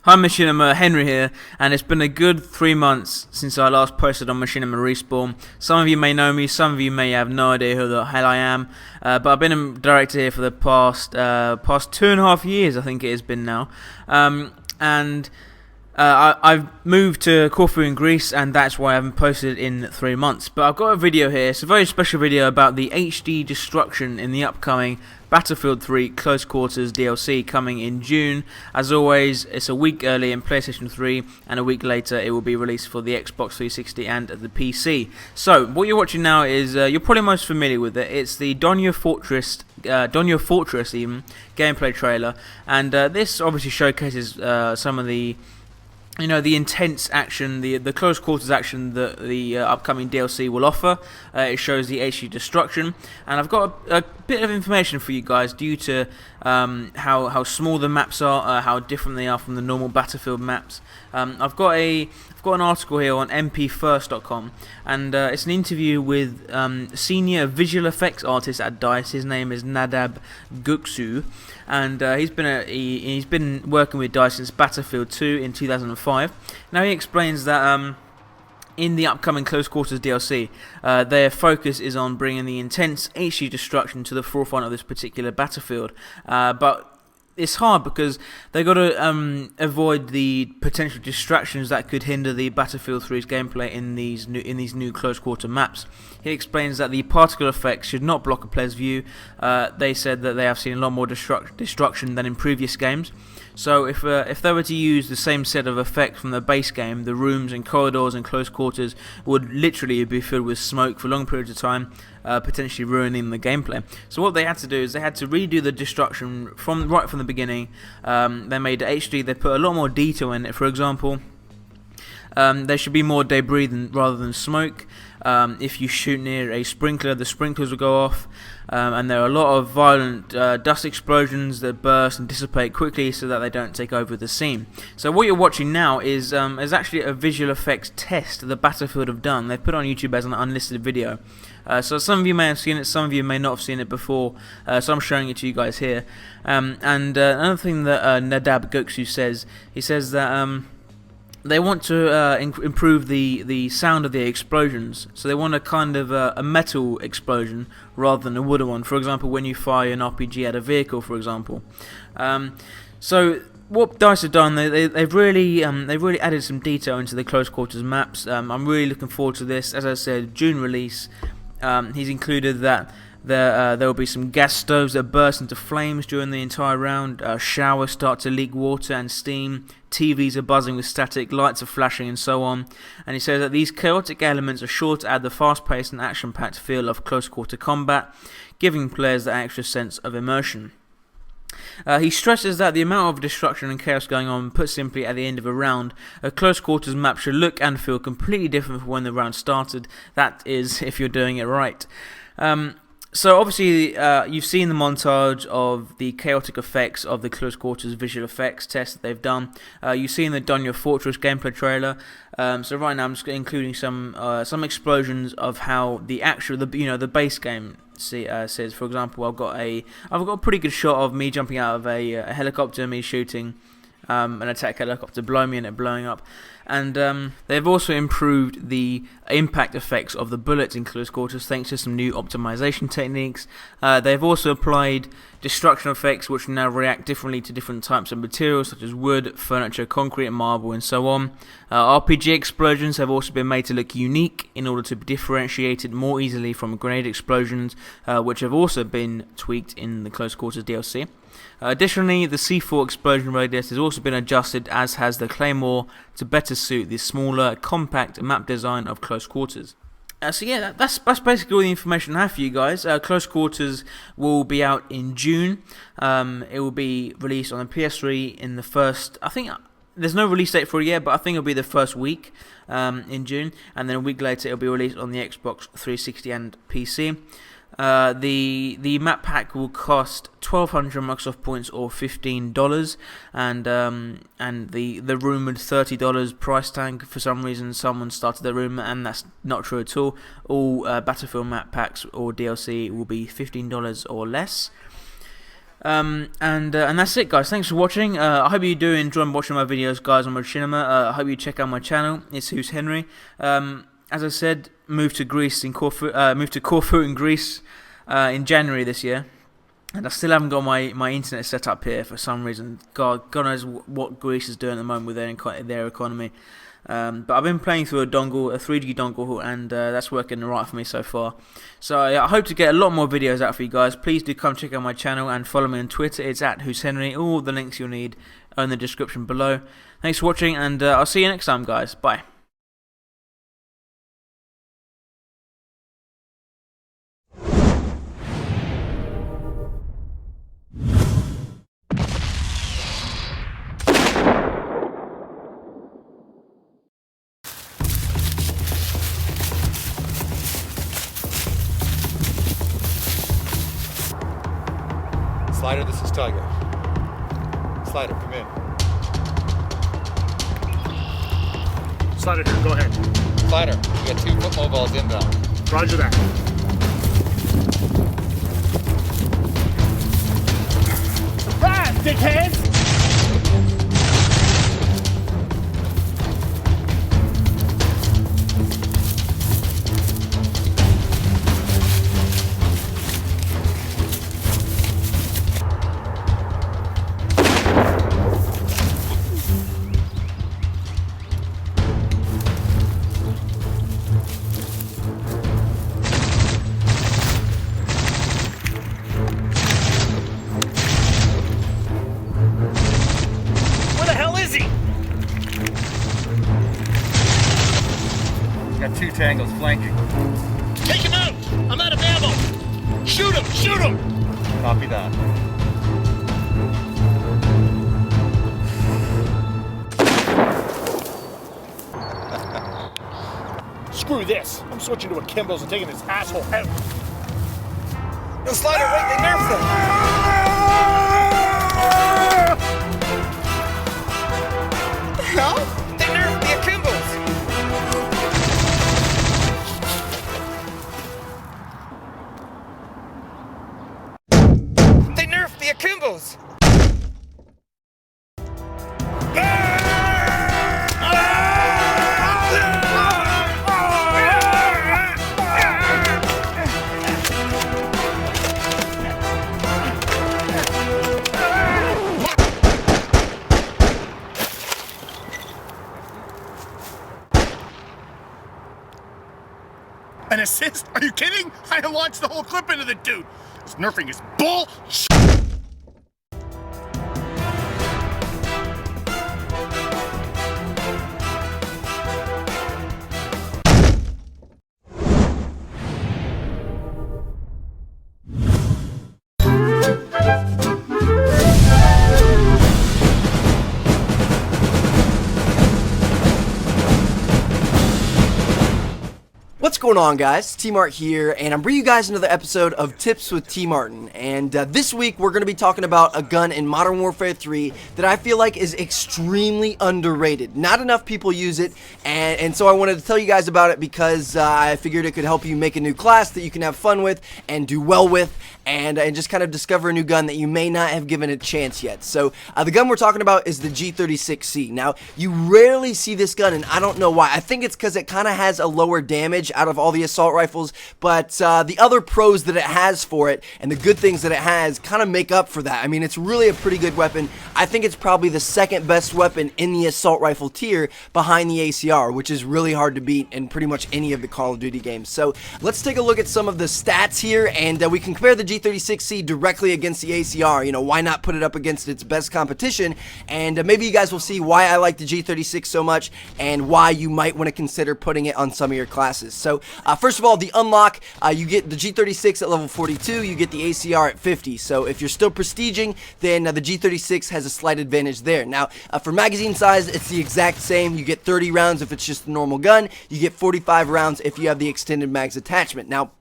Hi Machinima, Henry here, and it's been a good 3 months since I last posted on Machinima Respawn. Some of you may know me, some of you may have no idea who the hell I am, but I've been a director here for the past 2.5 years, I think it has been now, I've moved to Corfu in Greece, and that's why I haven't posted in 3 months. But I've got a video here. It's a very special video about the HD destruction in the upcoming Battlefield 3 Close Quarters DLC coming in June. As always, it's a week early in PlayStation 3, and a week later it will be released for the Xbox 360 and the PC. So, what you're watching now is, you're probably most familiar with it. It's the Donyo Fortress even, gameplay trailer, and this obviously showcases some of the the intense action, the close quarters action that the upcoming DLC will offer. It shows the HD destruction, and I've got a bit of information for you guys due to how small the maps are, how different they are from the normal Battlefield maps. I've got an article here on MP1st.com, and it's an interview with senior visual effects artist at DICE. His name is Nadab Guksu, and he's been working with DICE since Battlefield 2 in 2005. Now he explains that in the upcoming Close Quarters DLC, their focus is on bringing the intense HD destruction to the forefront of this particular Battlefield, but it's hard because they've got to avoid the potential distractions that could hinder the Battlefield 3's gameplay in these new close quarter maps. He explains that the particle effects should not block a player's view. They said that they have seen a lot more destruction than in previous games. So if they were to use the same set of effects from the base game, the rooms and corridors and close quarters would literally be filled with smoke for long periods of time, potentially ruining the gameplay. So what they had to do is they had to redo the destruction right from the beginning. They made it HD. They put a lot more detail in it. For example, there should be more debris rather than smoke. If you shoot near a sprinkler, the sprinklers will go off, and there are a lot of violent dust explosions that burst and dissipate quickly so that they don't take over the scene. So what you're watching now is actually a visual effects test the Battlefield have done. They put it on YouTube as an unlisted video. So some of you may have seen it, some of you may not have seen it before, so I'm showing it to you guys here. Another thing that Nadab Goksu says, he says that they want to improve the sound of the explosions, so they want a kind of a metal explosion rather than a wooden one. For example, when you fire an RPG at a vehicle, for example. So what DICE have done, they've really added some detail into the close quarters maps. I'm really looking forward to this. As I said, June release. He's included that there will be some gas stoves that burst into flames during the entire round, showers start to leak water and steam, TVs are buzzing with static, lights are flashing and so on. And he says that these chaotic elements are sure to add the fast-paced and action-packed feel of close-quarter combat, giving players that extra sense of immersion. He stresses that the amount of destruction and chaos going on, put simply, at the end of a round, a close quarters map should look and feel completely different from when the round started. That is, if you're doing it right. So obviously you've seen the montage of the chaotic effects of the close quarters visual effects test that they've done. You've seen the Donyo Fortress gameplay trailer. So right now I'm just including some explosions of how the actual the base game says. For example, I've got a pretty good shot of me jumping out of a helicopter, me shooting an attack helicopter below me and it blowing up. And they've also improved the impact effects of the bullets in close quarters thanks to some new optimization techniques. They've also applied destruction effects which now react differently to different types of materials such as wood, furniture, concrete, marble and so on. RPG explosions have also been made to look unique in order to be differentiated more easily from grenade explosions, which have also been tweaked in the close quarters DLC. Additionally, the C4 explosion radius has also been adjusted, as has the Claymore, to better suit the smaller, compact map design of close quarters. So yeah, that's basically all the information I have for you guys. Close Quarters will be out in June. It will be released on the PS3 in the first, I think, there's no release date for it yet, but I think it'll be the first week in June, and then a week later it'll be released on the Xbox 360 and PC. The map pack will cost 1,200 Microsoft points or $15, and the rumored $30 price tag. For some reason, someone started the rumor, and that's not true at all. All Battlefield map packs or DLC will be $15 or less. And that's it, guys. Thanks for watching. I hope you do enjoy watching my videos, guys, on Machinima. I hope you check out my channel. It's Who's Henry. As I said, moved to Corfu in Greece in January this year, and I still haven't got my internet set up here for some reason. God knows what Greece is doing at the moment with their economy. But I've been playing through a 3G dongle, and that's working right for me so far. So I hope to get a lot more videos out for you guys. Please do come check out my channel and follow me on Twitter. It's at Who's Henry. All the links you'll need are in the description below. Thanks for watching, and I'll see you next time, guys. Bye. Slider, this is Tiger. Slider, come in. Slider here, go ahead. Slider, you got 2 foot mobiles inbound. Roger that. Surprise, dickheads! Got 2 tangles flanking. Take him out! I'm out of ammo! Shoot him! Shoot him! Copy that. Screw this! I'm switching to a Kimbo's and taking this asshole out! No, Slider, wait, they nerfed them! What the hell? They nerfed the Akimbos! They nerfed the Akimbos! An assist? Are you kidding? I launched the whole clip into the dude! This nerfing is bull. What's going on, guys? Tmartn here, and I'm bringing you guys another episode of Tips with Tmartn. And this week we're going to be talking about a gun in Modern Warfare 3 that I feel like is extremely underrated. Not enough people use it, and so I wanted to tell you guys about it because I figured it could help you make a new class that you can have fun with and do well with, and just kind of discover a new gun that you may not have given a chance yet. So the gun we're talking about is the G36C. Now, you rarely see this gun, and I don't know why. I think it's because it kind of has a lower damage out of all the assault rifles, but the other pros that it has for it and the good things that it has kind of make up for that. I mean, it's really a pretty good weapon. I think it's probably the second best weapon in the assault rifle tier behind the ACR, which is really hard to beat in pretty much any of the Call of Duty games. So let's take a look at some of the stats here, and we can compare the G36C directly against the ACR. You know, why not put it up against its best competition? And maybe you guys will see why I like the G36 so much and why you might want to consider putting it on some of your classes. So first of all, the unlock, you get the G36 at level 42, you get the ACR at 50. So if you're still prestiging, then the G36 has a slight advantage there. Now, for magazine size, it's the exact same. You get 30 rounds if it's just a normal gun. You get 45 rounds if you have the extended mags attachment. Now,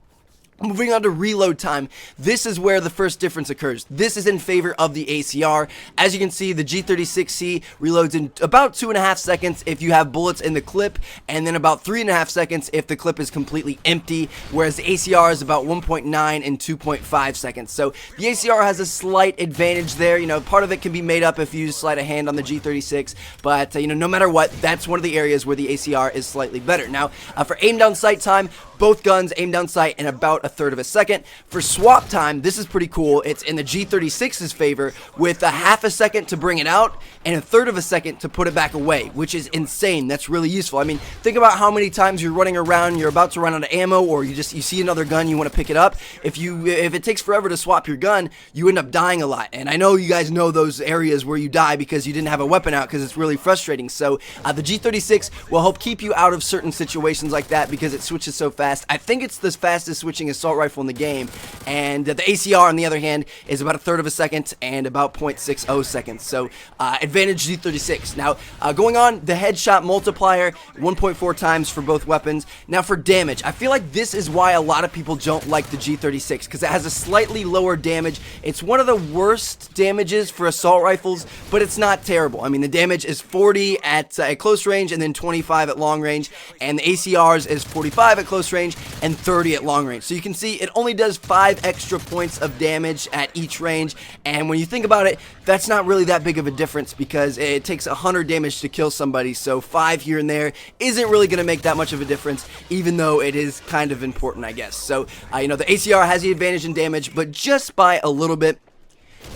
Moving on to reload time, this is where the first difference occurs. This is in favor of the ACR. As you can see, the G36C reloads in about 2.5 seconds if you have bullets in the clip, and then about 3.5 seconds if the clip is completely empty, whereas the ACR is about 1.9 and 2.5 seconds. So the ACR has a slight advantage there. You know, part of it can be made up if you sleight of hand on the G36, but you know, no matter what, that's one of the areas where the ACR is slightly better. Now, for aim down sight time, both guns aim down sight in about 1/3 of a second. For swap time, this is pretty cool. It's in the G36's favor with 1/2 a second to bring it out and 1/3 of a second to put it back away, which is insane. That's really useful. I mean, think about how many times you're running around, you're about to run out of ammo, or you see another gun, you want to pick it up. If it takes forever to swap your gun, you end up dying a lot. And I know you guys know those areas where you die because you didn't have a weapon out, because it's really frustrating. So the G36 will help keep you out of certain situations like that because it switches so fast. I think it's the fastest switching assault rifle in the game, and the ACR on the other hand is about 1/3 of a second and about 0.60 seconds. So advantage G36. Now going on, the headshot multiplier 1.4 times for both weapons. Now for damage, I feel like this is why a lot of people don't like the G36, because it has a slightly lower damage. It's one of the worst damages for assault rifles, but it's not terrible. I mean, the damage is 40 at close range and then 25 at long range, and the ACR's is 45 at close range and 30 at long range. So you can see it only does 5 extra points of damage at each range, and when you think about it, that's not really that big of a difference because it takes 100 damage to kill somebody, so 5 here and there isn't really going to make that much of a difference, even though it is kind of important, I guess. So you know, the ACR has the advantage in damage, but just by a little bit.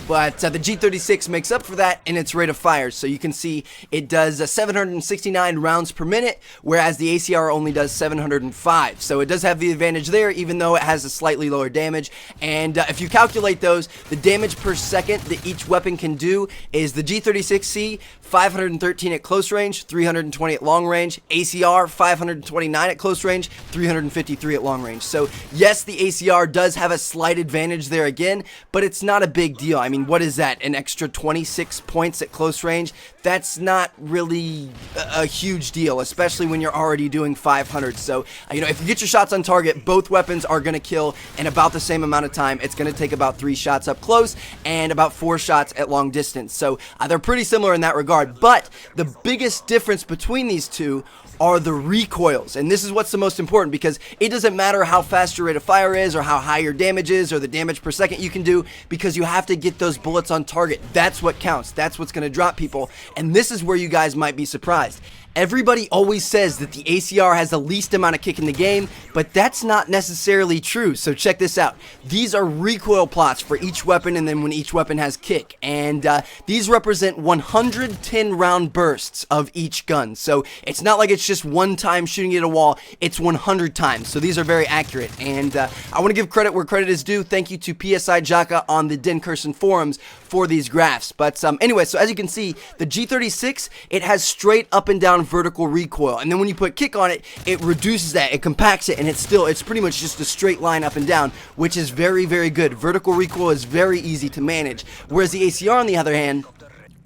But the G36 makes up for that in its rate of fire. So you can see it does 769 rounds per minute, whereas the ACR only does 705. So it does have the advantage there, even though it has a slightly lower damage. And if you calculate those, the damage per second that each weapon can do is the G36C 513 at close range, 320 at long range, ACR 529 at close range, 353 at long range. So yes, the ACR does have a slight advantage there again, but it's not a big deal. I mean, what is that? An extra 26 points at close range? That's not really a huge deal, especially when you're already doing 500. So, you know, if you get your shots on target, both weapons are going to kill in about the same amount of time. It's going to take about 3 shots up close and about 4 shots at long distance. So they're pretty similar in that regard. But the biggest difference between these two are the recoils, and this is what's the most important, because it doesn't matter how fast your rate of fire is or how high your damage is or the damage per second you can do, because you have to get those bullets on target. That's what counts. That's what's going to drop people, and this is where you guys might be surprised. Everybody always says that the ACR has the least amount of kick in the game, but that's not necessarily true. So check this out. These are recoil plots for each weapon, and then when each weapon has kick, and these represent 110 round bursts of each gun. So it's not like it's just one time shooting at a wall, it's 100 times. So these are very accurate, and I want to give credit where credit is due. Thank you to PSI Jaka on the Den Curson forums for these graphs. But anyway, so as you can see, the G36, it has straight up and down vertical recoil, and then when you put kick on it, it reduces that, it compacts it, and it's pretty much just a straight line up and down, which is very, very good. Vertical recoil is very easy to manage, whereas the ACR on the other hand,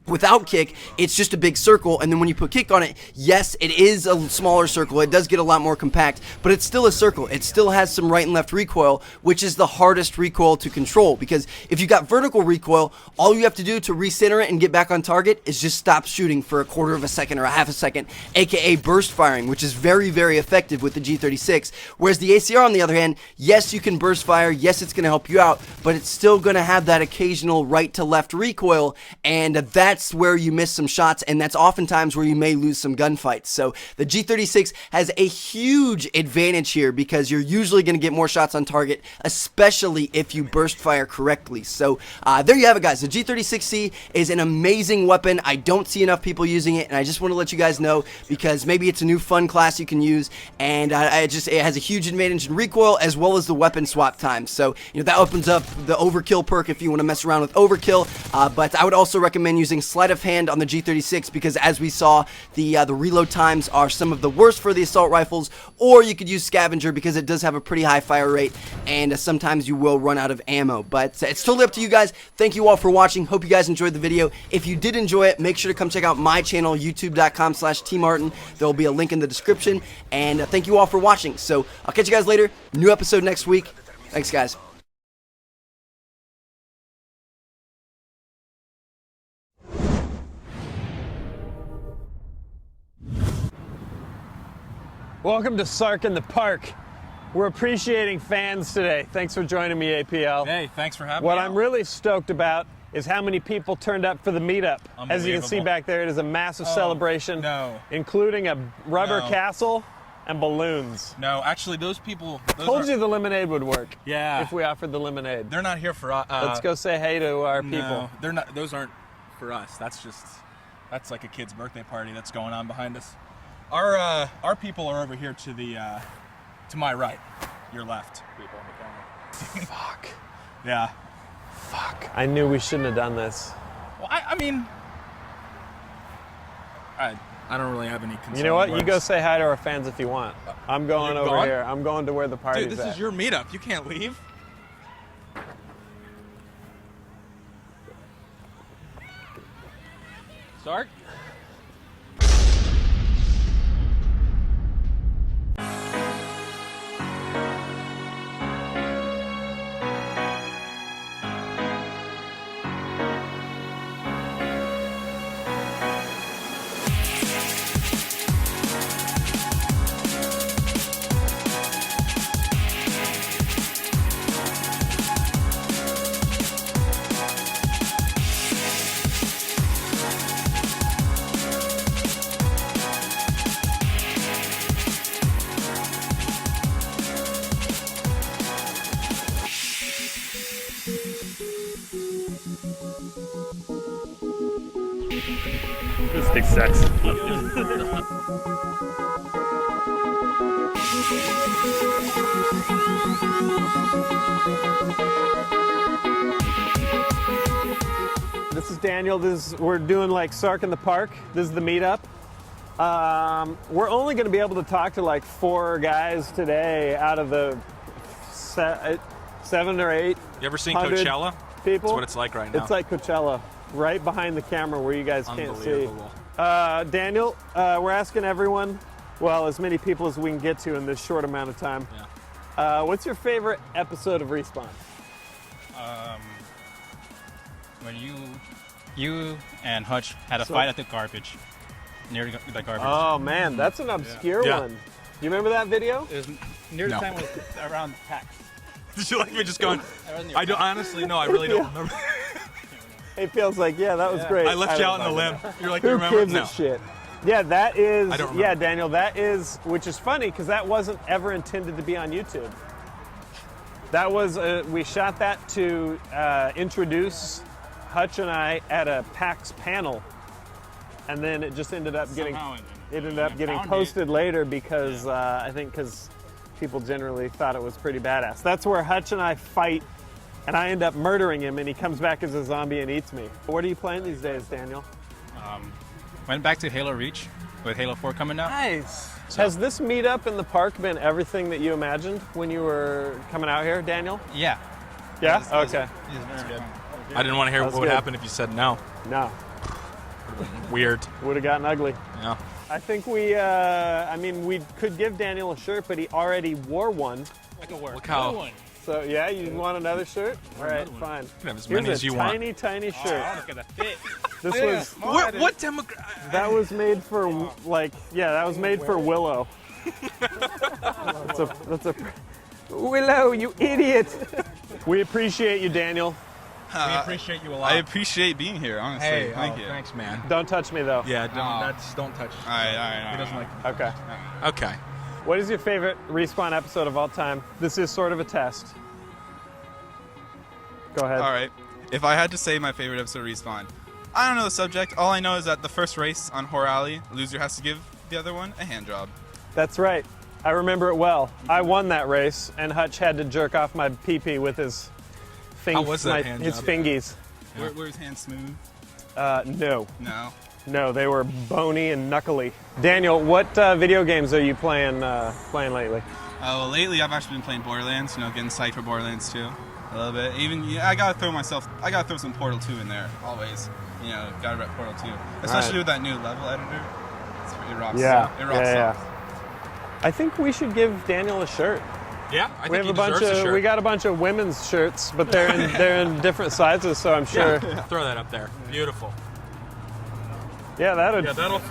without kick, it's just a big circle, and then when you put kick on it, yes, it is a smaller circle, it does get a lot more compact, but it's still a circle. It still has some right and left recoil, which is the hardest recoil to control, because if you got vertical recoil, all you have to do to recenter it and get back on target is just stop shooting for a quarter of a second or a half a second, aka burst firing, which is very, very effective with the G36, whereas the ACR on the other hand, yes, you can burst fire, yes, it's going to help you out, but it's still going to have that occasional right to left recoil, and that's where you miss some shots, and that's oftentimes where you may lose some gunfights. So the G36 has a huge advantage here because you're usually going to get more shots on target, especially if you burst fire correctly. So there you have it, guys. The G36C is an amazing weapon. I don't see enough people using it, and I just want to let you guys know because maybe it's a new fun class you can use, and it has a huge advantage in recoil as well as the weapon swap time. So you know, that opens up the overkill perk if you want to mess around with overkill, but I would also recommend using sleight of hand on the G36 because, as we saw, the reload times are some of the worst for the assault rifles, or you could use scavenger because it does have a pretty high fire rate, and sometimes you will run out of ammo. But it's totally up to you guys. Thank you all for watching. Hope you guys enjoyed the video. If you did enjoy it, make sure to come check out my channel, youtube.com/Tmartn. There will be a link in the description, and thank you all for watching. So I'll catch you guys later. New episode next week. Thanks, guys. Welcome to Sark in the Park. We're appreciating fans today. Thanks for joining me, APL. Hey, thanks for having me. What I'm really stoked about is how many people turned up for the meetup. As you can see back there, it is a massive celebration, including a rubber castle and balloons. No, actually, those people... Told you the lemonade would work. Yeah. If we offered the lemonade. They're not here for us. Let's go say hey to our people. No, they're not. Those aren't for us. That's like a kid's birthday party that's going on behind us. Our people are over here to my right, your left. People in the camera. Fuck. Yeah. Fuck. I knew we shouldn't have done this. Well, I mean, I don't really have any concern. You know what? You go say hi to our fans if you want. I'm going over here. I'm going to where the party's at. Dude, this is your meetup. You can't leave. Sark? This thing sucks. This is Daniel. We're doing like Sark in the Park. This is the meetup. We're only going to be able to talk to like 4 guys today out of the 7 or 8. You ever seen Coachella? People? That's what it's like right now. It's like Coachella, right behind the camera where you guys can't see. Daniel, we're asking everyone, well, as many people as we can get to in this short amount of time. Yeah. What's your favorite episode of Respawn? When you and Hutch had a fight at the garbage, near the garbage. Oh man, that's an obscure one. Do you remember that video? It was near the time was around PAX. Did you like me just going? I don't honestly. No, I really don't remember. APL's like, yeah, that was great. I left you out on the limb. You're like, who you remember? gives a shit? Yeah, that is. I don't remember. Yeah, Daniel, that is, which is funny because that wasn't ever intended to be on YouTube. That was we shot that to introduce Hutch and I at a PAX panel, and then it just ended up getting posted later because I think because people generally thought it was pretty badass. That's where Hutch and I fight, and I end up murdering him, and he comes back as a zombie and eats me. What are you playing these days, Daniel? Went back to Halo Reach with Halo 4 coming out. Nice. So. Has this meetup in the park been everything that you imagined when you were coming out here, Daniel? Yeah. Yeah? Okay. That's good. I didn't want to hear what would happen if you said no. No. Weird. Would have gotten ugly. Yeah. I think we, I mean, we could give Daniel a shirt, but he already wore one. I could wear Look how. one. So, yeah, you want another shirt? All right, fine. You can have as many as you want. Tiny shirt. Look at the fit. This was, What demographic? that was made for, like, yeah, that was made for Willow. That's a, Willow, you idiot. We appreciate you, Daniel. We appreciate you a lot. I appreciate being here, honestly. Hey, thank you. Thanks, man. Don't touch me, though. Yeah, don't touch. All right. He doesn't like. Okay. Okay. What is your favorite Respawn episode of all time? This is sort of a test. Go ahead. All right. If I had to say my favorite episode of Respawn, I don't know the subject. All I know is that the first race on Horror Alley, loser has to give the other one a hand job. That's right. I remember it well. I won that race, and Hutch had to jerk off my pee-pee with his How was that hand his job? fingies. Were his hands smooth? No. No. They were bony and knuckly. Daniel, what video games are you playing lately? Well, lately I've actually been playing Borderlands. Getting psyched for Borderlands 2 a little bit. Even I gotta throw some Portal 2 in there always. Gotta rep Portal 2, especially with that new level editor. It rocks. Yeah. It rocks. I think we should give Daniel a shirt. Yeah, I We think have a bunch deserves a of shirt. we got a bunch of women's shirts, but they're in different sizes, so I'm sure. Yeah, throw that up there. Beautiful. Yeah, that'll. Yeah, that'll.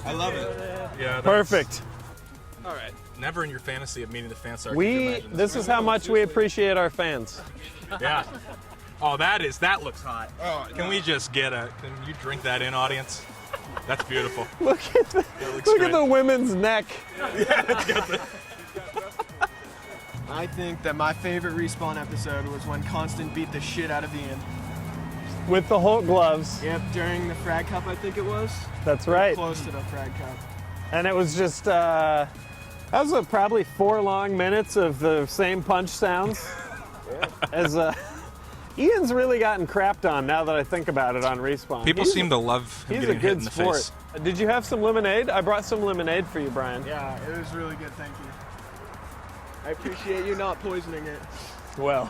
I love it. Yeah. Perfect. All right. Never in your fantasy of meeting the fan Sark. This is how much we appreciate our fans. Yeah. Oh, that looks hot. Oh, can we just get can you drink that in, audience? That's beautiful. Look at the women's neck. I think that my favorite Respawn episode was when Constant beat the shit out of Ian. With the Hulk gloves. Yep, during the Frag Cup, I think it was. That's right. Close to the Frag Cup. And it was just, that was probably 4 long minutes of the same punch sounds. As Ian's really gotten crapped on now that I think about it on Respawn. People seem to love him getting hit in the face. Did you have some lemonade? I brought some lemonade for you, Brian. Yeah, it was really good, thank you. I appreciate you not poisoning it. Well,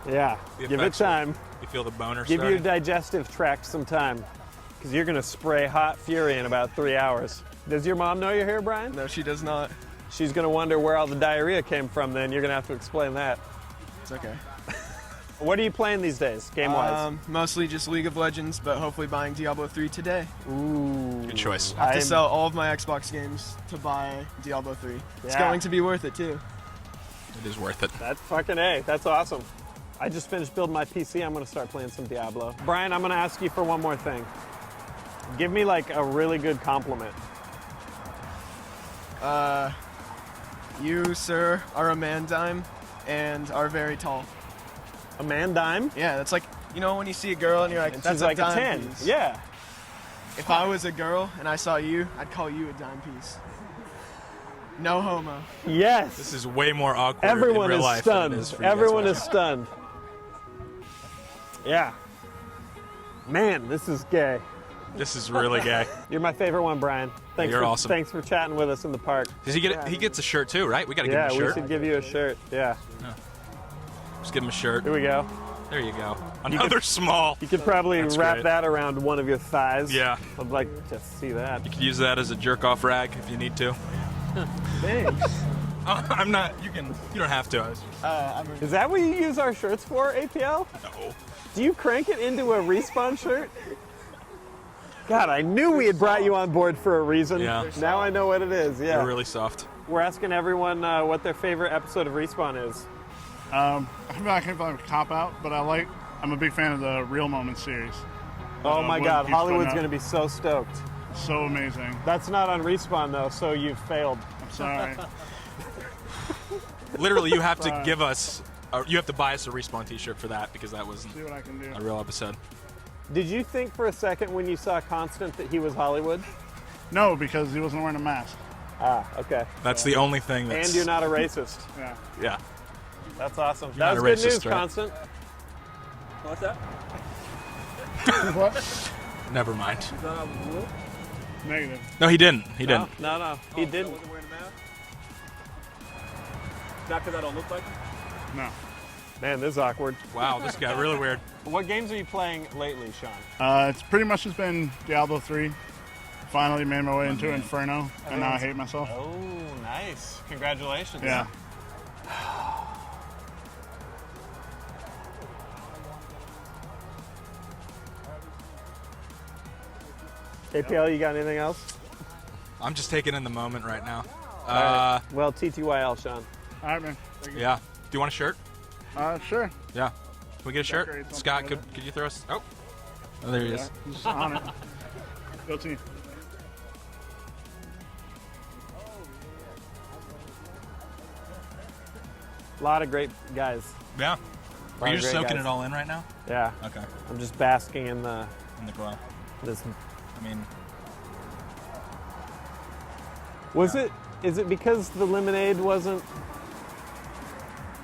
yeah, give it time. You feel the boner Give starting? your digestive tract some time, because you're going to spray hot fury in about 3 hours. Does your mom know you're here, Brian? No, she does not. She's going to wonder where all the diarrhea came from then. You're going to have to explain that. It's okay. What are you playing these days, game-wise? Mostly just League of Legends, but hopefully buying Diablo 3 today. Ooh. Good choice. I have to sell all of my Xbox games to buy Diablo 3. It's going to be worth it, too. It is worth it. That's fucking A. That's awesome. I just finished building my PC. I'm going to start playing some Diablo. Brian, I'm going to ask you for one more thing. Give me, like, a really good compliment. You, sir, are a man dime and are very tall. A man dime? Yeah, that's like, you know when you see a girl and you're like, And that's she's a like dime a 10. piece. Yeah. If I was a girl and I saw you, I'd call you a dime piece. No homo. Yes. This is way more awkward Everyone in real is life stunned. than it is for you guys Everyone is watching. stunned. Yeah. Man, this is gay. This is really gay. You're my favorite one, Brian. Thanks You're for, awesome. Thanks for chatting with us in the park. Does he get it? He gets a shirt too, right? We gotta give him a Yeah, shirt. we should give you a shirt. Yeah. Just give him a shirt. Here we go. There you go. Another small. You could probably That's wrap great. that around one of your thighs. Yeah. I'd like to see that. You could use that as a jerk-off rag if you need to. Thanks. I'm not. You don't have to. Is that what you use our shirts for, APL? No. Do you crank it into a Respawn shirt? God, I knew we had brought you on board for a reason. Yeah. Now I know what it is. Yeah. They're really soft. We're asking everyone what their favorite episode of Respawn is. I feel like a cop out, but I'm a big fan of the Real Moments series. Oh my what God, keeps Hollywood's putting going to be so stoked. up. So amazing. That's not on Respawn though, so you've failed. I'm sorry. Literally, you have to give us. You have to buy us a Respawn T-shirt for that because that wasn't See what I can do. a real episode. Did you think for a second when you saw Constant that he was Hollywood? No, because he wasn't wearing a mask. Ah, okay. That's the only thing that's. And you're not a racist. Yeah. Yeah. That's awesome. You're That not was a good racist, news, right? Constant. What's that? What? Never mind. Negative. No, he didn't. He didn't. No, he didn't. Wasn't wearing a mask? Not because I don't look like him? No. Man, this is awkward. Wow, this got really weird. What games are you playing lately, Sean? It's pretty much just been Diablo 3. Finally made my way into Inferno, and now I hate myself. Oh, nice. Congratulations. Yeah. APL, you got anything else? I'm just taking in the moment right now. Right. Well, TTYL, Sean. All right, man. Thank you. Yeah. Do you want a shirt? Sure. Yeah. Can we get a shirt? Decorate something Scott, with could you throw us? Oh, there he is. Just on it. Go team. A lot of great guys. Yeah. Are you of just great soaking guys. it all in right now? Yeah. Okay. I'm just basking in the In the glow. this. I mean, Was it? Is it because the lemonade wasn't?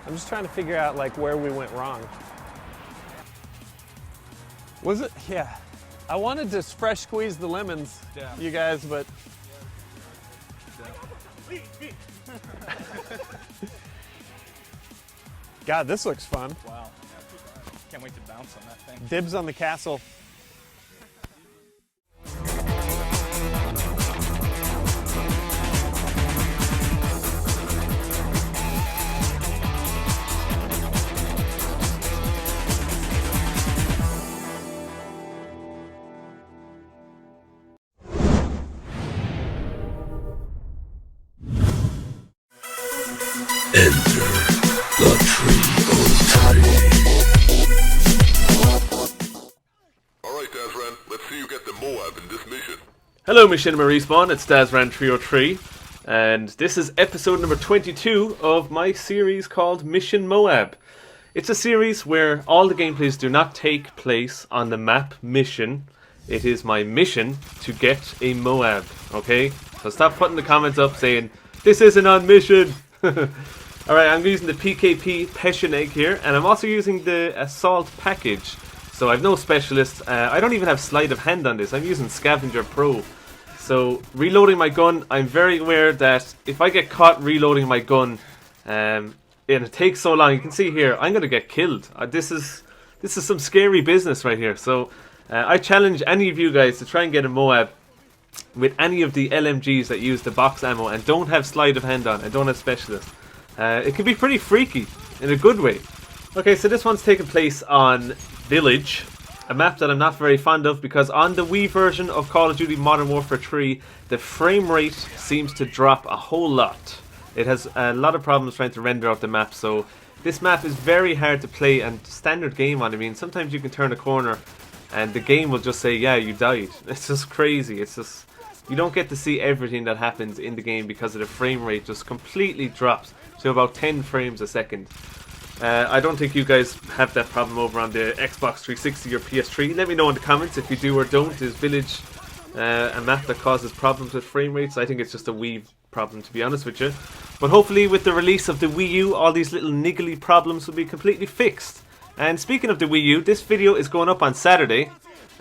I'm just trying to figure out like where we went wrong. Was it? Yeah. I wanted to fresh squeeze the lemons, Yeah. you guys, but. God, this looks fun. wow. Can't wait to bounce on that thing. Dibs on the castle. Hello Machinima Respawn, it's DazRan303, and this is episode number 22 of my series called Mission M.O.A.B. It's a series where all the gameplays do not take place on the map mission. It is my mission to get a M.O.A.B, okay? So stop putting the comments up saying, this isn't on mission! Alright, I'm using the xChrisPyyx here, and I'm also using the Assault package. So I've no specialist, I don't even have sleight of hand on this, I'm using Scavenger Pro. So reloading my gun, I'm very aware that if I get caught reloading my gun, and it takes so long, you can see here, I'm going to get killed. This is some scary business right here. So I challenge any of you guys to try and get a M.O.A.B with any of the LMGs that use the box ammo and don't have sleight of hand on and don't have specialist. It can be pretty freaky in a good way. Okay, so this one's taking place on Village, a map that I'm not very fond of because on the Wii version of Call of Duty Modern Warfare 3, the frame rate seems to drop a whole lot. It has a lot of problems trying to render out the map, so this map is very hard to play, and standard game on. I mean, sometimes you can turn a corner and the game will just say, yeah, you died. It's just crazy. It's just, you don't get to see everything that happens in the game because of the frame rate just completely drops to about 10 frames a second. I don't think you guys have that problem over on the Xbox 360 or PS3. Let me know in the comments if you do or don't. Is Village a map that causes problems with frame rates? I think it's just a Wii problem, to be honest with you. But hopefully with the release of the Wii U, all these little niggly problems will be completely fixed. And speaking of the Wii U, this video is going up on Saturday.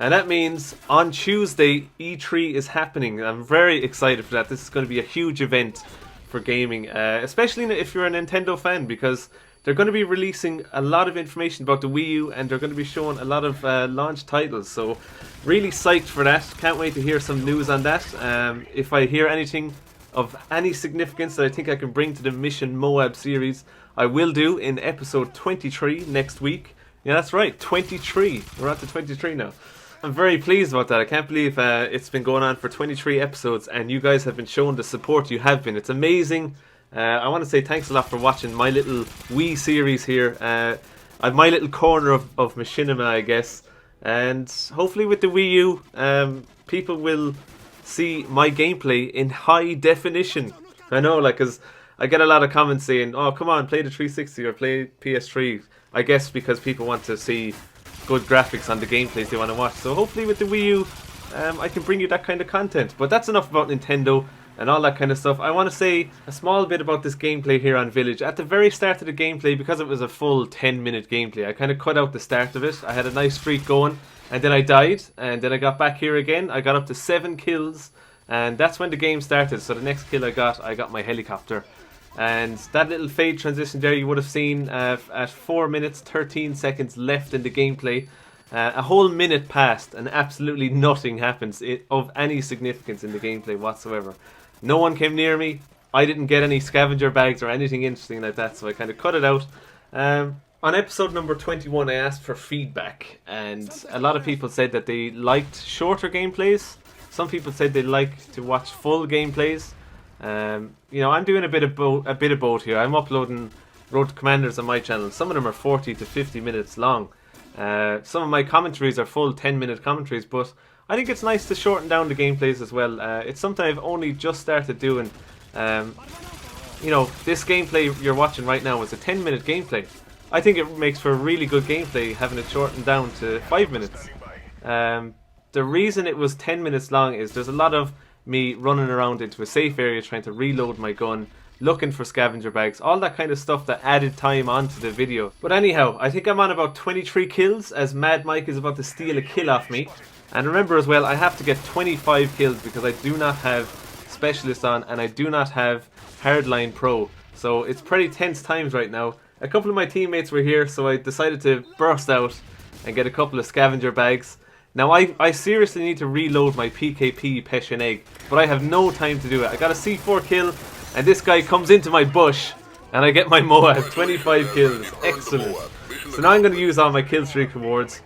And that means on Tuesday, E3 is happening. I'm very excited for that. This is going to be a huge event for gaming, especially if you're a Nintendo fan, because they're going to be releasing a lot of information about the Wii U and they're going to be showing a lot of launch titles. So really psyched for that. Can't wait to hear some news on that. If I hear anything of any significance that I think I can bring to the Mission M.O.A.B series, I will do in episode 23 next week. Yeah, that's right, 23. We're up to 23 now. I'm very pleased about that. I can't believe it's been going on for 23 episodes and you guys have been showing the support you have been. It's amazing. I want to say thanks a lot for watching my little Wii series here. My little corner of Machinima, I guess. And hopefully with the Wii U, people will see my gameplay in high definition. I know, like, because I get a lot of comments saying, oh, come on, play the 360 or play PS3. I guess because people want to see good graphics on the gameplays they want to watch. So hopefully with the Wii U, I can bring you that kind of content. But that's enough about Nintendo and all that kind of stuff. I want to say a small bit about this gameplay here on Village. At the very start of the gameplay, because it was a full 10-minute gameplay, I kind of cut out the start of it. I had a nice streak going, and then I died, and then I got back here again. I got up to 7 kills, and that's when the game started. So the next kill I got my helicopter. And that little fade transition there you would have seen at 4 minutes 13 seconds left in the gameplay. A whole minute passed and absolutely nothing happens of any significance in the gameplay whatsoever. No one came near me. I didn't get any scavenger bags or anything interesting like that, so I kind of cut it out. On episode number 21 I asked for feedback, and a lot of people said that they liked shorter gameplays. Some people said they liked to watch full gameplays. You know, I'm doing a bit of both here. I'm uploading Road to Commanders on my channel. Some of them are 40 to 50 minutes long. Some of my commentaries are full 10-minute commentaries, but I think it's nice to shorten down the gameplays as well. It's something I've only just started doing. You know, this gameplay you're watching right now is a 10-minute gameplay. I think it makes for a really good gameplay having it shortened down to 5 minutes. The reason it was 10 minutes long is there's a lot of me running around into a safe area trying to reload my gun, looking for scavenger bags, all that kind of stuff that added time onto the video. But anyhow, I think I'm on about 23 kills as Mad Mike is about to steal a kill off me. And remember as well, I have to get 25 kills because I do not have Specialist on and I do not have Hardline Pro. So it's pretty tense times right now. A couple of my teammates were here, so I decided to burst out and get a couple of scavenger bags. Now I seriously need to reload my xChrisPyyx, but I have no time to do it. I got a C4 kill and this guy comes into my bush and I get my M.O.A.B, 25 kills. Excellent. So now I'm going to use all my kill streak rewards.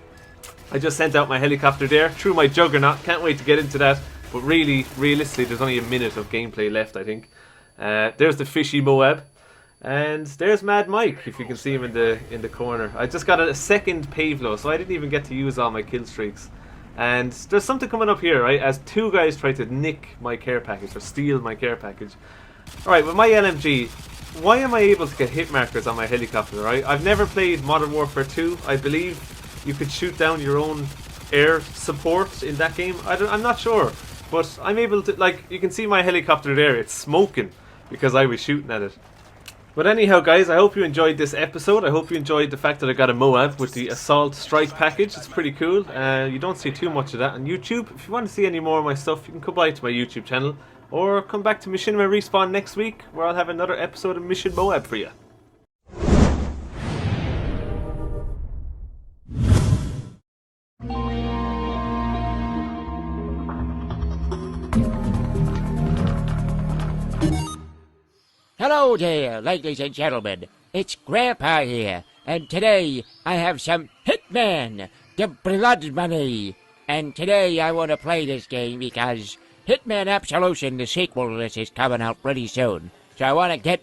I just sent out my helicopter there, threw my Juggernaut, can't wait to get into that. But really, realistically, there's only a minute of gameplay left, I think. There's the fishy M.O.A.B. And there's Mad Mike, if you can see him in the corner. I just got a second Pavlo, so I didn't even get to use all my kill streaks. And there's something coming up here, right? As two guys try to nick my care package or steal my care package. Alright, with my LMG, why am I able to get hit markers on my helicopter, right? I've never played Modern Warfare 2. I believe you could shoot down your own air support in that game. I'm not sure. But I'm able to, like, you can see my helicopter there. It's smoking because I was shooting at it. But anyhow, guys, I hope you enjoyed this episode. I hope you enjoyed the fact that I got a M.O.A.B with the Assault Strike package. It's pretty cool. You don't see too much of that on YouTube. If you want to see any more of my stuff, you can come by to my YouTube channel. Or come back to Machinima Respawn next week, where I'll have another episode of Mission M.O.A.B for you. Hello there, ladies and gentlemen. It's Grandpa here, and today I have some Hitman, the blood money. And today I want to play this game because Hitman Absolution, the sequel to this, is coming out pretty soon. So I want to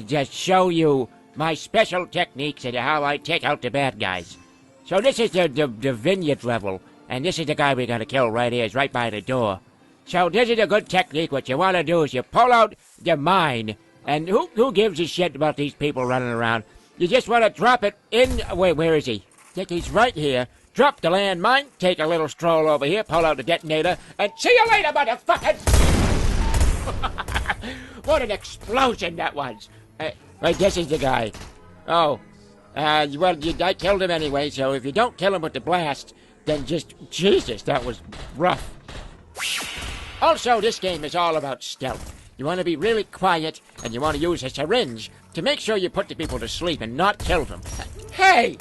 just show you my special techniques and how I take out the bad guys. So this is the vineyard level, and this is the guy we gotta kill right here. It's right by the door. So this is a good technique. What you want to do is you pull out the mine. And who gives a shit about these people running around? You just want to drop it in... Wait, where is he? Think he's right here. Drop the landmine, take a little stroll over here, pull out the detonator, and see you later, motherfuckers! What an explosion that was! Wait, this is the guy. Oh. Well, I killed him anyway, so if you don't kill him with the blast, then just... Jesus, that was rough. Also, this game is all about stealth. You want to be really quiet, and you want to use a syringe to make sure you put the people to sleep and not kill them. Hey!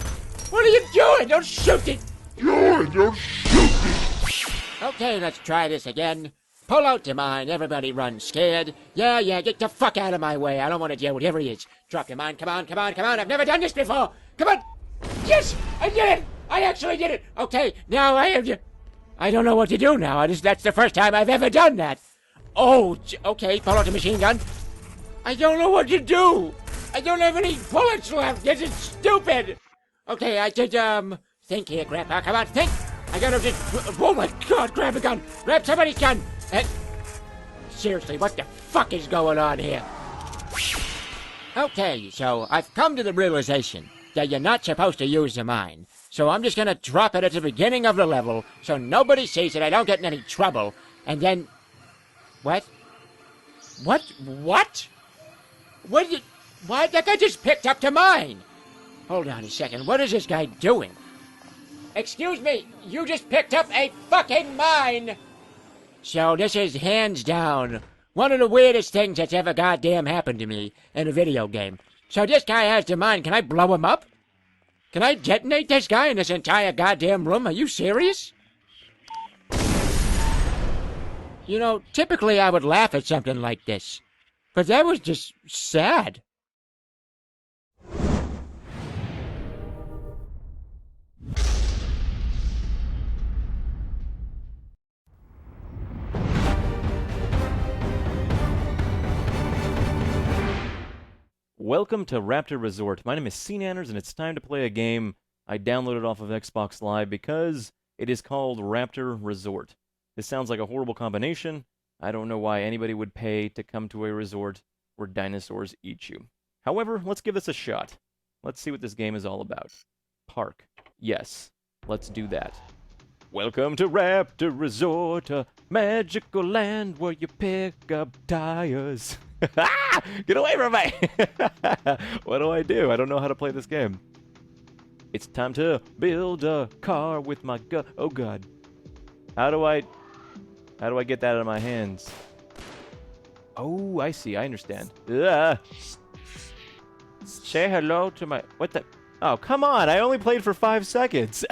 What are you doing? Don't shoot it! Don't shoot it! Okay, let's try this again. Pull out the mine. Everybody run scared. Yeah, get the fuck out of my way. I don't want to deal with whatever he is. Drop the mine. Come on. I've never done this before. Come on. Yes! I did it! I actually did it! Okay, now I don't know what to do now. That's the first time I've ever done that. Oh, okay, pull out the machine gun. I don't know what to do. I don't have any bullets left. This is stupid. Okay, I did, think here, Grandpa. Come on, think. I gotta just, oh my God, grab a gun. Grab somebody's gun. Seriously, what the fuck is going on here? Okay, so I've come to the realization that you're not supposed to use the mine. So I'm just gonna drop it at the beginning of the level so nobody sees it, I don't get in any trouble, and then... What? What? Why? That guy just picked up the mine. Hold on a second. What is this guy doing? Excuse me. You just picked up a fucking mine. So this is hands down one of the weirdest things that's ever goddamn happened to me in a video game. So this guy has the mine. Can I blow him up? Can I detonate this guy in this entire goddamn room? Are you serious? You know, typically I would laugh at something like this, but that was just sad. Welcome to Raptor Resort. My name is SeaNanners, and it's time to play a game I downloaded off of Xbox Live because it is called Raptor Resort. This sounds like a horrible combination. I don't know why anybody would pay to come to a resort where dinosaurs eat you. However, let's give this a shot. Let's see what this game is all about. Park. Yes, let's do that. Welcome to Raptor Resort, a magical land where you pick up tires. Get away from me! What do? I don't know how to play this game. It's time to build a car with my gun. Oh god. How do I get that out of my hands? Oh, I see. I understand. Say hello to my... What the... Oh, come on. I only played for 5 seconds.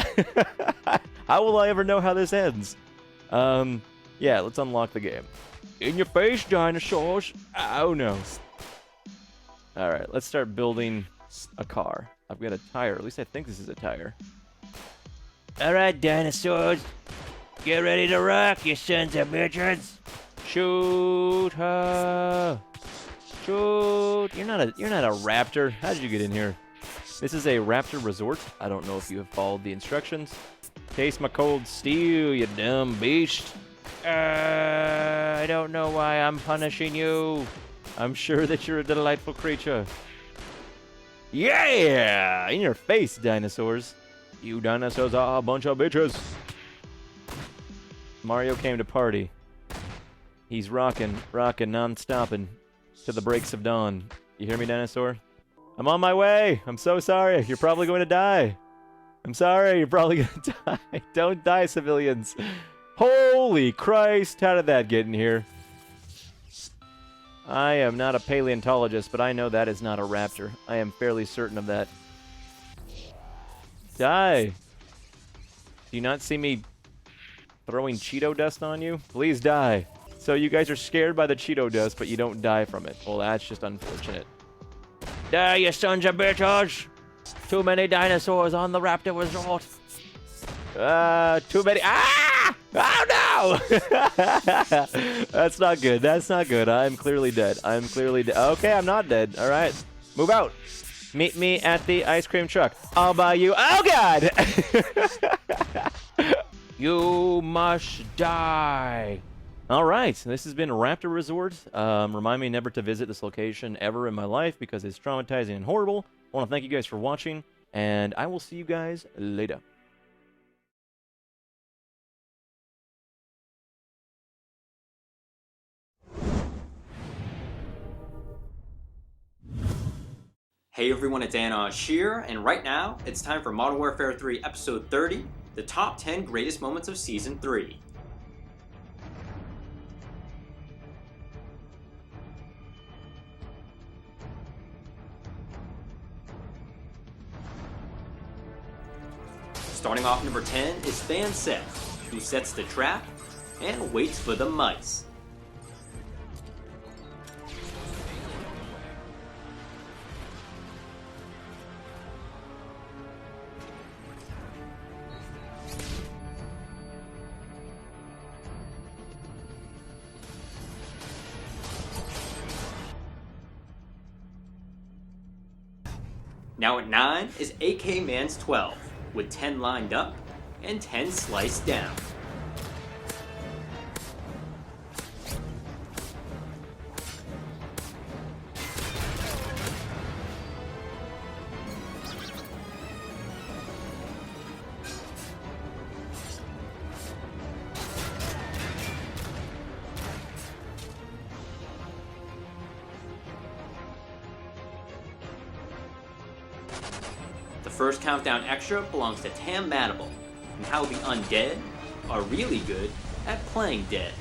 How will I ever know how this ends? Yeah, let's unlock the game. In your face, dinosaurs. Oh, no. Alright, let's start building a car. I've got a tire. At least I think this is a tire. Alright, dinosaurs. Get ready to rock, you sons of bitches. Shoot her. Shoot. You're not a raptor. How did you get in here? This is a Raptor resort. I don't know if you have followed the instructions. Taste my cold steel, you dumb beast. I don't know why I'm punishing you. I'm sure that you're a delightful creature. Yeah! In your face, dinosaurs. You dinosaurs are a bunch of bitches. Mario came to party. He's rocking, non-stopping to the breaks of dawn. You hear me, dinosaur? I'm on my way. I'm so sorry. You're probably going to die. I'm sorry. You're probably going to die. Don't die, civilians. Holy Christ. How did that get in here? I am not a paleontologist, but I know that is not a raptor. I am fairly certain of that. Die. Do you not see me throwing Cheeto dust on you? Please die. So you guys are scared by the Cheeto dust, but you don't die from it. Well, that's just unfortunate. Die, you sons of bitches! Too many dinosaurs on the Raptor Resort. Too many. Ah! Oh no! That's not good. That's not good. I'm clearly dead. I'm clearly dead. Okay, I'm not dead. All right. Move out. Meet me at the ice cream truck. I'll buy you. Oh god! You must die. All right, this has been Raptor Resort. Remind me never to visit this location ever in my life because it's traumatizing and horrible. I want to thank you guys for watching, and I will see you guys later. Hey everyone, it's Anoj here, and right now, it's time for Modern Warfare 3 Episode 30, the top 10 greatest moments of Season 3. Starting off number 10 is Fan Seth, who sets the trap and waits for the mice. Now at 9 is AK Man's 12, with 10 lined up and 10 sliced down. The first countdown extra belongs to Tam Madable, and how the undead are really good at playing dead.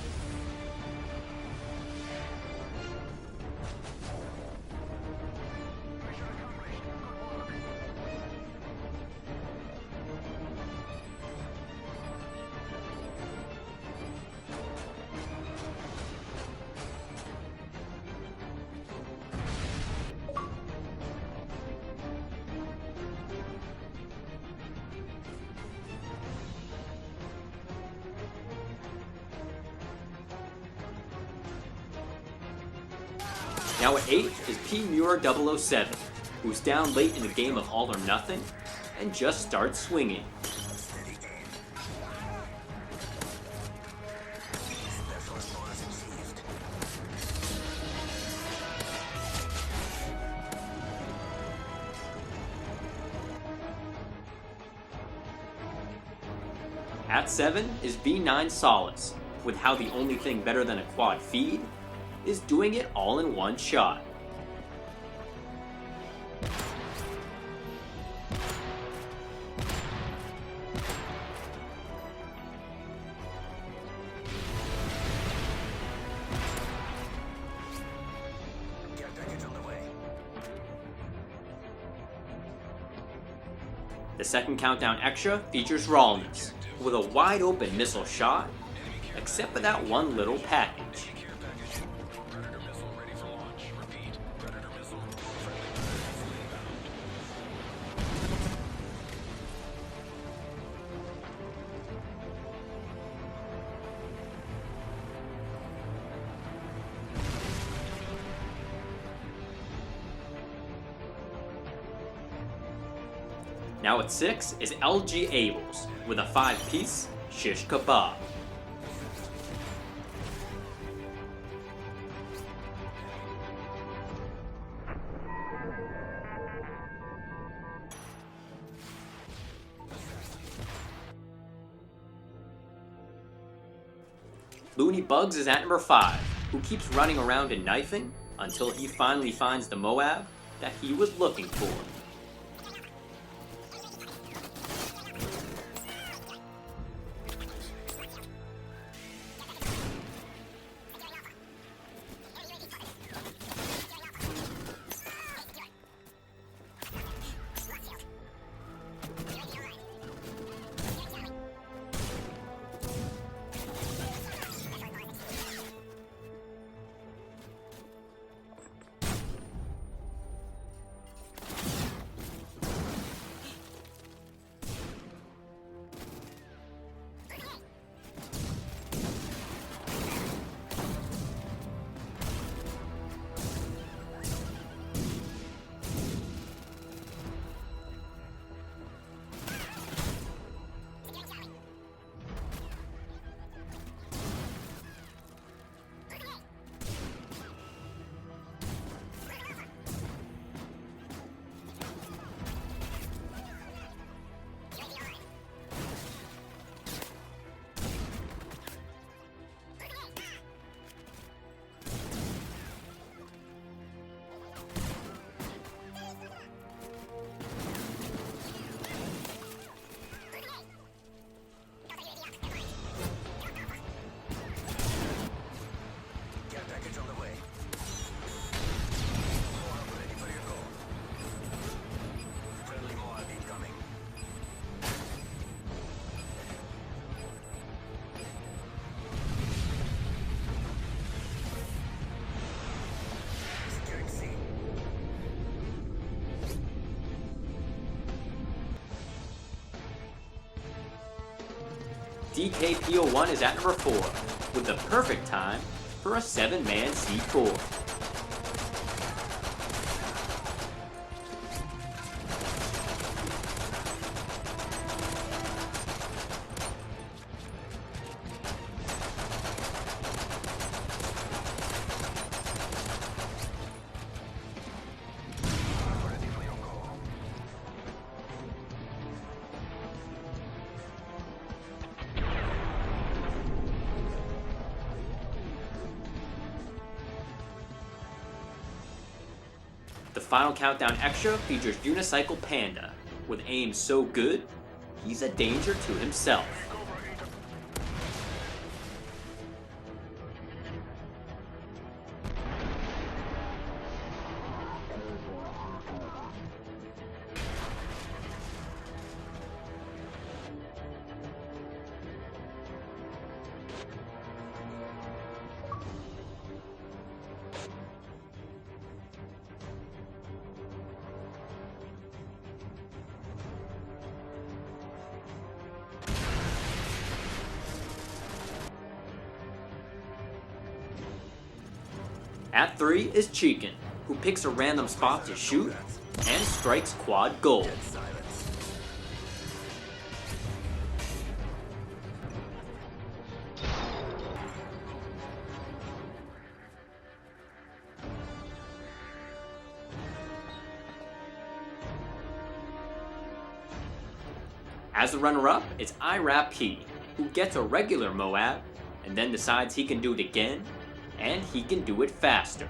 Now at 8 is P.Muir007, who's down late in a game of All or Nothing, and just starts swinging. At 7 is B9 Solace, with how the only thing better than a quad feed is doing it all in one shot. The second countdown extra features Rawlness, with a wide open missile shot, except for that one little package. Now at 6 is LG Abels with a 5-piece shish kebab. Looney Bugs is at number 5, who keeps running around and knifing until he finally finds the M.O.A.B that he was looking for. DKPO1 is at number 4, with the perfect time for a 7-man C4. The Final Countdown Extra features Unicycle Panda, with aim so good, he's a danger to himself. At 3 is Chicken, who picks a random spot to shoot and strikes quad gold. As the runner-up, it's IRAP, who gets a regular M.O.A.B and then decides he can do it again, and he can do it faster.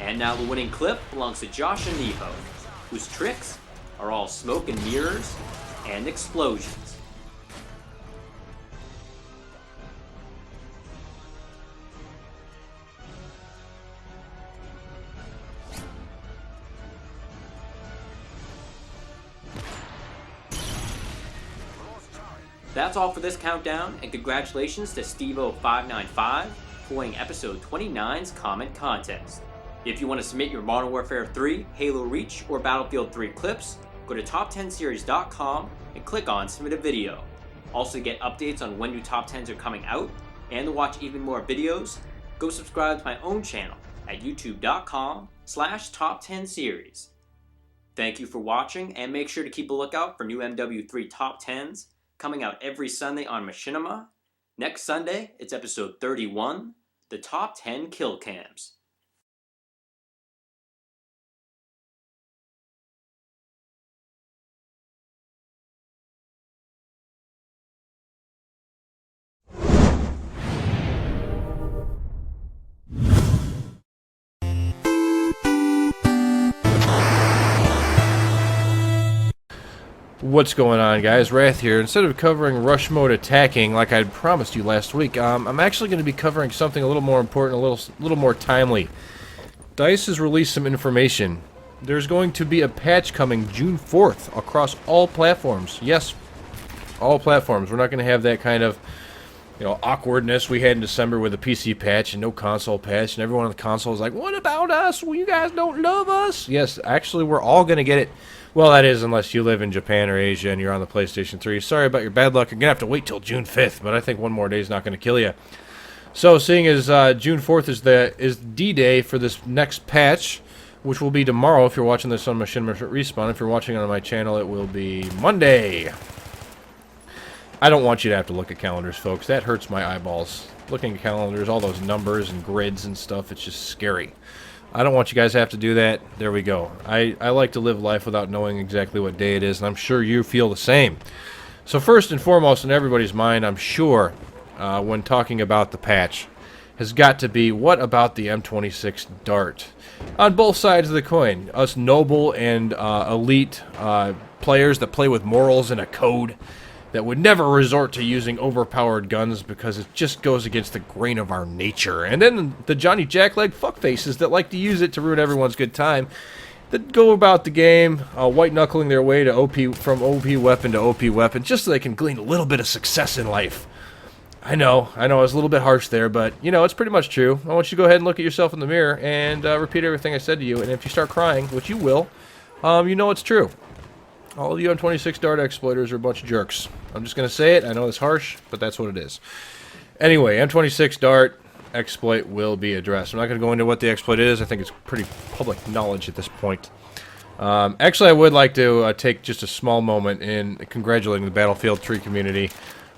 And now the winning clip belongs to Josh and Neho, whose tricks are all smoke and mirrors and explosions. That's all for this countdown, and congratulations to Stevo595 for winning episode 29's comment contest. If you want to submit your Modern Warfare 3, Halo Reach, or Battlefield 3 clips, go to top10series.com and click on Submit a Video. Also, to get updates on when new top 10s are coming out, and to watch even more videos, go subscribe to my own channel at youtube.com/top10series. Thank you for watching, and make sure to keep a lookout for new MW3 top 10s coming out every Sunday on Machinima. Next Sunday, it's episode 31, the top 10 kill cams. What's going on, guys? Wrath here. Instead of covering rush mode attacking like I'd promised you last week, I'm actually going to be covering something a little more important, a little more timely. DICE has released some information. There's going to be a patch coming June 4th across all platforms. Yes, all platforms. We're not going to have that kind of, awkwardness we had in December with a PC patch and no console patch, and everyone on the console is like, what about us? Well, you guys don't love us? Yes, actually, we're all going to get it. Well, that is, unless you live in Japan or Asia and you're on the PlayStation 3. Sorry about your bad luck. You're going to have to wait till June 5th, but I think one more day is not going to kill you. So, seeing as June 4th is D-Day for this next patch, which will be tomorrow if you're watching this on Machinima Respawn. If you're watching on my channel, it will be Monday. I don't want you to have to look at calendars, folks. That hurts my eyeballs. Looking at calendars, all those numbers and grids and stuff, it's just scary. I don't want you guys to have to do that. There we go. I like to live life without knowing exactly what day it is, and I'm sure you feel the same. So first and foremost in everybody's mind, I'm sure, when talking about the patch, has got to be, what about the M26 Dart? On both sides of the coin, us noble and elite players that play with morals and a code that would never resort to using overpowered guns because it just goes against the grain of our nature. And then the Johnny Jackleg fuckfaces that like to use it to ruin everyone's good time, that go about the game white-knuckling their way to from OP weapon to OP weapon just so they can glean a little bit of success in life. I know, I was a little bit harsh there, but, it's pretty much true. I want you to go ahead and look at yourself in the mirror and repeat everything I said to you, and if you start crying, which you will, you know it's true. All of you M26 Dart exploiters are a bunch of jerks. I'm just going to say it. I know it's harsh, but that's what it is. Anyway, M26 Dart exploit will be addressed. I'm not going to go into what the exploit is. I think it's pretty public knowledge at this point. Actually, I would like to take just a small moment in congratulating the Battlefield 3 community.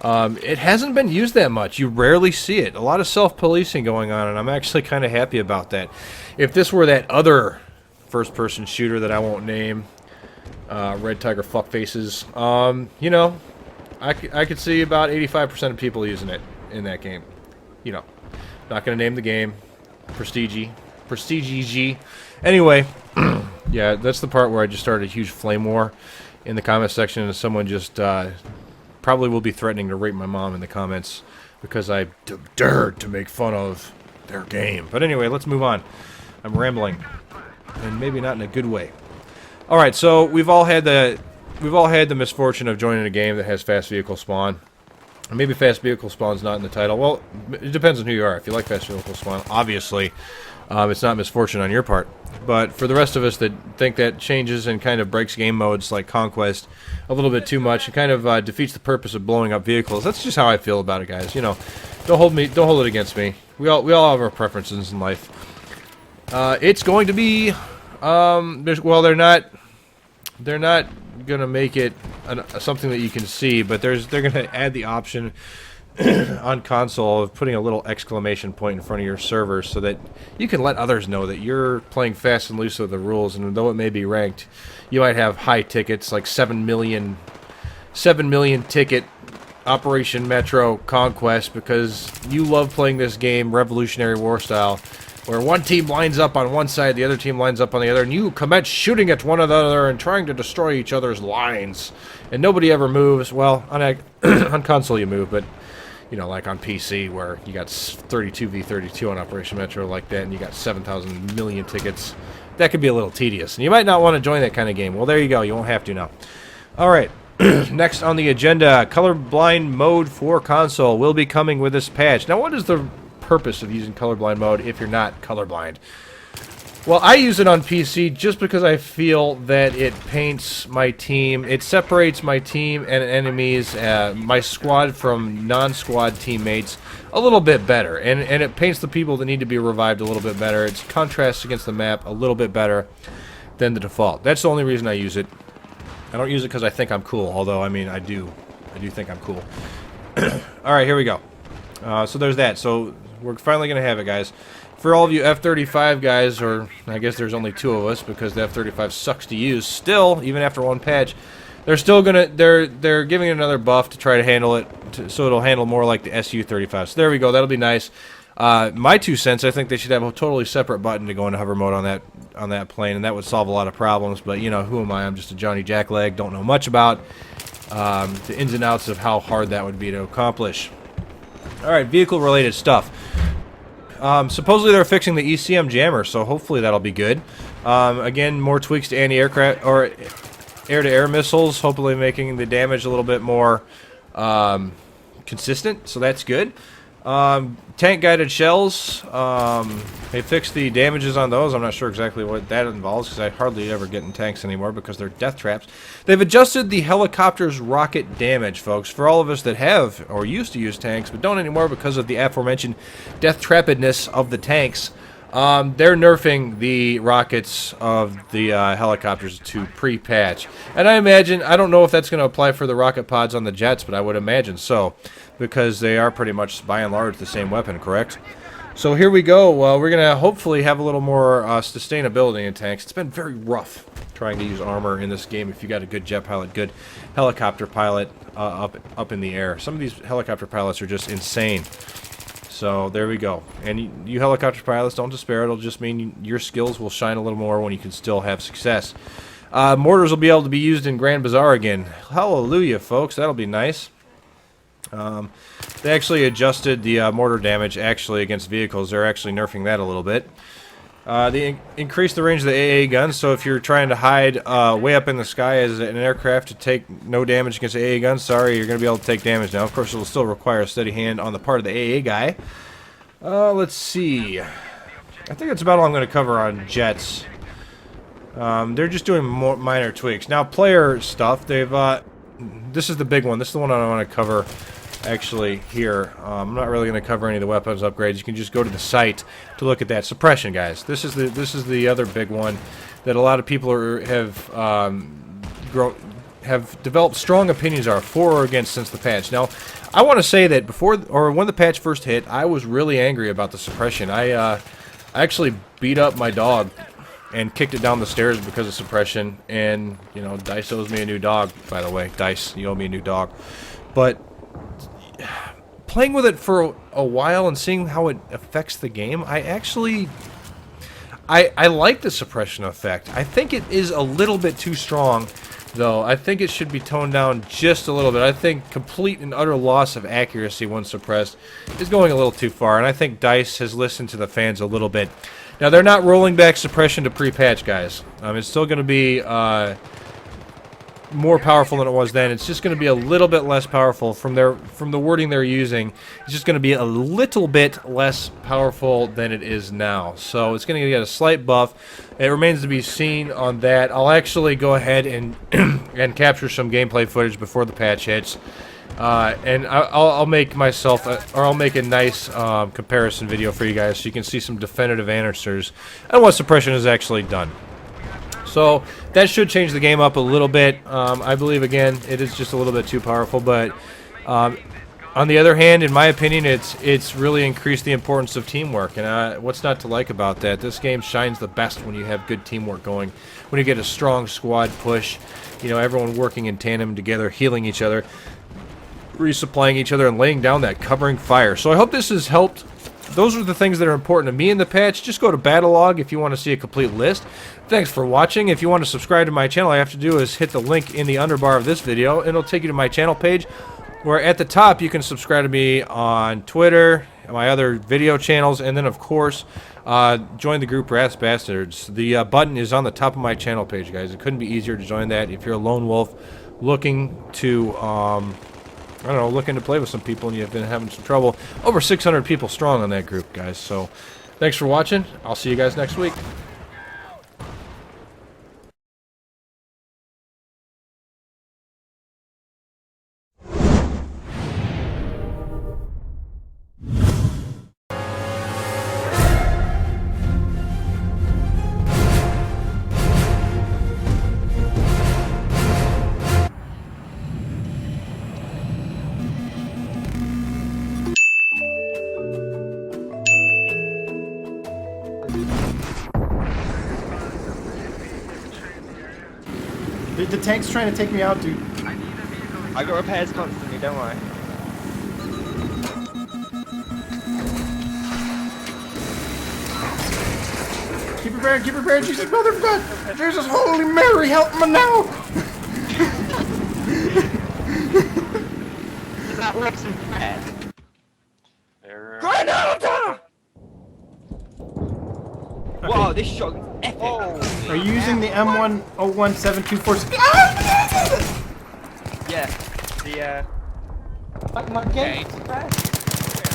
It hasn't been used that much. You rarely see it. A lot of self-policing going on, and I'm actually kind of happy about that. If this were that other first-person shooter that I won't name, Red Tiger fuckfaces, I could see about 85% of people using it in that game. Not going to name the game. Prestige. Anyway, yeah, that's the part where I just started a huge flame war in the comment section, and someone just probably will be threatening to rape my mom in the comments because I dared to make fun of their game. But anyway, let's move on. I'm rambling, and maybe not in a good way. All right, so we've all had the misfortune of joining a game that has fast vehicle spawn. Maybe fast vehicle spawn's not in the title. Well, it depends on who you are. If you like fast vehicle spawn, obviously, it's not misfortune on your part. But for the rest of us that think that changes and kind of breaks game modes like Conquest a little bit too much, and kind of defeats the purpose of blowing up vehicles. That's just how I feel about it, guys. Don't hold it against me. We all have our preferences in life. It's going to be, well, they're not gonna make it something that you can see, but they're gonna add the option on console of putting a little exclamation point in front of your server so that you can let others know that you're playing fast and loose with the rules, and though it may be ranked, you might have high tickets like 7 million ticket Operation Metro Conquest because you love playing this game Revolutionary War style, where one team lines up on one side, the other team lines up on the other, and you commence shooting at one another and trying to destroy each other's lines. And nobody ever moves. Well, on console you move, but, you know, like on PC where you got 32v32 on Operation Metro like that, and you got 7,000 million tickets, that could be a little tedious. And you might not want to join that kind of game. Well, there you go. You won't have to now. All right. Next on the agenda, colorblind mode for console will be coming with this patch. Now, what is the purpose of using colorblind mode if you're not colorblind? Well, I use it on PC just because I feel that it paints my team, it separates my team and enemies, my squad from non-squad teammates a little bit better, and it paints the people that need to be revived a little bit better. It contrasts against the map a little bit better than the default. That's the only reason I use it. I don't use it because I think I'm cool, although, I mean, I do think I'm cool. Alright, here we go. So there's that. So we're finally going to have it, guys. For all of you F-35 guys, or I guess there's only 2 of us because the F-35 sucks to use, still, even after one patch, they're still going to, they're giving it another buff to try to handle it, so it'll handle more like the Su-35. So there we go, that'll be nice. My 2 cents, I think they should have a totally separate button to go into hover mode on that plane, and that would solve a lot of problems, but, you know, who am I? I'm just a Johnny Jackleg, don't know much about the ins and outs of how hard that would be to accomplish. Alright, vehicle-related stuff. Supposedly they're fixing the ECM jammer, so hopefully that'll be good. Again, more tweaks to anti-aircraft, or air-to-air missiles, hopefully making the damage a little bit more consistent, so that's good. Tank-guided shells, they fixed the damages on those. I'm not sure exactly what that involves because I hardly ever get in tanks anymore because they're death traps. They've adjusted the helicopter's rocket damage, folks. For all of us that have or used to use tanks but don't anymore because of the aforementioned death trappedness of the tanks, they're nerfing the rockets of the helicopters to pre-patch. And I imagine, I don't know if that's going to apply for the rocket pods on the jets, but I would imagine so, because they are pretty much, by and large, the same weapon, correct? So here we go. We're going to hopefully have a little more sustainability in tanks. It's been very rough trying to use armor in this game if you got a good jet pilot, good helicopter pilot up in the air. Some of these helicopter pilots are just insane. So there we go. And you helicopter pilots, don't despair. It'll just mean your skills will shine a little more when you can still have success. Mortars will be able to be used in Grand Bazaar again. Hallelujah, folks. That'll be nice. They actually adjusted the mortar damage actually against vehicles. They're actually nerfing that a little bit. They increased the range of the AA guns, so if you're trying to hide way up in the sky as an aircraft to take no damage against the AA guns, sorry, you're going to be able to take damage now. Of course, it'll still require a steady hand on the part of the AA guy. Let's see. I think that's about all I'm going to cover on jets. They're just doing more minor tweaks. Now, player stuff, they've... this is the big one. This is the one I want to cover actually here. I'm not really going to cover any of the weapons upgrades. You can just go to the site to look at that. Suppression, guys. This is the other big one that a lot of people have developed strong opinions are for or against since the patch. Now, I want to say that before or when the patch first hit, I was really angry about the suppression. I actually beat up my dog and kicked it down the stairs because of suppression. And, you know, Dice owes me a new dog, by the way. Dice, you owe me a new dog. But playing with it for a while and seeing how it affects the game, I actually... I like the suppression effect. I think it is a little bit too strong, though. I think it should be toned down just a little bit. I think complete and utter loss of accuracy when suppressed is going a little too far, and I think DICE has listened to the fans a little bit. Now, they're not rolling back suppression to pre-patch, guys. It's still going to be more powerful than it was then. It's just going to be a little bit less powerful from the wording they're using. It's just going to be a little bit less powerful than it is now. So it's going to get a slight buff. It remains to be seen on that. I'll actually go ahead and and capture some gameplay footage before the patch hits. And I'll make myself, or I'll make a nice comparison video for you guys so you can see some definitive answers on what suppression has actually done. So that should change the game up a little bit. I believe, again, it is just a little bit too powerful, but on the other hand, in my opinion, it's really increased the importance of teamwork. And what's not to like about that? This game shines the best when you have good teamwork going, when you get a strong squad push, you know, everyone working in tandem together, healing each other, resupplying each other, and laying down that covering fire. So I hope this has helped those are the things that are important to me in the patch. Just go to Battle Log if you want to see a complete list. Thanks for watching. If you want to subscribe to my channel, all you have to do is hit the link in the underbar of this video, and it'll take you to my channel page, where at the top you can subscribe to me on Twitter, my other video channels, and then of course join the group Rats Bastards. The button is on the top of my channel page, guys. It couldn't be easier to join that if you're a lone wolf looking to I don't know, looking to play with some people and you've been having some trouble. Over 600 people strong on that group, guys. So thanks for watching. I'll see you guys next week. The tank's trying to take me out, dude. I got repairs constantly, don't worry. Keep prepared, Jesus, mother of God! Jesus, Holy Mary, help me now! Does that look some bad? Granada! Wow, this shotgun's epic. Are you using the M1017246? Yeah, the Fuck my game.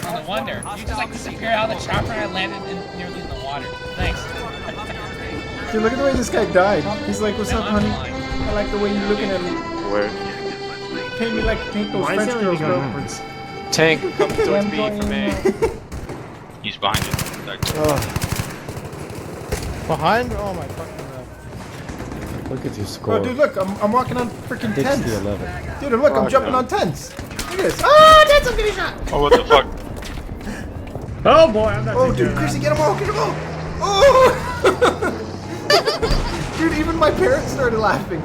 Oh, no wonder. You just like disappear out of the chopper and I landed nearly in the water. Thanks. Dude, look at the way this guy died. He's like, what's up, honey? I like the way you're looking at me. Where? Paint me like paint those French girls, bro. Tank, come towards me for me. He's behind you. Behind? Oh my fucking god. Look at your score. Oh, dude, look, I'm walking on freaking tents. 60-11. Dude, look, I'm jumping on tents. Look at this. Ah, tents, I'm getting shot. Oh, what the fuck? Oh boy, I'm not. Oh, dude, Chrissy, get him all, get him all. Oh! Dude, even my parents started laughing.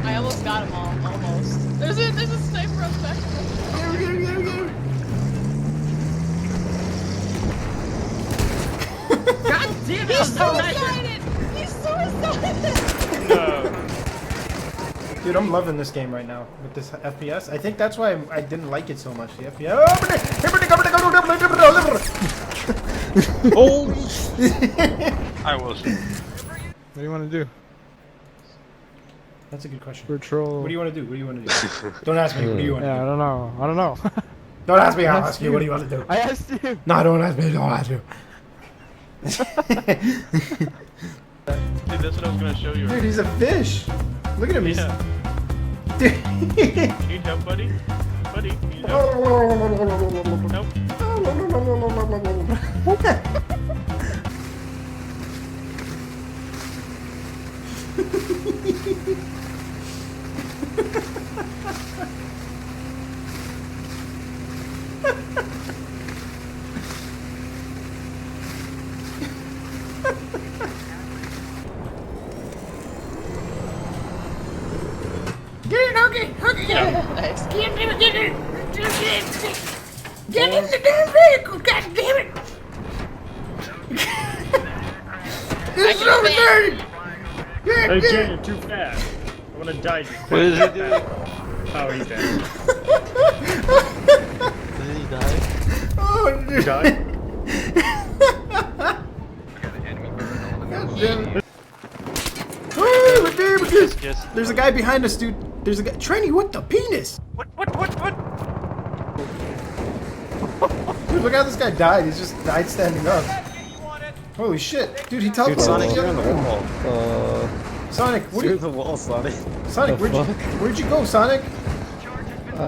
I almost got him all, almost. There's a sniper up back. Get him. God damn it! He's suicided! He's suicided! No. Dude, I'm loving this game right now with this FPS. I think that's why I didn't like it so much. The FPS. Holy I was. What do you want to do? That's a good question. Patrol. What do you want to do? Don't ask me. What do you want to do? Yeah, I don't know. Don't ask me. I'll ask you. What do you want to do? I asked you. No, don't ask me. Don't ask you. Dude, that's what I was gonna show you. Dude, he's a fish. Look at him. He's... Yeah. Dude. You need help, buddy? Buddy, you need help? Nope. Get it, okay. Get in the damn vehicle, god damn it! This is over there! Hey, Jay, you're too fast. I want to die. What is he doing? Oh, he's dead. Did he die? Oh, dude. He died? There's a guy behind us, dude. There's a guy. Trenny, what the penis? What? Dude, look how this guy died. He's just died standing up. Holy shit. Dude, he teleported. Dude, Sonic, you're on the wall. Sonic, what are you... the wall, Sonic. Sonic, where'd you go, Sonic?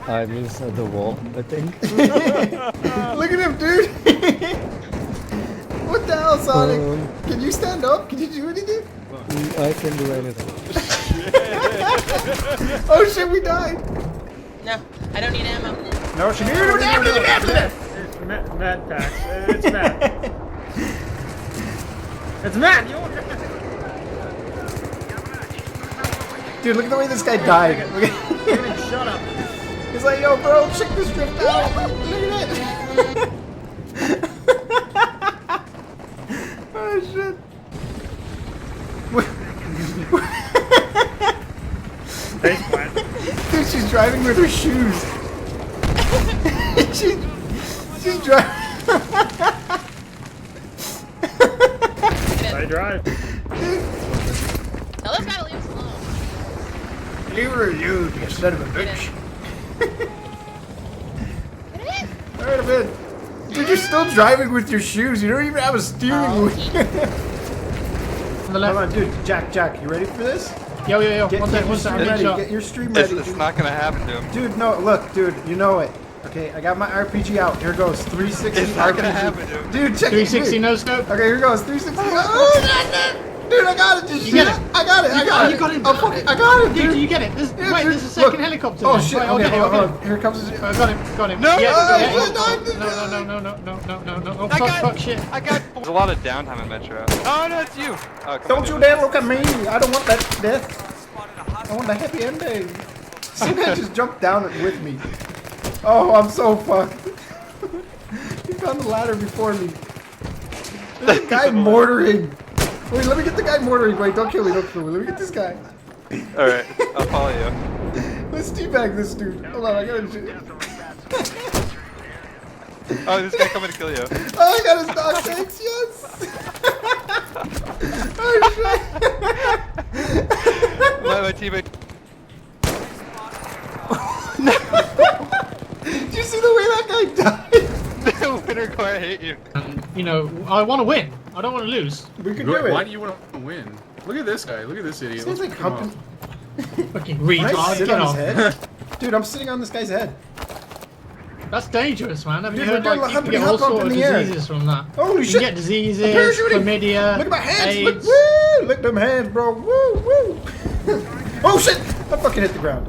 I'm inside the wall, I think. Look at him, dude. What the hell, Sonic? Can you stand up? Can you do anything? I can do anything. Oh shit, we died. No, I don't need ammo. No, she needed it after that. It's Matt Pax. It's Matt. It's Matt! Dude, look at the way this guy died. Shut up. He's like, yo, bro, check this drift out. Look at it. Oh, shit. Dude, she's driving with her shoes. she's driving. I drive. Tell this guy to leave us alone. Leave her alone, you son of a bitch. Alright, I'm in. Dude, you're still driving with your shoes. You don't even have a steering wheel. Hold on, dude. Jack, you ready for this? Yo. Get One second. ready. Get your stream ready. It's not gonna happen to him. Dude, no, look, dude, you know it. Okay, I got my RPG out. Here goes 360 It's not RPG. gonna happen to him. Dude, check 360 it. no scope. Okay, here goes 360. Oh, dude, I got it. Just You get it. I got it. You got it. Oh, fuck it. I got it, dude. You get it. Wait, there's a second helicopter. Oh, then. shit. Right, Okay, hold okay. on. Here comes his... Got him. No! Yeah, No. No. Oh, fuck, shit. I got. There's a lot of downtime in Metro. Oh no, it's you. Oh, Don't you dare look at me. I don't want that death. I want the happy ending. Some guy just jumped down with me. Oh, I'm so fucked. He found the ladder before me. There's a guy mortaring. Wait, let me get the guy mortaring. Wait, don't kill me. Let me get this guy. Alright, I'll follow you. Let's teabag this dude. Hold on, I gotta... Oh, this guy coming to kill you. Oh, I got his dog tags, yes! Oh, shit! My teammate. Did you see the way that guy died? Winner core, I hate you. You know, I want to win. I don't want to lose. We can do it. Why do you want to win? Look at this guy. Look at this idiot. Sounds like humping. Fucking Can I retard. sit Get on off. his head? Dude, I'm sitting on this guy's head. That's dangerous, man. Have you Dude, heard we're doing like you can humpity get all hump sort in of the air. diseases from that? Holy you shit! can get diseases, I'm parachuting. chlamydia, Look at my hands! Look, AIDS. woo! Look at them hands, bro! Woo, woo! Oh shit! I fucking hit the ground.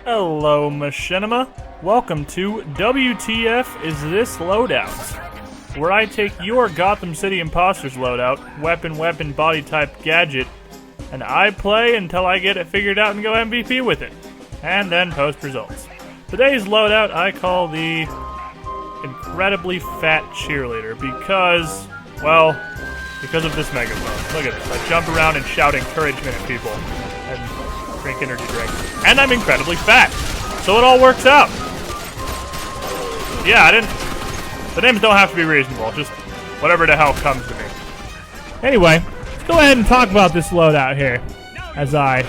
Hello, Machinima. Welcome to WTF Is This Loadout, where I take your Gotham City Impostors loadout, weapon, body type, gadget, and I play until I get it figured out and go MVP with it, and then post results. Today's loadout I call the incredibly fat cheerleader because of this megaphone. Look at this. I jump around and shout encouragement at people and drink energy drinks. And I'm incredibly fat. So it all works out. Yeah, the names don't have to be reasonable, just whatever the hell comes to me. Anyway, let's go ahead and talk about this loadout here as I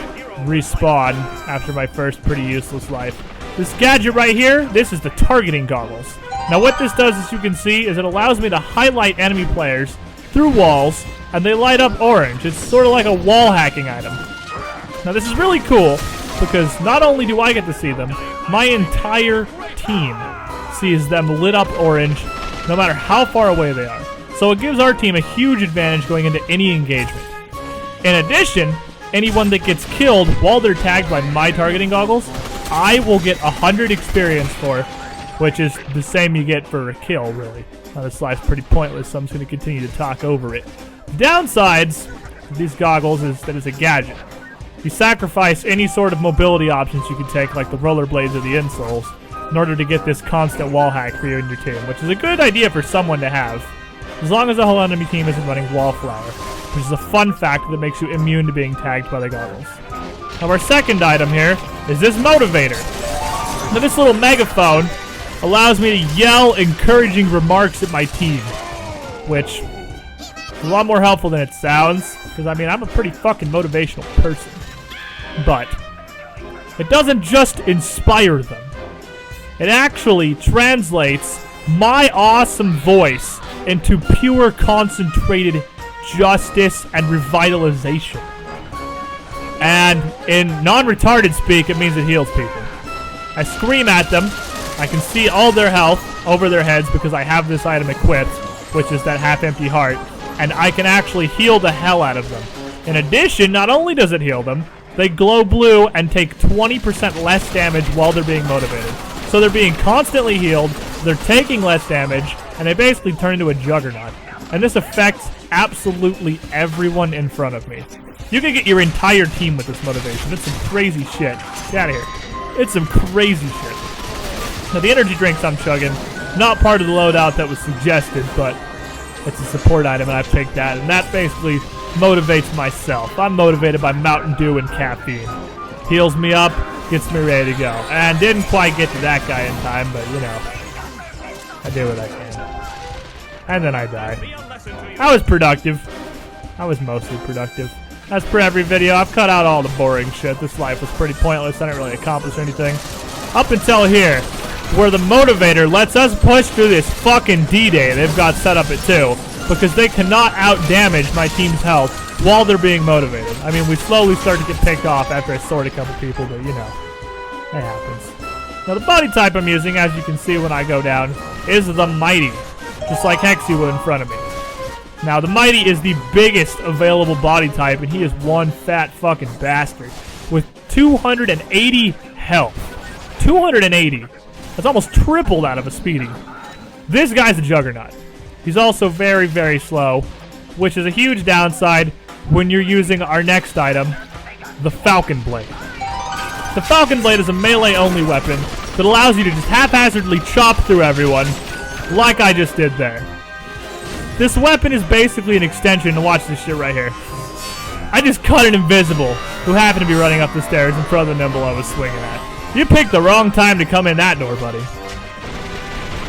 respawn after my first pretty useless life. This gadget right here, this is the targeting goggles. Now what this does, as you can see, is it allows me to highlight enemy players through walls, and they light up orange. It's sort of like a wall hacking item. Now this is really cool because not only do I get to see them, my entire team sees them lit up orange no matter how far away they are. So it gives our team a huge advantage going into any engagement. In addition, anyone that gets killed while they're tagged by my targeting goggles, I will get 100 experience for, which is the same you get for a kill, really. Now this slide's pretty pointless, so I'm just going to continue to talk over it. The downsides of these goggles is that it's a gadget. You sacrifice any sort of mobility options you can take, like the rollerblades or the insoles, in order to get this constant wall hack for you and your team, which is a good idea for someone to have, as long as the whole enemy team isn't running Wallflower, which is a fun factor that makes you immune to being tagged by the goggles. Now our second item here is this motivator. Now this little megaphone allows me to yell encouraging remarks at my team, which is a lot more helpful than it sounds, because I mean I'm a pretty fucking motivational person. But it doesn't just inspire them. It actually translates my awesome voice into pure concentrated justice, and revitalization. And in non-retarded speak, it means it heals people. I scream at them. I can see all their health over their heads because I have this item equipped, which is that half-empty heart, and I can actually heal the hell out of them. In addition, not only does it heal them, they glow blue and take 20% less damage while they're being motivated. So they're being constantly healed, they're taking less damage, and they basically turn into a juggernaut. And this affects absolutely everyone in front of me. You can get your entire team with this motivation. It's some crazy shit. Get out of here. It's some crazy shit. Now, the energy drinks I'm chugging, not part of the loadout that was suggested, but it's a support item, and I picked that. And that basically motivates myself. I'm motivated by Mountain Dew and caffeine. Heals me up, gets me ready to go. And didn't quite get to that guy in time, but, you know, I did what I can. And then I died. I was productive. I was mostly productive. As per every video, I've cut out all the boring shit. This life was pretty pointless. I didn't really accomplish anything. Up until here, where the motivator lets us push through this fucking D-Day they've got set up at 2, because they cannot out-damage my team's health while they're being motivated. I mean, we slowly start to get picked off after I sword a couple people, but you know, it happens. Now, the body type I'm using, as you can see when I go down, is the Mighty, just like Hexy would in front of me. Now, the Mighty is the biggest available body type, and he is one fat fucking bastard with 280 health. 280. That's almost triple that of a Speedy. This guy's a juggernaut. He's also very, very slow, which is a huge downside when you're using our next item, the Falcon Blade. The Falcon Blade is a melee-only weapon that allows you to just haphazardly chop through everyone, like I just did there. This weapon is basically an extension, to watch this shit right here. I just cut an invisible who happened to be running up the stairs in front of the nimble I was swinging at. You picked the wrong time to come in that door, buddy.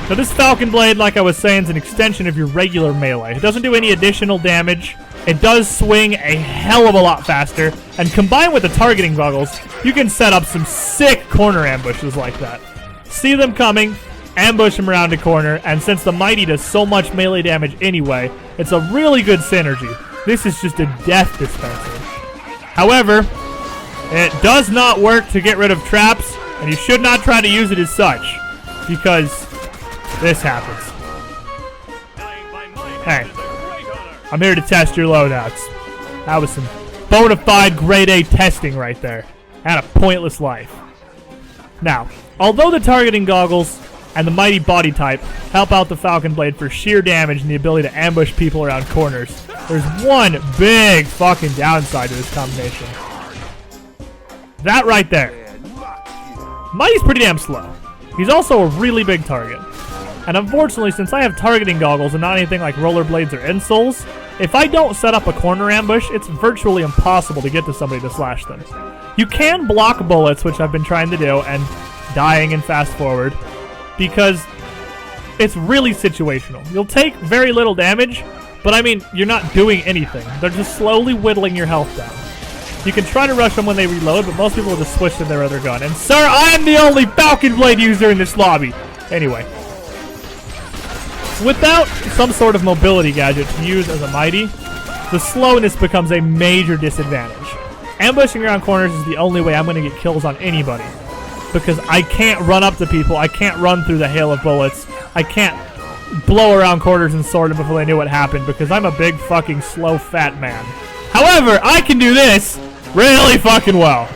So this Falcon Blade, like I was saying, is an extension of your regular melee. It doesn't do any additional damage. It does swing a hell of a lot faster, and combined with the targeting goggles, you can set up some sick corner ambushes like that. See them coming, ambush them around a corner, and since the Mighty does so much melee damage anyway, it's a really good synergy. This is just a death dispenser. However, it does not work to get rid of traps, and you should not try to use it as such, because this happens. Hey, I'm here to test your loadouts. That was some bona fide grade A testing right there. And a pointless life. Now, although the targeting goggles and the Mighty body type help out the Falcon Blade for sheer damage and the ability to ambush people around corners, there's one big fucking downside to this combination. That right there. Mighty's pretty damn slow. He's also a really big target. And unfortunately, since I have targeting goggles and not anything like rollerblades or insoles, if I don't set up a corner ambush, it's virtually impossible to get to somebody to slash them. You can block bullets, which I've been trying to do, and dying and fast forward, because it's really situational. You'll take very little damage, but I mean, you're not doing anything. They're just slowly whittling your health down. You can try to rush them when they reload, but most people will just switch to their other gun. And sir, I am the only Falcon Blade user in this lobby. Anyway. Without some sort of mobility gadget to use as a Mighty, the slowness becomes a major disadvantage. Ambushing around corners is the only way I'm going to get kills on anybody. Because I can't run up to people, I can't run through the hail of bullets, I can't blow around corners and sword them before they knew what happened, because I'm a big fucking slow fat man. However, I can do this really fucking well.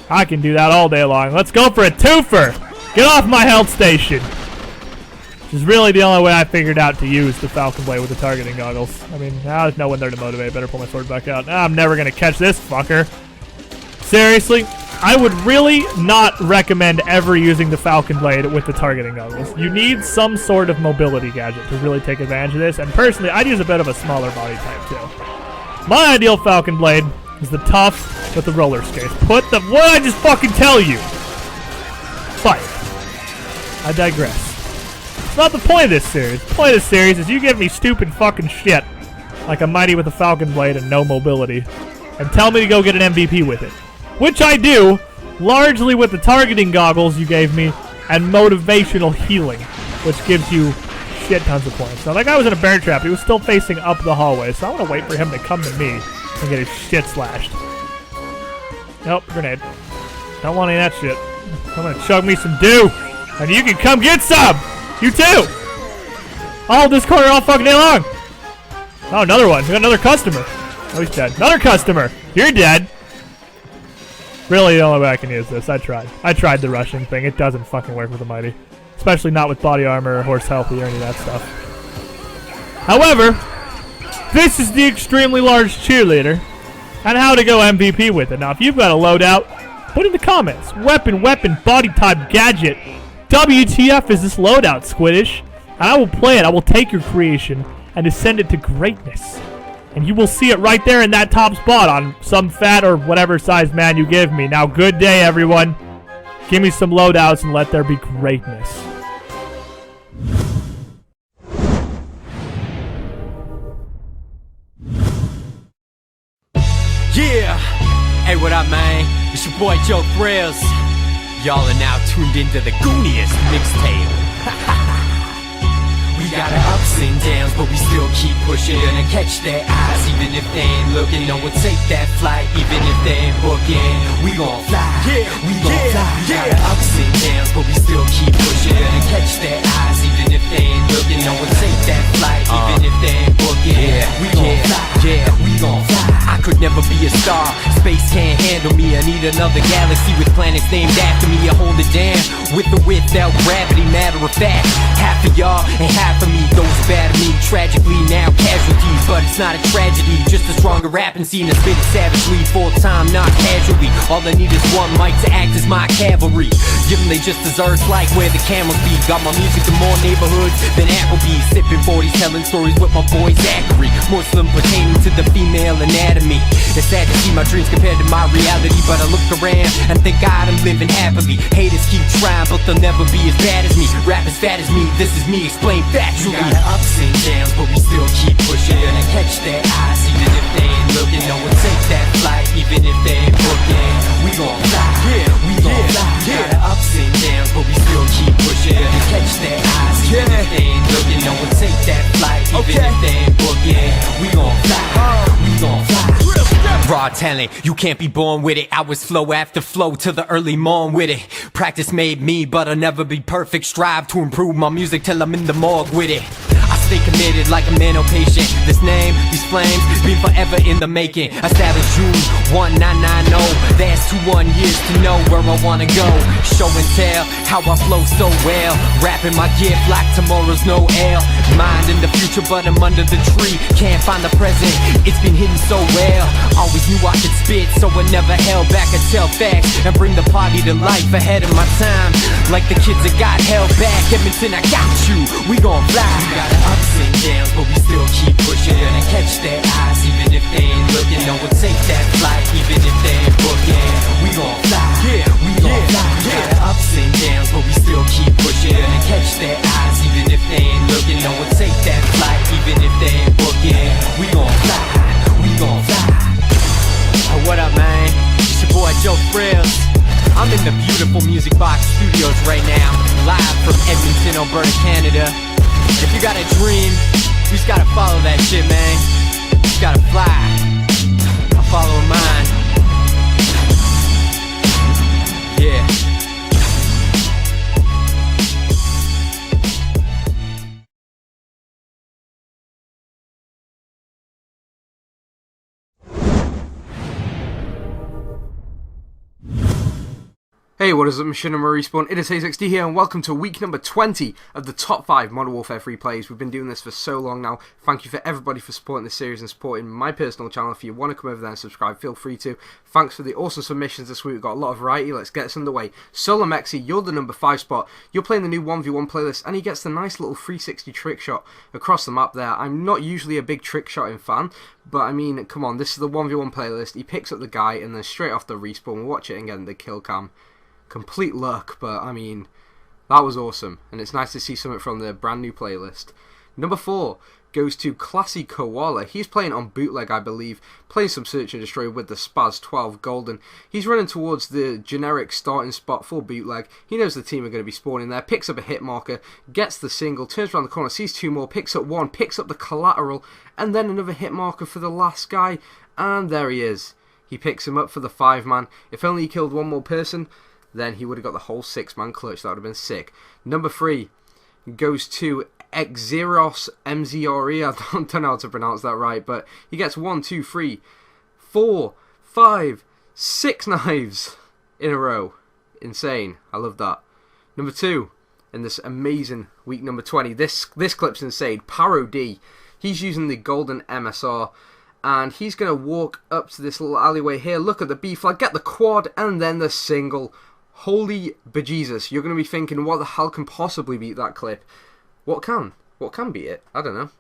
I can do that all day long. Let's go for a twofer! Get off my health station! Which is really the only way I figured out to use the Falcon Blade with the targeting goggles. I mean, there's no one there to motivate. Better pull my sword back out. I'm never going to catch this fucker. Seriously, I would really not recommend ever using the Falcon Blade with the targeting goggles. You need some sort of mobility gadget to really take advantage of this, and personally, I'd use a bit of a smaller body type too. My ideal Falcon Blade is the tough with the roller skates. What did I just fucking tell you? But I digress. It's not the point of this series. The point of this series is you give me stupid fucking shit, like a Mighty with a Falcon Blade and no mobility, and tell me to go get an MVP with it. Which I do, largely with the targeting goggles you gave me, and motivational healing, which gives you shit tons of points. Now, that guy was in a bear trap. He was still facing up the hallway, so I want to wait for him to come to me and get his shit slashed. Nope, grenade. Don't want any of that shit. I'm gonna chug me some dew, and you can come get some! You too! I'll hold this corner all fucking day long! Oh, another one. We got another customer. Oh, he's dead. Another customer! You're dead! Really, the only way I can use this. I tried. I tried the rushing thing. It doesn't fucking work with the Mighty. Especially not with body armor or horse healthy or any of that stuff. However, this is the extremely large cheerleader and how to go MVP with it. Now, if you've got a loadout, put in the comments. Weapon, body type, gadget. WTF is this loadout, Squiddish? And I will play it. I will take your creation and ascend it to greatness. And you will see it right there in that top spot on some fat or whatever size man you give me. Now, good day, everyone. Give me some loadouts and let there be greatness. Yeah! Hey, what up, man? It's your boy Joe Thrills. Y'all are now tuned into the gooniest mixtape. We got our ups and downs, but we still keep pushing. Gonna catch their eyes, even if they ain't looking. No one take that flight, even if they ain't booking. We gon' fly, yeah, we gon' fly. Got our ups and downs, but we still keep pushing. Gonna catch their eyes, even if they ain't looking. No one take that flight, even if they ain't booking. We gon' fly, yeah, we gon' fly. I could never be a star, space can't handle me. I need another galaxy with planets named after me. I hold it down with or without gravity. Matter of fact, half of y'all and half of me, those bad me, tragically now casualties, but it's not a tragedy, just a stronger rapping scene. I spit it savagely, full time, not casually. All I need is one mic to act as my cavalry. Give them they just desserts like where the camels be. Got my music in more neighborhoods than Applebee's. Sipping 40s, telling stories with my boy Zachary. Muslim pertaining to the female anatomy. It's sad to see my dreams compared to my reality, but I look around and thank God I'm living happily. Haters keep trying, but they'll never be as bad as me. Rap as fat as me, this is me, explain factually. We got our ups and downs, but we still keep pushing. Gonna catch their eyes, even if they ain't looking. No one take that flight, even if they ain't booking. We gon' fly, yeah, we gon' fly. Got our ups and downs, but we still keep pushing. Gonna catch their eyes, even if they ain't looking. No one take that flight, even if they ain't booking. We gon' fly, we gon' fly. Raw talent, you can't be born with it. I was flow after flow till the early morn with it. Practice made me, but I'll never be perfect. Strive to improve my music till I'm in the morgue with it. I stay committed like a mental patient. This name, these flames, be forever in the making. Established June 1990. That's 21 years to know where I wanna go. Show and tell how I flow so well. Rapping my gift like tomorrow's no L. Mind in the future, but I'm under the tree. Can't find the present, it's been hidden so well. Always knew I could spit, so I never held back. I tell facts and bring the party to life ahead of my time. Like the kids that got held back. Edmonton, I got you, we gon' fly. We got our ups and downs, but we still keep pushing. Gonna catch their eyes, even if they ain't looking. No one take that flight, even if they ain't booking. We gon' fly, yeah, we gon' fly. Got our ups and downs, but we still keep pushing. Gonna catch their eyes, even if they ain't looking. No one take that flight, even if they ain't booking. We gon' fly, we gon' fly. Oh, what up, man? It's your boy Joe Thrills. I'm in the beautiful Music Box Studios right now, live from Edmonton, Alberta, Canada. If you got a dream, you just gotta follow that shit, man. You just gotta fly. I'll follow mine. Yeah. Hey, what is up, Machinima Respawn? It is IIHaZeXD here, and welcome to week number 20 of the top 5 Modern Warfare 3 plays. We've been doing this for so long now. Thank you for everybody for supporting this series and supporting my personal channel. If you want to come over there and subscribe, feel free to. Thanks for the awesome submissions this week. We've got a lot of variety. Let's get us underway. Solo Mexi, you're the number 5 spot. You're playing the new 1v1 playlist, and he gets the nice little 360 trick shot across the map there. I'm not usually a big trick shotting fan, but I mean, come on, this is the 1v1 playlist. He picks up the guy, and then straight off the respawn, we'll watch it and get the kill cam. Complete luck, but I mean, that was awesome, and it's nice to see something from the brand new playlist. Number 4, goes to Classy Koala. He's playing on bootleg, I believe, playing some Search and Destroy with the Spaz 12 Golden. He's running towards the generic starting spot for bootleg. He knows the team are going to be spawning there, picks up a hit marker, gets the single, turns around the corner, sees two more, picks up one, picks up the collateral, and then another hit marker for the last guy, and there he is. He picks him up for the 5-man. If only he killed one more person, then he would have got the whole 6-man clutch. That would have been sick. Number 3 goes to xChrisPyyx MZRE. I don't know how to pronounce that right, but he gets 1, 2, 3, 4, 5, 6 knives in a row. Insane. I love that. Number 2 in this amazing week number 20. This clip's insane. Parody. He's using the golden MSR, and he's going to walk up to this little alleyway here. Look at the B flag, get the quad, and then the single. Holy bejesus. You're going to be thinking, what the hell can possibly beat that clip? What can beat it? I don't know.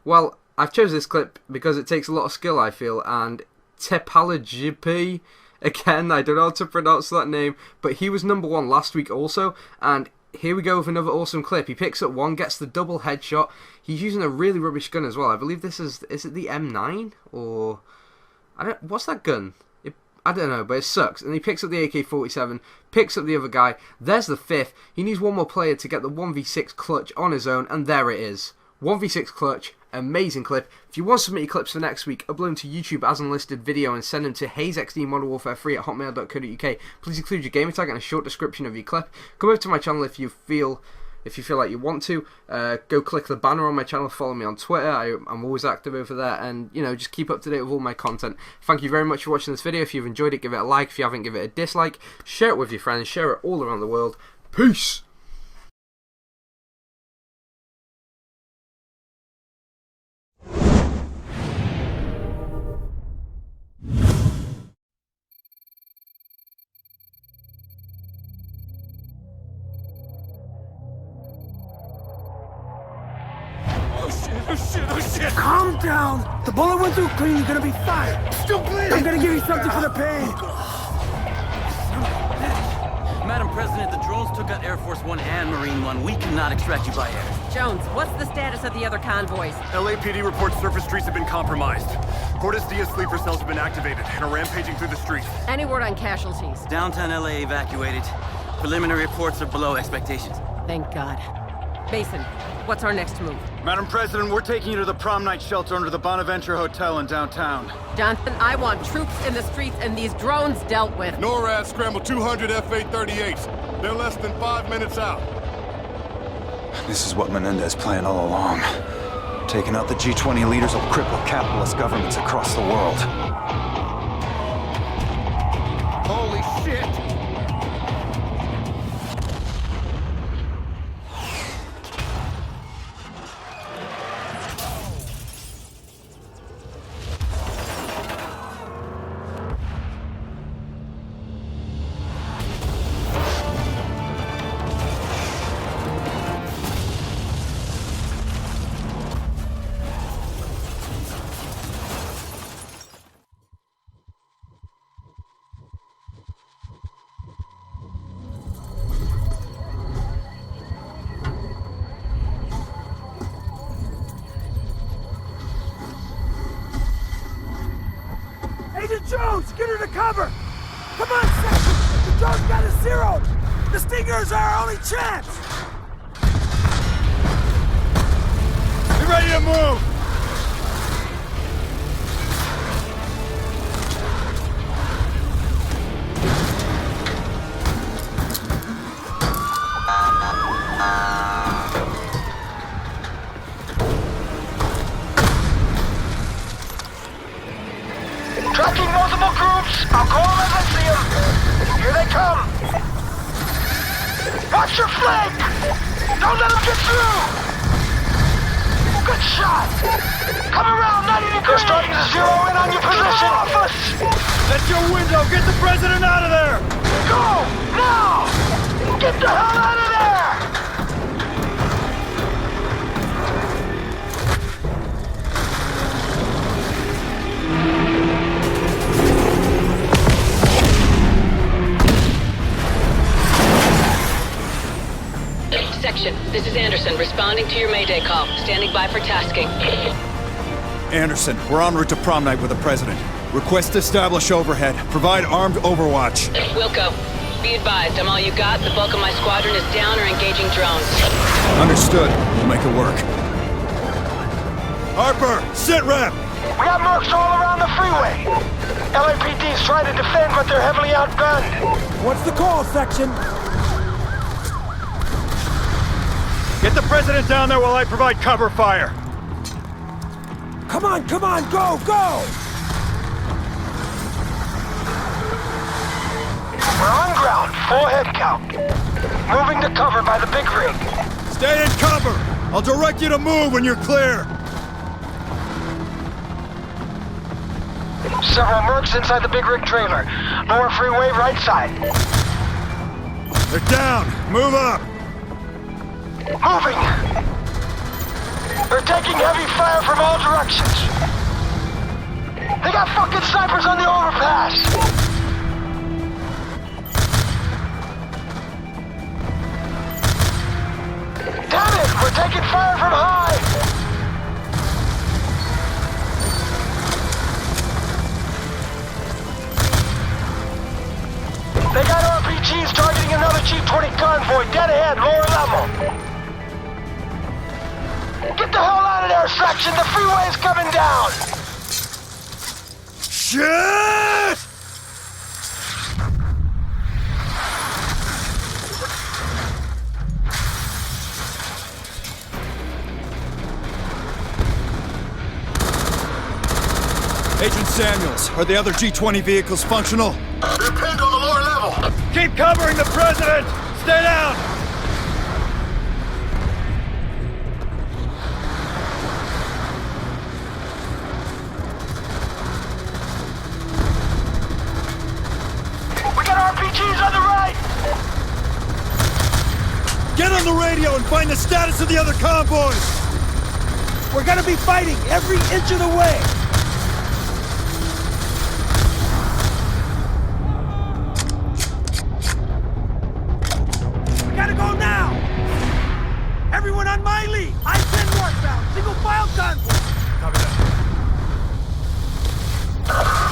Well, I've chosen this clip because it takes a lot of skill, I feel, and Tmartn, again, I don't know how to pronounce that name, but he was number 1 last week also, and here we go with another awesome clip. He picks up one, gets the double headshot. He's using a really rubbish gun as well. I believe this is it the M9? Or, what's that gun? I don't know, but it sucks. And he picks up the AK-47, picks up the other guy. There's the 5th. He needs one more player to get the 1v6 clutch on his own, and there it is. 1v6 clutch, amazing clip. If you want to submit your clips for next week, upload them to YouTube as unlisted video and send them to IIHaZeXD Modern Warfare 3 at hotmail.co.uk. Please include your gamer tag and a short description of your clip. Come over to my channel if you feel like you want to. Go click the banner on my channel, follow me on Twitter. I'm always active over there, and just keep up to date with all my content. Thank you very much for watching this video. If you've enjoyed it, give it a like. If you haven't, give it a dislike. Share it with your friends, share it all around the world. Peace! Oh shit! Calm down! The bullet went through clean, you're gonna be fine! Still bleeding! I'm gonna give you something for the pain! Madam President, the drones took out Air Force One and Marine One. We cannot extract you by air. Jones, what's the status of the other convoys? LAPD reports surface streets have been compromised. Cordes Diaz sleeper cells have been activated and are rampaging through the streets. Any word on casualties? Downtown LA evacuated. Preliminary reports are below expectations. Thank God. Mason, what's our next move? Madam President, we're taking you to the prom night shelter under the Bonaventure Hotel in downtown. Johnson, I want troops in the streets and these drones dealt with. NORAD scrambled 200 F-838s. They're less than 5 minutes out. This is what Menendez planned all along. Taking out the G20 leaders will cripple capitalist governments across the world. Holy shit! Agent Jones, get her to cover! Come on, Section! The drone's got us zeroed! The Stingers are our only chance! Be ready to move! Tracking multiple groups! I'll call them as I see them! Here they come! Watch your flank! Don't let them get through! Good shot! Come around 90 degrees! They're starting to zero in on your position! Office! That's your window! Get the president out of there! Go! Now! Get the hell out of there! Section, this is Andrew. Anderson, responding to your Mayday call. Standing by for tasking. Anderson, we're en route to prom night with the President. Request to establish overhead. Provide armed overwatch. Wilco, be advised, I'm all you got. The bulk of my squadron is down or engaging drones. Understood. We'll make it work. Harper, sit rep! We got mercs all around the freeway. LAPD's trying to defend, but they're heavily outgunned. What's the call, section? Get the President down there while I provide cover fire. Come on, go, go! We're on ground, full head count. Moving to cover by the big rig. Stay in cover! I'll direct you to move when you're clear. Several mercs inside the big rig trailer. Lower freeway, right side. They're down. Move up. Moving. They're taking heavy fire from all directions. They got fucking snipers on the overpass. Damn it, we're taking fire from high. They got RPGs targeting another G-20 convoy dead ahead, lower level. Get the hell out of there, section! The freeway's coming down! Shit! Agent Samuels, are the other G-20 vehicles functional? They're pinned on the lower level. Keep covering the President! Stay down! We got RPGs on the right! Get on the radio and find the status of the other convoys! We're gonna be fighting every inch of the way! We gotta go now! Everyone on my lead! I-10 northbound, single file convoy! Copy that.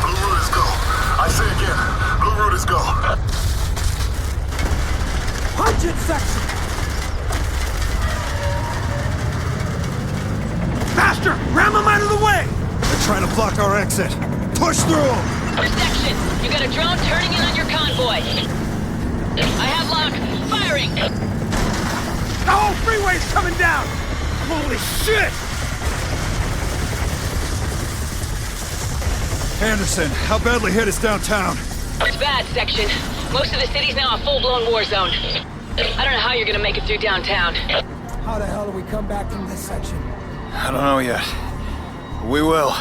Blue route is go. I say again, blue route is go. Punch it, section! Faster! Ram them out of the way! They're trying to block our exit. Push through them! Section, you got a drone turning in on your convoy. I have lock. Firing! The whole freeway's coming down! Holy shit! Anderson, how badly hit is downtown? It's bad, section. Most of the city's now a full-blown war zone. I don't know how you're gonna make it through downtown. How the hell do we come back from this section? I don't know yet. We will.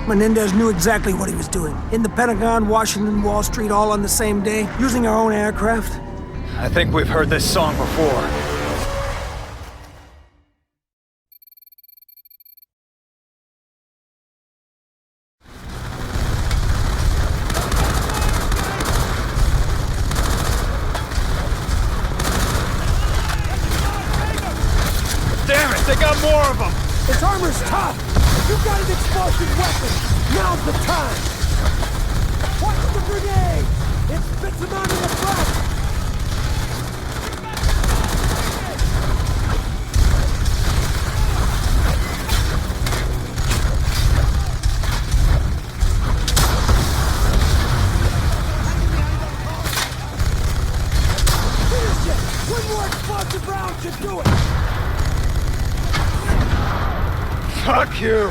Menendez knew exactly what he was doing. In the Pentagon, Washington, Wall Street, all on the same day, using our own aircraft. I think we've heard this song before. Damn it, they got more of them! Its armor's tough! You've got an explosive weapon! Now's the time! Watch the grenade! It spits them out in the front! Finish it! One more explosive round should do it! Fuck you!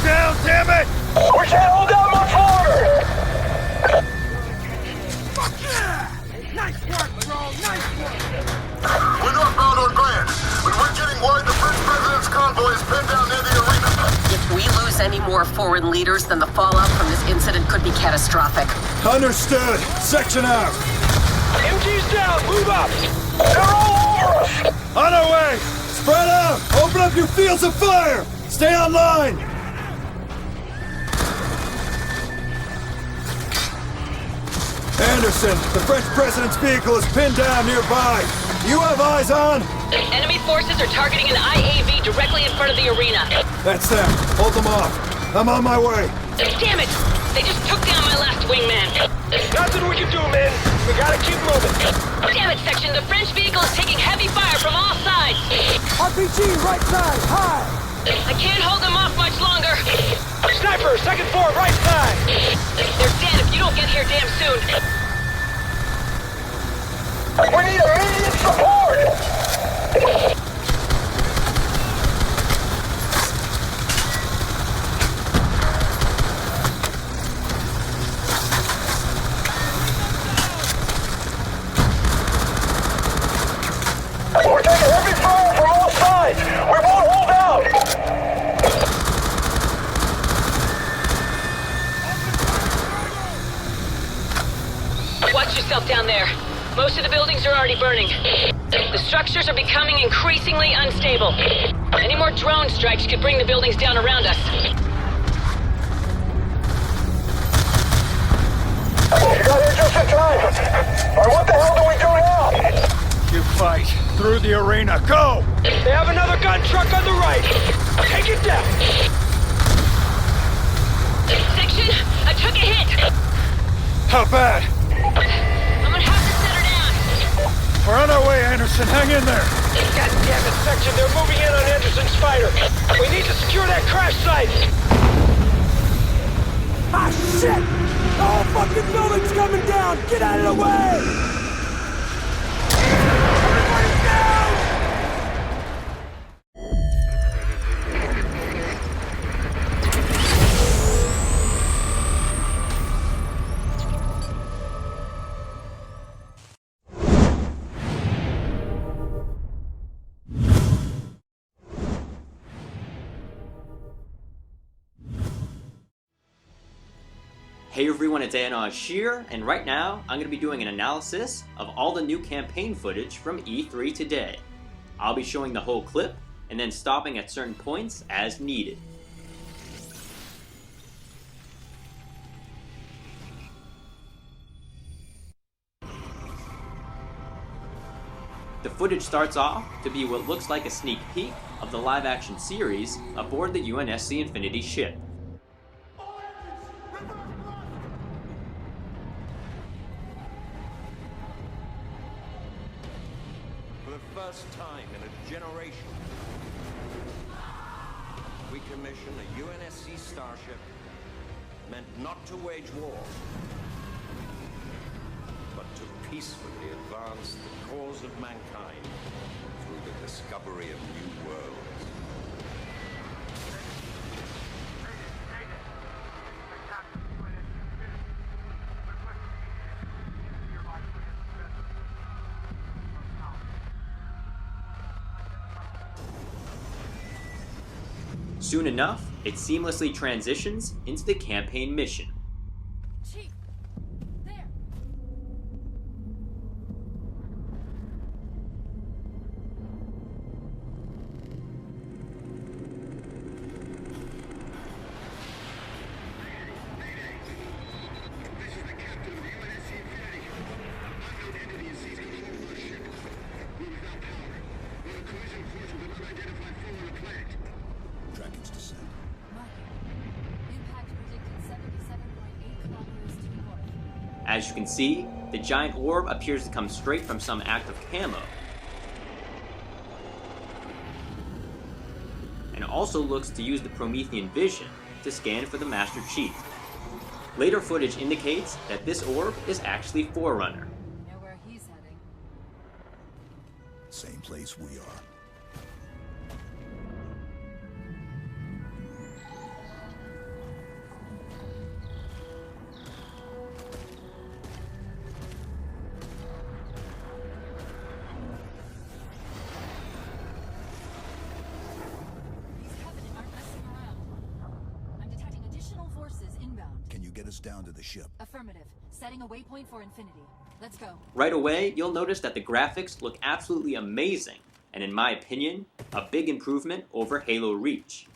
down, damn it! We can't hold out much longer! Fuck yeah! Nice work, bro! Nice work! We're northbound on Grand, but we're getting word the French president's convoy is pinned down near the arena. If we lose any more foreign leaders, then the fallout from this incident could be catastrophic. Understood. Section out. MG's down. Move up. They're all over us. On our way. Spread out. Open up your fields of fire. Stay on line. Anderson, the French president's vehicle is pinned down nearby. You have eyes on? Enemy forces are targeting an IAV directly in front of the arena. That's them. Hold them off. I'm on my way. Damn it! They just took down my last wingman. Nothing we can do, men. We gotta keep moving. Damn it, Section. The French vehicle is taking heavy fire from all sides. RPG, right side, high! I can't hold them off much longer. Sniper, second floor, right side. They're dead if you don't get here damn soon. We need immediate support! We're taking heavy fire from all sides! We won't hold out! Watch yourself down there. Most of the buildings are already burning. The structures are becoming increasingly unstable. Any more drone strikes could bring the buildings down around us. You got here just in time! Alright, what the hell do we do now? You fight. Through the arena. Go! They have another gun truck on the right! Take it down! Section, I took a hit! How bad? I'm gonna have to set her down. We're on our way, Anderson. Hang in there. God damn it, Section. They're moving in on Anderson's fighter. We need to secure that crash site. Ah, shit! The whole fucking building's coming down! Get out of the way! Everybody down! Hey everyone, it's Anoj here, and right now I'm going to be doing an analysis of all the new campaign footage from E3 today. I'll be showing the whole clip, and then stopping at certain points as needed. The footage starts off to be what looks like a sneak peek of the live-action series aboard the UNSC Infinity ship. First time in a generation, we commission a UNSC starship meant not to wage war, but to peacefully advance the cause of mankind through the discovery of new worlds. Soon enough, it seamlessly transitions into the campaign mission. Chief, there. As you can see, the giant orb appears to come straight from some active camo, and also looks to use the Promethean vision to scan for the Master Chief. Later footage indicates that this orb is actually Forerunner. Know where he's heading. Same place we are. us down to the ship. Affirmative. Setting a waypoint for Infinity. Let's go. Right away, you'll notice that the graphics look absolutely amazing, and in my opinion, a big improvement over Halo Reach.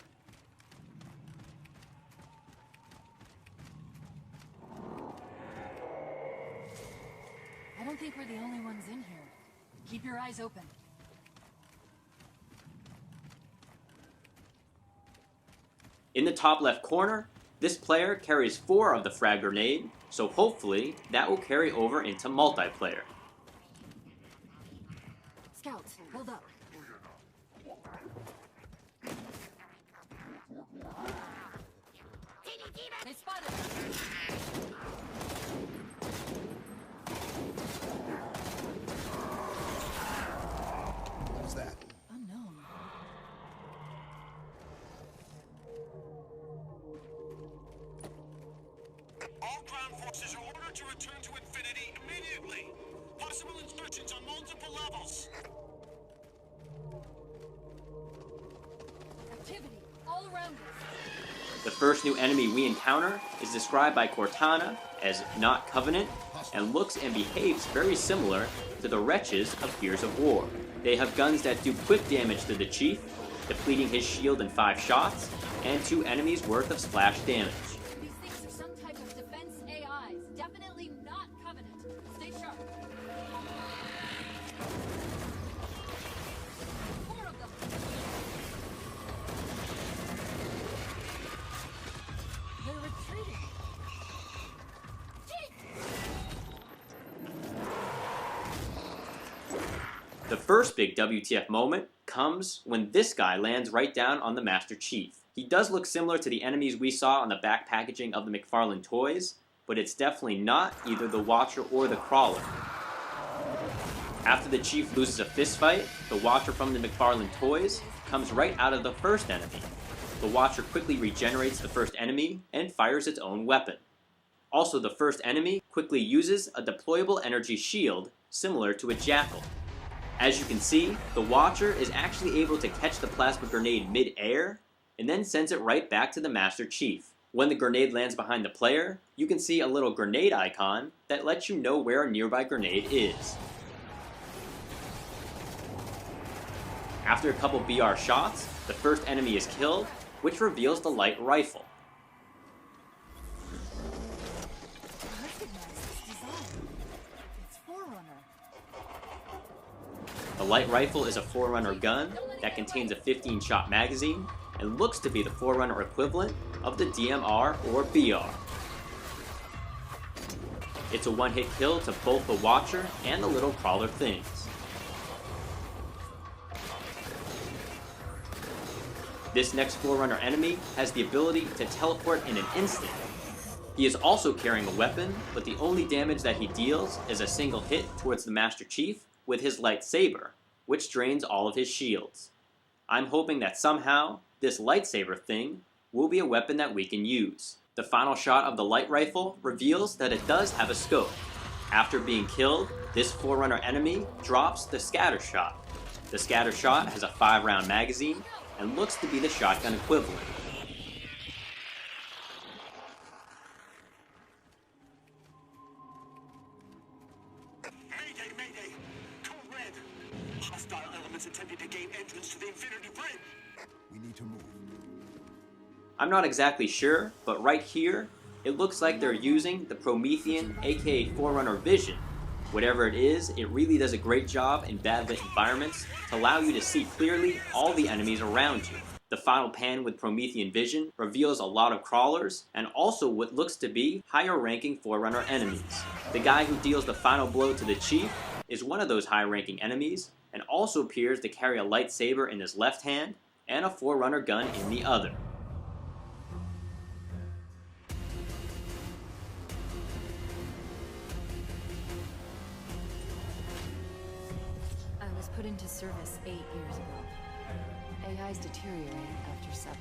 I don't think we're the only ones in here. Keep your eyes open. In the top left corner, this player carries 4 of the frag grenade, so hopefully that will carry over into multiplayer. Scouts, hold up. They spotted us. What was that? Unknown. All ground forces are ordered to return to Infinity immediately. Possible instructions on multiple levels. Activity all around us. The first new enemy we encounter is described by Cortana as not Covenant, and looks and behaves very similar to the wretches of Gears of War. They have guns that do quick damage to the Chief, depleting his shield in 5 shots, and 2 enemies worth of splash damage. These things are some type of defense AIs. Definitely not Covenant. Stay sharp. 4 of them. They're retreating. The first big WTF moment comes when this guy lands right down on the Master Chief. He does look similar to the enemies we saw on the back packaging of the McFarlane toys, but it's definitely not either the Watcher or the Crawler. After the Chief loses a fistfight, the Watcher from the McFarlane toys comes right out of the first enemy. The Watcher quickly regenerates the first enemy and fires its own weapon. Also, the first enemy quickly uses a deployable energy shield similar to a Jackal. As you can see, the Watcher is actually able to catch the plasma grenade mid-air and then sends it right back to the Master Chief. When the grenade lands behind the player, you can see a little grenade icon that lets you know where a nearby grenade is. After a couple BR shots, the first enemy is killed, which reveals the light rifle. The light rifle is a Forerunner gun that contains a 15-shot magazine and looks to be the Forerunner equivalent of the DMR or BR. It's a one-hit kill to both the Watcher and the little crawler things. This next Forerunner enemy has the ability to teleport in an instant. He is also carrying a weapon, but the only damage that he deals is a single hit towards the Master Chief with his lightsaber, which drains all of his shields. I'm hoping that somehow, this lightsaber thing will be a weapon that we can use. The final shot of the light rifle reveals that it does have a scope. After being killed, this Forerunner enemy drops the scatter shot. The scatter shot has a 5-round magazine and looks to be the shotgun equivalent. Mayday, mayday! Code red! Hostile elements attempting to gain entrance to the Infinity Bridge! We need to move. I'm not exactly sure, but right here, it looks like they're using the Promethean aka Forerunner Vision. Whatever it is, it really does a great job in bad lit environments to allow you to see clearly all the enemies around you. The final pan with Promethean Vision reveals a lot of crawlers and also what looks to be higher ranking Forerunner enemies. The guy who deals the final blow to the Chief is one of those high ranking enemies and also appears to carry a lightsaber in his left hand and a Forerunner gun in the other. I was put into service 8 years ago. AIs deteriorate after 7.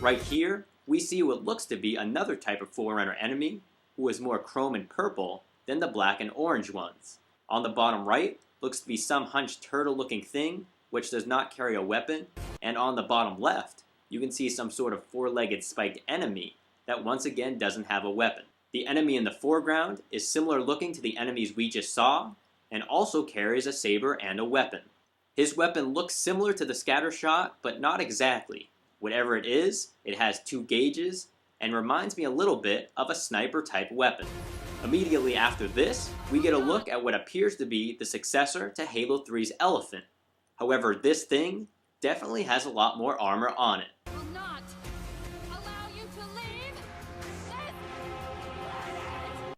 Right here, we see what looks to be another type of Forerunner enemy who is more chrome and purple than the black and orange ones. On the bottom right looks to be some hunched turtle looking thing which does not carry a weapon, and on the bottom left you can see some sort of 4-legged spiked enemy that once again doesn't have a weapon. The enemy in the foreground is similar looking to the enemies we just saw, and also carries a saber and a weapon. His weapon looks similar to the scatter shot, but not exactly. Whatever it is, it has 2 gauges, and reminds me a little bit of a sniper type weapon. Immediately after this, we get a look at what appears to be the successor to Halo 3's Elephant. However, this thing definitely has a lot more armor on it.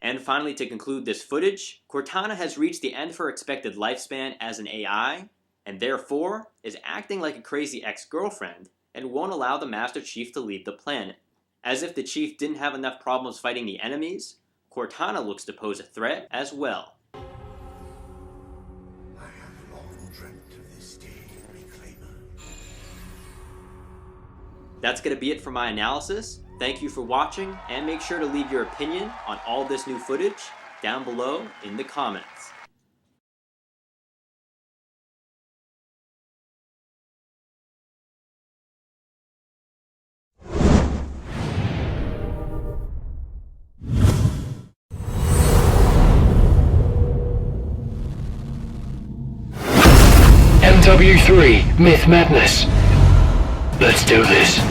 And finally, to conclude this footage, Cortana has reached the end of her expected lifespan as an AI, and therefore is acting like a crazy ex-girlfriend and won't allow the Master Chief to leave the planet. As if the Chief didn't have enough problems fighting the enemies, Cortana looks to pose a threat as well. That's going to be it for my analysis. Thank you for watching, and make sure to leave your opinion on all this new footage down below in the comments. MW3 Myth Madness. Let's do this.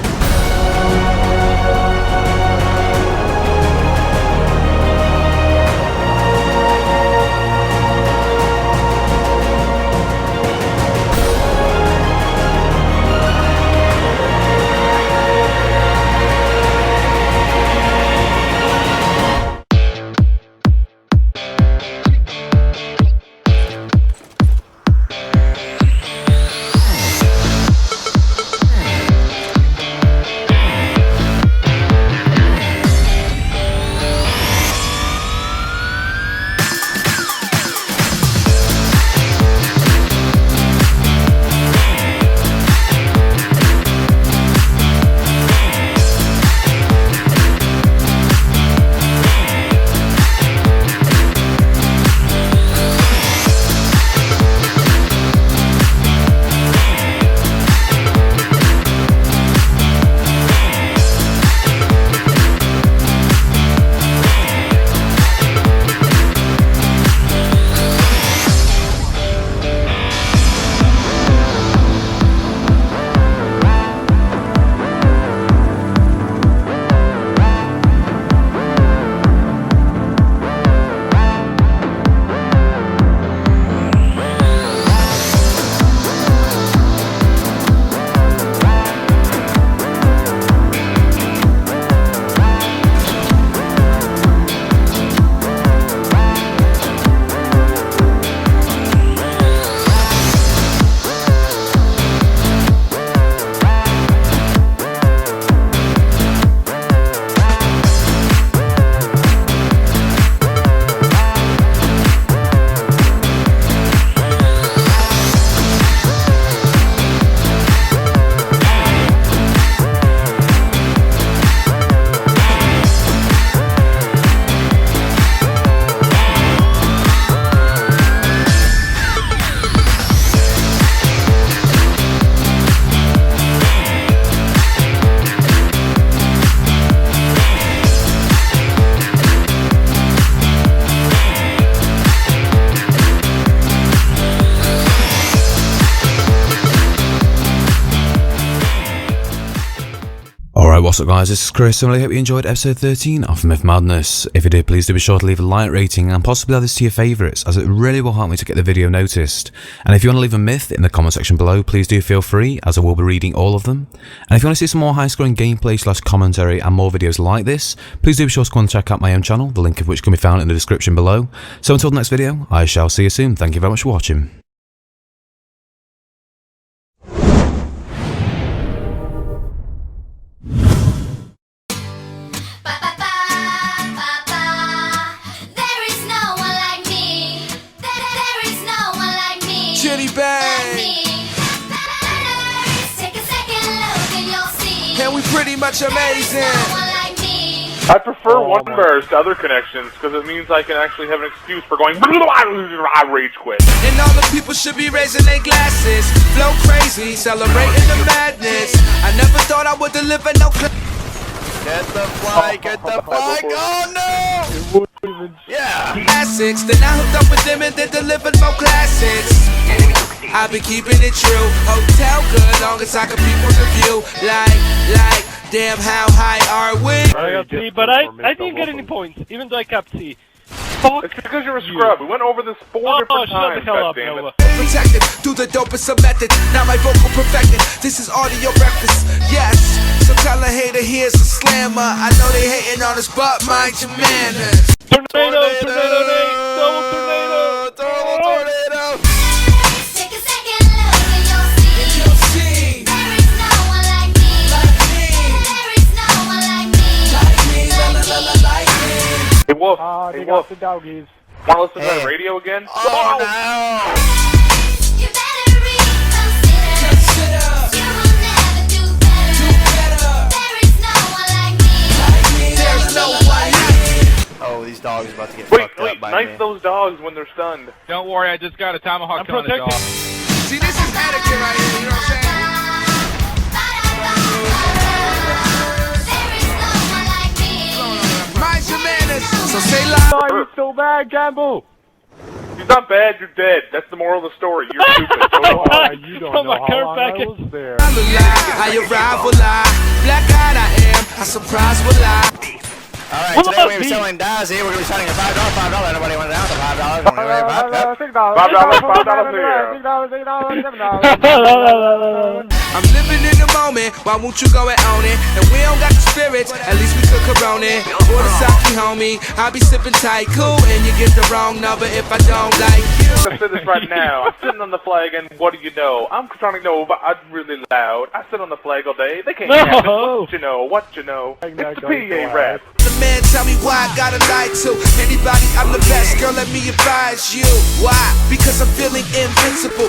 What's up guys, this is Chris and I hope you enjoyed episode 13 of Myth Madness. If you did, please do be sure to leave a like rating and possibly add this to your favourites, as it really will help me to get the video noticed. And if you want to leave a myth in the comment section below, please do feel free, as I will be reading all of them. And if you want to see some more high scoring gameplay / commentary and more videos like this, please do be sure to go and check out my own channel, the link of which can be found in the description below. So until the next video, I shall see you soon. Thank you very much for watching. And we pretty much amazing. I prefer one bars to other connections because it means I can actually have an excuse for going rage quit. And all the people should be raising their glasses, flow crazy, celebrating the madness. I never thought I would deliver no. Get the flag, get the flag. Oh no! Yeah. Classics, then I hooked up with them and they delivered more classics. I've been keeping it true. Hotel good, long as I can peep on the view. Like, damn, how high are we? I got C, but I didn't get any points, even though I kept C. Fuck. It's because you're a scrub. We went over this 4 different times. Shut the hell up, Nova. Protected, do the dopest of method. Now my vocal perfected. This is audio breakfast. Yes. So tell a hater here's a slammer. I know they hating on us, but mind your manners. Tornado, double tornado. Take a second look and you'll see. There is no one like me. There is no one like me. Like me. Hey Wolf, They got the doggies. wanna listen to that radio again? Oh no! You better reconsider. You will never do better. There is no one like me. There's no one like me. Oh, these dogs are about to get Wait, fucked up by knife me. those dogs when they're stunned. Don't worry, I just got a tomahawk on the dog. See, this is etiquette right here, you know what I'm saying? Mind your manners, so say loud. Oh, you're so bad, Campbell. He's not bad, you're dead. That's the moral of the story. You're stupid. You don't know how long I was there. I arrive will lie. Black-eyed I am, I surprise will lie. Alright, today we were selling dies here. We're going to be selling a $5. Anybody want it down to $5? I'm living in the moment, why won't you go and own it? And we don't got the spirits, at least we could corona it. Or the Saki homie, I be sipping tight, cool, and you get the wrong number if I don't like you. I'm say this right now. I'm sitting on the flag, and what do you know? I'm trying to know, but I'm really loud. I sit on the flag all day. They can't have it. What you know? What you know? It's the PA rap. The man tell me why I gotta lie to anybody. I'm the best, girl. Let me advise you. Why? Because I'm feeling invincible.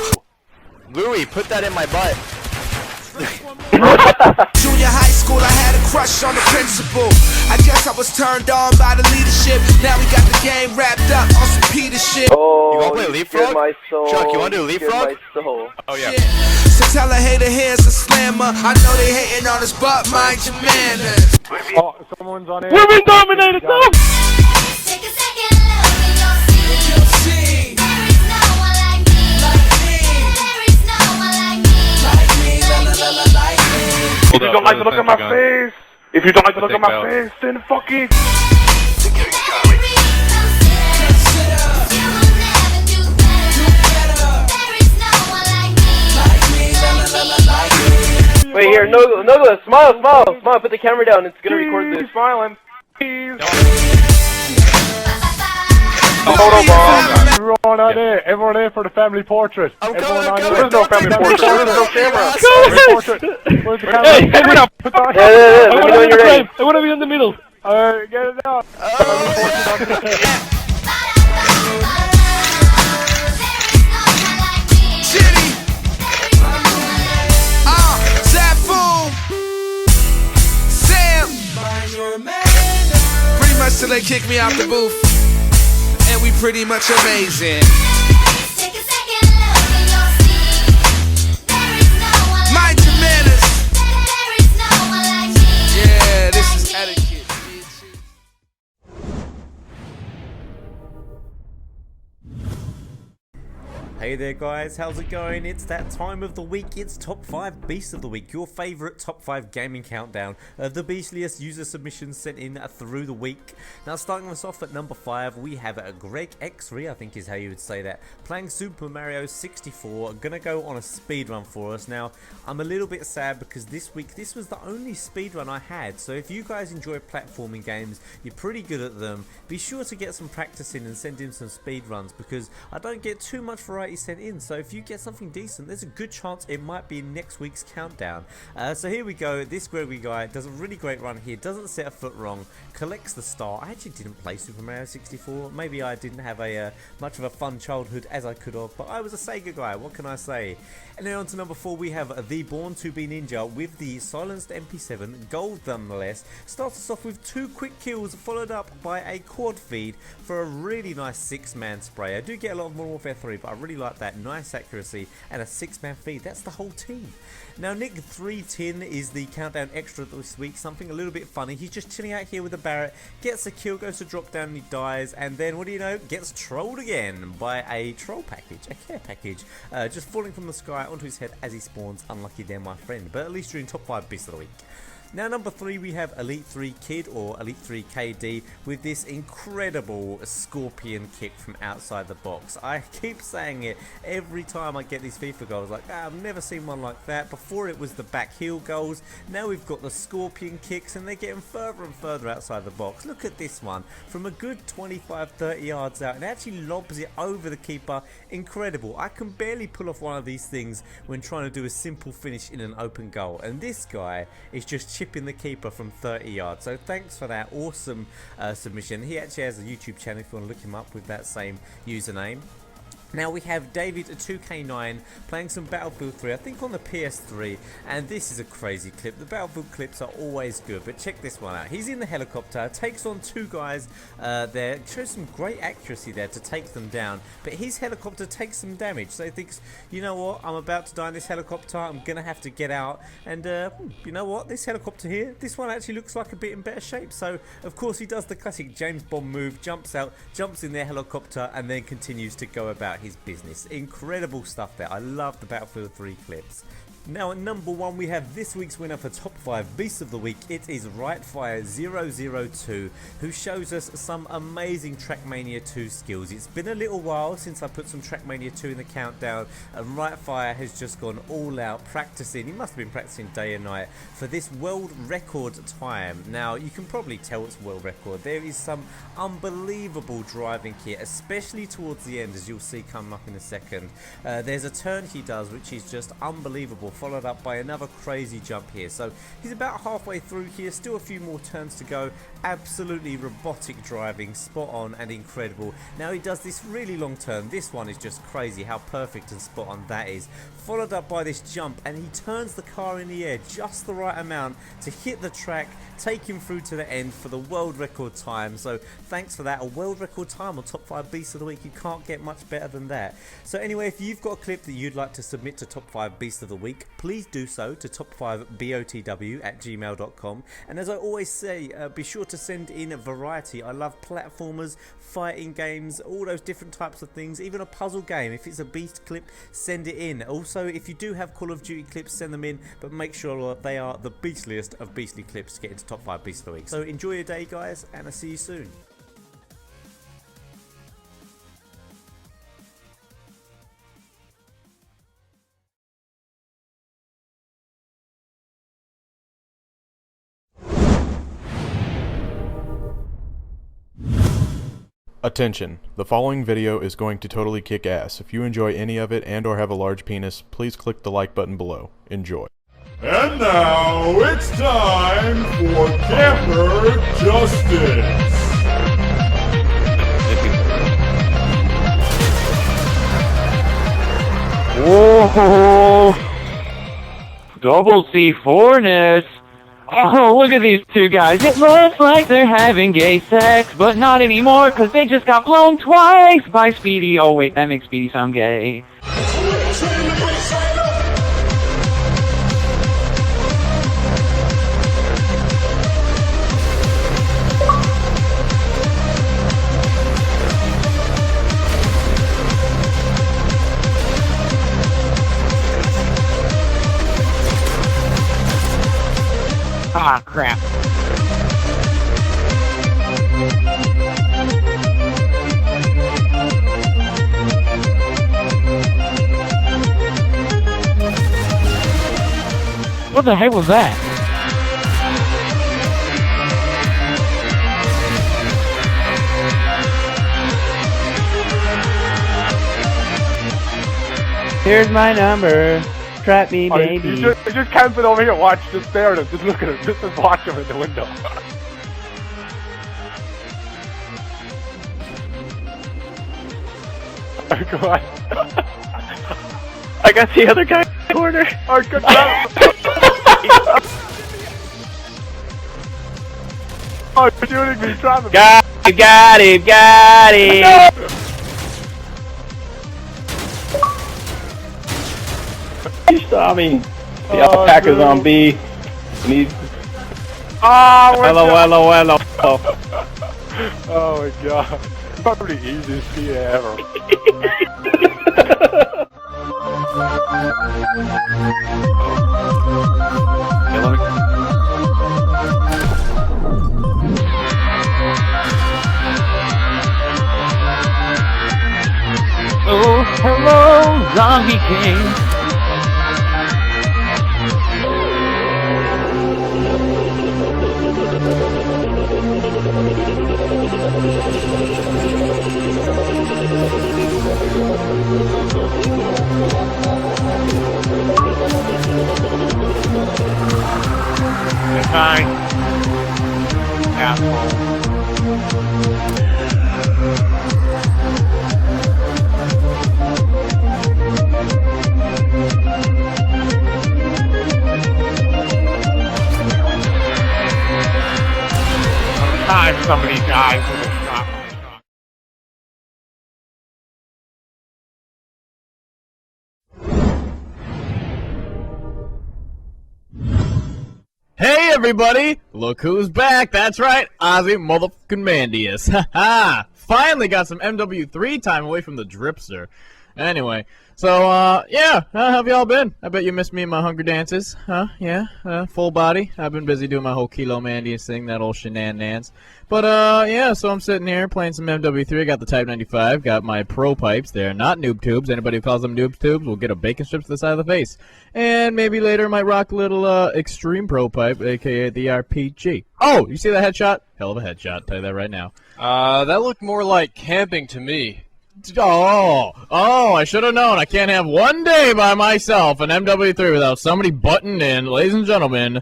Louis, put that in my butt. Junior high school, I had a crush on the principal. I guess I was turned on by the leadership. Now we got the game wrapped up on some Peter shit. You gonna play leapfrog? Chuck, you wanna do leapfrog? Oh yeah. So tell a hater here's a slammer. I know they hating on us, but mind your manners. Oh, someone's on it. Women dominated, no! Take a second look and you'll see. There is no one like me. There is no one like me. If you don't like the look at my face, if you don't like the look at my face, then fuck it. Wait here, no, smile, put the camera down, it's gonna record this. Smiling. Everyone on there, everyone in for the family portrait. Everyone on there. There's no family portrait, there's no camera. Where's the camera? Hey, let me know when you're ready. I wanna be in the middle. Alright, get it out. Pretty much till they kick me out the booth. And we pretty much amazing. Mind your manners. Yeah, this is etiquette. Hey there guys, how's it going? It's that time of the week, it's Top 5 Beasts of the Week, your favourite Top 5 gaming countdown of the beastliest user submissions sent in through the week. Now starting us off at number 5, we have Greg X3, I think is how you would say that, playing Super Mario 64, gonna go on a speedrun for us. Now, I'm a little bit sad because this week, this was the only speedrun I had, so if you guys enjoy platforming games, you're pretty good at them, be sure to get some practice in and send in some speedruns because I don't get too much variety sent in, so if you get something decent, there's a good chance it might be in next week's countdown. So here we go, this Gregory guy does a really great run here, doesn't set a foot wrong, collects the star. I actually didn't play Super Mario 64, maybe I didn't have a much of a fun childhood as I could have, but I was a Sega guy, what can I say? And then on to number 4, we have the Born to Be Ninja with the silenced MP7, gold nonetheless, starts us off with 2 quick kills followed up by a quad feed for a really nice 6-man spray. I do get a lot of Modern Warfare 3, but I really like like that, nice accuracy, and a 6-man feed. That's the whole team. Now, Nick 310 is the countdown extra this week, something a little bit funny. He's just chilling out here with a Barrett, gets a kill, goes to drop down and he dies, and then, what do you know, gets trolled again by a troll package, a care package, just falling from the sky onto his head as he spawns. Unlucky there, my friend, but at least you're in top 5 beast of the week. Now, number 3, we have Elite 3 Kid, or Elite 3 KD, with this incredible scorpion kick from outside the box. I keep saying it every time I get these FIFA goals, like, I've never seen one like that. Before it was the back heel goals, now we've got the scorpion kicks, and they're getting further and further outside the box. Look at this one, from a good 25-30 yards out, and actually lobs it over the keeper. Incredible. I can barely pull off one of these things when trying to do a simple finish in an open goal, and this guy is just chipping the keeper from 30 yards. So thanks for that awesome submission. He actually has a YouTube channel if you want to look him up with that same username. Now we have David 2K9 playing some Battlefield 3, I think on the PS3, and this is a crazy clip. The Battlefield clips are always good, but check this one out. He's in the helicopter, takes on 2 guys there, shows some great accuracy there to take them down, but his helicopter takes some damage, so he thinks, you know what, I'm about to die in this helicopter, I'm going to have to get out, and you know what, this helicopter here, this one actually looks like a bit in better shape, so of course he does the classic James Bond move, jumps out, jumps in their helicopter, and then continues to go about his business. Incredible stuff there. I love the Battlefield 3 clips. Now at number 1 we have this week's winner for top 5 Beast of the Week. It is Rightfire002, who shows us some amazing Trackmania 2 skills. It's been a little while since I put some Trackmania 2 in the countdown, and Rightfire has just gone all out practicing. He must have been practicing day and night for this world record time. Now you can probably tell it's world record. There is some unbelievable driving here, especially towards the end, as you'll see coming up in a second. There's a turn he does which is just unbelievable, followed up by another crazy jump here. So he's about halfway through here, still a few more turns to go. Absolutely robotic driving, spot on and incredible. Now he does this really long turn. This one is just crazy how perfect and spot on that is, followed up by this jump, and he turns the car in the air just the right amount to hit the track, take him through to the end for the world record time. So thanks for that, a world record time on top 5 Beasts of the Week. You can't get much better than that. So anyway, if you've got a clip that you'd like to submit to top 5 Beasts of the Week, please do so to top5botw@gmail.com. and as I always say, be sure to send in a variety. I love platformers, fighting games, all those different types of things, even a puzzle game. If it's a beast clip, send it in. Also, if you do have Call of Duty clips, send them in, but make sure they are the beastliest of beastly clips to get into top 5 Beasts of the Week. So enjoy your day guys, and I'll see you soon. Attention, the following video is going to totally kick ass. If you enjoy any of it and or have a large penis, please click the like button below. Enjoy. And now it's time for Camper Justice. Whoa! Double C4-ness! Oh, look at these 2 guys. It looks like they're having gay sex, but not anymore, because they just got blown twice by Speedy. Oh, wait, that makes Speedy sound gay. Ah, crap. What the heck was that? Here's my number. Trap me, baby. You just camping over here, watch, just stare at him, just look at him, just watch him in the window. Oh, come on. I got the other guy in the corner. Oh, good job. Oh, you're shooting me, trapping me. Got him, got him, got him. No! Tommy. The alpaca's on B. And he's... Hello. Oh my god. Probably the easiest ski ever. Oh, hello, Zombie King. Hi. Asshole. Time somebody dies with a shot. Hey everybody! Look who's back! That's right, APLFisher. Ha ha! Finally got some MW3 time away from the dripster. Anyway, so yeah, how have y'all been? I bet you missed me in my hunger dances, huh? Yeah, full body. I've been busy doing my whole Kilo Mandius thing, that old Shenanigans. But yeah, so I'm sitting here playing some MW3. I got the Type 95, got my pro pipes. They're not noob tubes. Anybody who calls them noob tubes will get a bacon strip to the side of the face. And maybe later might rock a little extreme pro pipe, aka the RPG. Oh, you see that headshot? Hell of a headshot, I'll tell you that right now. That looked more like camping to me. Oh, I should have known. I can't have one day by myself in MW3 without somebody butting in, ladies and gentlemen,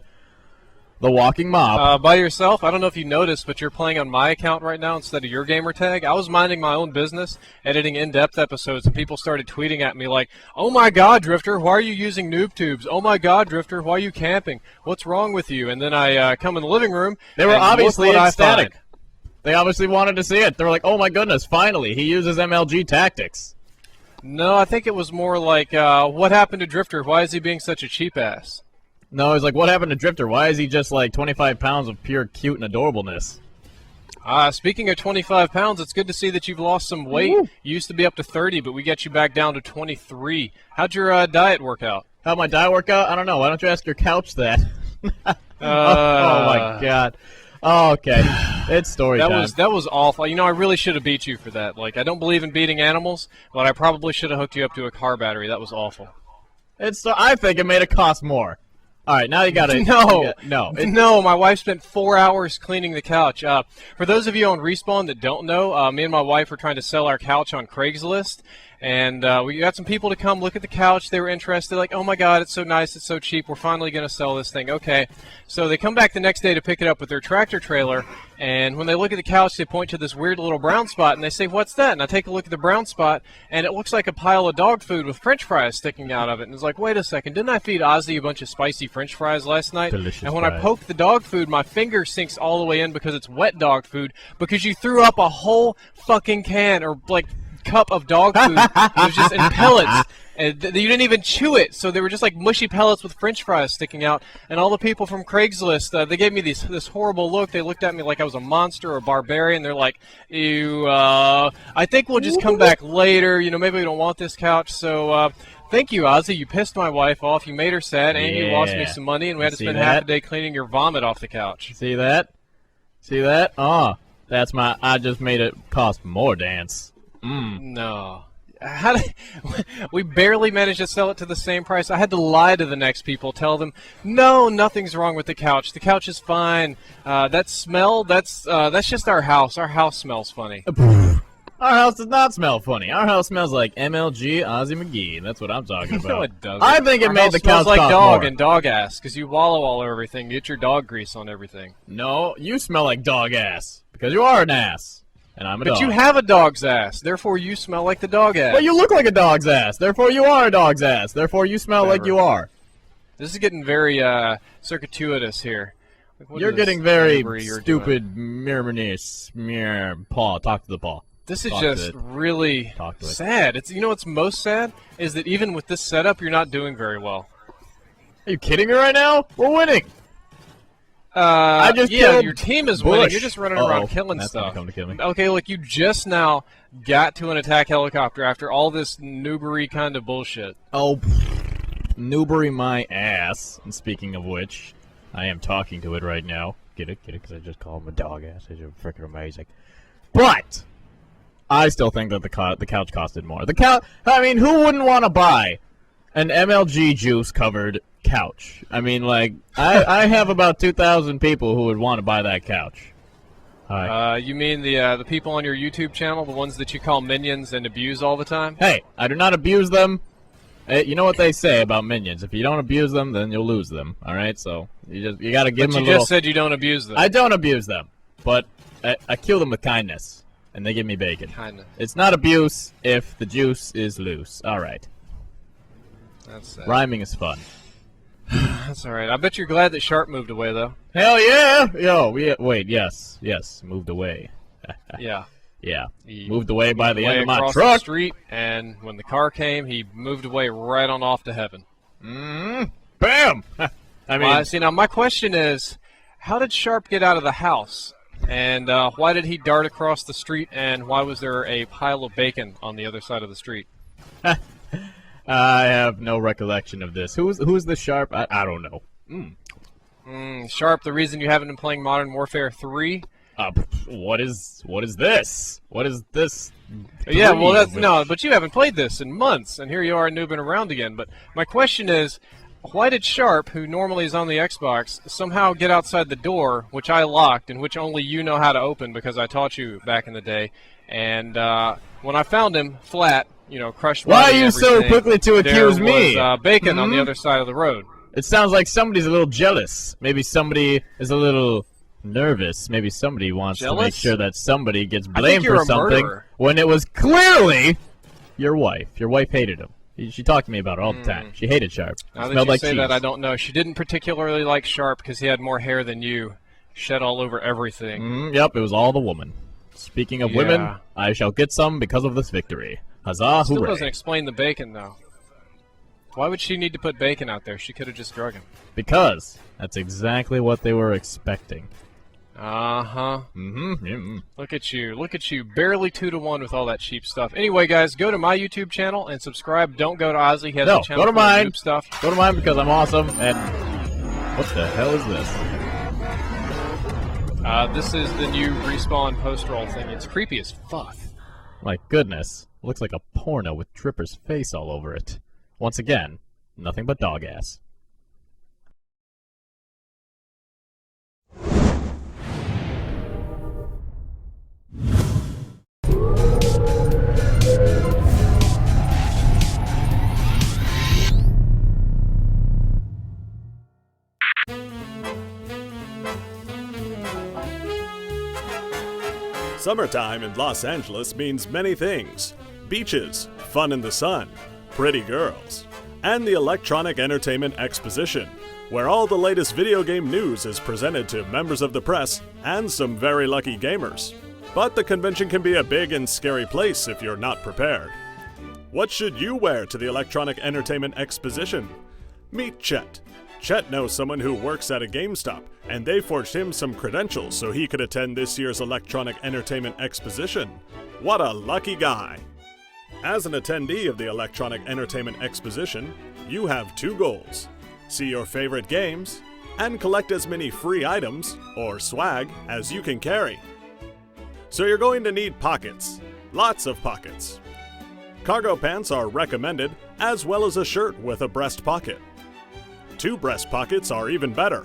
the walking mob. By yourself? I don't know if you noticed, but you're playing on my account right now instead of your gamer tag. I was minding my own business, editing in-depth episodes, and people started tweeting at me like, "Oh my god, Drifter, why are you using noob tubes? Oh my god, Drifter, why are you camping? What's wrong with you?" And then I come in the living room. They were obviously ecstatic. They obviously wanted to see it. They were like, "Oh my goodness, finally, he uses MLG tactics." No, I think it was more like, what happened to Drifter? Why is he being such a cheap ass? No, it's like, what happened to Drifter? Why is he just like 25 pounds of pure cute and adorableness? Speaking of 25 pounds, it's good to see that you've lost some weight. You used to be up to 30, but we get you back down to 23. How'd your diet work out? How'd my diet work out? I don't know. Why don't you ask your couch that? Oh my god. Oh, okay. It's story time. That was awful. You know, I really should have beat you for that. Like, I don't believe in beating animals, but I probably should have hooked you up to a car battery. That was awful. I think it made it cost more. All right, now you got to... No, my wife spent 4 hours cleaning the couch. For those of you on Respawn that don't know, me and my wife were trying to sell our couch on Craigslist, and we got some people to come look at the couch. They were interested, like, "Oh my god, it's so nice, it's so cheap, we're finally going to sell this thing." Okay, so they come back the next day to pick it up with their tractor trailer, and when they look at the couch, they point to this weird little brown spot, and they say, "What's that?" And I take a look at the brown spot, and it looks like a pile of dog food with french fries sticking out of it. And it's like, wait a second, didn't I feed Ozzy a bunch of spicy french fries last night? Delicious and when fries. I poke the dog food, my finger sinks all the way in because it's wet dog food, because you threw up a whole fucking can, or like cup of dog food. It was just in pellets. And you didn't even chew it, so they were just like mushy pellets with french fries sticking out. And all the people from Craigslist, they gave me this horrible look. They looked at me like I was a monster or a barbarian. They're like, "Ew, I think we'll just come back later. You know, maybe we don't want this couch." So thank you, Ozzy. You pissed my wife off. You made her sad, and you lost me some money, and we had to spend half a day cleaning your vomit off the couch. See that? See that? Oh, that's my I just made it cost more dance. No. We barely managed to sell it to the same price. I had to lie to the next people, tell them, "No, nothing's wrong with the couch. The couch is fine. That smell, that's just our house. Our house smells funny." Our house does not smell funny. Our house smells like MLG Ozzy McGee. That's what I'm talking about. No, it doesn't. I think it made the couch like cost dog more. and dog ass, because you wallow all over everything. You get your dog grease on everything. No, you smell like dog ass, because you are an ass. And I'm a dog. But you have a dog's ass, therefore you smell like the dog ass. But you look like a dog's ass, therefore you are a dog's ass, therefore you smell like you are. This is getting very circuitous here. Like, you're getting very stupid, Paul, talk to the Paul. This is just really sad. It's, you know what's most sad is that even with this setup, you're not doing very well. Are you kidding me right now? We're winning. I just yeah, killed your team is Bush. winning. You're just running around Uh-oh. killing That's gonna stuff. come to kill me. Okay, look, you just now got to an attack helicopter after all this noobery kind of bullshit. Oh, noobery my ass. And speaking of which, I am talking to it right now. Get it? Get it? Because I just called him a dog ass. It's freaking amazing. But I still think that the couch costed more. The couch. I mean, who wouldn't want to buy an MLG juice covered couch? I mean, like, I have about 2,000 people who would want to buy that couch. You mean the people on your YouTube channel, the ones that you call minions and abuse all the time? Hey, I do not abuse them. You know what they say about minions. If you don't abuse them, then you'll lose them. All right, so you gotta give them a little. But you just said you don't abuse them. I don't abuse them, but I kill them with kindness, and they give me bacon. Kindness. It's not abuse if the juice is loose. All right. That's sad. Rhyming is fun. That's all right. I bet you're glad that Sharp moved away, though. Hell yeah! Yo, wait, yes, moved away. Yeah. Yeah, He moved away by the end of my across truck. the street, and when the car came, he moved away right on off to heaven. Bam! I mean, see, now my question is, how did Sharp get out of the house? And why did he dart across the street, and why was there a pile of bacon on the other side of the street? I have no recollection of this. Who's the Sharp? I don't know. Sharp, the reason you haven't been playing Modern Warfare 3? What is this? What is this? Yeah, well, that's no, but you haven't played this in months, and here you are noobing around again. But my question is, why did Sharp, who normally is on the Xbox, somehow get outside the door, which I locked, and which only you know how to open because I taught you back in the day? And when I found him flat, you know, crushed. Why are you so quickly to accuse me? There was bacon on the other side of the road. It sounds like somebody's a little jealous. Maybe somebody is a little nervous. Maybe somebody wants to make sure that somebody gets blamed for something when it was clearly your wife. Your wife hated him. She talked to me about it all the time. She hated Sharp. Now that Smelled you like say cheese. that, I don't know. She didn't particularly like Sharp because he had more hair than you. Shed all over everything. Yep, it was all the woman. Speaking of women, I shall get some because of this victory. Huzzah, Still hooray. doesn't explain the bacon, though. Why would she need to put bacon out there? She could have just drug him. Because that's exactly what they were expecting. Uh-huh. Look at you. Barely 2-to-1 with all that cheap stuff. Anyway, guys, go to my YouTube channel and subscribe. Don't go to Ozzy. He has a channel go to for mine. noob stuff. Go to mine because I'm awesome. And what the hell is this? This is the new Respawn post-roll thing. It's creepy as fuck. My goodness. Looks like a porno with Tripper's face all over it. Once again, nothing but dog ass. Summertime in Los Angeles means many things. Beaches, fun in the sun, pretty girls, and the Electronic Entertainment Exposition, where all the latest video game news is presented to members of the press and some very lucky gamers. But the convention can be a big and scary place if you're not prepared. What should you wear to the Electronic Entertainment Exposition? Meet Chet. Chet knows someone who works at a GameStop, and they forged him some credentials so he could attend this year's Electronic Entertainment Exposition. What a lucky guy! As an attendee of the Electronic Entertainment Exposition, you have two goals: see your favorite games, and collect as many free items, or swag, as you can carry. So you're going to need pockets. Lots of pockets. Cargo pants are recommended, as well as a shirt with a breast pocket. 2 breast pockets are even better.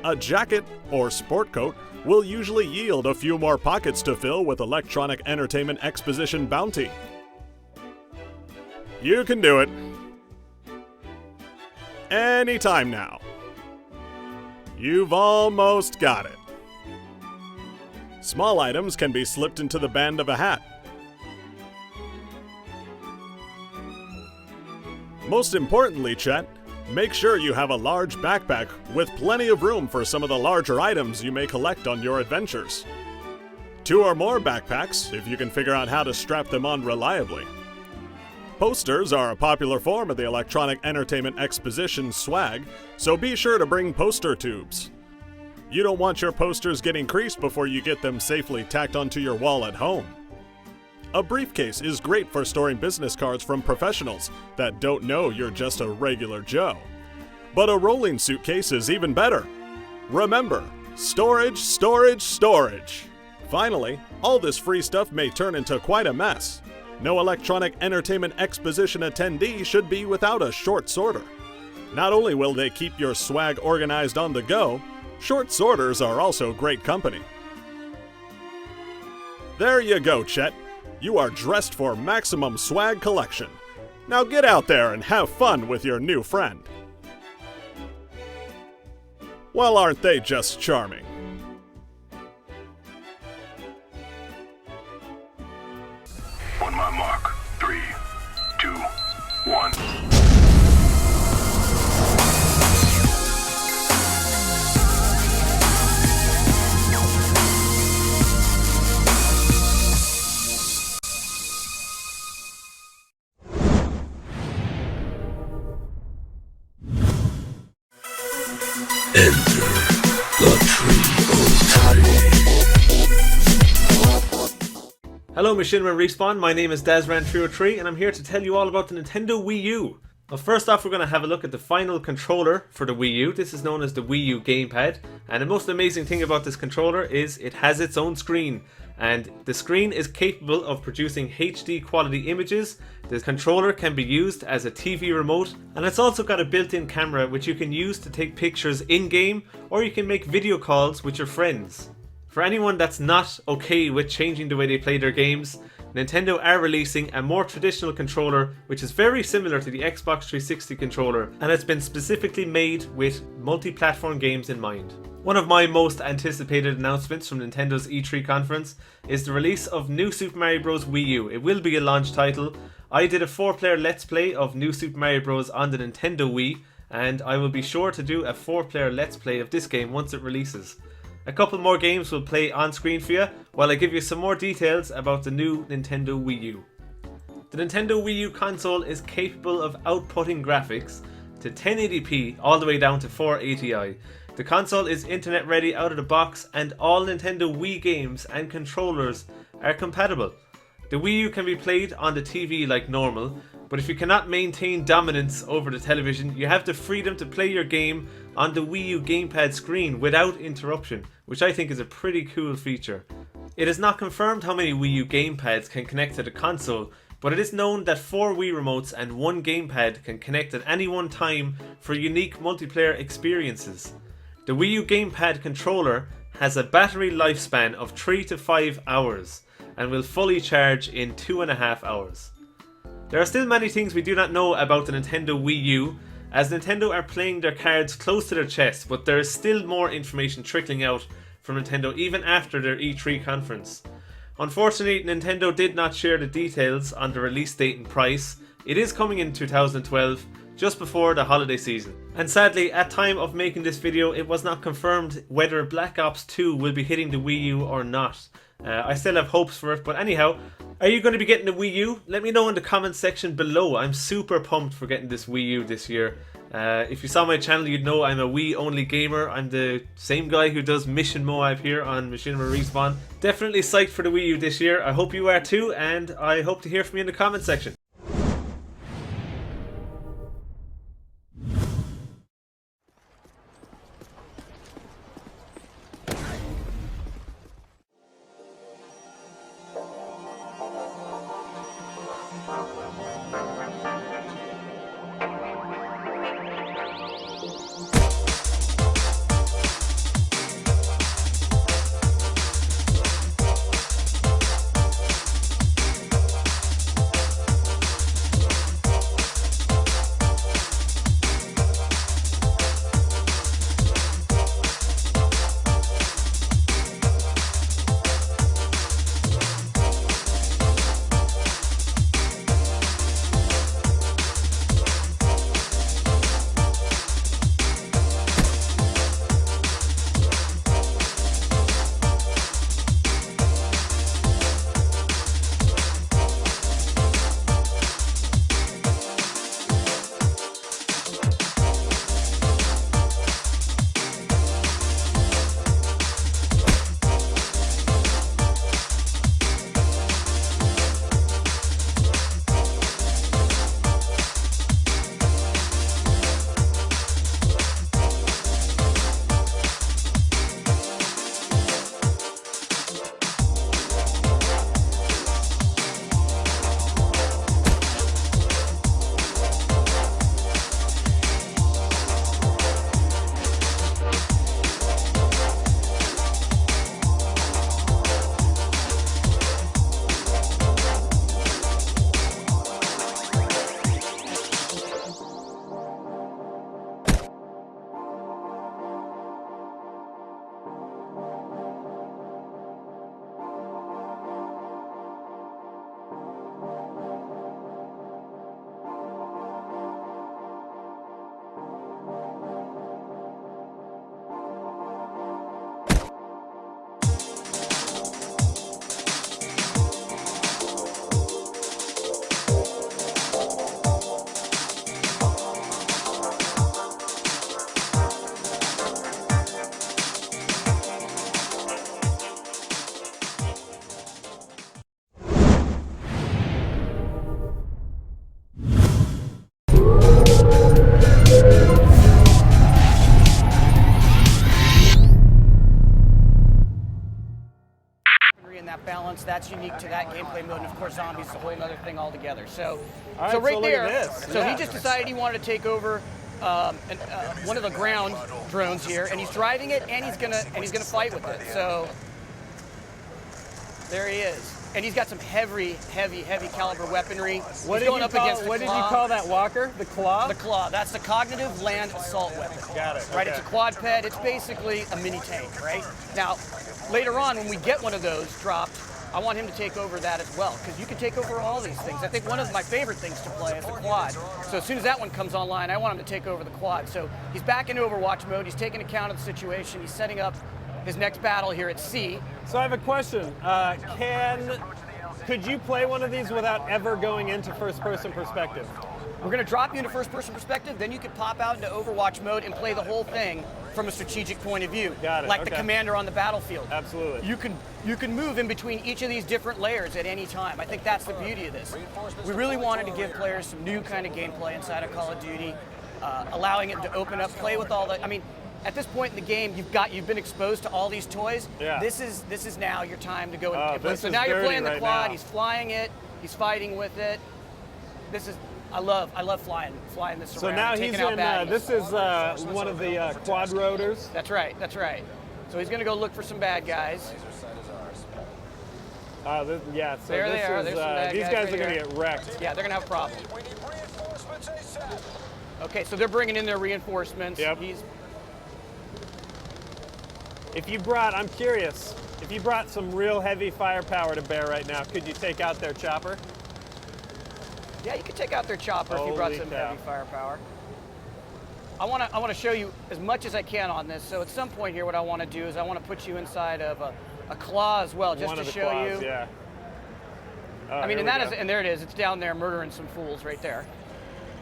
A jacket or sport coat will usually yield a few more pockets to fill with Electronic Entertainment Exposition bounty. You can do it. Anytime now. You've almost got it. Small items can be slipped into the band of a hat. Most importantly, Chet, make sure you have a large backpack with plenty of room for some of the larger items you may collect on your adventures. 2 or more backpacks, if you can figure out how to strap them on reliably. Posters are a popular form of the Electronic Entertainment Exposition swag, so be sure to bring poster tubes. You don't want your posters getting creased before you get them safely tacked onto your wall at home. A briefcase is great for storing business cards from professionals that don't know you're just a regular Joe. But a rolling suitcase is even better. Remember, storage, storage, storage. Finally, all this free stuff may turn into quite a mess. No Electronic Entertainment Exposition attendee should be without a short sorter. Not only will they keep your swag organized on the go, short sorters are also great company. There you go, Chet. You are dressed for maximum swag collection. Now get out there and have fun with your new friend. Well, aren't they just charming? On my mark. 3, 2, 1. Enter the tree. Hello Machinima Respawn, my name is Dazran303 and I'm here to tell you all about the Nintendo Wii U. Well, first off, we're going to have a look at the final controller for the Wii U. This is known as the Wii U gamepad, and the most amazing thing about this controller is it has its own screen, and the screen is capable of producing HD quality images. The controller can be used as a TV remote, and it's also got a built-in camera which you can use to take pictures in-game, or you can make video calls with your friends. For anyone that's not okay with changing the way they play their games, Nintendo are releasing a more traditional controller which is very similar to the Xbox 360 controller, and it's been specifically made with multi-platform games in mind. One of my most anticipated announcements from Nintendo's E3 conference is the release of New Super Mario Bros. Wii U. It will be a launch title. I did a 4-player Let's Play of New Super Mario Bros. On the Nintendo Wii, and I will be sure to do a 4-player Let's Play of this game once it releases. A couple more games will play on screen for you while I give you some more details about the new Nintendo Wii U. The Nintendo Wii U console is capable of outputting graphics to 1080p all the way down to 480i. The console is internet ready out of the box, and all Nintendo Wii games and controllers are compatible. The Wii U can be played on the TV like normal, but if you cannot maintain dominance over the television, you have the freedom to play your game on the Wii U gamepad screen without interruption, which I think is a pretty cool feature. It is not confirmed how many Wii U gamepads can connect to the console, but it is known that 4 Wii remotes and 1 gamepad can connect at any one time for unique multiplayer experiences. The Wii U gamepad controller has a battery lifespan of 3 to 5 hours and will fully charge in 2.5 hours. There are still many things we do not know about the Nintendo Wii U, as Nintendo are playing their cards close to their chest, but there is still more information trickling out from Nintendo even after their E3 conference. Unfortunately, Nintendo did not share the details on the release date and price. It is coming in 2012, just before the holiday season. And sadly, at time of making this video, it was not confirmed whether Black Ops 2 will be hitting the Wii U or not. I still have hopes for it, but anyhow, are you going to be getting the Wii U? Let me know in the comment section below. I'm super pumped for getting this Wii U this year. If you saw my channel, you'd know I'm a Wii only gamer. I'm the same guy who does Mission M.O.A.B here on Machinima Respawn. Definitely psyched for the Wii U this year. I hope you are too, and I hope to hear from you in the comment section. attack balance. That's unique to that gameplay mode, and of course, zombies is a whole other thing altogether. So, All so right, right so look there, at this. so Yeah. he just decided he wanted to take over one of the ground drones here, and he's driving it, and he's gonna fight with it. So there he is. And he's got some heavy caliber weaponry. What he's going up against the What did Claw. you call that walker? The Claw? The Claw. That's the cognitive land assault weapon. Got it. Right, okay. it's a quadped. It's basically a mini tank, right? Now, later on, when we get one of those dropped, I want him to take over that as well, because you can take over all these things. I think one of my favorite things to play is the quad. So as soon as that one comes online, I want him to take over the quad. So he's back in Overwatch mode. He's taking account of the situation. He's setting up his next battle here at sea. So I have a question. Could you play one of these without ever going into first-person perspective? We're going to drop you into first-person perspective, then you can pop out into Overwatch mode and play the whole thing from a strategic point of view. Got it, like the okay. commander on the battlefield. Absolutely. You can move in between each of these different layers at any time. I think that's the beauty of this. We really wanted to give players some new kind of gameplay inside of Call of Duty, allowing it to open up, play with all the. I mean, at this point in the game, you've been exposed to all these toys. Yeah. This is now your time to go and play. this So is now you're dirty playing the right quad. now. He's flying it. He's fighting with it. I love flying this So around. now and he's taking out in, baddies. this is one of the quad rotors. That's right. So he's going to go look for some bad guys. Yeah, so There they are. There's some bad these guys right are going here. to get wrecked. Yeah, they're going to have a problem. Okay, so they're bringing in their reinforcements. Yep. I'm curious, if you brought some real heavy firepower to bear right now, could you take out their chopper? Yeah, you could take out their chopper if you brought some heavy firepower. I want to show you as much as I can on this. So at some point here, what I want to do is I want to put you inside of a claw as well, just One to of the show claws, you. Yeah. Oh, I mean, here we go. and there it is. It's down there murdering some fools right there.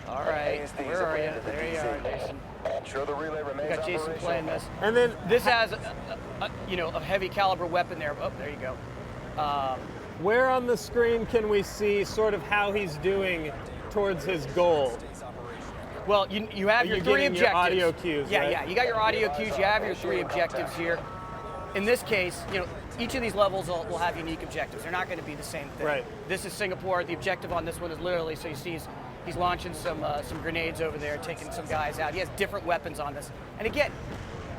All right, where are you? There you are, Jason. Ensure the relay We remains got Jason playing this. And then This has a heavy caliber weapon there. Oh, there you go. Where on the screen can we see sort of how he's doing towards his goal? Well, you have your three getting objectives. your audio cues, Yeah, right? yeah. You got your audio cues. You have your three objectives here. In this case, each of these levels will have unique objectives. They're not going to be the same thing. Right. This is Singapore. The objective on this one is literally, so you see he's launching some grenades over there, taking some guys out. He has different weapons on this. And again,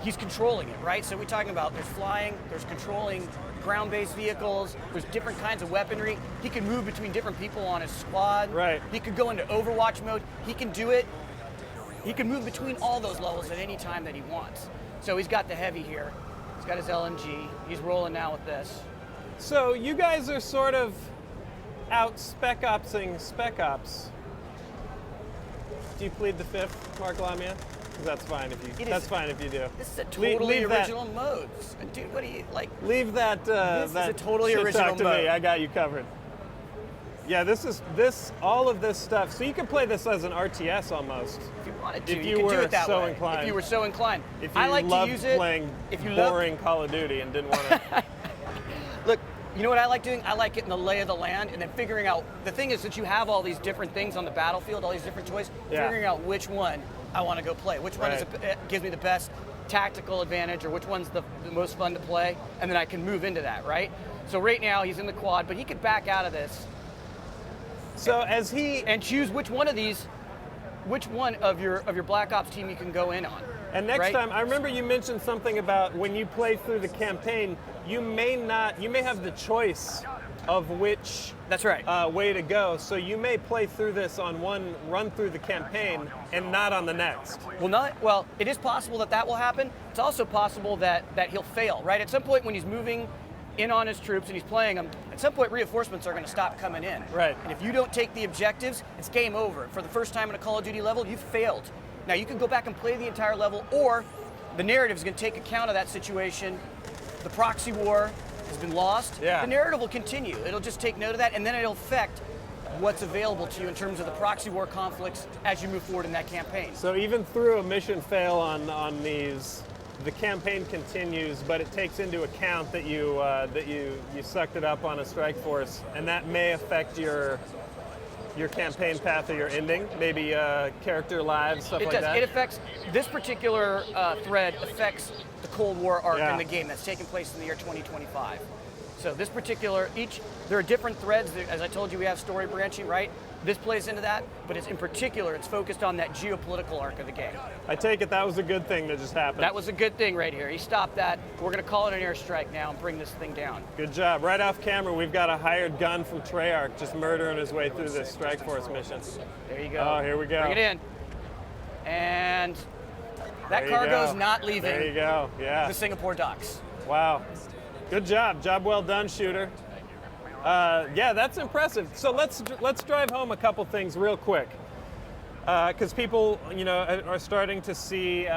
he's controlling it, right? So we're talking about there's flying, there's controlling ground-based vehicles, there's different kinds of weaponry. He can move between different people on his squad. Right. He could go into Overwatch mode. He can do it. He can move between all those levels at any time that he wants. So he's got the heavy here. He's got his LMG. He's rolling now with this. So you guys are sort of out spec-opsing Spec Ops. Do you plead the fifth, Mark Lamia? Because that's fine if you. That's fine if you do. This is a totally leave original mode. Dude, what do you like? Leave that. This that is a totally shit original talk to mode. me. I got you covered. Yeah, all of this stuff. So you can play this as an RTS almost. If you wanted to, if you you can were do it that so way. inclined. If you were so inclined. If you I like loved to use it. playing If you boring Call of Duty and didn't want to. Look, you know what I like doing? I like getting the lay of the land and then figuring out. The thing is that you have all these different things on the battlefield, all these different toys. Yeah. Figuring out which one I want to go play. Which one gives me the best tactical advantage, or which one's the most fun to play, and then I can move into that, right? So right now he's in the quad, but he could back out of this. So and choose which one of these, which one of your Black Ops team you can go in on. And next right? time, I remember you mentioned something about when you play through the campaign, you may have the choice of which way to go. So you may play through this on one run through the campaign and not on the next. Well, it is possible that will happen. It's also possible that he'll fail, right? At some point when he's moving in on his troops and he's playing them, at some point reinforcements are going to stop coming in. Right. And if you don't take the objectives, it's game over. For the first time in a Call of Duty level, you've failed. Now you can go back and play the entire level, or the narrative is going to take account of that situation. The proxy war has been lost. Yeah. The narrative will continue. It'll just take note of that, and then it'll affect what's available to you in terms of the proxy war conflicts as you move forward in that campaign. So even through a mission fail on these, the campaign continues, but it takes into account that you sucked it up on a strike force, and that may affect your campaign path or your ending, maybe character lives, stuff like that. It affects, this particular thread affects the Cold War arc in the game that's taking place in the year 2025. So this particular, there are different threads. As I told you, we have story branching, right? This plays into that, but it's in particular, it's focused on that geopolitical arc of the game. I take it that was a good thing that just happened. That was a good thing right here. He stopped that. We're gonna call it an airstrike now and bring this thing down. Good job. Right off camera, we've got a hired gun from Treyarch just murdering his way through this Strike Force mission. There you go. Oh, here we go. Bring it in. And that cargo's not leaving. There you go, yeah. The Singapore docks. Wow. Good job. Job well done, shooter. Yeah, that's impressive. So let's drive home a couple things real quick, because people, are starting to see,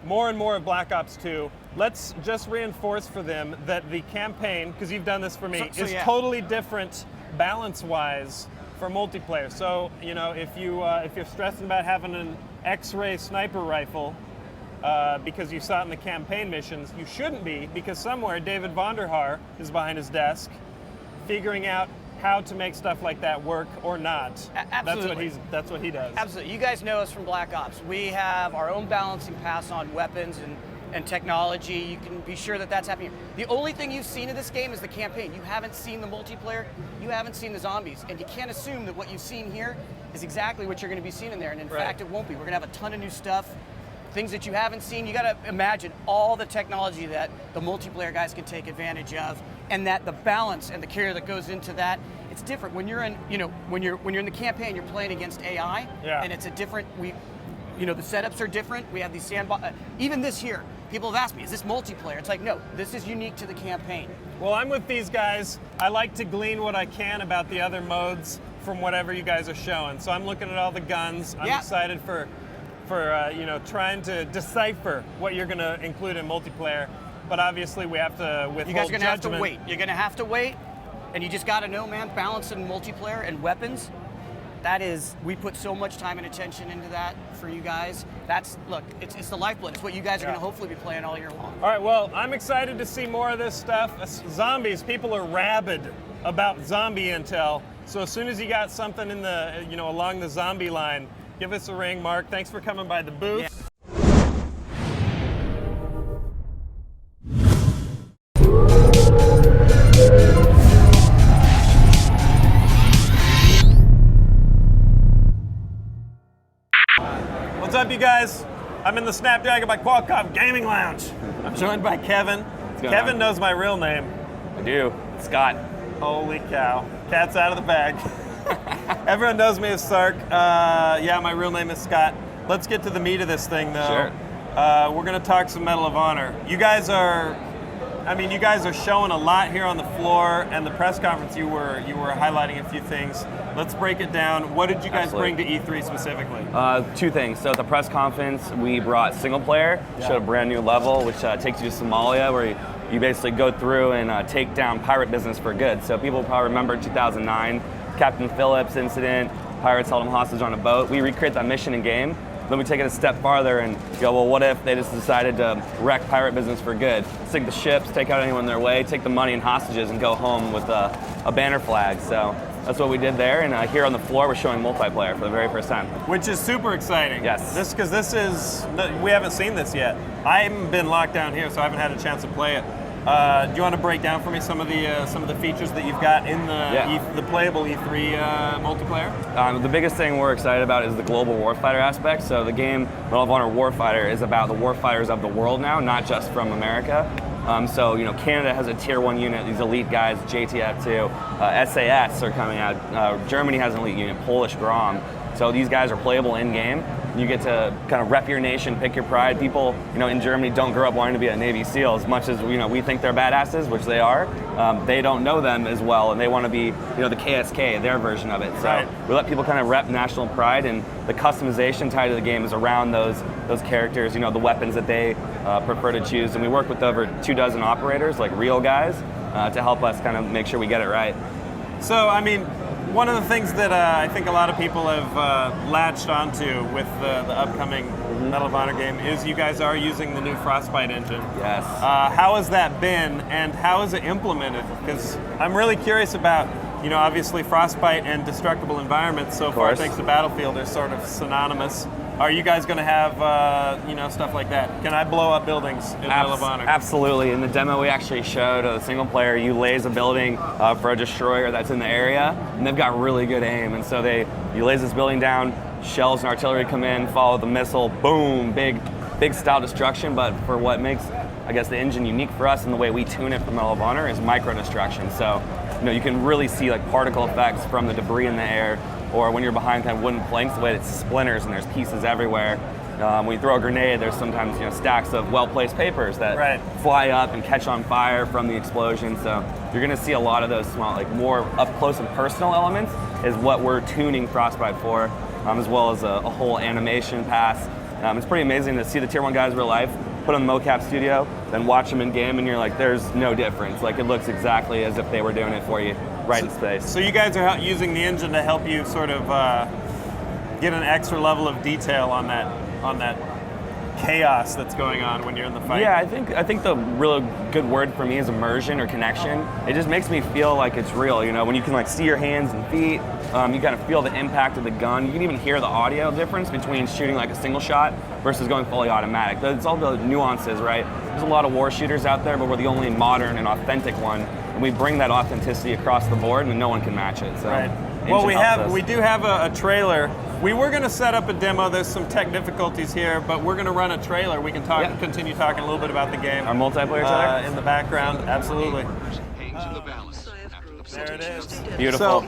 more and more of Black Ops 2. Let's just reinforce for them that the campaign, because you've done this for me, is totally different balance-wise for multiplayer. So, if you're stressing about having an X-ray sniper rifle, because you saw it in the campaign missions, you shouldn't be, because somewhere David Vonderhaar is behind his desk figuring out how to make stuff like that work or not. Absolutely. That's what he does. Absolutely. You guys know us from Black Ops. We have our own balancing pass on weapons and technology. You can be sure that that's happening. The only thing you've seen in this game is the campaign. You haven't seen the multiplayer. You haven't seen the zombies. And you can't assume that what you've seen here is exactly what you're going to be seeing in there. And in fact, it won't be. We're going to have a ton of new stuff. Things that you haven't seen. You got to imagine all the technology that the multiplayer guys can take advantage of, and that the balance and the care that goes into that. It's different when you're in, when you're in the campaign. You're playing against AI, and it's a different. The setups are different. We have these sandbox. Even this here, people have asked me, is this multiplayer? It's like, no, this is unique to the campaign. Well, I'm with these guys. I like to glean what I can about the other modes from whatever you guys are showing. So I'm looking at all the guns. I'm excited for trying to decipher what you're going to include in multiplayer. But obviously we have to withhold judgment. You guys are going to have to wait. You're going to have to wait, and you just got to know, man, balance in multiplayer and weapons, we put so much time and attention into that for you guys. It's the lifeblood. It's what you guys are going to hopefully be playing all year long. All right, well, I'm excited to see more of this stuff. Zombies, people are rabid about zombie intel. So as soon as you got something in the, along the zombie line, give us a ring, Mark. Thanks for coming by the booth. Yeah. What's up, you guys? I'm in the Snapdragon by Qualcomm Gaming Lounge. I'm joined by Kevin. Kevin knows my real name. I do. Scott. Holy cow. Cat's out of the bag. Everyone knows me as Sark. Yeah, my real name is Scott. Let's get to the meat of this thing, though. Sure. We're going to talk some Medal of Honor. You guys are showing a lot here on the floor, and the press conference you were highlighting a few things. Let's break it down. What did you guys bring to E3 specifically? Two things. So at the press conference, we brought single player, showed a brand new level, which takes you to Somalia, where you basically go through and take down pirate business for good. So people probably remember 2009, Captain Phillips incident, pirates held him hostage on a boat. We recreate that mission in game. Then we take it a step farther and go, well, what if they just decided to wreck pirate business for good? Sink the ships, take out anyone in their way, take the money and hostages, and go home with a banner flag. So that's what we did there. And here on the floor, we're showing multiplayer for the very first time. Which is super exciting. Yes. Because we haven't seen this yet. I haven't been locked down here, so I haven't had a chance to play it. Do you want to break down for me some of the features that you've got in the playable E3 multiplayer? The biggest thing we're excited about is the global warfighter aspect. So the game Medal of Honor Warfighter is about the warfighters of the world now, not just from America. So Canada has a tier 1 unit, these elite guys, JTF2, SAS are coming out. Germany has an elite unit, Polish Grom. So these guys are playable in game. You get to kind of rep your nation, pick your pride. People, in Germany don't grow up wanting to be a Navy SEAL as much as we think they're badasses, which they are. They don't know them as well, and they want to be, the KSK, their version of it. So we let people kind of rep national pride, and the customization tied to the game is around those characters, the weapons that they prefer to choose. And we work with over 24 operators, like real guys, to help us kind of make sure we get it right. So, one of the things that I think a lot of people have latched onto with the upcoming Medal of Honor game is you guys are using the new Frostbite engine. Yes. How has that been, and how is it implemented? Because I'm really curious about, obviously Frostbite and destructible environments so far, thanks to Battlefield, are sort of synonymous. Are you guys going to have, you know, stuff like that? Can I blow up buildings in Medal of Honor? Absolutely. In the demo, we actually showed a single player, you laze a building for a destroyer that's in the area, and they've got really good aim. And so you laze this building down, shells and artillery come in, follow the missile, boom, big style destruction. But for what makes, I guess, the engine unique for us and the way we tune it for Medal of Honor is micro destruction. So, you know, you can really see like particle effects from the debris in the air, or when you're behind kind of wooden planks, the way it splinters and there's pieces everywhere. When you throw a grenade, there's sometimes, you know, stacks of well-placed papers that fly up and catch on fire from the explosion. So you're going to see a lot of those small, like more up close and personal elements is what we're tuning Frostbite for, as well as a whole animation pass. It's pretty amazing to see the Tier 1 guys real life, put on the mocap studio, then watch them in game, and you're like, there's no difference. Like, it looks exactly as if they were doing it for you right in space. So you guys are using the engine to help you sort of get an extra level of detail on that chaos that's going on when you're in the fight. Yeah, I think the real good word for me is immersion or connection. It just makes me feel like it's real, you know, when you can like see your hands and feet, you kind of feel the impact of the gun. You can even hear the audio difference between shooting like a single shot versus going fully automatic. It's all the nuances, right? There's a lot of war shooters out there, but we're the only modern and authentic one, and we bring that authenticity across the board, and no one can match it. So, well, we do have a trailer. We were going to set up a demo. There's some tech difficulties here, but we're going to run a trailer. We can continue talking a little bit about the game. Our multiplayer trailer? In the background, absolutely. There it is. Beautiful. So,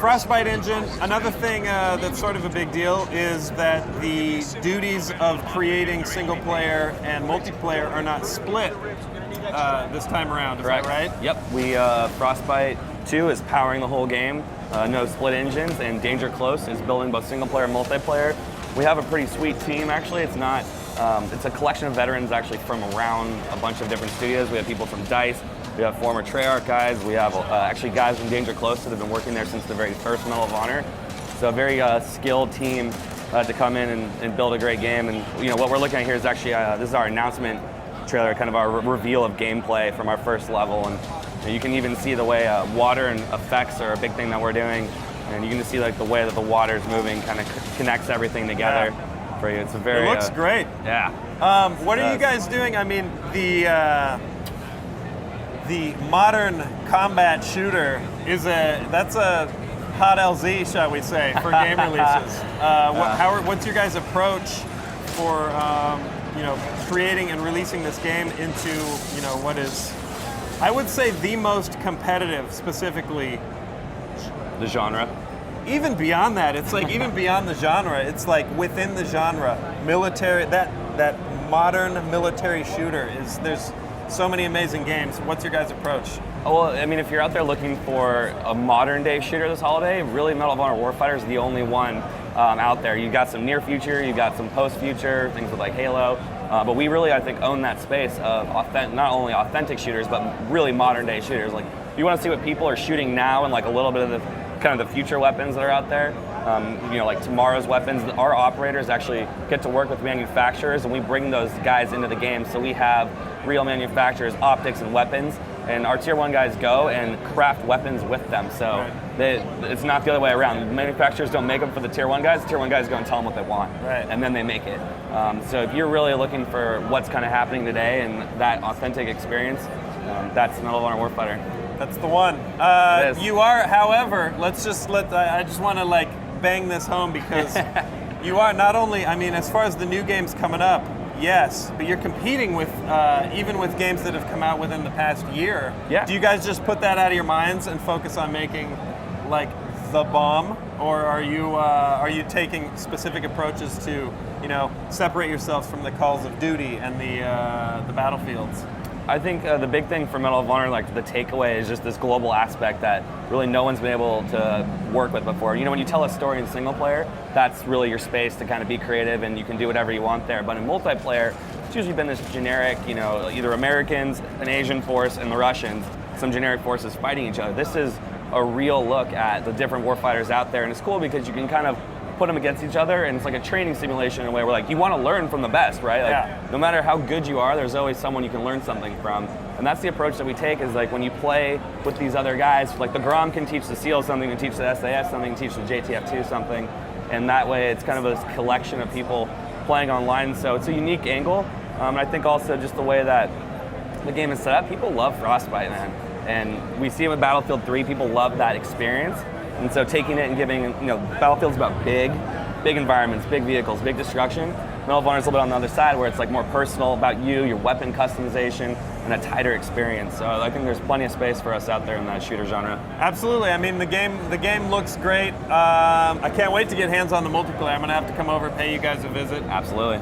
Frostbite engine, another thing that's sort of a big deal is that the duties of creating single player and multiplayer are not split this time around, is that right? Yep, Frostbite 2 is powering the whole game, no split engines, and Danger Close is building both single player and multiplayer. We have a pretty sweet team, actually. It's not, it's a collection of veterans actually from around a bunch of different studios. We have people from DICE, we have former Treyarch guys, we have actually guys from Danger Close that have been working there since the very first Medal of Honor. So a very skilled team to come in and build a great game. And you know what we're looking at here is actually, this is our announcement trailer, kind of our reveal of gameplay from our first level. And you can even see the way water and effects are a big thing that we're doing. And you can just see like the way that the water is moving kind of connects everything together for you. It's a very... It looks great. Yeah. What are you guys doing? I mean, the modern combat shooter that's a hot LZ, shall we say, for game releases. What's your guys' approach for you know, creating and releasing this game into, you know, what is, I would say, the most competitive, specifically the genre? Even beyond that, it's like even beyond the genre, it's like within the genre, military, that modern military shooter is, there's so many amazing games. What's your guys' approach? Well, I mean, if you're out there looking for a modern day shooter this holiday, really Medal of Honor Warfighter is the only one out there. You got some near future, you got some post future, things with like Halo, but we really, I think, own that space of not only authentic shooters, but really modern day shooters. Like, you want to see what people are shooting now and like a little bit of the kind of the future weapons that are out there. You know, like tomorrow's weapons, our operators actually get to work with manufacturers, and we bring those guys into the game. So we have real manufacturers, optics, and weapons, and our Tier 1 guys go and craft weapons with them. So it's not the other way around. Manufacturers don't make them for the Tier 1 guys. The Tier 1 guys go and tell them what they want, and then they make it. So if you're really looking for what's kind of happening today and that authentic experience, that's Medal of Honor Warfighter. That's the one. You are, however, I just want to like bang this home because you are not only, I mean, as far as the new games coming up, yes, but you're competing with, even with games that have come out within the past year. Yeah. Do you guys just put that out of your minds and focus on making like the bomb, or are you taking specific approaches to, you know, separate yourselves from the calls of duty and the battlefields? I think the big thing for Medal of Honor, like the takeaway, is just this global aspect that really no one's been able to work with before. You know, when you tell a story in single player, that's really your space to kind of be creative and you can do whatever you want there. But in multiplayer, it's usually been this generic, you know, either Americans, an Asian force, and the Russians, some generic forces fighting each other. This is a real look at the different warfighters out there, and it's cool because you can kind of put them against each other, and it's like a training simulation in a way where like you want to learn from the best, right? Like no matter how good you are, there's always someone you can learn something from. And that's the approach that we take, is like when you play with these other guys, like the Grom can teach the SEAL something, can teach the SAS something, can teach the JTF2 something. and that way it's kind of a collection of people playing online, so it's a unique angle. I think also just the way that the game is set up, people love Frostbite, man. And we see it with Battlefield 3, people love that experience. And so taking it and giving, Battlefield's about big environments, big vehicles, big destruction. Medal of Honor is a little bit on the other side where it's like more personal about you, your weapon customization, and a tighter experience. So I think there's plenty of space for us out there in that shooter genre. Absolutely. I mean, the game looks great. I can't wait to get hands on the multiplayer. I'm gonna have to come over and pay you guys a visit. Absolutely.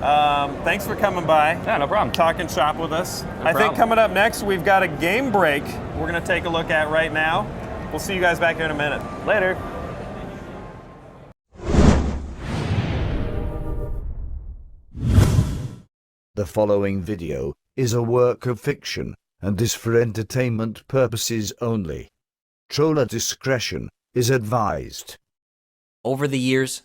Thanks for coming by. Yeah, no problem. Talking shop with us. No I think coming up next, we've got a game break we're gonna take a look at right now. We'll see you guys back here in a minute. Later. The following video is a work of fiction and is for entertainment purposes only. Troller discretion is advised. Over the years,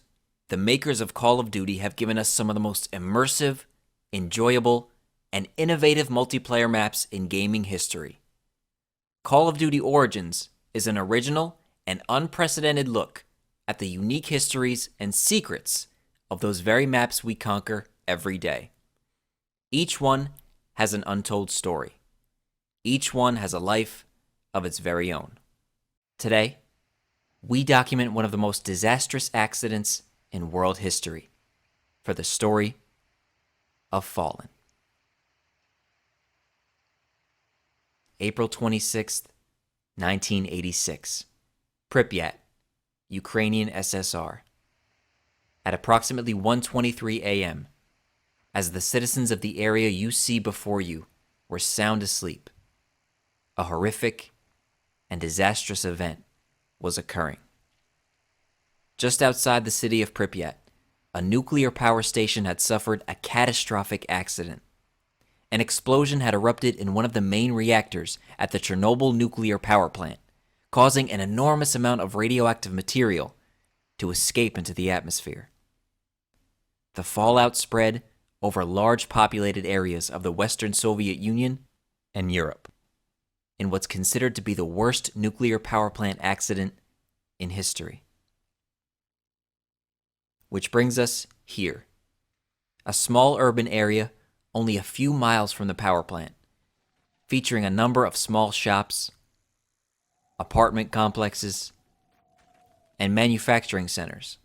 the makers of Call of Duty have given us some of the most immersive, enjoyable, and innovative multiplayer maps in gaming history. Call of Duty Origins is an original and unprecedented look at the unique histories and secrets of those very maps we conquer every day. Each one has an untold story. Each one has a life of its very own. Today, we document one of the most disastrous accidents in world history for the story of Fallen. April 26th, 1986. Pripyat, Ukrainian SSR. At approximately 1:23 a.m., as the citizens of the area you see before you were sound asleep, a horrific and disastrous event was occurring. Just outside the city of Pripyat, a nuclear power station had suffered a catastrophic accident. An explosion had erupted in one of the main reactors at the Chernobyl nuclear power plant, causing an enormous amount of radioactive material to escape into the atmosphere. The fallout spread over large populated areas of the Western Soviet Union and Europe, in what's considered to be the worst nuclear power plant accident in history. Which brings us here, a small urban area only a few miles from the power plant, featuring a number of small shops, apartment complexes, and manufacturing centers.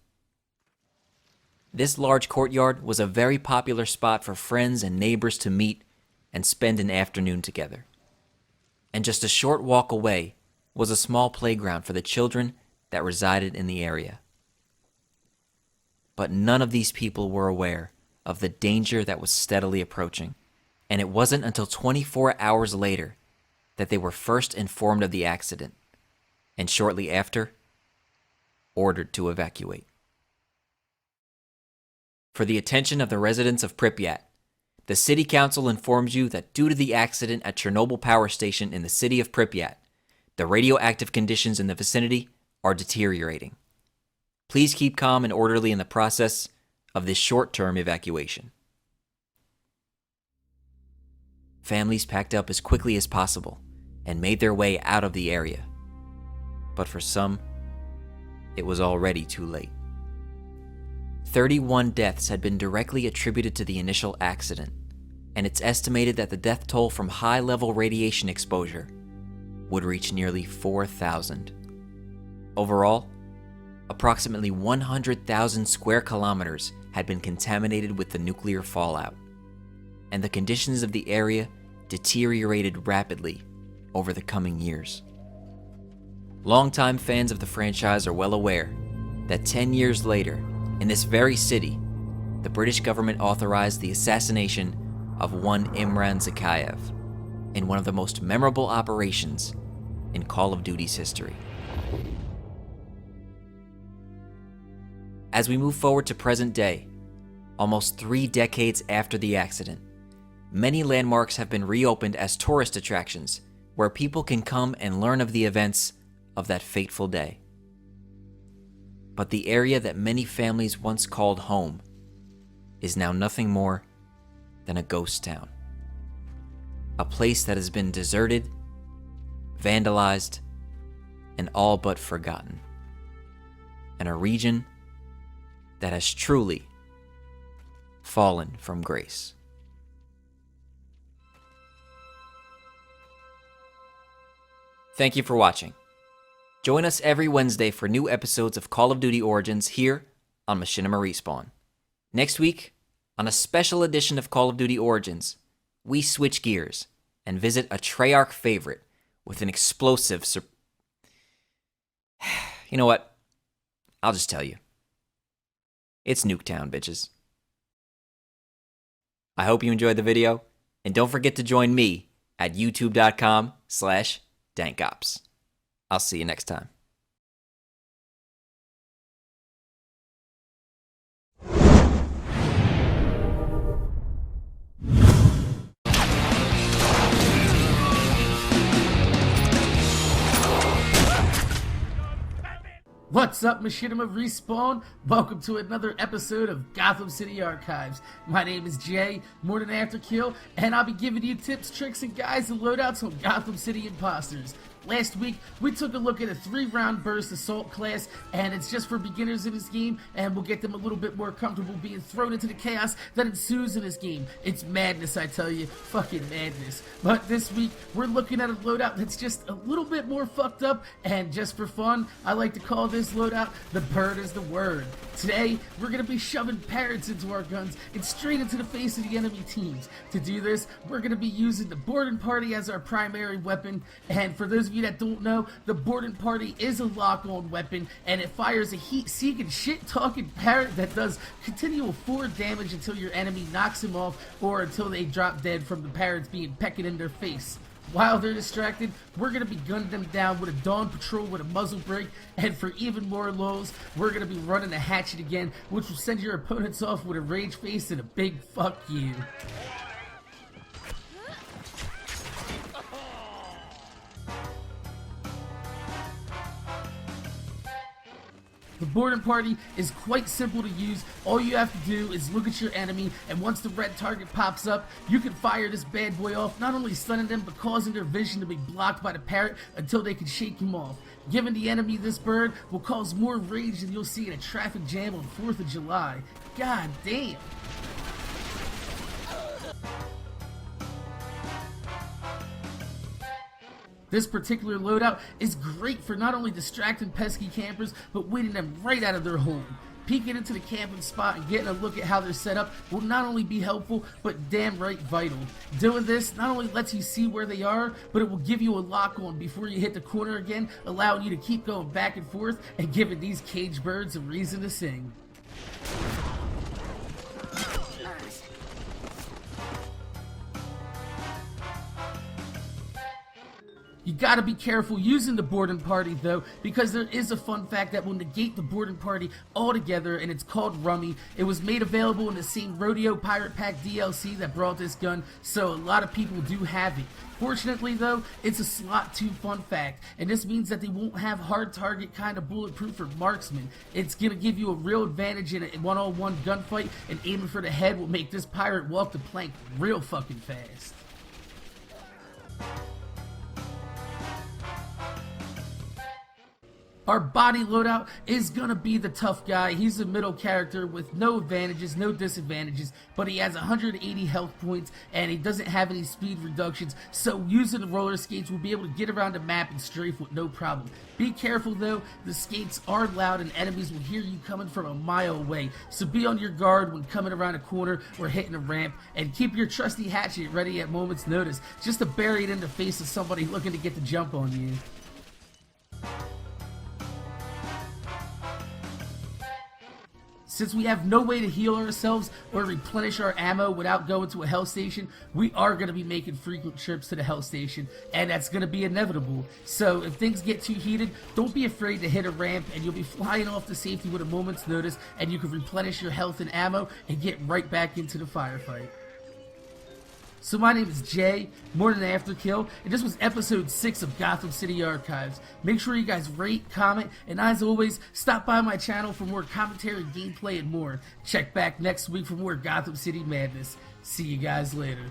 This large courtyard was a very popular spot for friends and neighbors to meet and spend an afternoon together. And just a short walk away was a small playground for the children that resided in the area. But none of these people were aware of the danger that was steadily approaching, and it wasn't until 24 hours later that they were first informed of the accident, and shortly after, ordered to evacuate. For the attention of the residents of Pripyat, the city council informs you that due to the accident at Chernobyl power station in the city of Pripyat, the radioactive conditions in the vicinity are deteriorating. Please keep calm and orderly in the process of this short-term evacuation. Families packed up as quickly as possible and made their way out of the area. But for some, it was already too late. 31 deaths had been directly attributed to the initial accident, and it's estimated that the death toll from high-level radiation exposure would reach nearly 4,000. Overall, approximately 100,000 square kilometers had been contaminated with the nuclear fallout, and the conditions of the area deteriorated rapidly over the coming years. Longtime fans of the franchise are well aware that 10 years later, in this very city, the British government authorized the assassination of one Imran Zakhaev in one of the most memorable operations in Call of Duty's history. As we move forward to present day, almost 3 decades after the accident, many landmarks have been reopened as tourist attractions where people can come and learn of the events of that fateful day. But the area that many families once called home is now nothing more than a ghost town. A place that has been deserted, vandalized, and all but forgotten. And a region that has truly fallen from grace. Thank you for watching. Join us every Wednesday for new episodes of Call of Duty Origins here on Machinima Respawn. Next week, on a special edition of Call of Duty Origins, we switch gears and visit a Treyarch favorite with an explosive You know what? I'll just tell you. It's Nuketown, bitches. I hope you enjoyed the video, and don't forget to join me at youtube.com/dankops. I'll see you next time. What's up, Machinima Respawn? Welcome to another episode of Gotham City Archives. My name is Jay, more than Afterkill, and I'll be giving you tips, tricks, and guides and loadouts on Gotham City Impostors. Last week, we took a look at a 3-round burst assault class, and it's just for beginners in this game, and we'll get them a little bit more comfortable being thrown into the chaos that ensues in this game. It's madness, I tell you. Fucking madness. But this week, we're looking at a loadout that's just a little bit more fucked up, and just for fun, I like to call this loadout the bird is the word. Today, we're going to be shoving parrots into our guns and straight into the face of the enemy teams. To do this, we're going to be using the boarding party as our primary weapon, and for those of you that don't know, the boarding party is a lock-on weapon, and it fires a heat-seeking, shit-talking parrot that does continual 4 damage until your enemy knocks him off or until they drop dead from the parrots being pecked in their face. While they're distracted, we're going to be gunning them down with a dawn patrol with a muzzle brake, and for even more lows, we're going to be running a hatchet again, which will send your opponents off with a rage face and a big fuck you. The boarding party is quite simple to use. All you have to do is look at your enemy, and once the red target pops up, you can fire this bad boy off, not only stunning them, but causing their vision to be blocked by the parrot until they can shake him off. Giving the enemy this bird will cause more rage than you'll see in a traffic jam on 4th of July. God damn. This particular loadout is great for not only distracting pesky campers, but weeding them right out of their home. Peeking into the camping spot and getting a look at how they're set up will not only be helpful, but damn right vital. Doing this not only lets you see where they are, but it will give you a lock on before you hit the corner again, allowing you to keep going back and forth and giving these cage birds a reason to sing. You gotta be careful using the boarding party though, because there is a fun fact that will negate the boarding party altogether, and it's called Rummy. It was made available in the same Rodeo Pirate Pack DLC that brought this gun, so a lot of people do have it. Fortunately though, it's a slot 2 fun fact, and this means that they won't have hard target kind of bulletproof for marksman. It's gonna give you a real advantage in a one-on-one gunfight, and aiming for the head will make this pirate walk the plank real fucking fast. Our body loadout is gonna be the tough guy. He's a middle character with no advantages, no disadvantages, but he has 180 health points and he doesn't have any speed reductions, so using the roller skates will be able to get around the map and strafe with no problem. Be careful though, the skates are loud and enemies will hear you coming from a mile away, so be on your guard when coming around a corner or hitting a ramp, and keep your trusty hatchet ready at moment's notice, just to bury it in the face of somebody looking to get the jump on you. Since we have no way to heal ourselves or replenish our ammo without going to a health station, we are going to be making frequent trips to the health station, and that's going to be inevitable. So if things get too heated, don't be afraid to hit a ramp, and you'll be flying off to safety with a moment's notice, and you can replenish your health and ammo and get right back into the firefight. So my name is Jay, more than Afterkill, and this was episode 6 of Gotham City Archives. Make sure you guys rate, comment, and as always, stop by my channel for more commentary, gameplay, and more. Check back next week for more Gotham City madness. See you guys later.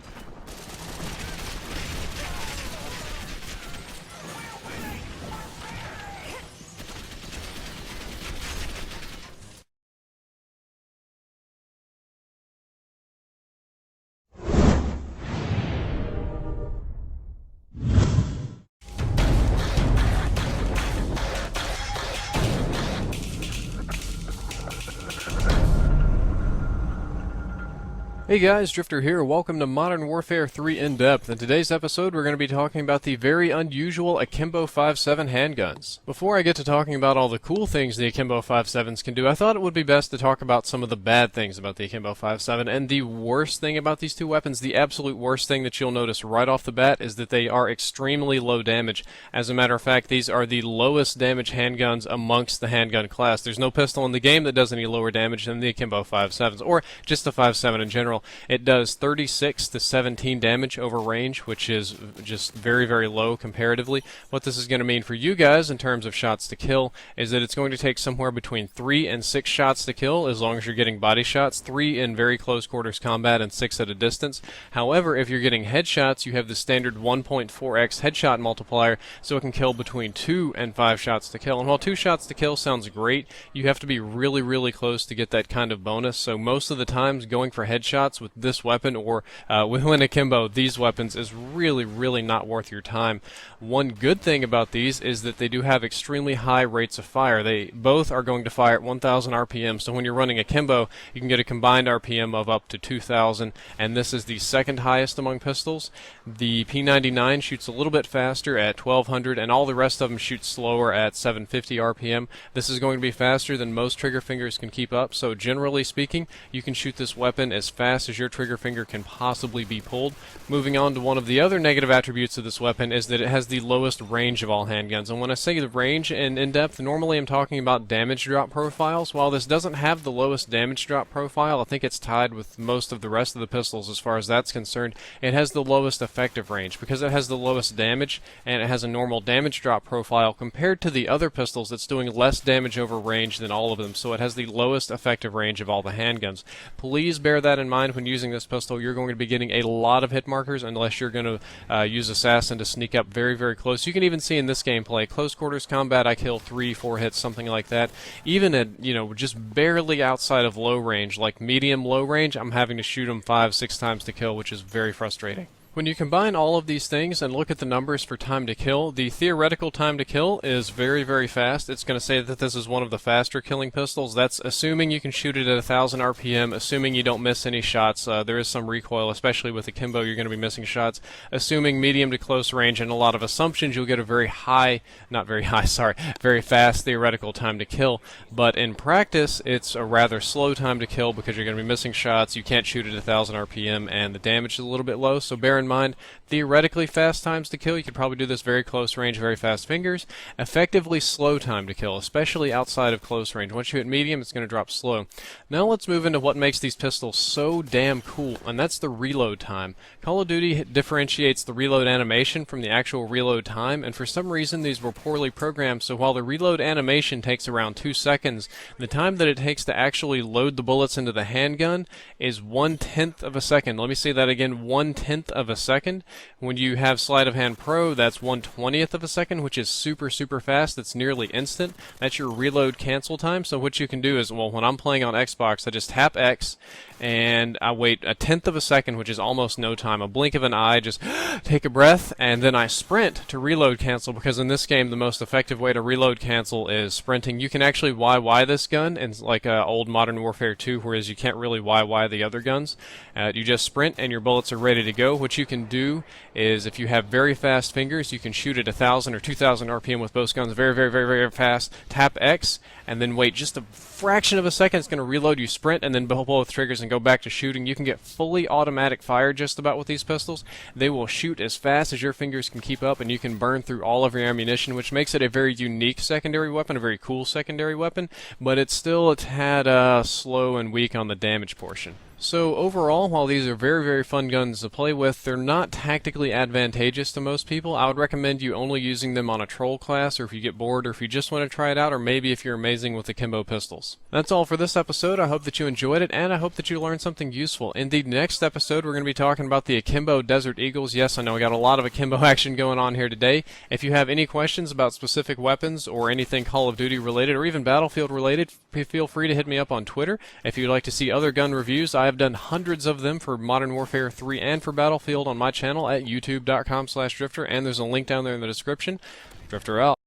Hey guys, Drifter here. Welcome to Modern Warfare 3 In-Depth. In today's episode, we're going to be talking about the very unusual Akimbo 5.7 handguns. Before I get to talking about all the cool things the Akimbo 5.7s can do, I thought it would be best to talk about some of the bad things about the Akimbo 5.7, and the worst thing about these two weapons, the absolute worst thing that you'll notice right off the bat, is that they are extremely low damage. As a matter of fact, these are the lowest damage handguns amongst the handgun class. There's no pistol in the game that does any lower damage than the Akimbo 5.7s, or just the 5.7 in general. It does 36 to 17 damage over range, which is just very, very low comparatively. What this is going to mean for you guys in terms of shots to kill is that it's going to take somewhere between 3 and 6 shots to kill, as long as you're getting body shots, 3 in very close quarters combat and 6 at a distance. However, if you're getting headshots, you have the standard 1.4x headshot multiplier, so it can kill between 2 and 5 shots to kill. And while 2 shots to kill sounds great, you have to be really, really close to get that kind of bonus. So most of the times, going for headshots with this weapon or with an Akimbo, these weapons is really, really not worth your time. One good thing about these is that they do have extremely high rates of fire. They both are going to fire at 1,000 RPM, so when you're running Akimbo, you can get a combined RPM of up to 2,000, and this is the second highest among pistols. The P99 shoots a little bit faster at 1,200, and all the rest of them shoot slower at 750 RPM. This is going to be faster than most trigger fingers can keep up, so generally speaking, you can shoot this weapon as fast as your trigger finger can possibly be pulled. Moving on to one of the other negative attributes of this weapon is that it has the lowest range of all handguns. And when I say the range in in-depth, normally I'm talking about damage drop profiles. While this doesn't have the lowest damage drop profile, I think it's tied with most of the rest of the pistols as far as that's concerned. It has the lowest effective range because it has the lowest damage and it has a normal damage drop profile compared to the other pistols that's doing less damage over range than all of them. So it has the lowest effective range of all the handguns. Please bear that in mind when using this pistol. You're going to be getting a lot of hit markers unless you're going to use Assassin to sneak up very, very close. You can even see in this gameplay, close quarters combat, I kill 3-4 hits, something like that. Even at, just barely outside of low range, like medium low range, I'm having to shoot them 5-6 times to kill, which is very frustrating. When you combine all of these things and look at the numbers for time to kill, the theoretical time to kill is very, very fast. It's going to say that this is one of the faster killing pistols. That's assuming you can shoot it at 1,000 RPM, assuming you don't miss any shots. There is some recoil, especially with Akimbo, you're going to be missing shots. Assuming medium to close range and a lot of assumptions, you'll get a very fast theoretical time to kill. But in practice, it's a rather slow time to kill because you're going to be missing shots, you can't shoot at 1,000 RPM, and the damage is a little bit low, so bear in mind, theoretically fast times to kill, you could probably do this very close range, very fast fingers. Effectively slow time to kill, especially outside of close range. Once you hit medium, it's going to drop slow. Now let's move into what makes these pistols so damn cool, and that's the reload time. Call of Duty differentiates the reload animation from the actual reload time, and for some reason these were poorly programmed, so while the reload animation takes around 2 seconds, the time that it takes to actually load the bullets into the handgun is 1/10 of a second. Let me say that again, 1/10 of a second. When you have Sleight of Hand Pro, that's 1/20th of a second, which is super, super fast. That's nearly instant. That's your reload cancel time. So what you can do is, well, when I'm playing on Xbox, I just tap X and I wait 1/10 of a second, which is almost no time. A blink of an eye, just take a breath, and then I sprint to reload cancel, because in this game the most effective way to reload cancel is sprinting. You can actually YY this gun in like old Modern Warfare 2, whereas you can't really YY the other guns. You just sprint and your bullets are ready to go. What you can do is, if you have very fast fingers, you can shoot at 1,000 or 2,000 RPM with both guns very, very, very, very fast. Tap X and then wait just a fraction of a second. It's going to reload. You sprint and then pull both triggers and go back to shooting. You can get fully automatic fire just about with these pistols. They will shoot as fast as your fingers can keep up, and you can burn through all of your ammunition, which makes it a very unique secondary weapon, a very cool secondary weapon, but it's still a tad slow and weak on the damage portion. So overall, while these are very, very fun guns to play with, they're not tactically advantageous to most people. I would recommend you only using them on a troll class, or if you get bored, or if you just want to try it out, or maybe if you're amazing with Akimbo pistols. That's all for this episode. I hope that you enjoyed it, and I hope that you learned something useful. In the next episode, we're going to be talking about the Akimbo Desert Eagles. Yes, I know we got a lot of Akimbo action going on here today. If you have any questions about specific weapons, or anything Call of Duty related, or even Battlefield related, feel free to hit me up on Twitter. If you'd like to see other gun reviews, I've done hundreds of them for Modern Warfare 3 and for Battlefield on my channel at youtube.com/drifter, and there's a link down there in the description. Drifter out.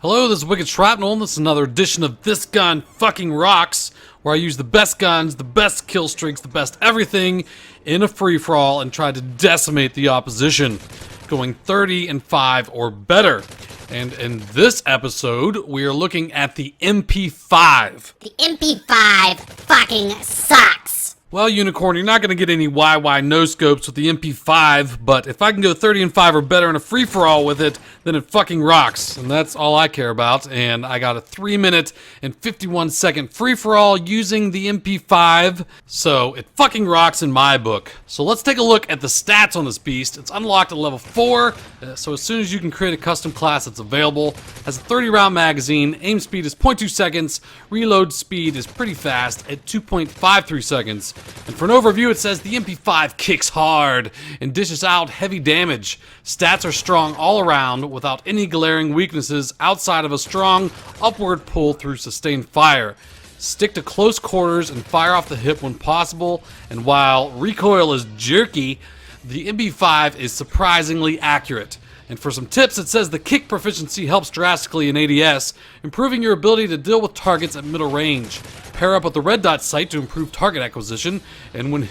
Hello, this is Wicked Shrapnel, and this is another edition of This Gun Fucking Rocks, where I use the best guns, the best kill streaks, the best everything in a free-for-all and try to decimate the opposition, going 30-5 or better. And in this episode, we are looking at the MP5. The MP5 fucking sucks. Well, Unicorn, you're not going to get any YY no-scopes with the MP5, but if I can go 30-5 or better in a free-for-all with it, then it fucking rocks, and that's all I care about. And I got a 3-minute and 51-second free-for-all using the MP5, so it fucking rocks in my book. So let's take a look at the stats on this beast. It's unlocked at level 4, so as soon as you can create a custom class, it's available. Has a 30-round magazine, aim speed is 0.2 seconds, reload speed is pretty fast at 2.53 seconds. And for an overview, it says the MP5 kicks hard and dishes out heavy damage. Stats are strong all around without any glaring weaknesses outside of a strong upward pull through sustained fire. Stick to close quarters and fire off the hip when possible, and while recoil is jerky, the MP5 is surprisingly accurate. And for some tips, it says the kick proficiency helps drastically in ADS, improving your ability to deal with targets at middle range. Pair up with the red dot sight to improve target acquisition, and when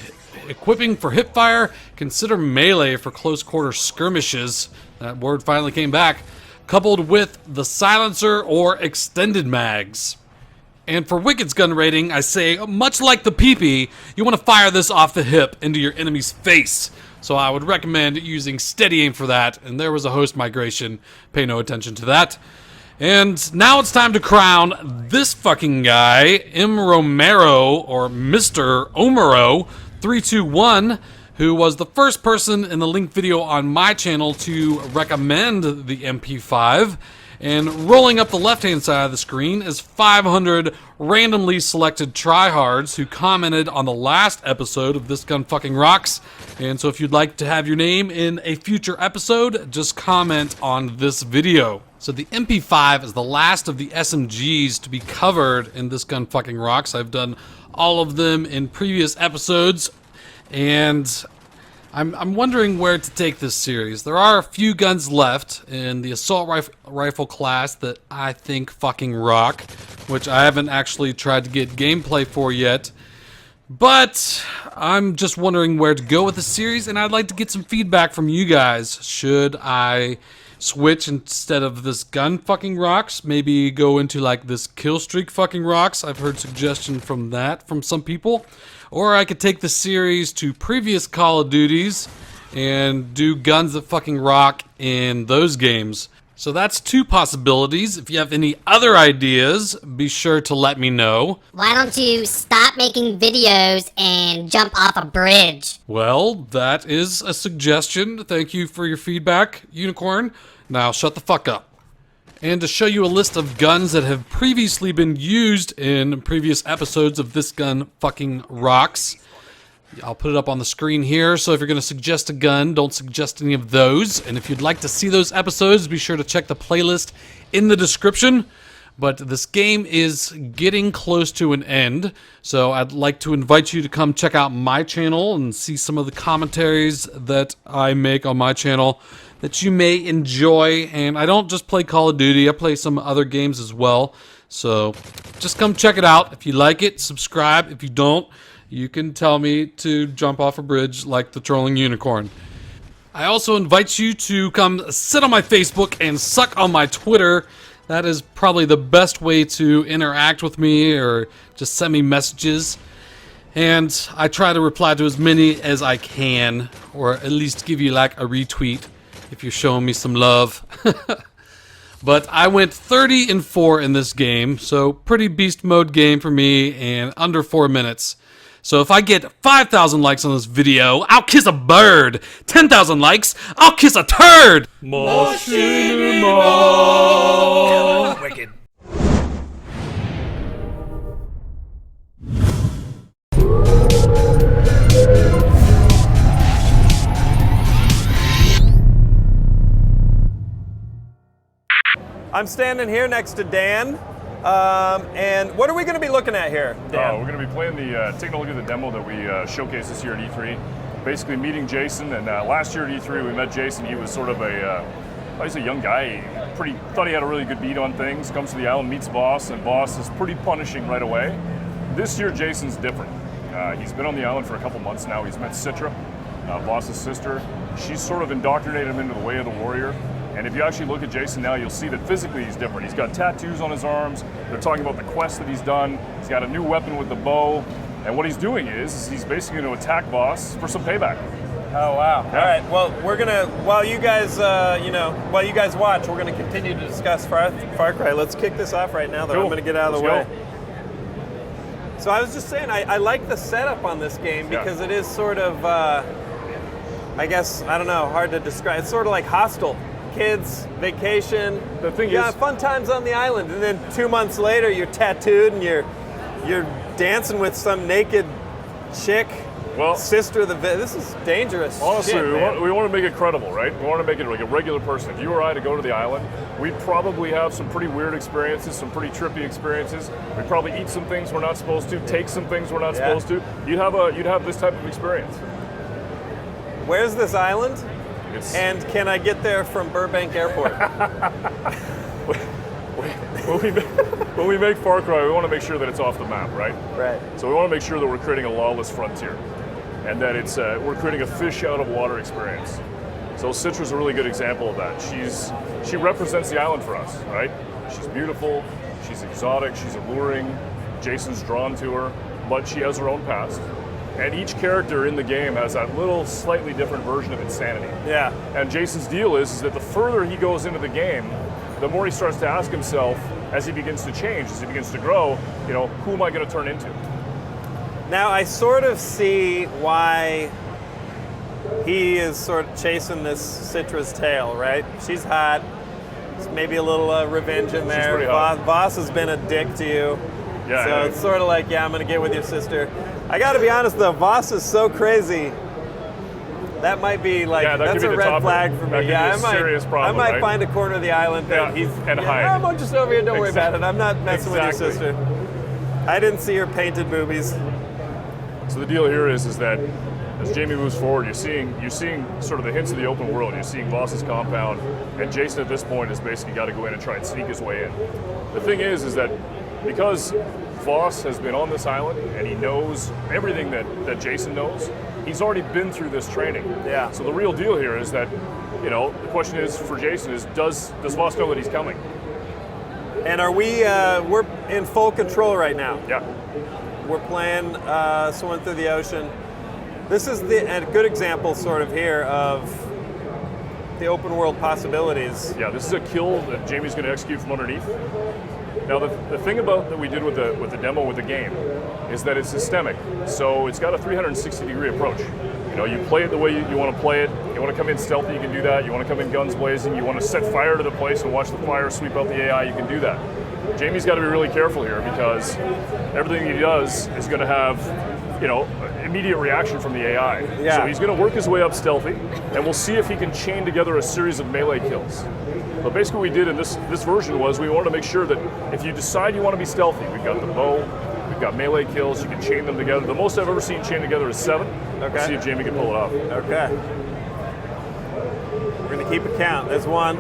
equipping for hipfire, consider melee for close quarter skirmishes. That word finally came back. Coupled with the silencer or extended mags. And for Wicked's gun rating, I say, much like the PP, you want to fire this off the hip into your enemy's face. So I would recommend using steady aim for that, and there was a host migration. Pay no attention to that. And now it's time to crown this fucking guy, M. Romero, or Mr. Omero 321, who was the first person in the link video on my channel to recommend the MP5. And rolling up the left-hand side of the screen is 500 randomly selected tryhards who commented on the last episode of This Gun Fucking Rocks. And so if you'd like to have your name in a future episode, just comment on this video. So the MP5 is the last of the SMGs to be covered in This Gun Fucking Rocks. I've done all of them in previous episodes, and I'm wondering where to take this series. There are a few guns left in the assault rifle class that I think fucking rock, which I haven't actually tried to get gameplay for yet. But I'm just wondering where to go with the series, and I'd like to get some feedback from you guys. Should I switch instead of this gun fucking rocks? Maybe go into like this kill streak fucking rocks. I've heard suggestion from that from some people. Or I could take the series to previous Call of Duties and do guns that fucking rock in those games. So that's two possibilities. If you have any other ideas, be sure to let me know. Why don't you stop making videos and jump off a bridge? Well, that is a suggestion. Thank you for your feedback, Unicorn. Now shut the fuck up. And to show you a list of guns that have previously been used in previous episodes of This Gun Fucking Rocks, I'll put it up on the screen here. So if you're going to suggest a gun, don't suggest any of those. And if you'd like to see those episodes, be sure to check the playlist in the description. But this game is getting close to an end, so I'd like to invite you to come check out my channel and see some of the commentaries that I make on my channel that you may enjoy. And I don't just play Call of Duty, I play some other games as well. So just come check it out. If you like it, subscribe. If you don't, you can tell me to jump off a bridge like the trolling unicorn. I also invite you to come sit on my Facebook and suck on my Twitter. That is probably the best way to interact with me, or just send me messages. And I try to reply to as many as I can, or at least give you like a retweet if you're showing me some love. But I went 30-4 in this game, so pretty beast mode game for me, and under 4 minutes. So if I get 5,000 likes on this video, I'll kiss a bird. 10,000 likes, I'll kiss a turd. Machinima. Wicked. I'm standing here next to Dan, and what are we going to be looking at here, Dan? We're going to be playing taking a look at the demo that we showcased this year at E3. Basically meeting Jason, and last year at E3 we met Jason. He was sort of a he's a young guy. Thought he had a really good beat on things. Comes to the island, meets Boss, and Boss is pretty punishing right away. This year, Jason's different. He's been on the island for a couple months now. He's met Citra, Boss's sister. She's sort of indoctrinated him into the way of the warrior. And if you actually look at Jason now, you'll see that physically he's different. He's got tattoos on his arms. They're talking about the quest that he's done. He's got a new weapon with the bow. And what he's doing is he's basically going to attack Boss for some payback. Oh wow! Yeah. All right. Well, we're gonna while you guys watch, we're gonna continue to discuss Far Cry. Let's kick this off right now, though. Cool. I'm gonna get out of the Let's way. So I was just saying, I like the setup on this game because it is sort of, I guess, I don't know, hard to describe. It's sort of like Hostel. Kids, vacation. The thing is, fun times on the island, and then 2 months later, you're tattooed and you're dancing with some naked chick. Well, sister of the this is dangerous. Honestly, shit, we want to make it credible, right? We want to make it like a regular person. If you or I to go to the island, we'd probably have some pretty weird experiences, some pretty trippy experiences. We'd probably eat some things we're not supposed to, take some things we're not supposed to. You'd have this type of experience. Where's this island? And can I get there from Burbank Airport? When we make Far Cry, we want to make sure that it's off the map, right? Right. So we want to make sure that we're creating a lawless frontier, and that it's we're creating a fish out of water experience. So Citra's a really good example of that. She represents the island for us, right? She's beautiful, she's exotic, she's alluring. Jason's drawn to her, but she has her own past. And each character in the game has that little slightly different version of insanity. Yeah. And Jason's deal is that the further he goes into the game, the more he starts to ask himself, as he begins to change, as he begins to grow, who am I going to turn into? Now, I sort of see why he is sort of chasing this Citra's tail, right? She's hot. There's maybe a little revenge in there. She's pretty hot. Boss has been a dick to you. Yeah, so it's sort of like, I'm going to get with your sister. I got to be honest, though, Voss is so crazy. That might be like, that's a red flag for me. Yeah, serious problem, I might right? find a corner of the island that hide. I'm just over here, don't worry about it. I'm not messing with your sister. I didn't see her painted boobies. So the deal here is that as Jamie moves forward, you're seeing sort of the hints of the open world. You're seeing Voss's compound, and Jason at this point has basically got to go in and try and sneak his way in. The thing is that because Voss has been on this island and he knows everything that Jason knows, he's already been through this training. Yeah. So the real deal here is that, the question is for Jason is, does Voss know that he's coming? And are we're in full control right now. Yeah. We're playing swimming through the ocean. This is a good example sort of here of the open world possibilities. Yeah, this is a kill that Jamie's going to execute from underneath. Now the thing about that we did with the demo with the game is that it's systemic. So it's got a 360-degree approach. You play it the way you want to play it. You want to come in stealthy, you can do that. You want to come in guns blazing. You want to set fire to the place and watch the fire sweep out the AI, you can do that. Jamie's got to be really careful here because everything he does is going to have, immediate reaction from the AI. Yeah. So he's going to work his way up stealthy, and we'll see if he can chain together a series of melee kills. But basically what we did in this version was we wanted to make sure that if you decide you want to be stealthy, we've got the bow, we've got melee kills, you can chain them together. The most I've ever seen chained together is 7. Okay. Let's see if Jamie can pull it off. Okay. We're going to keep a count. There's 1,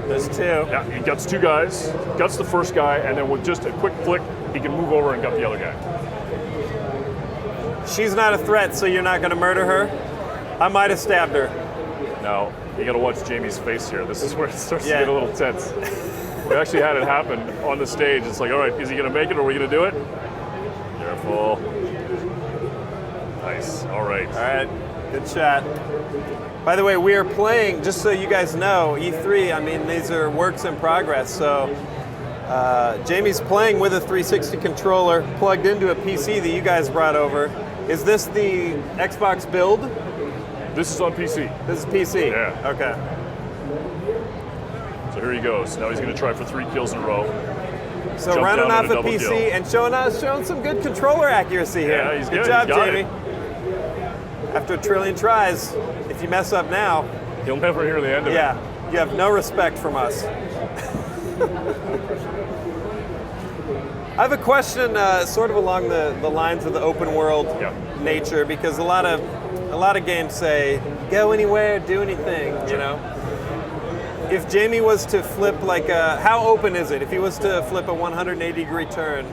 there's 2. Yeah, he guts 2 guys, guts the first guy, and then with just a quick flick, he can move over and gut the other guy. She's not a threat, so you're not going to murder her? I might have stabbed her. No, you got to watch Jamie's face here. This is where it starts to get a little tense. We actually had it happen on the stage. It's like, all right, is he going to make it or are we going to do it? Careful. Nice. All right. All right. Good shot. By the way, we are playing, just so you guys know, E3, these are works in progress. So Jamie's playing with a 360 controller plugged into a PC that you guys brought over. Is this the Xbox build? This is on PC. This is PC? Yeah. Okay. So here he goes. Now he's going to try for 3 kills in a row. So Jump running down off and a PC kill. and showing some good controller accuracy here. Yeah, he's good good. job, He's got Jamie. it. After a trillion tries, if you mess up now, he'll never hear the end of it. Yeah, you have no respect from us. I have a question sort of along the lines of the open world nature, because a lot of games say, go anywhere, do anything, if Jamie was to flip like a, how open is it? If he was to flip a 180-degree turn,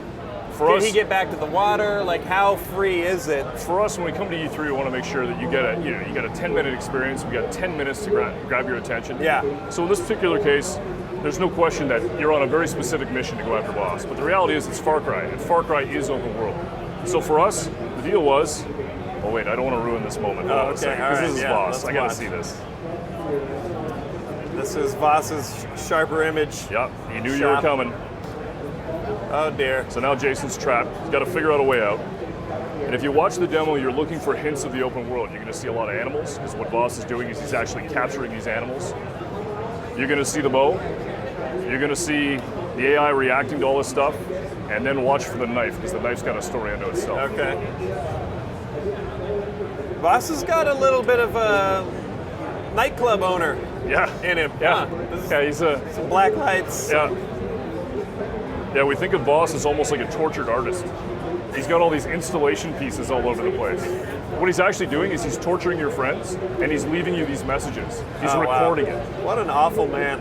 can he get back to the water? Like, how free is it? For us, when we come to E3, we want to make sure that you get a, you got a 10-minute experience. We got 10 minutes to grab your attention. Yeah. So in this particular case, there's no question that you're on a very specific mission to go after boss. But the reality is, it's Far Cry, and Far Cry is open world. So for us, the deal was, oh wait, I don't want to ruin this moment. Oh, okay, all right. This is boss. I got to watch. see this. This is Voss's sharper image. Yep, he knew you were coming. Oh dear. So now Jason's trapped. He's got to figure out a way out. And if you watch the demo, you're looking for hints of the open world. You're going to see a lot of animals, because what Voss is doing is he's actually capturing these animals. You're going to see the bow. You're going to see the AI reacting to all this stuff. And then watch for the knife, because the knife's got a story unto itself. Okay. Voss has got a little bit of a nightclub owner in him. Yeah. Huh. He's some black lights. Yeah. Yeah, we think of Voss as almost like a tortured artist. He's got all these installation pieces all over the place. What he's actually doing is he's torturing your friends, and he's leaving you these messages. He's recording it. What an awful man.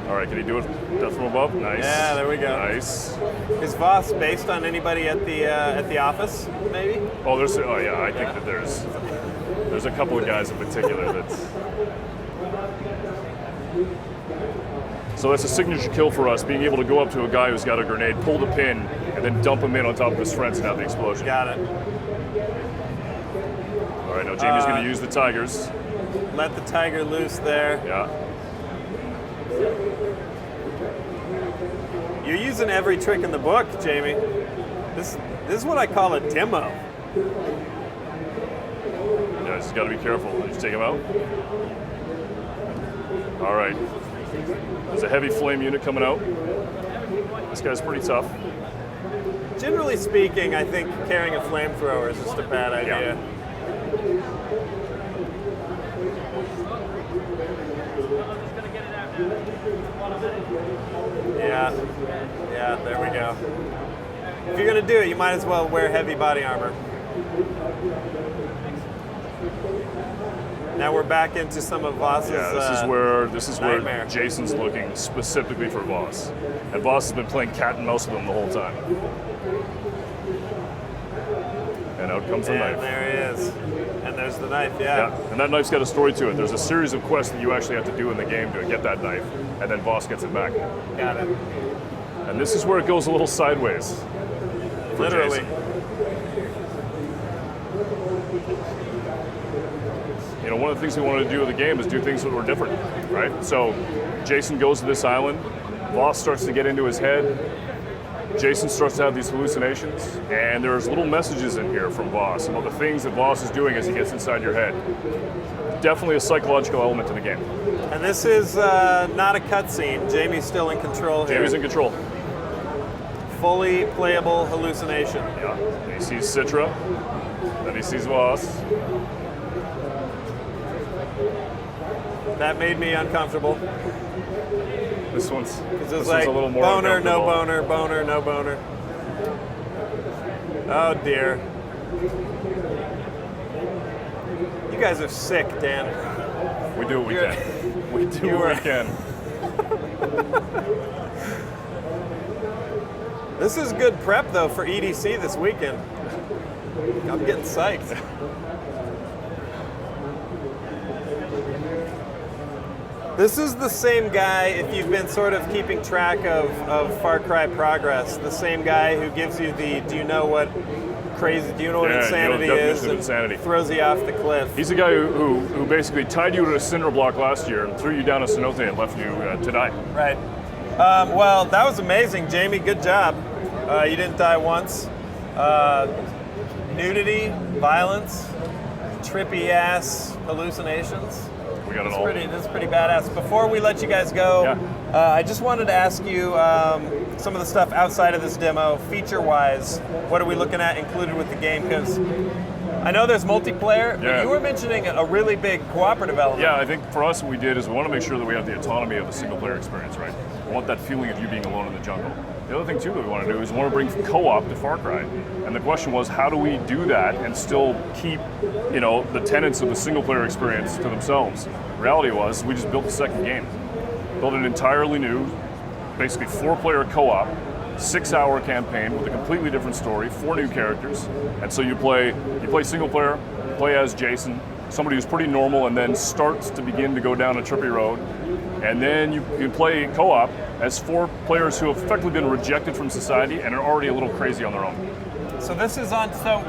All right, can he do it? Death from above? Nice. Yeah, there we go. Nice. Is Voss based on anybody at the office, maybe? Oh, yeah, I think that there's a couple of guys in particular that's. So that's a signature kill for us, being able to go up to a guy who's got a grenade, pull the pin, and then dump him in on top of his friends and have the explosion. Got it. All right, now Jamie's going to use the tigers. Let the tiger loose there. Yeah. You're using every trick in the book, Jamie. This is what I call a demo. Yeah, just got to be careful. Did you take him out? All right. There's a heavy flame unit coming out. This guy's pretty tough. Generally speaking, I think carrying a flamethrower is just a bad idea. Yeah, there we go. If you're gonna do it, you might as well wear heavy body armor. Now we're back into some of Voss's this is where Jason's looking specifically for Voss. And Voss has been playing cat and mouse with him the whole time. And out comes the knife. And there he is. And there's the knife, yeah. And that knife's got a story to it. There's a series of quests that you actually have to do in the game to get that knife, and then Voss gets it back. Got it. And this is where it goes a little sideways. Literally. You know, one of the things we wanted to do with the game is do things that were different, right? So Jason goes to this island, Voss starts to get into his head, Jason starts to have these hallucinations, and there's little messages in here from Voss about the things that Voss is doing as he gets inside your head. Definitely a psychological element to the game. And this is not a cutscene. Jamie's still in control here. Jamie's in control. Fully playable hallucination. Yeah. And he sees Citra, then he sees Voss. That made me uncomfortable. This one's like a little more boner, no uncomfortable. boner, boner, no boner. Oh dear. You guys are sick, Dan. We do what we can. We do what we can. This is good prep though for EDC this weekend. I'm getting psyched. This is the same guy, if you've been sort of keeping track of Far Cry progress, the same guy who gives you the, do you know what insanity is? And insanity. Throws you off the cliff. He's the guy who basically tied you to a cinder block last year and threw you down a cenote and left you to die. Right. Well, that was amazing, Jamie. Good job. You didn't die once. Nudity, violence, trippy ass hallucinations. We got it all. This is pretty badass. Before we let you guys go, I just wanted to ask you some of the stuff outside of this demo, feature-wise. What are we looking at included with the game? Because I know there's multiplayer, but you were mentioning a really big cooperative element. Yeah, I think for us what we did is we want to make sure that we have the autonomy of a single-player experience, right? We want that feeling of you being alone in the jungle. The other thing too that we want to do is we want to bring co-op to Far Cry. And the question was, how do we do that and still keep, you know, the tenets of the single player experience to themselves? The reality was, we just built a second game. Built an entirely new, basically 4-player co-op, 6-hour campaign with a completely different story, 4 new characters. And so you play single player, play as Jason, somebody who's pretty normal and then starts to begin to go down a trippy road. And then you can play co-op as 4 players who have effectively been rejected from society and are already a little crazy on their own. So this is on, so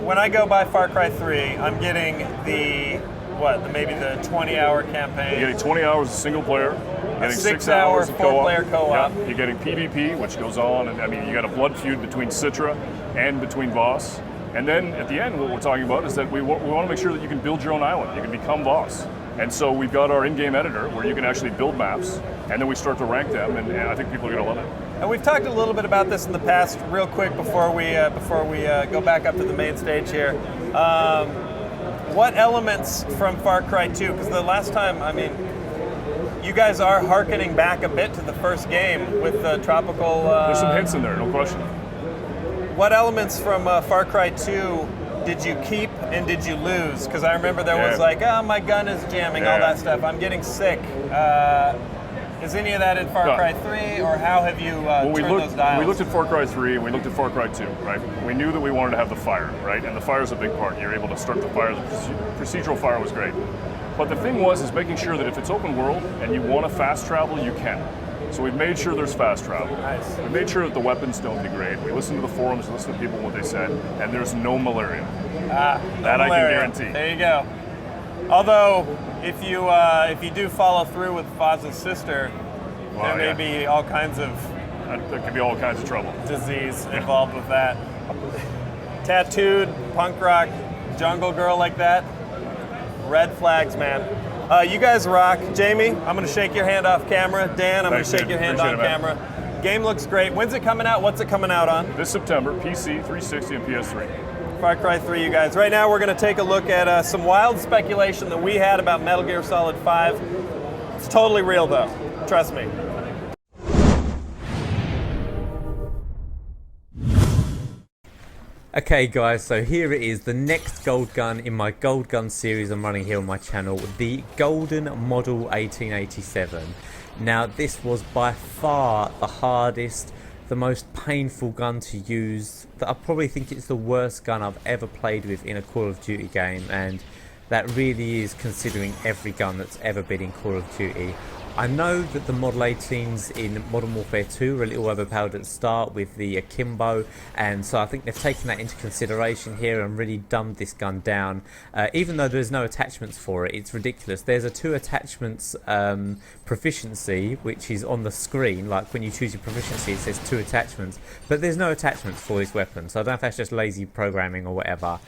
when I go by Far Cry 3, I'm getting maybe the 20-hour campaign. You're getting 20 hours of single player. You're getting 6 hour hours of co-op. 4-player co-op. Yeah. You're getting PvP, which goes on, and I mean, you got a blood feud between Citra and between Voss. And then at the end, what we're talking about is that we want to make sure that you can build your own island. You can become Voss. And so we've got our in-game editor where you can actually build maps, and then we start to rank them, and I think people are going to love it. And we've talked a little bit about this in the past, real quick before we go back up to the main stage here. What elements from Far Cry 2? Because the last time, I mean, you guys are hearkening back a bit to the first game with the tropical. There's some hints in there, no question. What elements from Far Cry 2 did you keep and did you lose? Because I remember there was like, oh, my gun is jamming, all that stuff. I'm getting sick. Is any of that in Far Cry 3, or how have you turned those dials? We looked at Far Cry 3 and we looked at Far Cry 2, right? We knew that we wanted to have the fire, right? And the fire is a big part. You're able to start the fire. The procedural fire was great. But the thing is making sure that if it's open world and you want to fast travel, you can. So we've made sure there's fast travel. Nice. We made sure that the weapons don't degrade. We listened to the forums, we listened to people what they said, and there's no malaria. That malaria. I can guarantee. There you go. Although, if you do follow through with Vaz's sister, there may be all kinds of there could be all kinds of trouble. Disease involved with that. Tattooed punk rock jungle girl like that. Red flags, man. You guys rock. Jamie, I'm going to shake your hand off camera. Dan, I'm going to shake your hand on camera. Game looks great. When's it coming out? What's it coming out on? This September, PC, 360, and PS3. Far Cry 3, you guys. Right now, we're going to take a look at some wild speculation that we had about Metal Gear Solid 5. It's totally real, though. Trust me. Okay guys, so here it is, the next gold gun in my gold gun series I'm running here on my channel, the Golden Model 1887. Now this was by far the hardest, the most painful gun to use. I probably think it's the worst gun I've ever played with in a Call of Duty game, and that really is considering every gun that's ever been in Call of Duty. I know that the Model 18s in Modern Warfare 2 were a little overpowered at the start with the Akimbo, and so I think they've taken that into consideration here and really dumbed this gun down. Even though there's no attachments for it, it's ridiculous. There's a 2 attachments proficiency, which is on the screen, like when you choose your proficiency it says 2 attachments, but there's no attachments for this weapon, so I don't know if that's just lazy programming or whatever.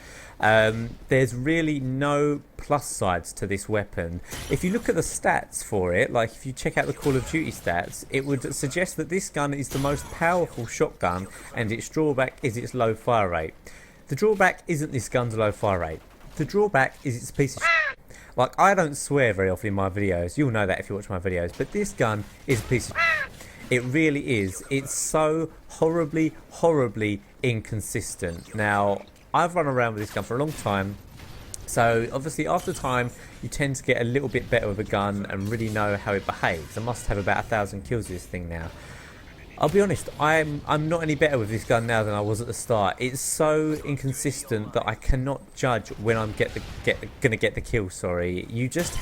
There's really no plus sides to this weapon. If you look at the stats for it, like if you check out the Call of Duty stats, it would suggest that this gun is the most powerful shotgun and its drawback is its low fire rate. The drawback isn't this gun's low fire rate. The drawback is its piece of shit. Like, I don't swear very often in my videos, you'll know that if you watch my videos, but this gun is a piece of shit. It really is. It's so horribly, horribly inconsistent. Now, I've run around with this gun for a long time, so obviously after time you tend to get a little bit better with a gun and really know how it behaves. I must have about 1,000 kills with this thing now. I'll be honest, I'm not any better with this gun now than I was at the start. It's so inconsistent that I cannot judge when I'm gonna get the kill. Sorry, you just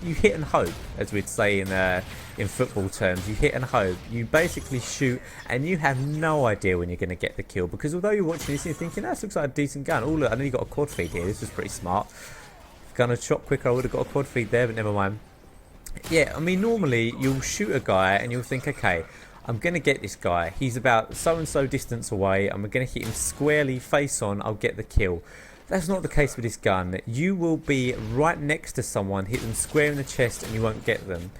you hit and hope, as we'd say in football terms. You hit and hope. You basically shoot and you have no idea when you're gonna get the kill, because although you're watching this, you're thinking that looks like a decent gun. Oh look, I know you got a quad feed here. This was pretty smart. If gun had shot quicker, I would have got a quad feed there, but never mind. Yeah, I mean normally you'll shoot a guy and you'll think, okay, I'm going to get this guy. He's about so-and-so distance away. I'm going to hit him squarely, face on. I'll get the kill. That's not the case with this gun. You will be right next to someone, hit them square in the chest, and you won't get them.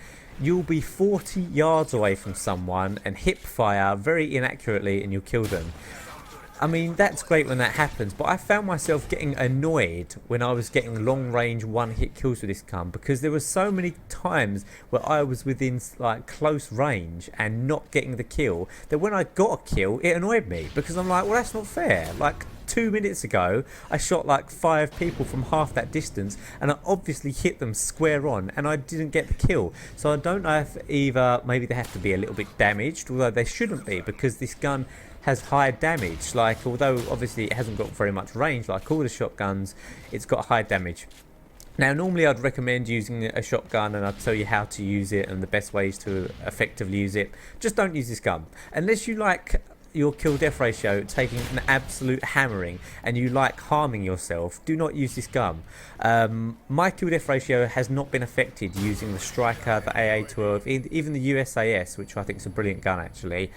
You'll be 40 yards away from someone and hip fire very inaccurately, and you'll kill them. I mean, that's great when that happens, but I found myself getting annoyed when I was getting long-range one-hit kills with this gun, because there were so many times where I was within like close range and not getting the kill, that when I got a kill, it annoyed me, because I'm like, well, that's not fair. Like, 2 minutes ago, I shot like 5 people from half that distance, and I obviously hit them square on, and I didn't get the kill. So I don't know if either maybe they have to be a little bit damaged, although they shouldn't be, because this gun has high damage. Like, although obviously it hasn't got very much range like all the shotguns, it's got high damage. Now, normally I'd recommend using a shotgun, and I'd tell you how to use it and the best ways to effectively use it. Just don't use this gun unless you like your kill death ratio taking an absolute hammering and you like harming yourself. Do not use this gun. My kill death ratio has not been affected using the Striker, the AA-12, even the USAS, which I think is a brilliant gun actually.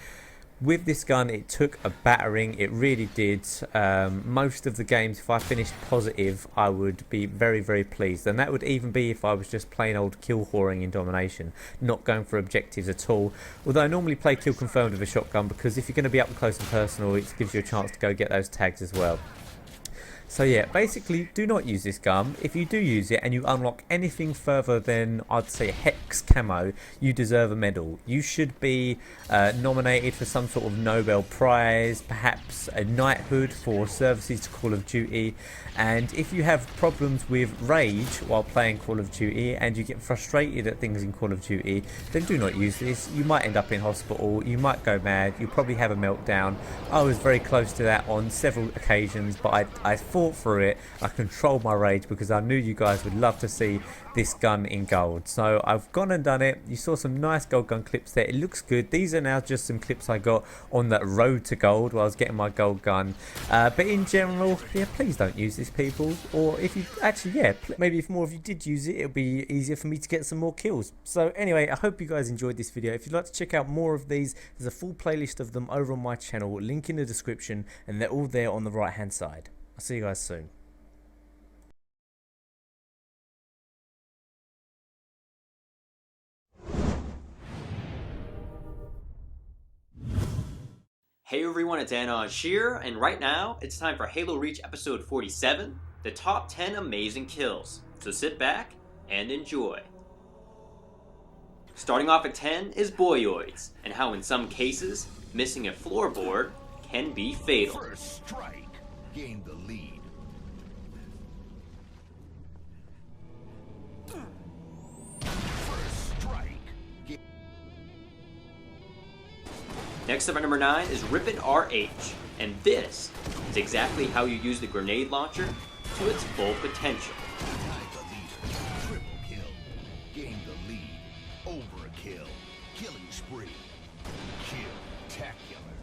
With this gun, it took a battering, it really did. Most of the games, if I finished positive, I would be very, very pleased. And that would even be if I was just plain old kill whoring in domination, not going for objectives at all. Although I normally play kill confirmed with a shotgun, because if you're going to be up close and personal, it gives you a chance to go get those tags as well. So yeah, basically do not use this gun. If you do use it and you unlock anything further than, I'd say, Hex Camo, you deserve a medal. You should be nominated for some sort of Nobel Prize, perhaps a knighthood for services to Call of Duty. And if you have problems with rage while playing Call of Duty and you get frustrated at things in Call of Duty, then do not use this. You might end up in hospital, you might go mad, you'll probably have a meltdown. I was very close to that on several occasions, but I fought through it. I controlled my rage because I knew you guys would love to see this gun in gold. So I've gone and done it. You saw some nice gold gun clips there. It looks good. These are now just some clips I got on that road to gold while I was getting my gold gun. But in general, yeah, please don't use this, people. Or if you actually, yeah, maybe if more of you did use it, it'll be easier for me to get some more kills. So anyway, I hope you guys enjoyed this video. If you'd like to check out more of these, there's a full playlist of them over on my channel, link in the description, and they're all there on the right hand side. I'll see you guys soon. Hey everyone, it's Anoj here, and right now it's time for Halo Reach episode 47, the top 10 amazing kills. So sit back and enjoy. Starting off at 10 is Boyoids, and how in some cases, missing a floorboard can be fatal. First strike, gain the lead. First strike. Next up at number 9 is Rippin' RH, and this is exactly how you use the grenade launcher to its full potential. Triple kill, gain the lead. Overkill, killing spree. Kill-tacular.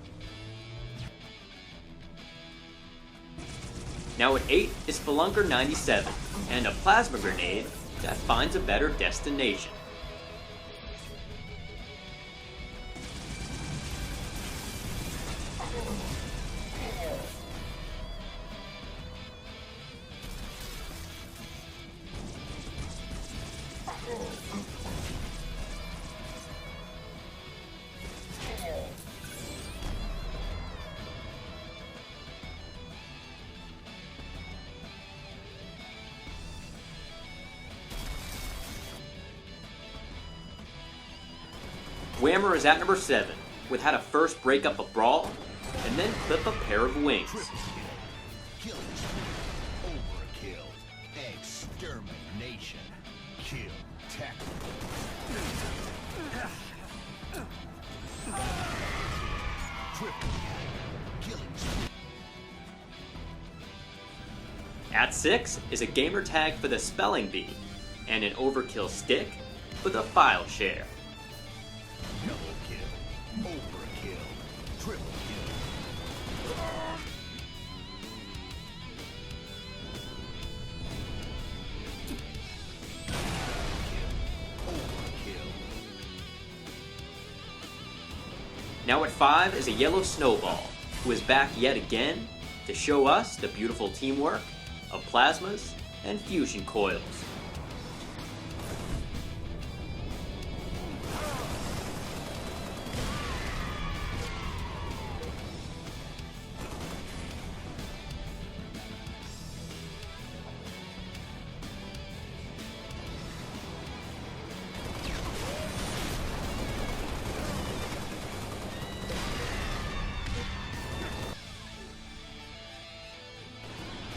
Now at 8 is Spelunker 97, and a plasma grenade that finds a better destination. Whammer is at number 7, with how to first break up a brawl, and then clip a pair of wings. Killing spree. Overkill. Extermination. Kill-tacular. Triple kill. Killing spree. At 6 is a gamer tag for the spelling bee, and an overkill stick with a file share. Double kill. Overkill. Triple kill. Now at 5 is a yellow snowball, who is back yet again to show us the beautiful teamwork of plasmas and fusion coils.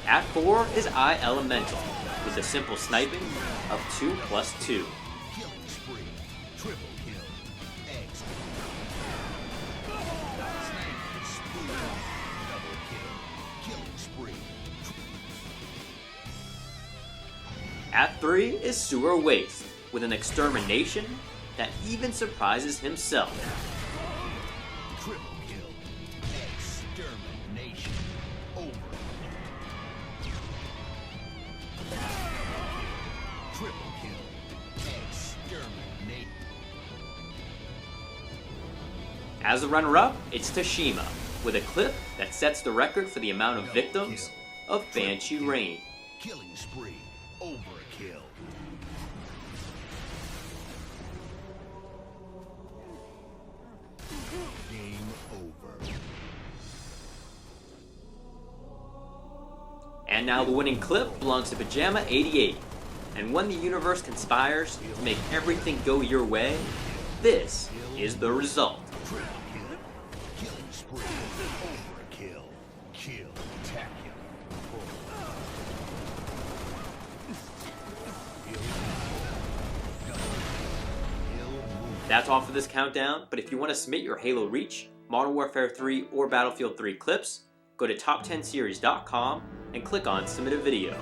At 4 is I Elemental, with the simple sniping of 2+2. Killing spree. Triple kill. X. Sniper spree. Double kill. Killing spree. At 3 is Sewer Waste, with an extermination that even surprises himself. Triple kill. Extermination. Over. Triple kill. Exterminate. As a runner-up, it's Tashima, with a clip that sets the record for the amount of victims of Banshee Rain. Killing spree. Overkill. Game over. And now the winning clip belongs to Pajama 88. And when the universe conspires to make everything go your way, this is the result. Killing spree. Overkill. Kill. Tacular. That's all for this countdown, but if you want to submit your Halo Reach, Modern Warfare 3, or Battlefield 3 clips, go to top10series.com and click on Submit a Video.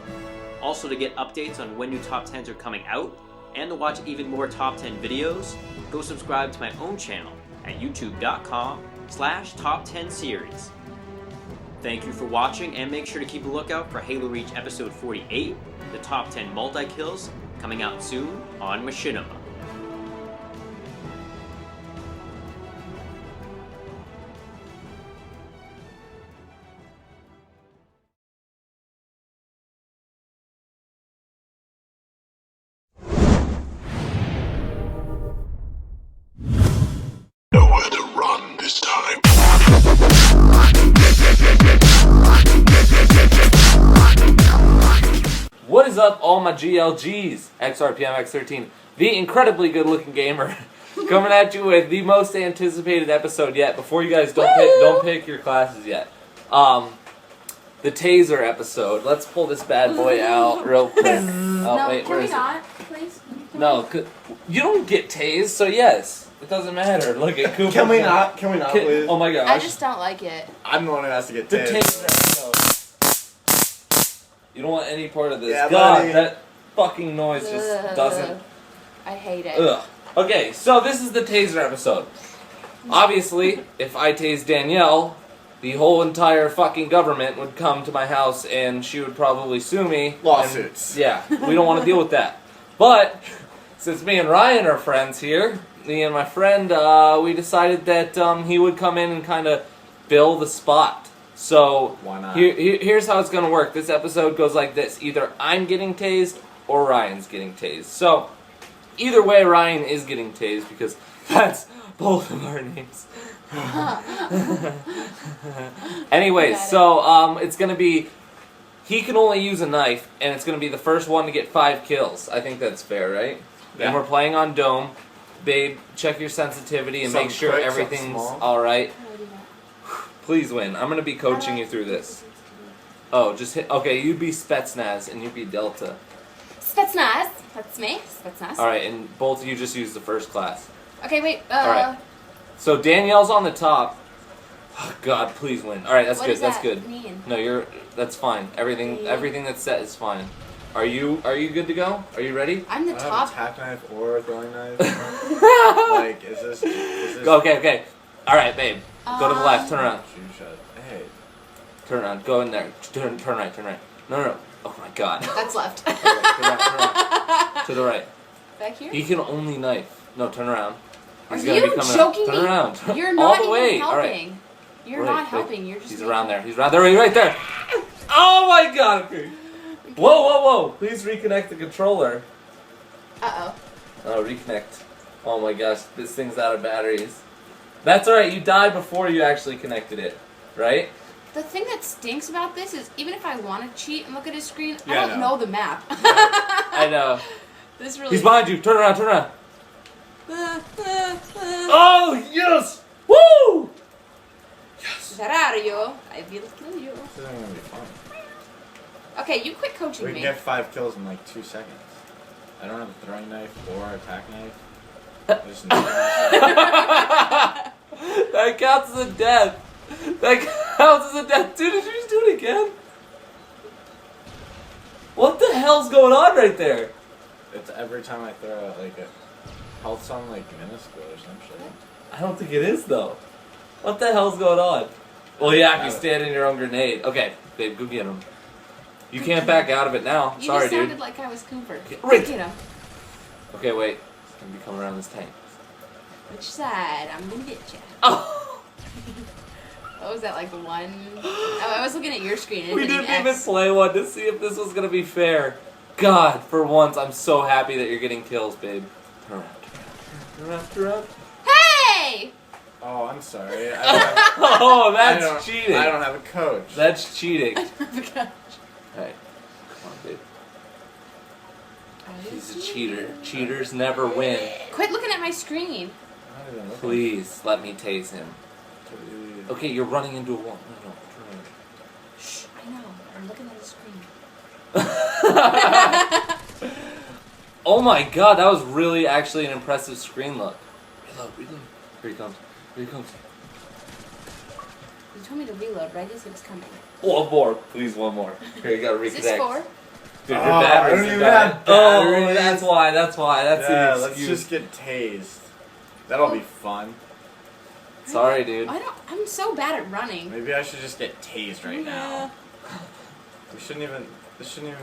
Also, to get updates on when new top 10s are coming out, and to watch even more top 10 videos, go subscribe to my own channel at youtube.com/top10series. Thank you for watching, and make sure to keep a lookout for Halo Reach episode 48, the top 10 multi-kills, coming out soon on Machinima. Nowhere to run this time. What is up, all my GLGs? XRPM X13, the incredibly good-looking gamer, coming at you with the most anticipated episode yet. Before you guys don't pick your classes yet. The taser episode. Let's pull this bad boy out real quick. Oh, No, wait, can where we is not, please? No, you don't get tased, so yes. It doesn't matter. Look at Cooper. Can we not, please? Oh my gosh. I just don't like it. I'm the one who has to get The tased. taser episode. You don't want any part of this. Yeah, God, buddy. that fucking noise just doesn't. I hate it. Ugh. Okay, so this is the taser episode. Obviously, if I tased Danielle, the whole entire fucking government would come to my house and she would probably sue me. Lawsuits. And, yeah, we don't want to deal with that. But since me and Ryan are friends here, me and my friend, we decided that he would come in and kind of fill the spot. So Why not? Here's how it's going to work. This episode goes like this. Either I'm getting tased or Ryan's getting tased. So either way, Ryan is getting tased because that's both of our names. Anyways, so it's going to be, he can only use a knife, and it's going to be the first one to get 5 kills. I think that's fair, right? Yeah. And we're playing on Dome. Babe, check your sensitivity and make sure everything's alright. Please win. I'm going to be coaching you through this. Oh, just hit. Okay, you'd be Spetsnaz and you'd be Delta. Spetsnaz. That's me. Spetsnaz. Alright, and both of you just use the first class. Okay, wait. Alright. So Danielle's on the top. Oh, God, please win. Alright, that's What good. does That's that good. mean? No, that's fine. Everything that's set is fine. Are you good to go? Are you ready? I'm the I top. have a tack knife or a throwing knife. Like, is this... Okay. Alright, babe. Go to the left. Turn around. Hey. Turn around. Go in there. Turn right. No. Oh my God. That's left. Turn right. To the right. Back here? He can only knife. No, turn around. Are He's gonna you be coming joking up. me? Turn around. You're All not the even way. helping. All right. You're Right, not right. helping. You're just. He's around there. He's right there. Oh my God. Okay. Whoa. Please reconnect the controller. Uh-oh. Oh, reconnect. Oh my gosh, this thing's out of batteries. That's alright, you died before you actually connected it, right? The thing that stinks about this is even if I want to cheat and look at his screen, Yeah, I don't know the map. I know. This really. He's behind you. Turn around. Oh, yes! Woo! Where are you? I will kill you. This isn't gonna be fun. Okay, you quit coaching We me. can get 5 kills in like 2 seconds. I don't have a throwing knife or attack knife. Just That counts as a death. That counts as a death. Dude, did you just do it again? What the hell's going on right there? It's every time I throw out like a health's on like minuscule or some shit. I don't think it is though. What the hell's going on? Well, yeah, if you stand in your own grenade. Okay, babe, go get him. You can't back out of it now. You Sorry, just sounded dude. like I was Cooper. Right. Get him. Okay, wait. It's gonna be coming around this tank. Which side? I'm gonna get you. Oh. What was that, like one? Oh, I was looking at your screen. And We hitting didn't even X. play one to see if this was gonna be fair. God, for once, I'm so happy that you're getting kills, babe. Turn around, turn around, turn around. Hey! Oh, I'm sorry. Oh, that's cheating. I don't have a coach. That's cheating. I don't have a coach. Hey, come on, babe. He's a cheater. Cheaters never win. Quit looking at my screen. Please let me tase him. Okay, you're running into a wall. No, turn around. Shh, I know. I'm looking at the screen. Oh my god, that was really actually an impressive screen look. Reload, reload. Here he comes. Here he comes. You told me to reload, but I guess it was coming. One more. Please, one more. Here, you gotta reconnect. Is this 4? Dude, your I batteries don't are even dying. have Oh, batteries. that's why, that's why. That's Yeah, the let's excuse. just get tased. That'll be fun. Sorry, dude. I'm so bad at running. Maybe I should just get tased right now. This shouldn't even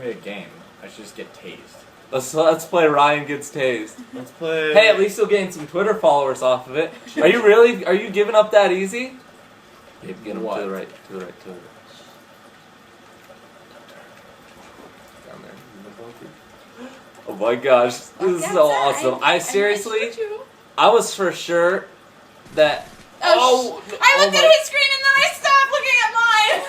be a game. I should just get tased. Let's play Ryan Gets Tased. Let's play. Hey, at least you'll gain some Twitter followers off of it. Are you giving up that easy? Babe, get him What? to the right, to the right, to the right. Down there. Oh my gosh, this is so awesome. I seriously, I was for sure that. Oh, I looked at his screen and then I stopped looking at mine.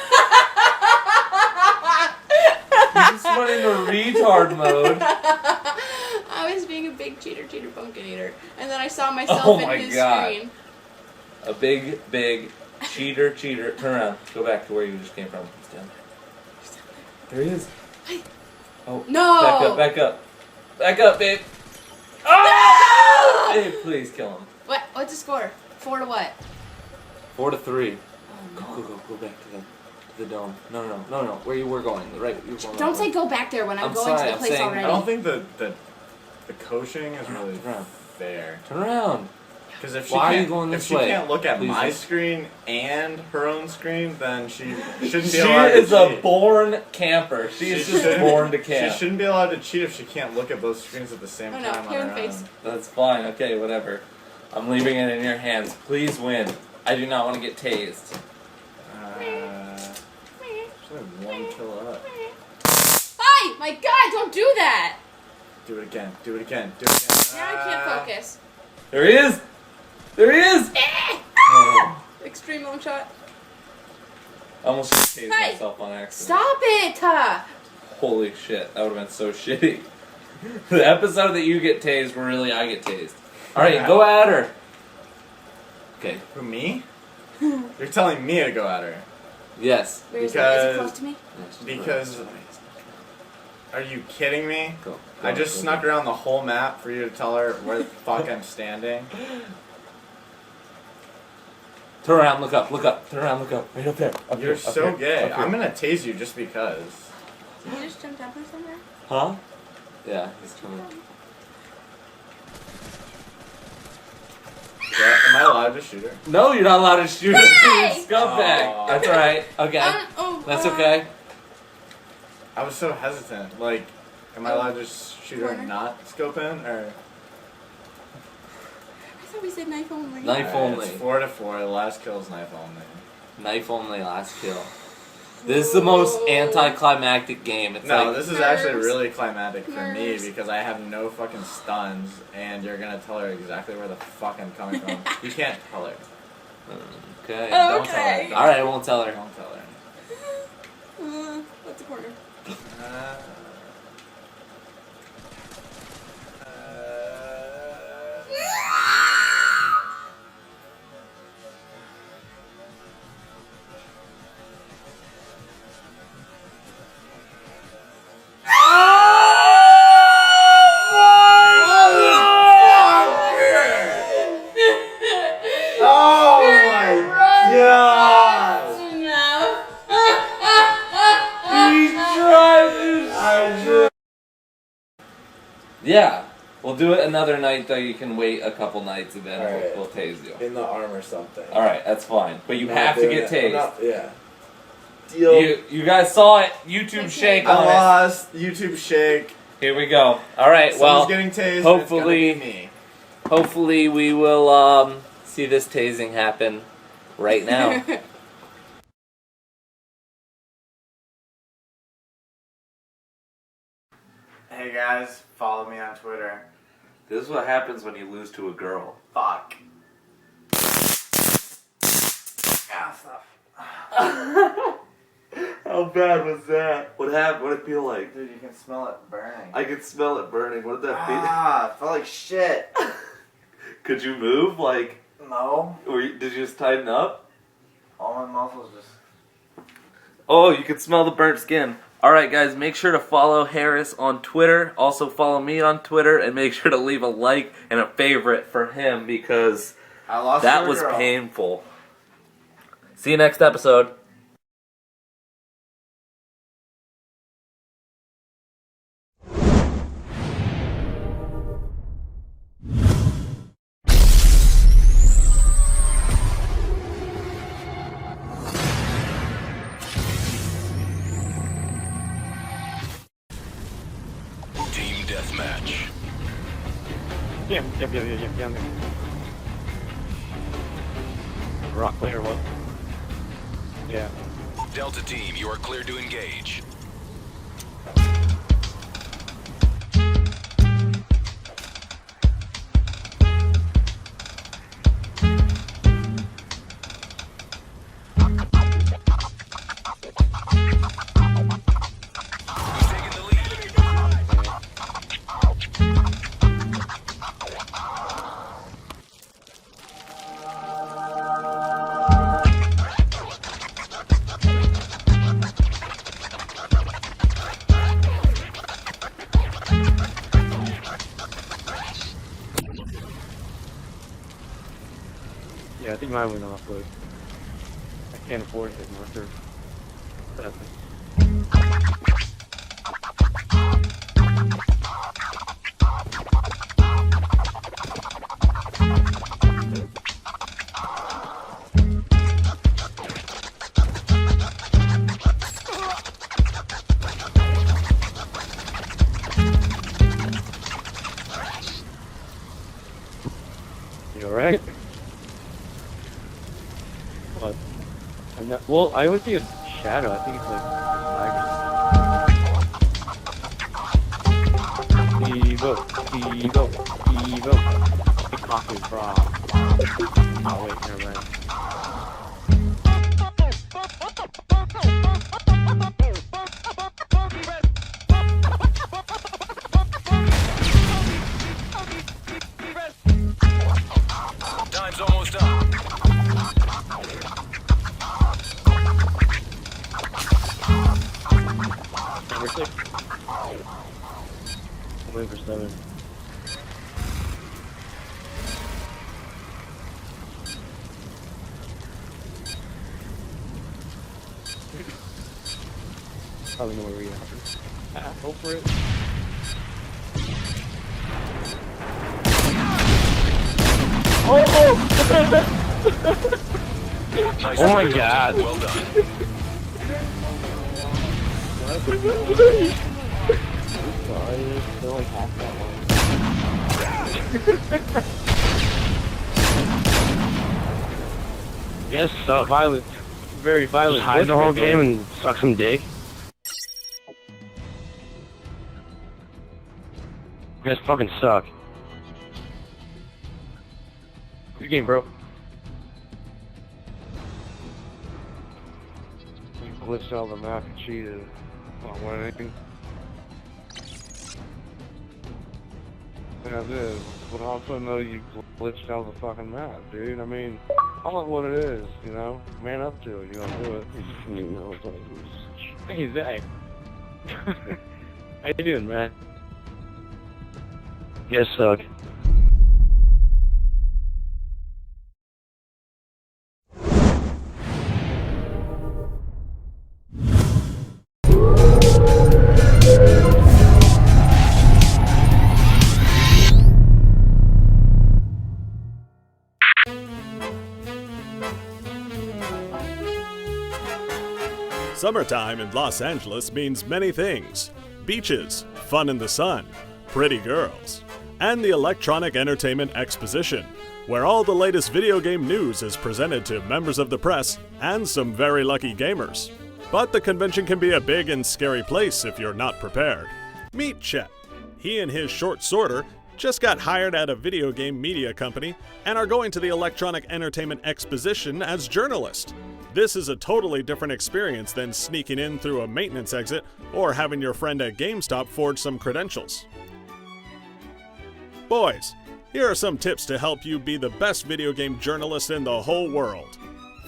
You just went into retard mode. I was being a big cheater, pumpkin eater, and then I saw myself Oh in my his God. screen. A big cheater. Turn around. Go back to where you just came from. He's down there. There he is. Oh. No. Back up. Back up, babe. Oh! Babe, please kill him. What's the score? 4 to what? 4-3. Go back to the dome. No. Where you were going? The right. You were going Don't say go back there when I'm going sorry, to the I'm place saying- already. I don't think the coaching is really fair. Turn around. Because if she Why are you can't, going if this she way? can't look at Please my don't. screen and her own screen, then she shouldn't She be allowed to is a cheat. born camper. She is just shouldn't- born to camp. She shouldn't be allowed to cheat if she can't look at both screens at the same Oh, time no, on here in her face. own. That's fine. Okay, whatever. I'm leaving it in your hands. Please win. I do not want to get tased. Actually, 1 kill up. Hi! My God, don't do that! Do it again. Do it again. Now I can't focus. There he is. There he is. Oh, Extreme long shot. I almost just tased Hey! myself on accident. Stop it! Holy shit, that would have been so shitty. The episode that you get tased, where really I get tased. Alright, go at her. Okay. Who, me? You're telling me to go at her. Yes. Where is it? Is it close to me? Because. Are you kidding me? Go, I just snuck around the whole map for you to tell her where the fuck I'm standing. Turn around, look up. Turn around, look up. Right up there. Up You're here, up so here, gay. up here. I'm gonna tase you just because. Did you just jump down from somewhere? Huh? Yeah, he's coming. Yeah, am I allowed to shoot her? No, you're not allowed to shoot him. Hey! You scumbag. Oh. That's alright. Okay. That's okay. I was so hesitant. Like, am I allowed to just shoot her and not scope in? Or. I thought we said knife only. Knife only. It's 4-4. The last kill is knife only. Knife only, last kill. This is the most anticlimactic game. It's No, like, this is actually really climatic for me Nerves. because I have no fucking stuns and you're gonna tell her exactly where the fuck I'm coming from. You can't tell her. Okay. Don't tell her. Alright, I won't tell her. Don't tell her. What's the corner? Yeah. We'll do it another night, though. You can wait a couple nights, and then Alright. we'll tase you. In the arm or something. Alright, that's fine. But you I'm have not to doing get it. I'm tased. not- yeah. Deal. You guys saw it. YouTube shake on I it. lost. YouTube shake. Here we go. Alright, well, Someone's getting tased. hopefully, It's gonna be me. hopefully we will see this tasing happen right now. Hey guys, follow me on Twitter. This is what happens when you lose to a girl. Fuck. Ah, stop. How bad was that? What happened? What did it feel like? Dude, you can smell it burning. I could smell it burning. What did that Ah, it felt like shit. feel? Could you move? Like, No. did you just tighten up? All my muscles just... Oh, you can smell the burnt skin. Alright guys, make sure to follow Harris on Twitter. Also follow me on Twitter, and make sure to leave a like and a favorite for him, because I lost that to a was girl. painful. See you next episode. Team deathmatch. Yep. Rock clear, what? Yeah. Delta team, you are clear to engage. Yeah, I think mine went off, but I can't afford it anymore. You alright? What? I'm not, well, I always think it's shadow. I think it's like Evo. Big coffee frog. Oh wait, never mind. Time's almost up. Number 6. I'm waiting for 7. Probably know where we are. Go for it. Nice Oh my work, god. Well done. Sorry, it's only half that one. Yes, violent. Very violent. Just hide the whole game and suck some dick. You guys fucking suck. Good game, bro. You glitched out the map and cheated. Not won anything. Yeah, I did. But I also know you glitched out the fucking map, dude. I mean, call it what it is, you know? Man up to it, you gonna do it. You know, it's like, hey, Zach. How you doing, man? You guys suck. Summertime in Los Angeles means many things. Beaches, fun in the sun, pretty girls, and the Electronic Entertainment Exposition, where all the latest video game news is presented to members of the press and some very lucky gamers. But the convention can be a big and scary place if you're not prepared. Meet Chet. He and his short sorter just got hired at a video game media company and are going to the Electronic Entertainment Exposition as journalists. This is a totally different experience than sneaking in through a maintenance exit or having your friend at GameStop forge some credentials. Boys, here are some tips to help you be the best video game journalist in the whole world.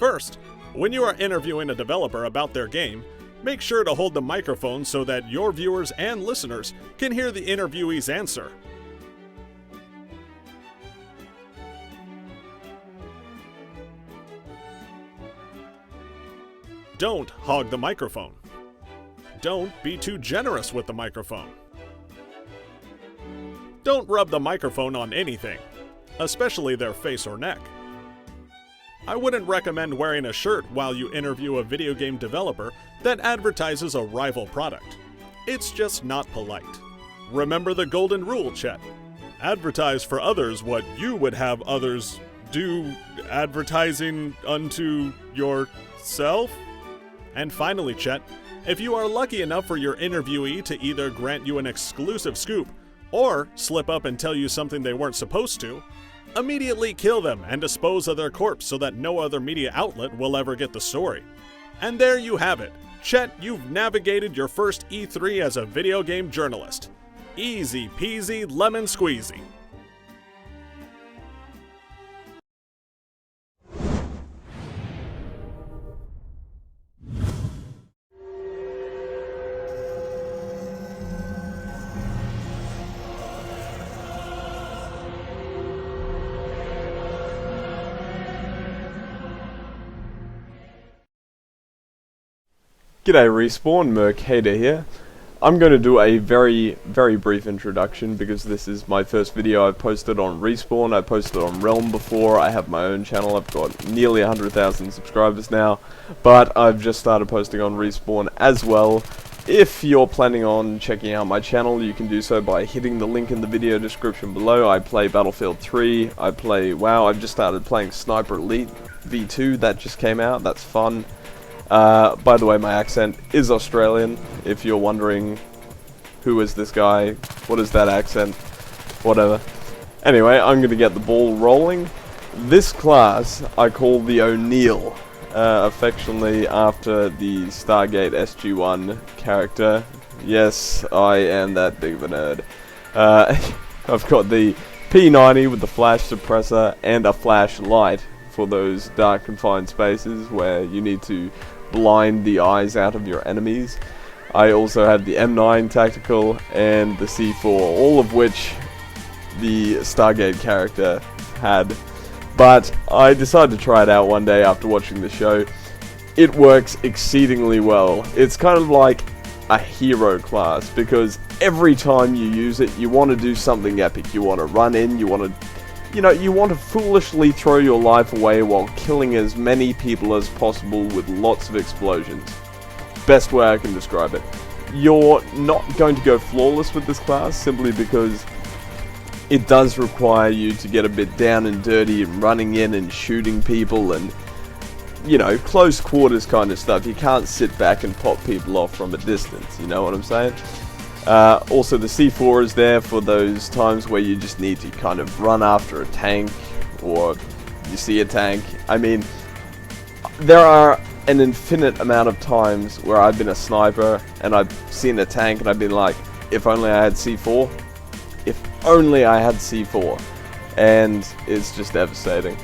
First, when you are interviewing a developer about their game, make sure to hold the microphone so that your viewers and listeners can hear the interviewee's answer. Don't hog the microphone. Don't be too generous with the microphone. Don't rub the microphone on anything, especially their face or neck. I wouldn't recommend wearing a shirt while you interview a video game developer that advertises a rival product. It's just not polite. Remember the golden rule, Chet. Advertise for others what you would have others do, advertising unto yourself? And finally, Chet, if you are lucky enough for your interviewee to either grant you an exclusive scoop or slip up and tell you something they weren't supposed to, immediately kill them and dispose of their corpse so that no other media outlet will ever get the story. And there you have it. Chet, you've navigated your first E3 as a video game journalist. Easy peasy lemon squeezy. G'day Respawn, Mercator here. I'm going to do a very brief introduction because this is my first video I've posted on Respawn. I posted on Realm before. I have my own channel. I've got nearly 100,000 subscribers now, but I've just started posting on Respawn as well. If you're planning on checking out my channel, you can do so by hitting the link in the video description below. I play Battlefield 3, I play WoW, I've just started playing Sniper Elite V2, that just came out, that's fun. By the way, my accent is Australian, if you're wondering who is this guy, what is that accent, whatever. Anyway, I'm going to get the ball rolling. This class I call the O'Neill, affectionately after the Stargate SG-1 character. Yes, I am that big of a nerd. I've got the P90 with the flash suppressor and a flashlight for those dark confined spaces where you need to blind the eyes out of your enemies. I also have the M9 tactical and the C4, all of which the Stargate character had. But I decided to try it out one day after watching the show. It works exceedingly well. It's kind of like a hero class because every time you use it, you want to do something epic. You want to run in, you want to you want to foolishly throw your life away while killing as many people as possible with lots of explosions. Best way I can describe it. You're not going to go flawless with this class simply because it does require you to get a bit down and dirty and running in and shooting people and, close quarters kind of stuff. You can't sit back and pop people off from a distance, you know what I'm saying? Also the C4 is there for those times where you just need to kind of run after a tank or you see a tank. I mean, there are an infinite amount of times where I've been a sniper and I've seen a tank and I've been like, if only I had C4. If only I had C4. And it's just devastating.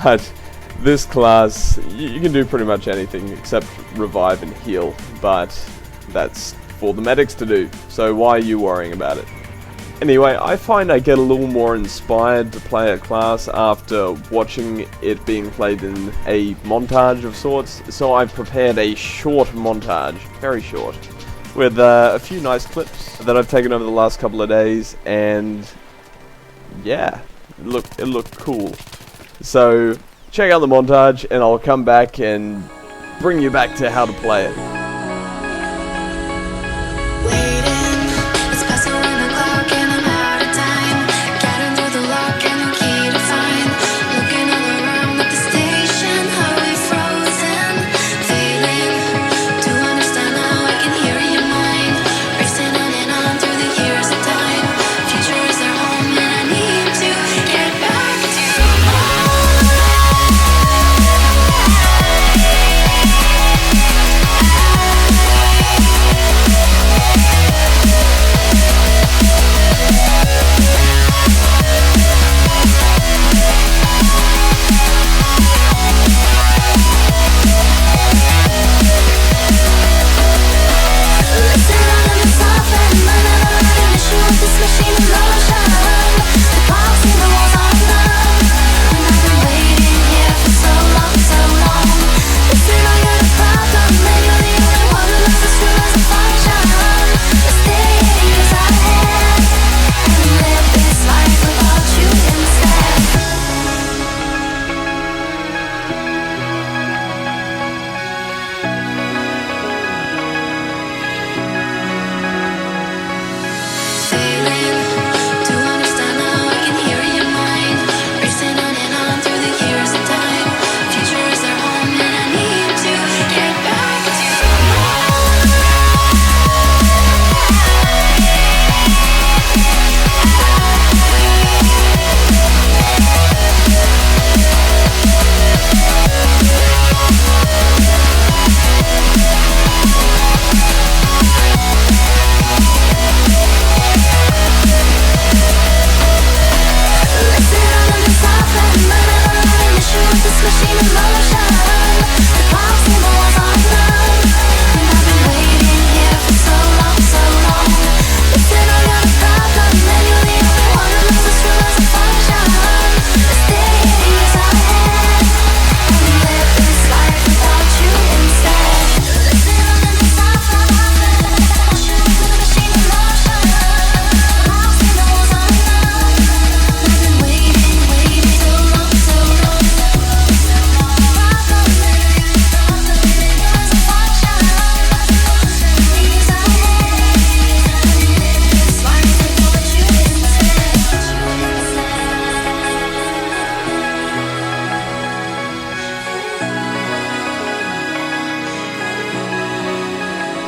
But this class, you can do pretty much anything except revive and heal, but that's for the medics to do, so why are you worrying about it? Anyway, I find I get a little more inspired to play a class after watching it being played in a montage of sorts, so I've prepared a short montage, very short, with a few nice clips that I've taken over the last couple of days, and yeah, it looked cool. So check out the montage and I'll come back and bring you back to how to play it.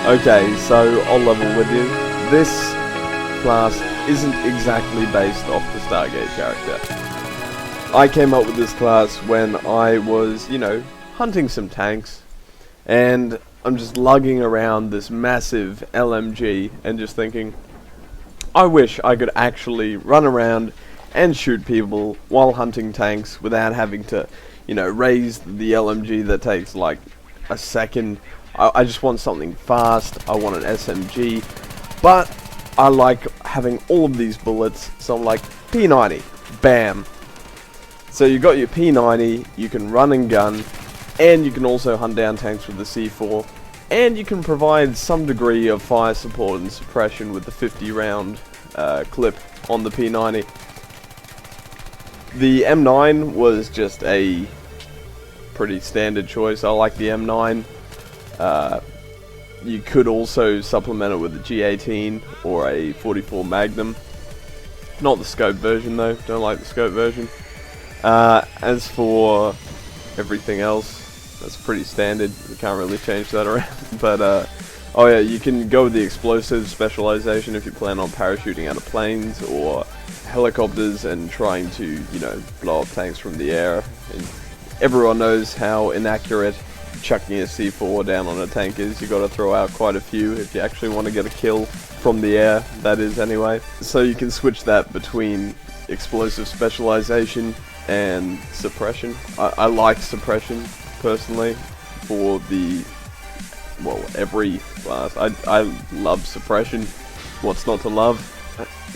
Okay, so I'll level with you. This class isn't exactly based off the Stargate character. I came up with this class when I was, you know, hunting some tanks, and I'm just lugging around this massive LMG and just thinking, I wish I could actually run around and shoot people while hunting tanks without having to, you know, raise the LMG that takes like a second. I just want something fast. I want an SMG, but I like having all of these bullets, so I'm like, P90, bam. So you got your P90, you can run and gun, and you can also hunt down tanks with the C4, and you can provide some degree of fire support and suppression with the 50 round clip on the P90. The M9 was just a pretty standard choice. I like the M9. You could also supplement it with a G18 or a 44 Magnum. Not the scope version though, don't like the scope version. As for everything else, that's pretty standard, you can't really change that around. But oh yeah, you can go with the explosive specialization if you plan on parachuting out of planes or helicopters and trying to, you know, blow up tanks from the air. And everyone knows how inaccurate chucking a C4 down on a tank is. You got to throw out quite a few if you actually want to get a kill from the air, that is anyway. So you can switch that between explosive specialization and suppression. I like suppression personally for the, well, every class. I love suppression. What's not to love?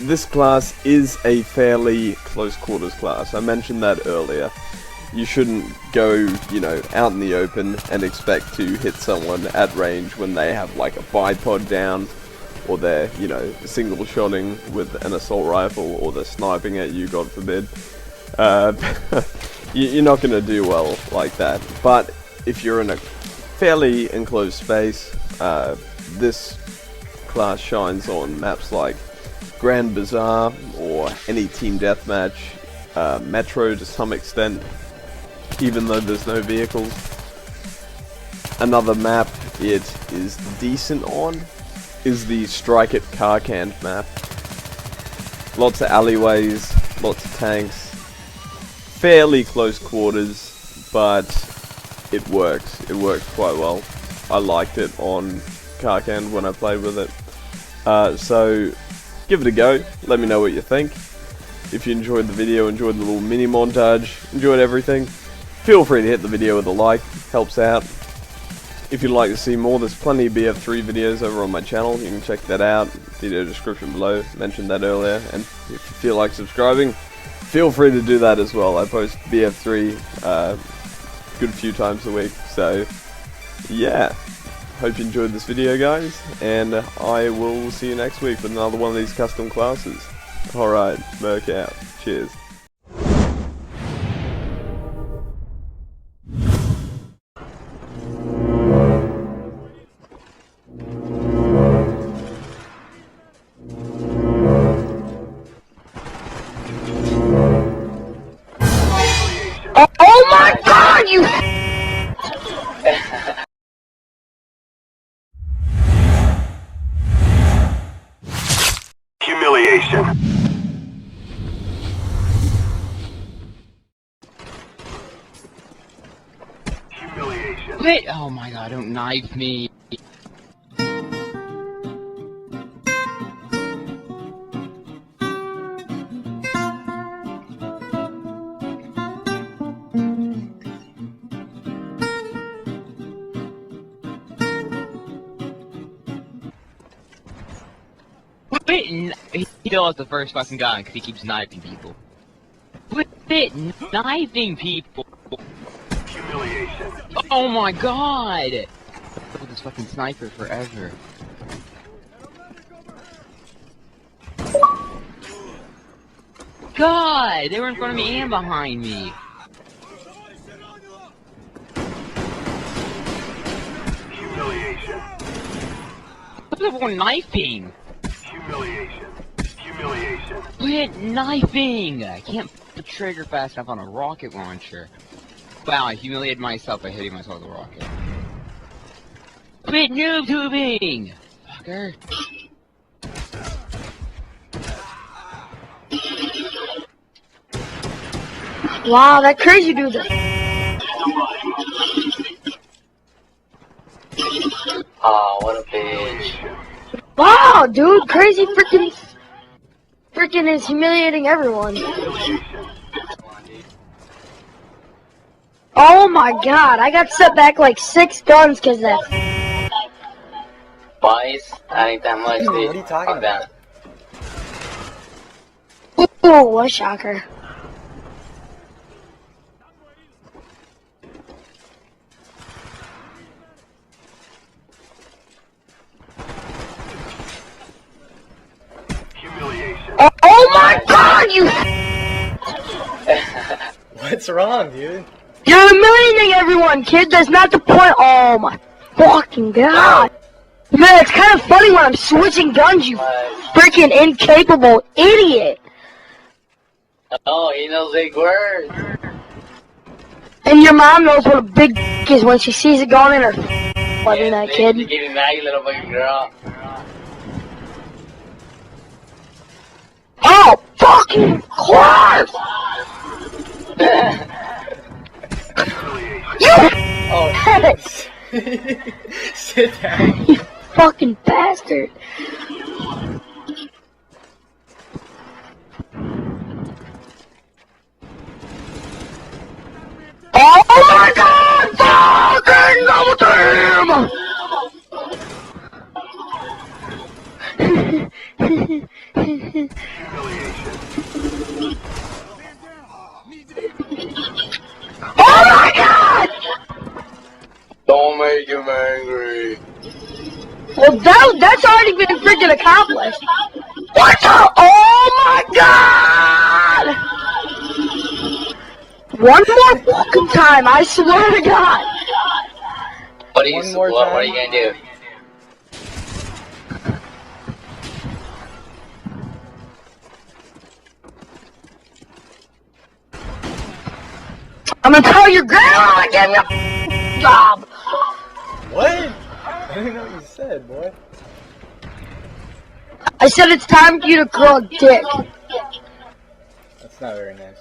This class is a fairly close quarters class. I mentioned that earlier. You shouldn't go, you know, out in the open and expect to hit someone at range when they have like a bipod down, or they're, you know, single shotting with an assault rifle, or they're sniping at you, God forbid. You're not going to do well like that. But if you're in a fairly enclosed space. This class shines on maps like Grand Bazaar or any team deathmatch, Metro to some extent, even though there's no vehicles. Another map it is decent on is the Strike It car can map. Lots of alleyways, lots of tanks, fairly close quarters, but it works. It works quite well. I liked it on Carcan when I played with it. So give it a go. Let me know what you think. If you enjoyed the video, enjoyed the little mini montage, enjoyed everything, feel free to hit the video with a like. Helps out. If you'd like to see more, there's plenty of BF3 videos over on my channel. You can check that out. Video description below. Mentioned that earlier. And if you feel like subscribing, feel free to do that as well. I post BF3 good few times a week. So yeah, hope you enjoyed this video, guys, and I will see you next week with another one of these custom classes. Alright, Merc out. Cheers. Oh my god, you... Humiliation. Humiliation. Wait, oh my god, don't knife me. Quit, he still has the first fucking gun because he keeps knifing people. Quit knifing people! Humiliation. Oh my god! With this fucking sniper forever. God! They were in front of me and behind me! Humiliation. What's everyone knifing? Humiliation. Humiliation. Quit knifing! I can't put the trigger fast enough on a rocket launcher. Wow, I humiliated myself by hitting myself with a rocket. Quit noob tubing! Fucker. Wow, that crazy dude. Oh, what a bitch. Wow, dude, crazy freaking is humiliating everyone. Oh my god, I got set back like 6 guns because of that. Boys, that ain't that much, dude. What are you talking about? Ooh, what a shocker. Oh my god, you... What's wrong, dude? You're humiliating everyone, kid. That's not the point. Oh my fucking god. Man, it's kind of funny when I'm switching guns, you freaking incapable idiot. Oh, he knows big words. And your mom knows what a big is when she sees it going in her loving that kid. You're getting mad, you little fucking girl. Oh, fucking course! You Oh, sit down. You fucking bastard. Oh my god! Fucking double team! Oh my god! Don't make him angry. Well, that's already been freaking accomplished. What the? Oh my god! One more fucking time, I swear to god. What are you gonna do? I'm gonna tell your grandma to give me a job. What? I didn't know what you said, boy. I said it's time for you to grow a dick. That's not very nice.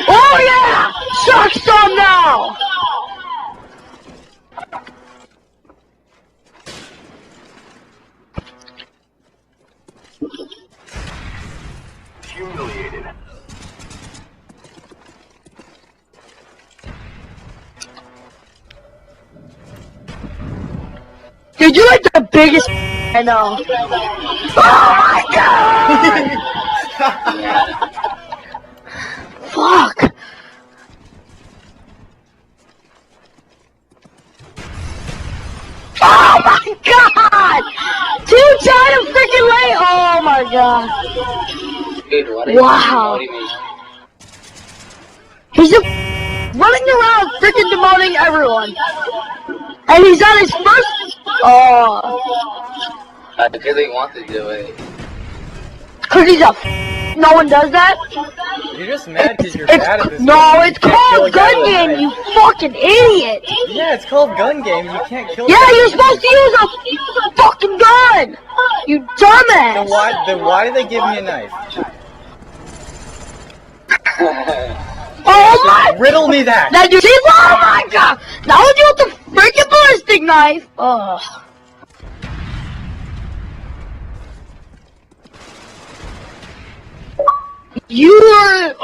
Oh yeah! Suck some now! Humiliated. Dude, you're like the biggest I know. Oh my god! Fuck! Oh my god! Too tired of freaking late! Oh my god! Dude, what Wow! He's running around freaking demoting everyone! And he's on his first... Oh... Because they want to do it. Cause he's a no one does that? You're just mad because you're bad at this No, game. it's called gun game, you fucking idiot! Yeah, it's called gun game. You can't kill. Yeah, you're supposed to use a fucking gun! You dumbass! Then why did they give me a knife? Oh my! Riddle me that! Now you see? Oh my god! Now you with the freaking ballistic knife! Ugh. You are...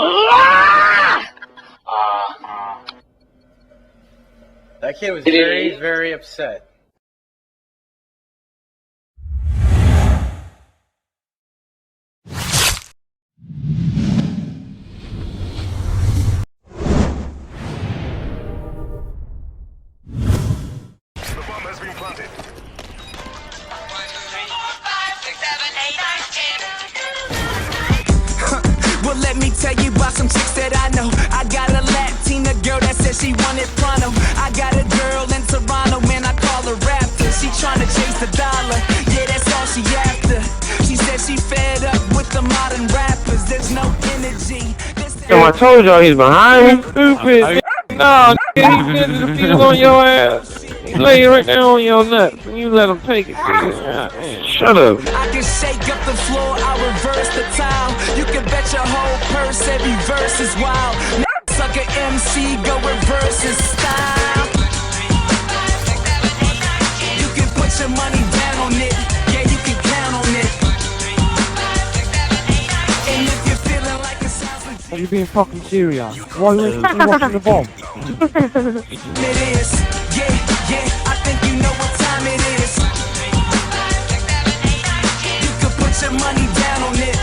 That kid was very, very upset. Well, let me tell you about some chicks that I know. I got a Latina girl that said she wanted pronto. I got a girl in Toronto, man, I call her Raptor. She tryna chase the dollar, yeah, that's all she after. She said she fed up with the modern rappers. There's no energy. So I told y'all he's behind me, stupid. No, he's getting the feels on your ass. He's laying right there on your nuts, and you let him take it. Shut up. I can shake up the floor, I reverse the tile. You can bet your whole purse, every verse is wild. Sucker MC, go reverse his style. You can put your money down on it, yeah, you can count on it. And if you're feeling like it sounds legit, Are you being fucking serious? Why are you watching the bomb? it is, yeah, I think you know what time it is. You can put your money down on it,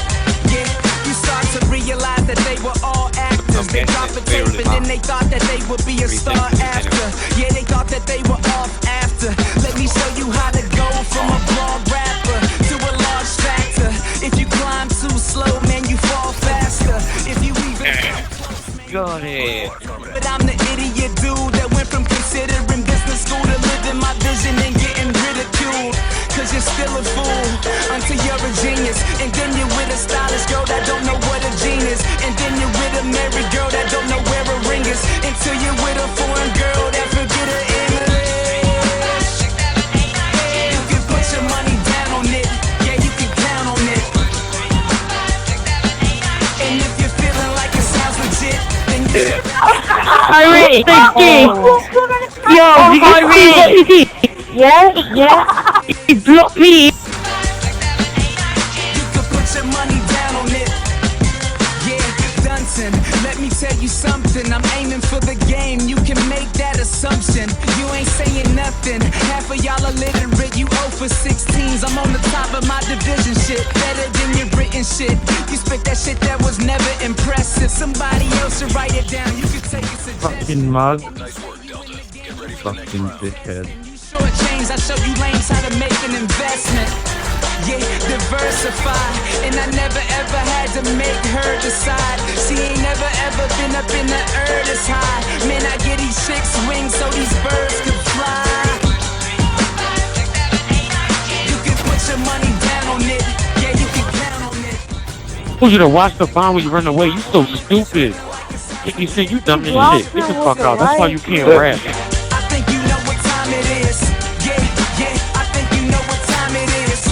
yeah. You start to realize that they were all actors. They dropped the tape and then they thought that they would be a star after. Yeah, they thought that they were off after. Let me show you how to go from a blog rapper to a large factor. If you climb too slow, man, you fall faster. If you even Go ahead. but I'm the idiot dude that went from considering business school to living my vision and getting ridiculed. Cause you're still a fool until you're a genius. And then you're with a stylish girl that don't know what a gene is. And then you're with a married girl that don't know where a ring is. Until you're with a foreign girl that forget her English. You can put your money down on it, yeah, you can count on it. And if you're feeling like it sounds legit, then you IIHaZeXD! Yo, you can see what you see! Yeah? He blocked me! You can put your money down on it. Yeah, Dunson, let me tell you something. I'm aiming for the game, you can make that assumption. You ain't saying nothing, half of y'all are literate. You 0 for 16s, I'm on the top of my division shit. Better than your written shit. You spit that shit that was never impressive. Somebody else should write it down, you can take a suggestion. Fucking mug. Fucking dickhead. Short change, I show you lanes how to make an investment. Yeah, diversify. And I never ever had to make her decide. She ain't never ever been up in the earth as high. Man, I get these chicks wings so these birds can fly. You can put your money down on it. Yeah, you can count on it. I told you to watch the bomb when you run away. You so stupid. You said you dumb as shit. Get the fuck out. That's why you can't rap. I think you know what time it is. Yeah, yeah, I think you know what time it is.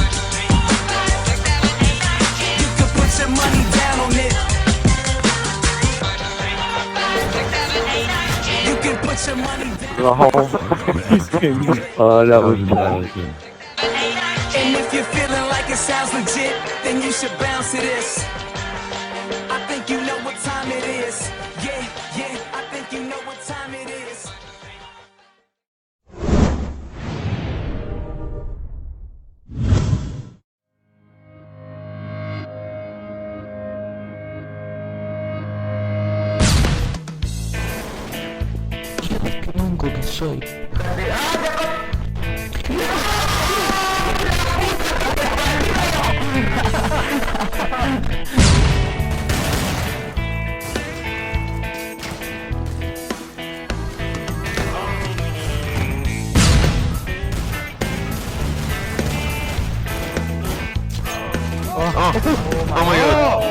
You can put your money down on it. You can put your money down. Oh, that was bad. And if you're feeling like it sounds legit, then you should bounce to this. I think you know what time it is. Yeah, yeah, I think you know what time it is. I'm gonna show you. Oh my god.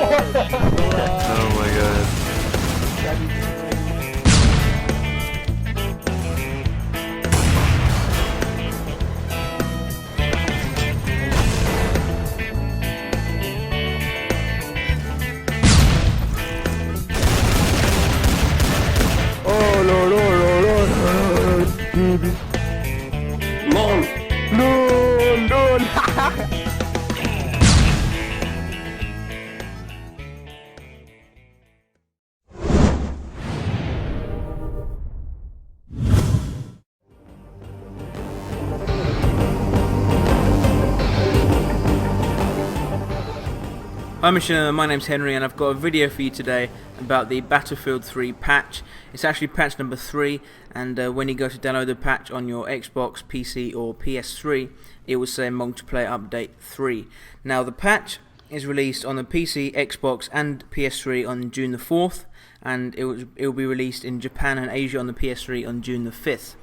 Oh my god. Hi Machinima, my name's Henry and I've got a video for you today about the Battlefield 3 patch. It's actually patch number 3, and when you go to download the patch on your Xbox, PC or PS3, it will say Multiplayer Update 3. Now the patch is released on the PC, Xbox and PS3 on June the 4th, and it will be released in Japan and Asia on the PS3 on June the 5th.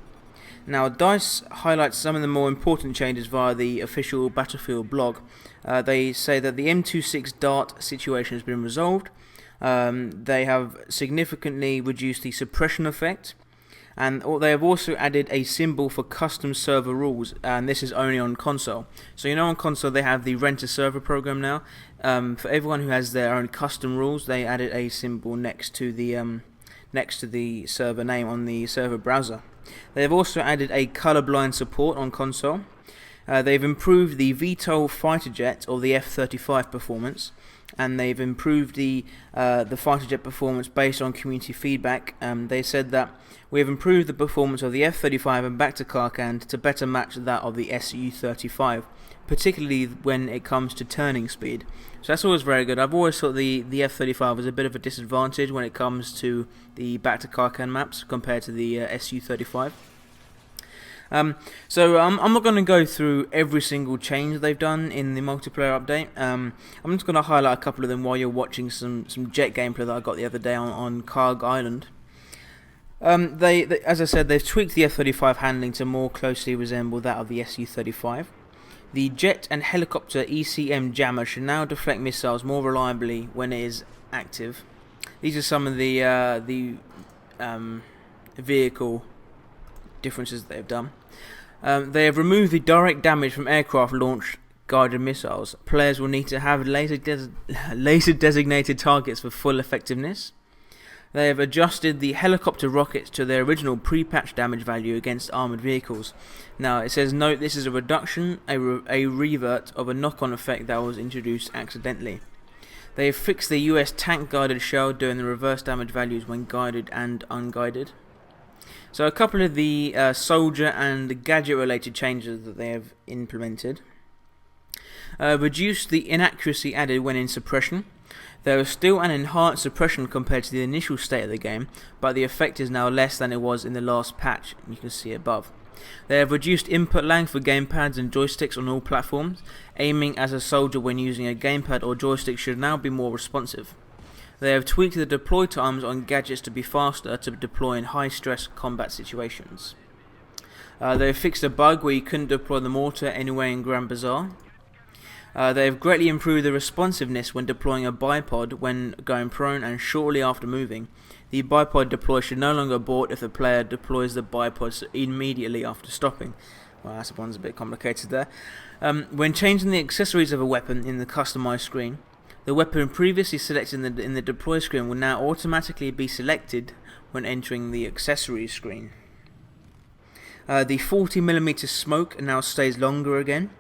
Now DICE highlights some of the more important changes via the official Battlefield blog. They say that the M26 Dart situation has been resolved. They have significantly reduced the suppression effect, and they have also added a symbol for custom server rules, and this is only on console. So you know on console they have the rent a server program now. For everyone who has their own custom rules, they added a symbol next to the server name on the server browser. They have also added a colorblind support on console. They've improved the VTOL fighter jet or the F-35 performance, and they've improved the fighter jet performance based on community feedback. They said that we have improved the performance of the F-35 and back to Karkand to better match that of the Su-35, particularly when it comes to turning speed. So that's always very good. I've always thought the F-35 was a bit of a disadvantage when it comes to the back to Karkand maps compared to the Su-35. So I'm not going to go through every single change they've done in the multiplayer update. I'm just going to highlight a couple of them while you're watching some jet gameplay that I got the other day on Karg Island. They, as I said, they've tweaked the F-35 handling to more closely resemble that of the Su-35. The jet and helicopter ECM jammer should now deflect missiles more reliably when it is active. These are some of the vehicle differences they've done. They have removed the direct damage from aircraft launched guided missiles. Players will need to have laser designated targets for full effectiveness. They have adjusted the helicopter rockets to their original pre-patch damage value against armoured vehicles. Now it says, note this is a reduction, a revert of a knock-on effect that was introduced accidentally. They have fixed the US tank guided shell doing the reverse damage values when guided and unguided. So a couple of the soldier and gadget related changes that they have implemented. Reduced the inaccuracy added when in suppression. There is still an enhanced suppression compared to the initial state of the game, but the effect is now less than it was in the last patch, you can see above. They have reduced input lag for gamepads and joysticks on all platforms. Aiming as a soldier when using a gamepad or joystick should now be more responsive. They have tweaked the deploy times on gadgets to be faster to deploy in high-stress combat situations. They have fixed a bug where you couldn't deploy the mortar anywhere in Grand Bazaar. They have greatly improved the responsiveness when deploying a bipod when going prone and shortly after moving. The bipod deploy should no longer abort if the player deploys the bipod immediately after stopping. Well, that one's a bit complicated there. When changing the accessories of a weapon in the customized screen, the weapon previously selected in the deploy screen will now automatically be selected when entering the accessories screen. The 40mm smoke now stays longer again,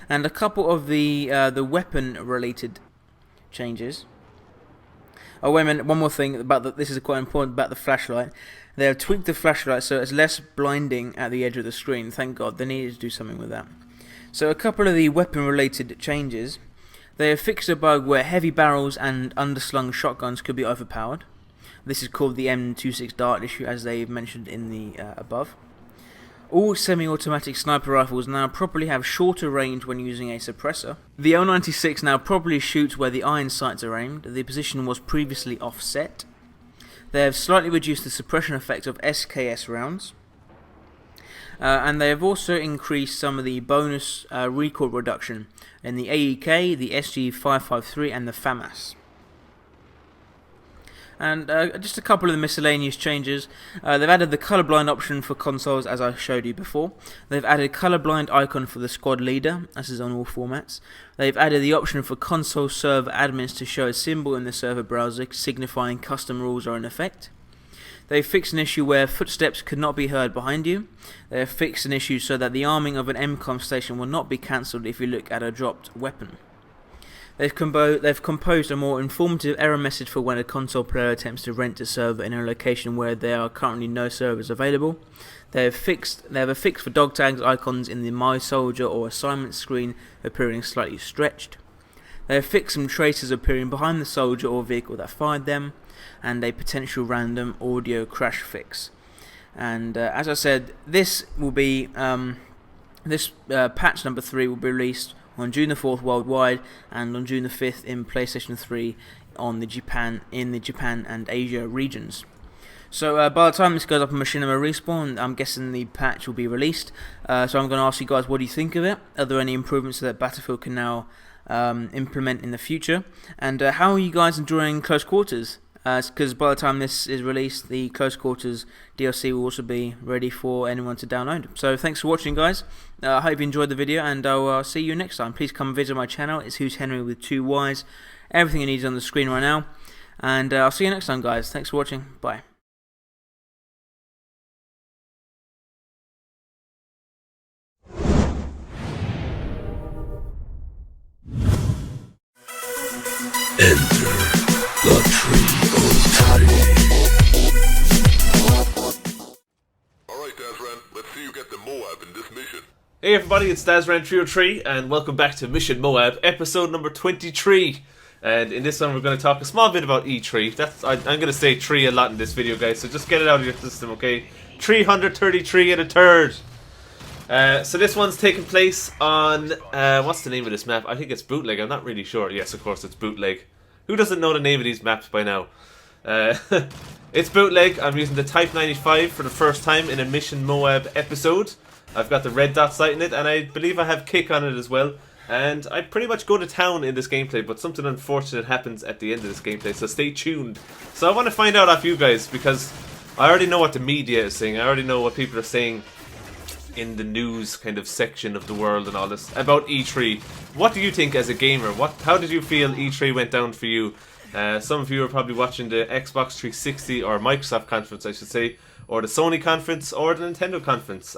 and a couple of the weapon-related changes. Oh wait a minute, one more thing about this is quite important about the flashlight. They have tweaked the flashlight so it's less blinding at the edge of the screen. Thank God, they needed to do something with that. So a couple of the weapon-related changes. They have fixed a bug where heavy barrels and underslung shotguns could be overpowered. This is called the M26 dart issue, as they mentioned in the above. All semi-automatic sniper rifles now properly have shorter range when using a suppressor. The L96 now properly shoots where the iron sights are aimed. The position was previously offset. They have slightly reduced the suppression effect of SKS rounds. And they have also increased some of the bonus recoil reduction in the AEK, the SG553 and the FAMAS. And just a couple of the miscellaneous changes. They've added the colorblind option for consoles, as I showed you before. They've added colorblind icon for the squad leader, as is on all formats. They've added the option for console server admins to show a symbol in the server browser signifying custom rules are in effect. They've fixed an issue where footsteps could not be heard behind you. They have fixed an issue so that the arming of an MCOM station will not be cancelled if you look at a dropped weapon. They've composed a more informative error message for when a console player attempts to rent a server in a location where there are currently no servers available. They have a fix for dog tags icons in the My Soldier or assignment screen appearing slightly stretched. They have fixed some traces appearing behind the soldier or vehicle that fired them, and a potential random audio crash fix. And as I said, this will be patch number 3 will be released on June the 4th worldwide and on June the 5th in PlayStation 3 in the Japan and Asia regions. So by the time this goes up on Machinima Respawn, I'm guessing the patch will be released. So I'm going to ask you guys, what do you think of it? Are there any improvements that Battlefield can now implement in the future? And how are you guys enjoying Close Quarters? Because by the time this is released, the Close Quarters DLC will also be ready for anyone to download. So thanks for watching, guys. I hope you enjoyed the video, and I'll see you next time. Please come visit my channel. It's Who's Henry with 2 Ys. Everything you need is on the screen right now. And I'll see you next time, guys. Thanks for watching. Bye. Enter the tree. Alright, Dazran, let's see you get the M.O.A.B in this mission. Hey everybody, it's Dazran303 and welcome back to Mission M.O.A.B, episode number 23. And in this one we're going to talk a small bit about E3. I'm going to say tree a lot in this video, guys, so just get it out of your system, okay? 333 and a third. So this one's taking place on, what's the name of this map? I think it's Bootleg, I'm not really sure. Yes, of course, it's Bootleg. Who doesn't know the name of these maps by now? It's Bootleg. I'm using the Type 95 for the first time in a Mission M.O.A.B episode. I've got the red dot sight in it, and I believe I have kick on it as well. And I pretty much go to town in this gameplay, but something unfortunate happens at the end of this gameplay, so stay tuned. So I want to find out off you guys, because I already know what the media is saying. I already know what people are saying in the news kind of section of the world and all this about E3. What do you think as a gamer? How did you feel E3 went down for you? Some of you are probably watching the Xbox 360 or Microsoft conference, I should say, or the Sony conference or the Nintendo conference.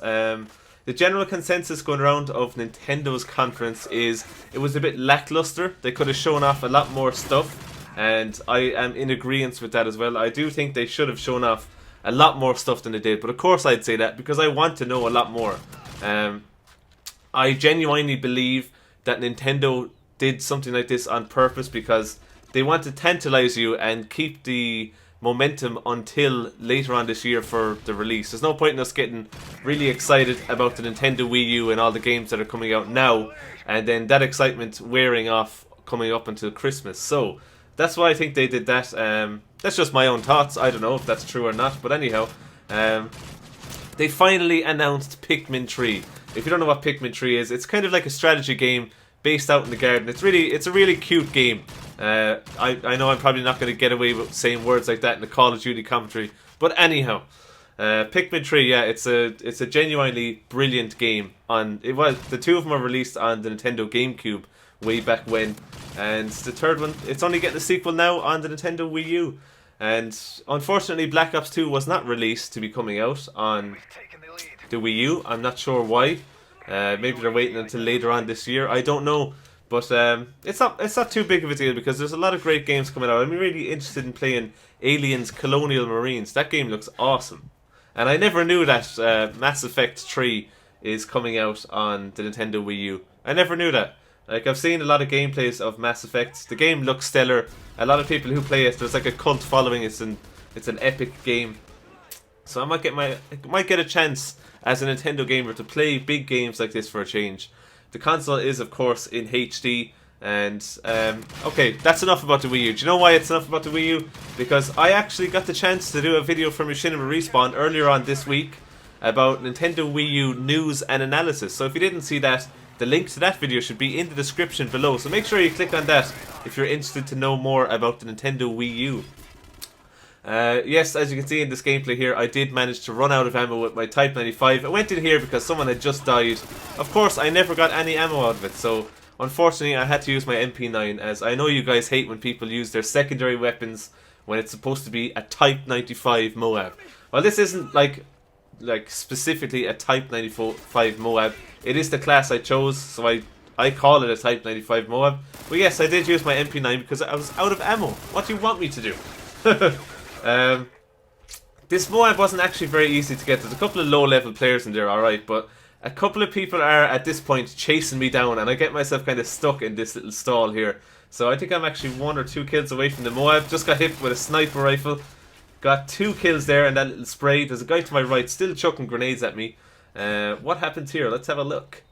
The general consensus going around of Nintendo's conference is it was a bit lackluster. They could have shown off a lot more stuff, and I am in agreement with that as well. I do think they should have shown off a lot more stuff than they did, but of course I'd say that because I want to know a lot more. I genuinely believe that Nintendo did something like this on purpose because they want to tantalize you and keep the momentum until later on this year for the release. There's no point in us getting really excited about the Nintendo Wii U and all the games that are coming out now, and then that excitement wearing off coming up until Christmas. So that's why I think they did that. That's just my own thoughts. I don't know if that's true or not, but anyhow, they finally announced Pikmin 3. If you don't know what Pikmin 3 is, it's kind of like a strategy game based out in the garden. It's a really cute game. I know I'm probably not going to get away with saying words like that in the Call of Duty commentary, but anyhow, Pikmin 3, yeah, it's a genuinely brilliant game. The two of them were released on the Nintendo GameCube way back when, and the third one, it's only getting a sequel now on the Nintendo Wii U. And unfortunately, Black Ops 2 was not released to be coming out on the Wii U. I'm not sure why. Maybe they're waiting until later on this year. I don't know. But it's not too big of a deal because there's a lot of great games coming out. I'm really interested in playing Aliens Colonial Marines. That game looks awesome. And I never knew that Mass Effect 3 is coming out on the Nintendo Wii U. I never knew that. Like, I've seen a lot of gameplays of Mass Effect. The game looks stellar. A lot of people who play it, there's like a cult following. It's an epic game. So I might get a chance as a Nintendo gamer to play big games like this for a change. The console is, of course, in HD. And, okay, that's enough about the Wii U. Do you know why it's enough about the Wii U? Because I actually got the chance to do a video from Machinima Respawn earlier on this week about Nintendo Wii U news and analysis. So if you didn't see that, the link to that video should be in the description below. So make sure you click on that if you're interested to know more about the Nintendo Wii U. Yes, as you can see in this gameplay here, I did manage to run out of ammo with my Type 95. I went in here because someone had just died. Of course, I never got any ammo out of it, so unfortunately I had to use my MP9, as I know you guys hate when people use their secondary weapons when it's supposed to be a Type 95 M.O.A.B. Well, this isn't like specifically a Type 95 M.O.A.B. It is the class I chose, so I call it a Type 95 M.O.A.B. But yes, I did use my MP9 because I was out of ammo. What do you want me to do? This M.O.A.B wasn't actually very easy to get. There's a couple of low-level players in there, alright, but a couple of people are, at this point, chasing me down, and I get myself kind of stuck in this little stall here. So I think I'm actually 1 or 2 kills away from the M.O.A.B. Just got hit with a sniper rifle. Got 2 kills there in that little spray. There's a guy to my right still chucking grenades at me. What happened here? Let's have a look.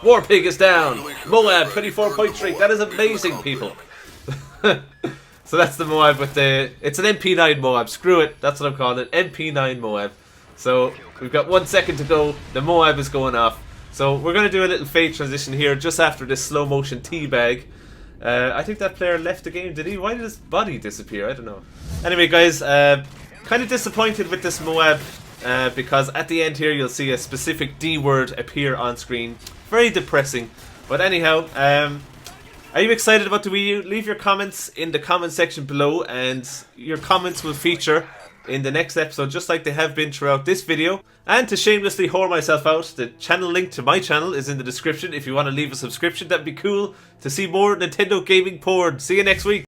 Warpig is down. M.O.A.B 24.3. That is amazing, people. So that's the M.O.A.B with the... It's an MP9 M.O.A.B. Screw it. That's what I'm calling it. MP9 M.O.A.B. So we've got 1 second to go. The M.O.A.B is going off. So we're going to do a little fade transition here just after this slow motion teabag. I think that player left the game, did he? Why did his body disappear? I don't know. Anyway, guys, kind of disappointed with this M.O.A.B because at the end here you'll see a specific D word appear on screen. Very depressing. But anyhow, are you excited about the Wii U? Leave your comments in the comment section below, and your comments will feature in the next episode, just like they have been throughout this video. And to shamelessly whore myself out, the channel link to my channel is in the description. If you want to leave a subscription, that'd be cool to see more Nintendo gaming porn. See you next week.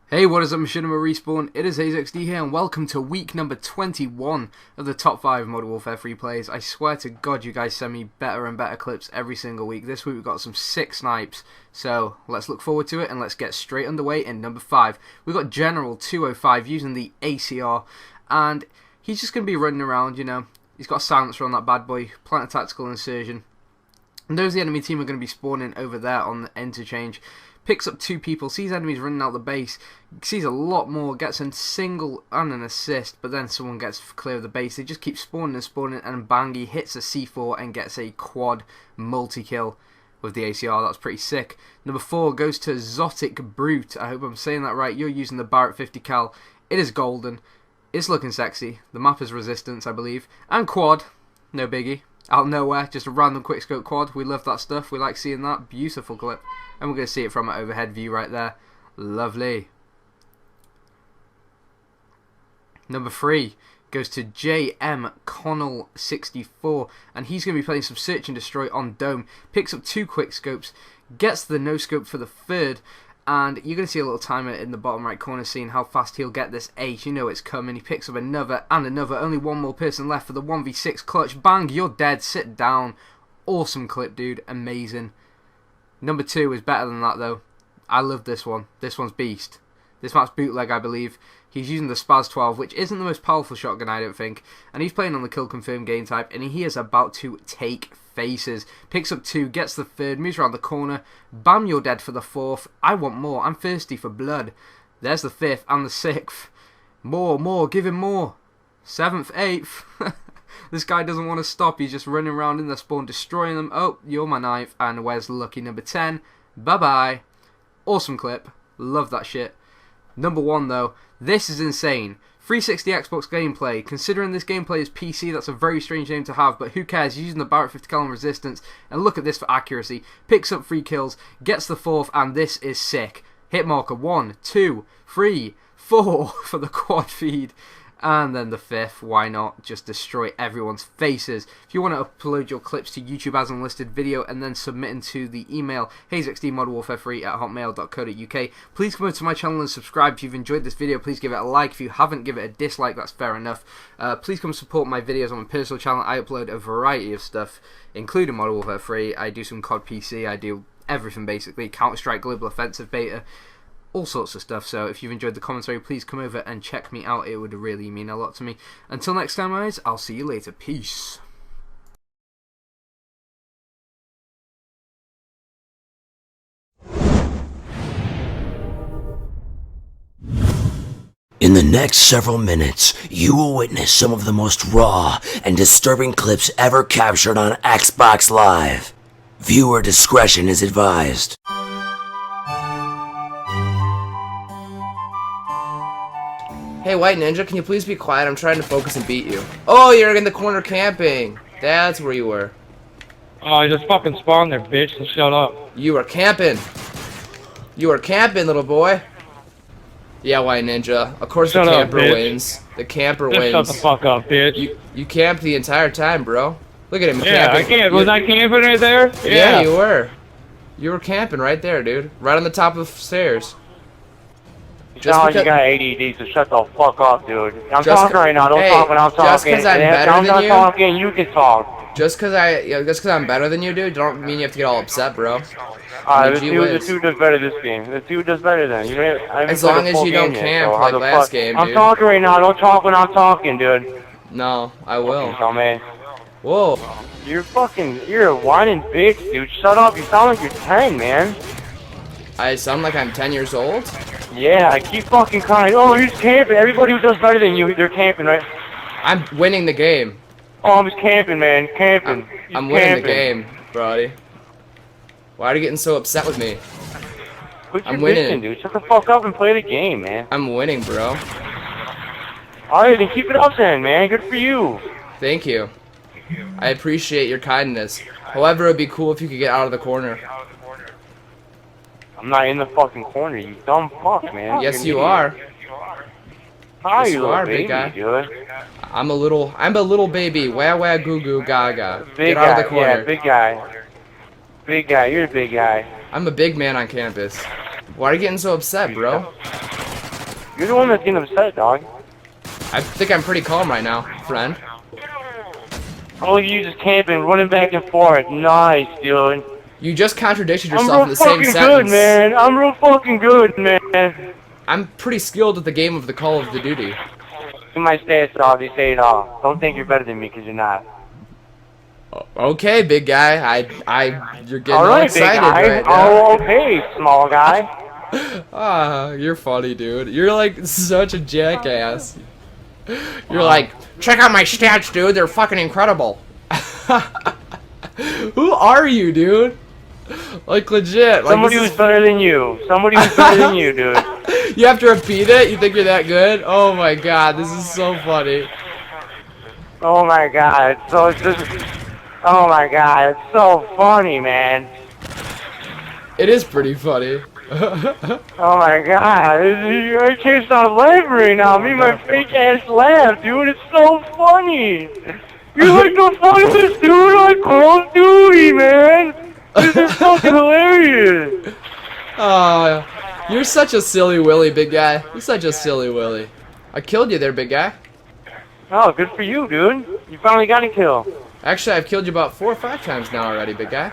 Hey, what is up, Machinima Respawn? It is AZXD here, and welcome to week number 21 of the top 5 Modern Warfare free plays. I swear to God, you guys send me better and better clips every single week. This week we've got some sick snipes, so let's look forward to it, and let's get straight underway in number 5. We've got General 205 using the ACR, and he's just going to be running around, you know. He's got a silencer on that bad boy, plant a tactical insertion. And those the enemy team are going to be spawning over there on the interchange. Picks up 2 people, sees enemies running out the base, sees a lot more, gets a single and an assist, but then someone gets clear of the base. They just keep spawning and spawning, and bang, he hits a C4 and gets a quad multi-kill with the ACR. That's pretty sick. Number 4 goes to Zotic Brute. I hope I'm saying that right. You're using the Barrett 50 cal. It is golden. It's looking sexy. The map is Resistance, I believe. And quad. No biggie. Out of nowhere, just a random quickscope quad. We love that stuff. We like seeing that. Beautiful clip. And we're going to see it from an overhead view right there. Lovely. Number 3 goes to JM Connell 64. And he's going to be playing some Search and Destroy on Dome. Picks up 2 quickscopes. Gets the no-scope for the 3rd. And you're going to see a little timer in the bottom right corner seeing how fast he'll get this ace. You know it's coming. He picks up another and another. Only 1 more person left for the 1v6 clutch. Bang, you're dead. Sit down. Awesome clip, dude. Amazing. Number 2 is better than that though. I love this one. This one's beast. This map's bootleg, I believe. He's using the Spaz 12, which isn't the most powerful shotgun, I don't think. And he's playing on the kill confirm game type, and he is about to take faces. Picks up 2, gets the 3rd, moves around the corner. Bam, you're dead for the 4th. I want more. I'm thirsty for blood. There's the 5th and the 6th. More, give him more. 7th, 8th. This guy doesn't want to stop. He's just running around in the spawn, destroying them. Oh, you're my 9th. And where's lucky number 10? Bye-bye. Awesome clip. Love that shit. Number 1 though, this is insane. 360 Xbox gameplay. Considering this gameplay is PC, that's a very strange name to have, but who cares? He's using the Barrett 50 cal resistance, and look at this for accuracy. Picks up 3 kills, gets the 4th, and this is sick. Hit marker 1, 2, 3, 4 for the quad feed. And then the 5th, why not? Just destroy everyone's faces. If you want to upload your clips to YouTube as unlisted video and then submit into the email IIHaZeXD@hotmail.co.uk, please come over to my channel and subscribe. If you've enjoyed this video, please give it a like. If you haven't, give it a dislike. That's fair enough. Please come support my videos on my personal channel. I upload a variety of stuff, including Modern Warfare 3. I do some COD PC. I do everything basically. Counter-Strike Global Offensive Beta. All sorts of stuff, so if you've enjoyed the commentary, please come over and check me out. It would really mean a lot to me. Until next time, guys, I'll see you later. Peace. In the next several minutes, you will witness some of the most raw and disturbing clips ever captured on Xbox Live. Viewer discretion is advised. Hey, White Ninja, can you please be quiet? I'm trying to focus and beat you. Oh, you're in the corner camping. That's where you were. Oh, I just fucking spawned there, bitch, so shut up. You were camping. You were camping, little boy. Yeah, White Ninja. Of course the camper wins. The camper wins. Shut the fuck up, bitch. You camped the entire time, bro. Look at him yeah, camping. I camped. Was I camping right there? Yeah, you were. You were camping right there, dude. Right on the top of the stairs. No, you got ADD, so shut the fuck up, dude. I'm talking right now. Don't talk when I'm talking. Just because I'm better than you. I'm not talking. You can talk. Just because I'm better than you, dude, don't mean you have to get all upset, bro. Alright, the dude does better this game. The dude does better than you. As long as you don't camp like last game, dude. I'm talking right now. Don't talk when I'm talking, dude. No, I will. Oh man. Whoa. You're a whining bitch, dude. Shut up. You sound like you're 10, man. I sound like I'm 10 years old? Yeah, I keep fucking crying. Oh, you're just camping. Everybody who does better than you, they're camping, right? I'm winning the game. Oh, I'm just camping, man. Camping. I'm winning the game, brody. Why are you getting so upset with me? I'm winning, dude. Shut the fuck up and play the game, man. I'm winning, bro. Alright, then keep it up then, man. Good for you. Thank you. I appreciate your kindness. However, it would be cool if you could get out of the corner. I'm not in the fucking corner, you dumb fuck, man. Yes, you are. Yes, you are, big guy. I'm a little baby. Wah wah goo goo gaga. Get out of the corner. Yeah, big guy. Big guy, you're a big guy. I'm a big man on campus. Why are you getting so upset, bro? You're the one that's getting upset, dog. I think I'm pretty calm right now, friend. Oh, you just camping, running back and forth. Nice, dude. You just contradicted yourself in the same sentence. I'm real fucking good, man. I'm real fucking good, man. I'm pretty skilled at the game of the Call of the Duty. You might say it soft, you say it all. Don't think you're better than me, because you're not. Okay, big guy. You're getting all excited big guy. right now. Oh, okay, small guy. Ah, you're funny, dude. You're like such a jackass. You're like, check out my stats, dude. They're fucking incredible. Who are you, dude? Like legit. Somebody who's better than you. Somebody who's better than you, dude. You have to repeat it? You think you're that good? Oh my god, this is so funny. Oh my god, oh my god, it's so funny, man. It is pretty funny. Oh my god, I can't stop laughing right now. Me and my fake ass laugh, dude. It's so funny. You're like the funniest dude on Call of Duty, man. This is fucking hilarious. You're such a silly willy, big guy. You're such a silly willy. I killed you there, big guy. Oh, good for you, dude. You finally got a kill. Actually, I've killed you about 4 or 5 times now already, big guy.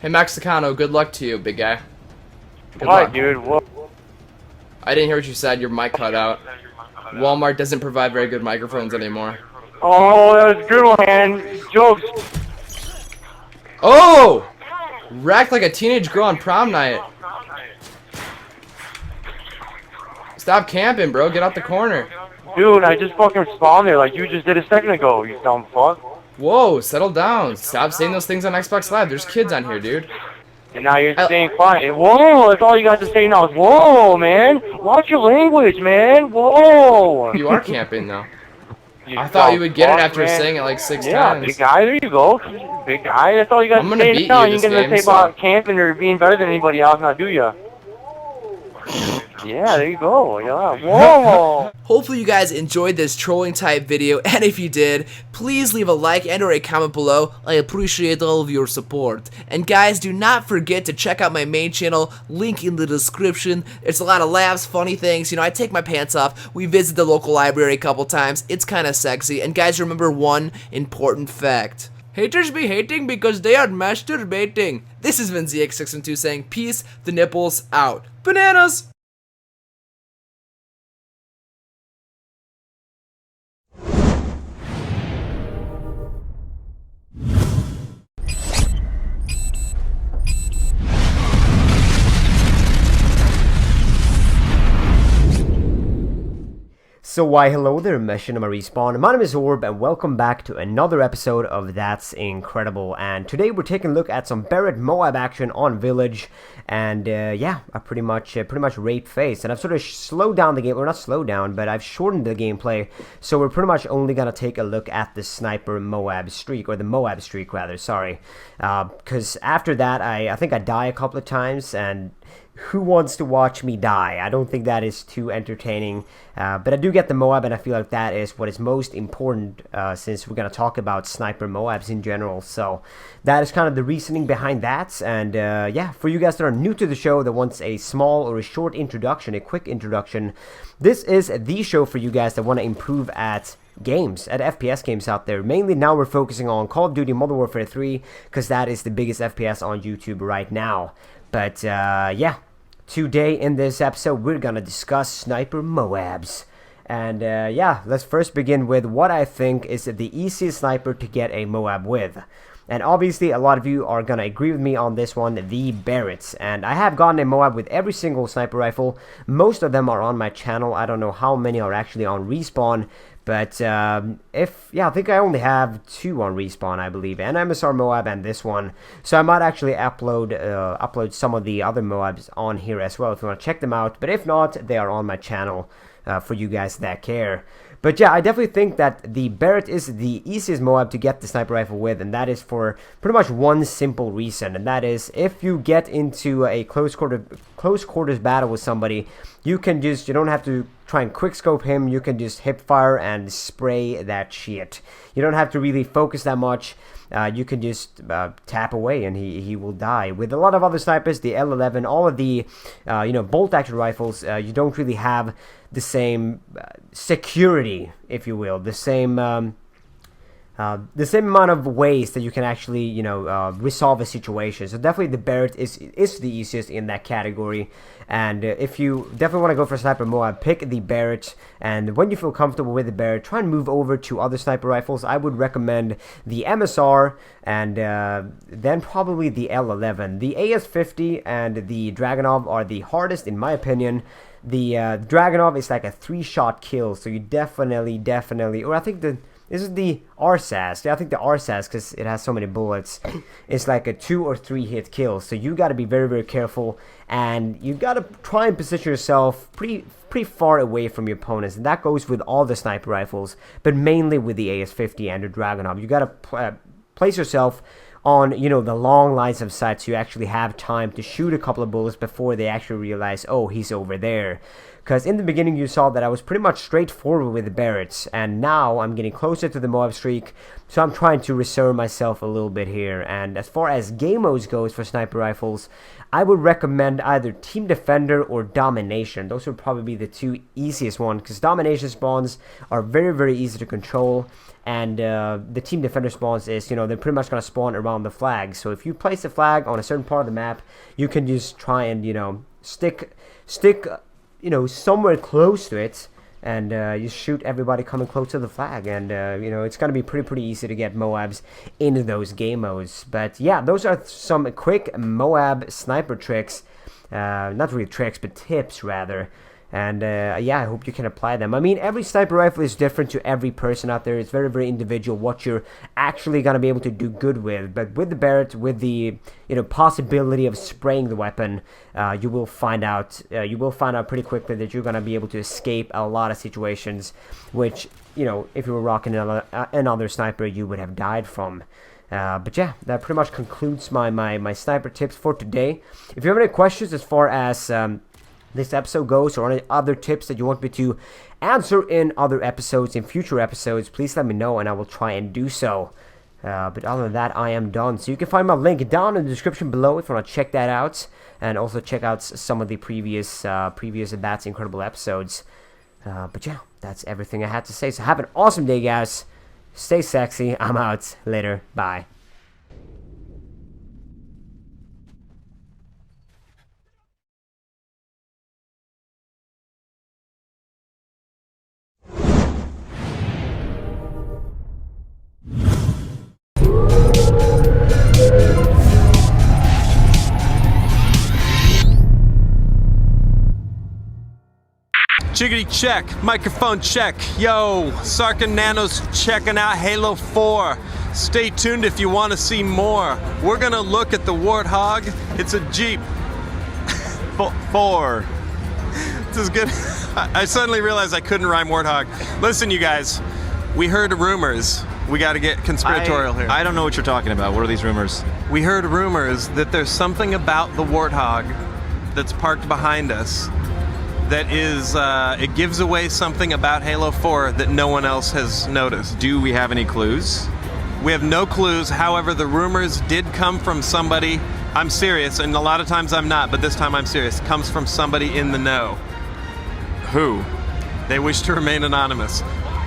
Hey, Mexicano, good luck to you, big guy. Good What, luck. dude? What? I didn't hear what you said. Your mic cut out. Walmart doesn't provide very good microphones anymore. Oh, that was a good one, man. Jokes. Oh! Wrecked like a teenage girl on prom night. Stop camping, bro. Get out the corner. Dude, I just fucking spawned there like you just did a second ago, you dumb fuck. Whoa, settle down. Stop saying those things on Xbox Live. There's kids on here, dude. And now you're staying quiet. Whoa, that's all you got to say now is whoa, man. Watch your language, man. Whoa. You are camping, though. I thought you would get it after saying it like 6 yeah, times. big guy, there you go. Big guy, that's all you got I'm to gonna say beat now. you You this ain't gonna game, say about camping or being better than anybody else, now do ya? Yeah, there you go. Yeah. Whoa. Hopefully you guys enjoyed this trolling type video, and if you did, please leave a like and or a comment below. I appreciate all of your support. And guys, do not forget to check out my main channel, link in the description. It's a lot of laughs, funny things. You know, I take my pants off. We visit the local library a couple times. It's kind of sexy. And guys, remember one important fact. Haters be hating because they are masturbating. This has been xChrisPyyx saying peace, the nipples out. Bananas! So why hello there, Machinima Respawn. My name is M.O.A.B and welcome back to another episode of That's Incredible. And today we're taking a look at some Barrett M.O.A.B action on Village, and yeah, I pretty much raped face. And I've sort of slowed down the game, or not slowed down, but I've shortened the gameplay. So we're pretty much only gonna take a look at the sniper M.O.A.B streak, or the M.O.A.B streak rather. Sorry, because after that I think I die a couple of times, and who wants to watch me die? I don't think that is too entertaining, but I do get the M.O.A.B, and I feel like that is what is most important since we're going to talk about sniper M.O.A.Bs in general. So that is kind of the reasoning behind that, and yeah, for you guys that are new to the show that wants a small or a short introduction, a quick introduction, this is the show for you guys that want to improve at games, at FPS games out there. Mainly now we're focusing on Call of Duty Modern Warfare 3 because that is the biggest FPS on YouTube right now. But yeah, today in this episode we're gonna discuss sniper M.O.A.Bs. And yeah, let's first begin with what I think is the easiest sniper to get a M.O.A.B with. And obviously a lot of you are gonna agree with me on this one, the Barretts. And I have gotten a M.O.A.B with every single sniper rifle. Most of them are on my channel. I don't know how many are actually on Respawn. But yeah, I think I only have 2 on Respawn, I believe, an MSR M.O.A.B and this one. So I might actually upload some of the other M.O.A.Bs on here as well if you want to check them out. But if not, they are on my channel for you guys that care. But yeah, I definitely think that the Barrett is the easiest M.O.A.B to get the sniper rifle with, and that is for pretty much one simple reason, and that is if you get into a close quarters battle with somebody, you don't have to try and quickscope him, you can just hip fire and spray that shit. You don't have to really focus that much. You can just tap away and he will die. With a lot of other snipers, the L11, all of the bolt action rifles, you don't really have the same security, if you will, the same amount of ways that you can actually resolve a situation. So definitely the Barrett is the easiest in that category. And if you definitely want to go for a sniper M.O.A.B, pick the Barrett, and when you feel comfortable with the Barrett, try and move over to other sniper rifles. I would recommend the MSR, and then probably the L11. The AS50 and the Dragunov are the hardest in my opinion. The Dragunov is like a 3-shot kill, so you definitely, or I think this is the RSAS. Yeah, I think the RSAS, because it has so many bullets, it's like a 2 or 3 hit kill. So you got to be very, very careful, and you got to try and position yourself pretty far away from your opponents. And that goes with all the sniper rifles, but mainly with the AS50 and the Dragunov. You got to place yourself on the long lines of sight, so you actually have time to shoot a couple of bullets before they actually realize, oh, he's over there. Because in the beginning you saw that I was pretty much straightforward with the Barretts, and now I'm getting closer to the M.O.A.B streak, so I'm trying to reserve myself a little bit here. And as far as game modes goes for sniper rifles, I would recommend either Team Defender or Domination. Those would probably be the two easiest ones, because Domination spawns are very, very easy to control, and the Team Defender spawns is, you know, they're pretty much going to spawn around the flag. So if you place a flag on a certain part of the map, you can just try and, you know, stick, you know, somewhere close to it, and you shoot everybody coming close to the flag, and you know, it's gonna be pretty easy to get M.O.A.Bs into those game modes. But yeah, those are some quick M.O.A.B sniper tricks, not really tricks, but tips rather. And yeah, I hope you can apply them. I mean, every sniper rifle is different to every person out there. It's very, very individual what you're actually gonna be able to do good with. But with the Barrett, with the, you know, possibility of spraying the weapon, you will find out. You will find out pretty quickly that you're gonna be able to escape a lot of situations, which, you know, if you were rocking another sniper, you would have died from. But yeah, that pretty much concludes my sniper tips for today. If you have any questions as far as this episode goes, or any other tips that you want me to answer in other episodes, in future episodes, please let me know and I will try and do so. But other than that, I am done. So you can find my link down in the description below if you want to check that out, and also check out some of the previous That's Incredible episodes. But yeah, that's everything I had to say. So have an awesome day, guys. Stay sexy. I'm out. Later. Bye. Jiggity check, microphone check. Yo, Sark and Nano's checking out Halo 4. Stay tuned if you want to see more. We're gonna look at the Warthog. It's a Jeep. 4. This is good. I suddenly realized I couldn't rhyme Warthog. Listen, you guys, we heard rumors. We gotta get conspiratorial here. I don't know what you're talking about. What are these rumors? We heard rumors that there's something about the Warthog that's parked behind us that is, it gives away something about Halo 4 that no one else has noticed. Do we have any clues? We have no clues. However, the rumors did come from somebody. I'm serious, and a lot of times I'm not, but this time I'm serious. It comes from somebody in the know. Who? They wish to remain anonymous.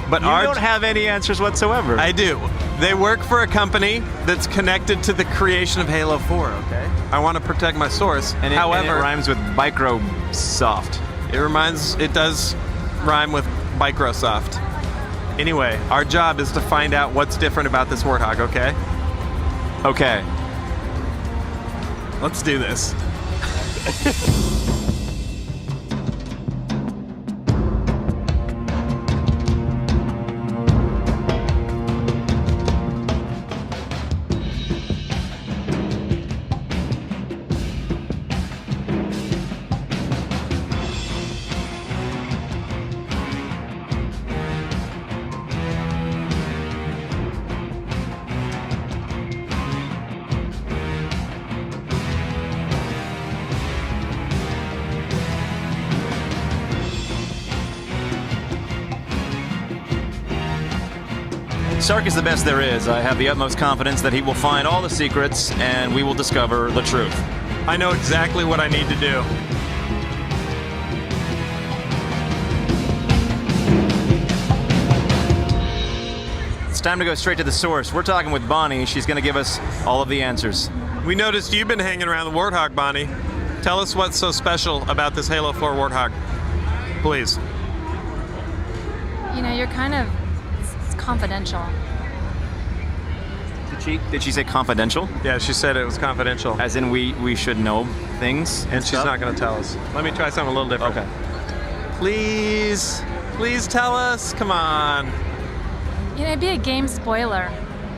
But you don't have any answers whatsoever. I do. They work for a company that's connected to the creation of Halo 4, okay? I want to protect my source. However, and it rhymes with Microsoft. It does rhyme with Microsoft. Anyway, our job is to find out what's different about this Warthog, okay? Okay. Let's do this. Sark is the best there is. I have the utmost confidence that he will find all the secrets and we will discover the truth. I know exactly what I need to do. It's time to go straight to the source. We're talking with Bonnie. She's going to give us all of the answers. We noticed you've been hanging around the Warthog, Bonnie. Tell us what's so special about this Halo 4 Warthog. Please. You know, you're kind of... it's confidential. Did she say confidential? Yeah, she said it was confidential. As in we should know things? And she's not going to tell us. Let me try something a little different. Okay. Please tell us. Come on. You know, it'd be a game spoiler.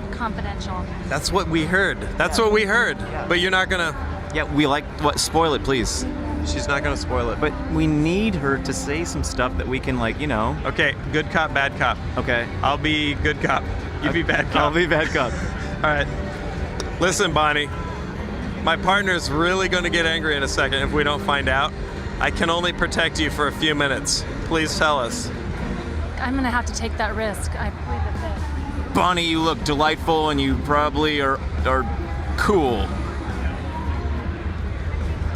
Confidential. That's what we heard. That's what we heard. Yeah. But you're not going to... Yeah, we like... What? Spoil it, please. She's not going to spoil it. But we need her to say some stuff that we can, like, you know... Okay, good cop, bad cop. Okay. I'll be good cop. You be bad cop. I'll be bad cop. All right. Listen, Bonnie. My partner's really going to get angry in a second if we don't find out. I can only protect you for a few minutes. Please tell us. I'm gonna have to take that risk. I plead the fifth. Bonnie, you look delightful and you probably are cool.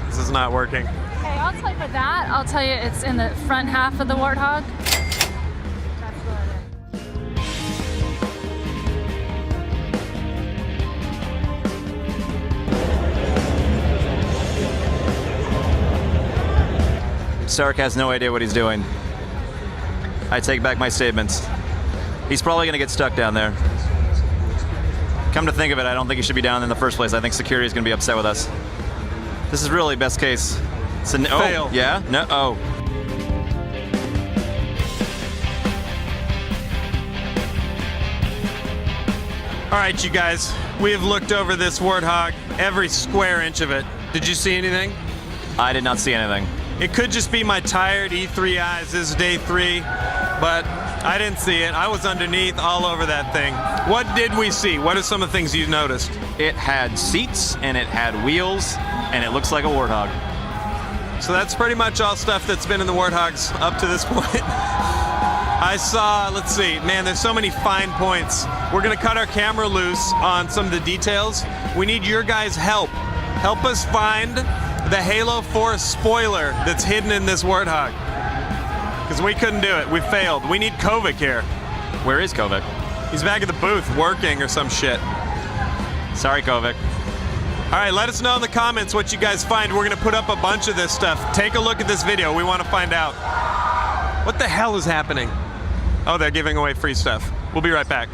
This is not working. Hey, I'll tell you for that. I'll tell you it's in the front half of the Warthog. That's what it is. Sark has no idea what he's doing. I take back my statements. He's probably gonna get stuck down there. Come to think of it, I don't think he should be down in the first place. I think security is gonna be upset with us. This is really best case. It's an fail. Oh, yeah? No. Oh. All right, you guys. We have looked over this Warthog, every square inch of it. Did you see anything? I did not see anything. It could just be my tired E3 eyes. This is day 3, but I didn't see it. I was underneath all over that thing. What did we see? What are some of the things you noticed? It had seats, and it had wheels, and it looks like a Warthog. So that's pretty much all stuff that's been in the Warthogs up to this point. I saw, let's see, man, there's so many fine points. We're gonna cut our camera loose on some of the details. We need your guys' help. Help us find the Halo 4 spoiler that's hidden in this Warthog. Because we couldn't do it, we failed. We need Kovic here. Where is Kovic? He's back at the booth working or some shit. Sorry, Kovic. All right, let us know in the comments what you guys find. We're gonna put up a bunch of this stuff. Take a look at this video, we wanna find out. What the hell is happening? Oh, they're giving away free stuff. We'll be right back.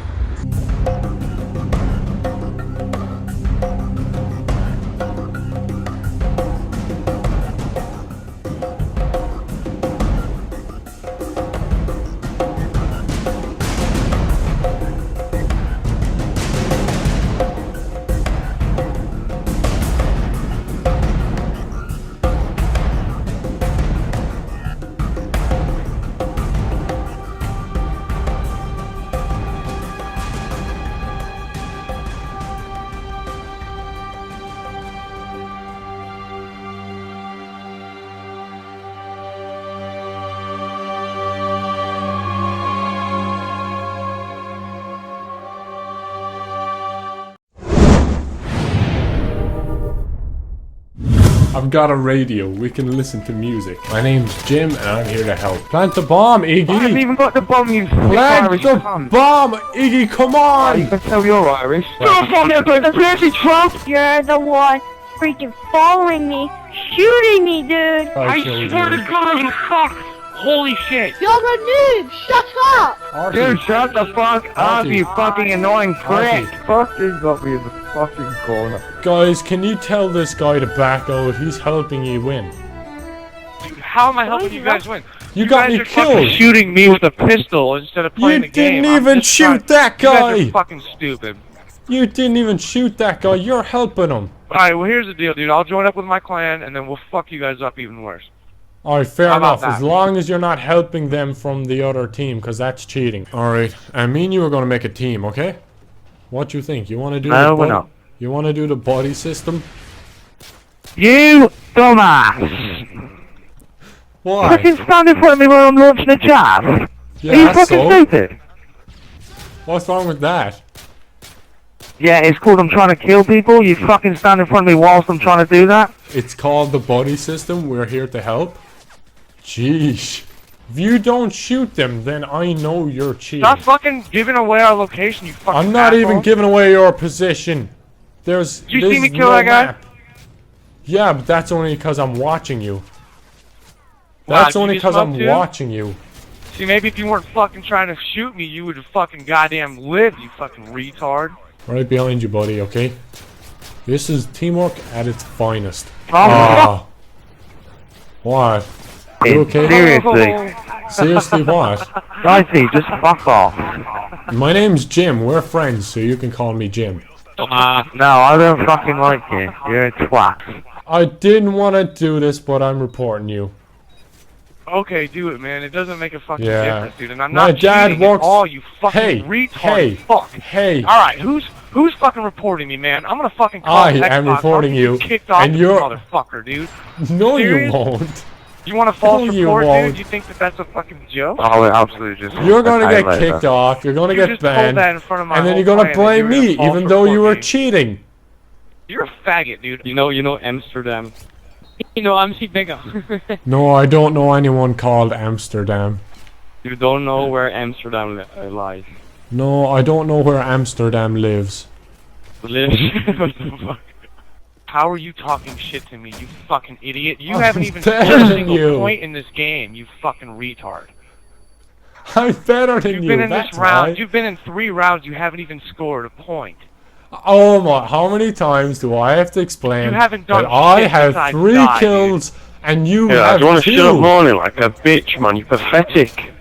I've got a radio, we can listen to music. My name's Jim and I'm here to help. Plant the bomb, Iggy! I haven't even got the bomb, you Plant Irish the cunt. bomb, Iggy, come on! You can tell you're Irish. Stop on there, but that's Trump! You're the one freaking following me, shooting me, dude! I swear to God, you fuck! Holy shit! You're a noob! Shut up! Dude, shut the fuck up, you fucking annoying prick! Fucking got me in the fucking corner. Guys, can you tell this guy to back out? He's helping you win. How am I helping you guys win? You got me guys are fucking killed! shooting me with a pistol instead of playing the game. You didn't even shoot that guy! You guys are fucking stupid. You didn't even shoot that guy, you're helping him. Alright, well here's the deal, dude. I'll join up with my clan and then we'll fuck you guys up even worse. Alright, fair How about enough, as that? long as you're not helping them from the other team, because that's cheating. Alright, and me and you are going to make a team, okay? What you think? You want to do No, the we're not. You want to do the body system? You dumbass! Why? Fucking stand in front of me when I'm launching a jab! Are you Yeah, fucking so? stupid? What's wrong with that? Yeah, it's called I'm trying to kill people. You fucking stand in front of me whilst I'm trying to do that. It's called the body system. We're here to help. Jeez. If you don't shoot them, then I know you're cheating. Stop fucking giving away our location, you fucking I'm not asshole. even giving away your position. Did you see me kill that guy? Yeah, but that's only because I'm watching you. Wow, That's did only you because smoke I'm too? watching you. See, maybe if you weren't fucking trying to shoot me, you would have fucking goddamn lived, you fucking retard. Right behind you, buddy, okay? This is teamwork at its finest. Oh, What? You okay? seriously. Seriously, what? Dicey, just fuck off. My name's Jim. We're friends, so you can call me Jim. No, I don't fucking like you. You're a twat. I didn't want to do this, but I'm reporting you. Okay, do it, man. It doesn't make a fucking Yeah. difference, dude. And I'm My not dad cheating at works- all, you fucking Hey, retard. hey, fuck. hey. Alright, who's fucking reporting me, man? I'm gonna fucking call I Xbox. am reporting I'll get you, kicked off and this you're- motherfucker, dude. No, Serious? you won't. You want a false No, you report, won't. dude? You think that that's a fucking joke? Oh, absolutely just. You're gonna get kicked off, you're gonna get just told banned, that in front of my and then whole you're gonna clan that blame you were me, gonna false even though you report were me. cheating. You're a faggot, dude. You know Amsterdam. You know, I'm bigger. No, I don't know anyone called Amsterdam. You don't know where Amsterdam lies. No, I don't know where Amsterdam lives. Lives? What the fuck? How are you talking shit to me, you fucking idiot? You I'm haven't even scored a telling single you. point in this game, you fucking retard. I'm better than You've you, been in that's this round. why. You've been in 3 rounds. You haven't even scored a point. Oh my, how many times do I have to explain You haven't done that I shit have besides 3 die, kills and you Yeah, have you want to 2? shut up morning like a bitch, man. You're pathetic.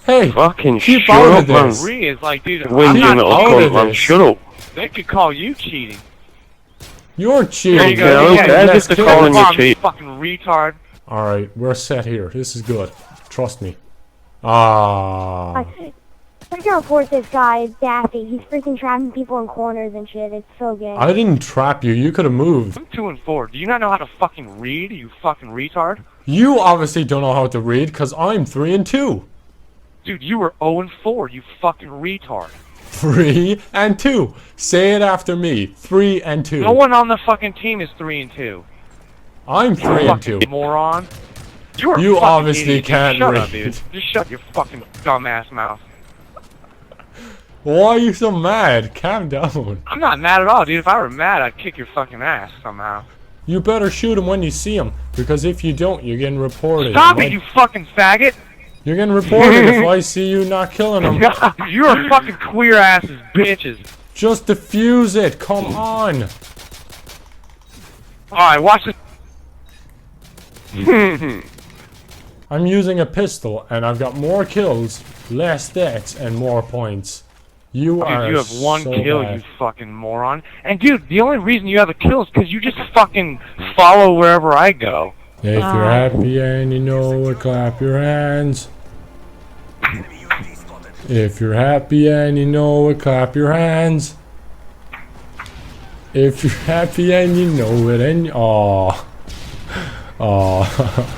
Hey, fucking keep shut out up, of man. this. Three is like, dude, Win, I'm you not little out cunt, of man. this. Shut up. They could call you cheating. You're cheating. There you go. Yeah, Yeah, okay, yeah, just yeah. calling you Come on, cheat. fucking retard. Alright, we're set here. This is good. Trust me. Ah. I'm gonna report this guy. It's daffy. He's freaking trapping people in corners and shit. It's so gay. I didn't trap you. You could have moved. I'm 2 and 4. Do you not know how to fucking read, you fucking retard? You obviously don't know how to read because I'm 3 and 2. Dude, you were 0 and 4, you fucking retard. 3 and 2. Say it after me. 3 and 2. No one on the fucking team is 3 and 2. I'm 3 and 2. Fucking moron. You're a You fucking obviously idiot, dude. can't Shut read. up, dude. Just shut your fucking dumbass mouth. Why are you so mad? Calm down. I'm not mad at all, dude. If I were mad, I'd kick your fucking ass somehow. You better shoot him when you see him, because if you don't, you're getting reported. Stop Like- it, you fucking faggot! You're getting reported if I see you not killing him. You're a fucking queer asses, bitches. Just defuse it. Come on. Alright, watch this. I'm using a pistol, and I've got more kills, less deaths, and more points. You are Dude, you have 1 so kill, bad. you fucking moron. And dude, the only reason you have a kill is because you just fucking follow wherever I go. If you're happy and you know it, clap your hands. If you're happy and you know it, clap your hands. If you're happy and you know it, and oh, oh.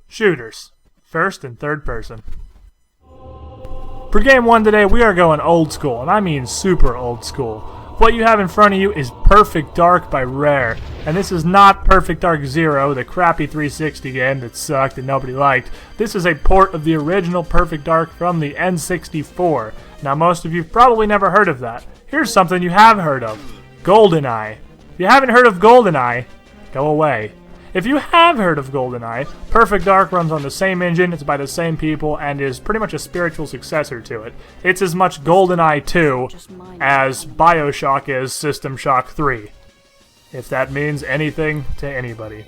Shooters. First and third person. For game 1 today, we are going old school, and I mean super old school. What you have in front of you is Perfect Dark by Rare, and this is not Perfect Dark Zero, the crappy 360 game that sucked and nobody liked. This is a port of the original Perfect Dark from the N64. Now most of you have probably never heard of that. Here's something you have heard of. GoldenEye. If you haven't heard of GoldenEye, go away. If you have heard of GoldenEye, Perfect Dark runs on the same engine, it's by the same people, and is pretty much a spiritual successor to it. It's as much GoldenEye 2 as BioShock is System Shock 3. If that means anything to anybody.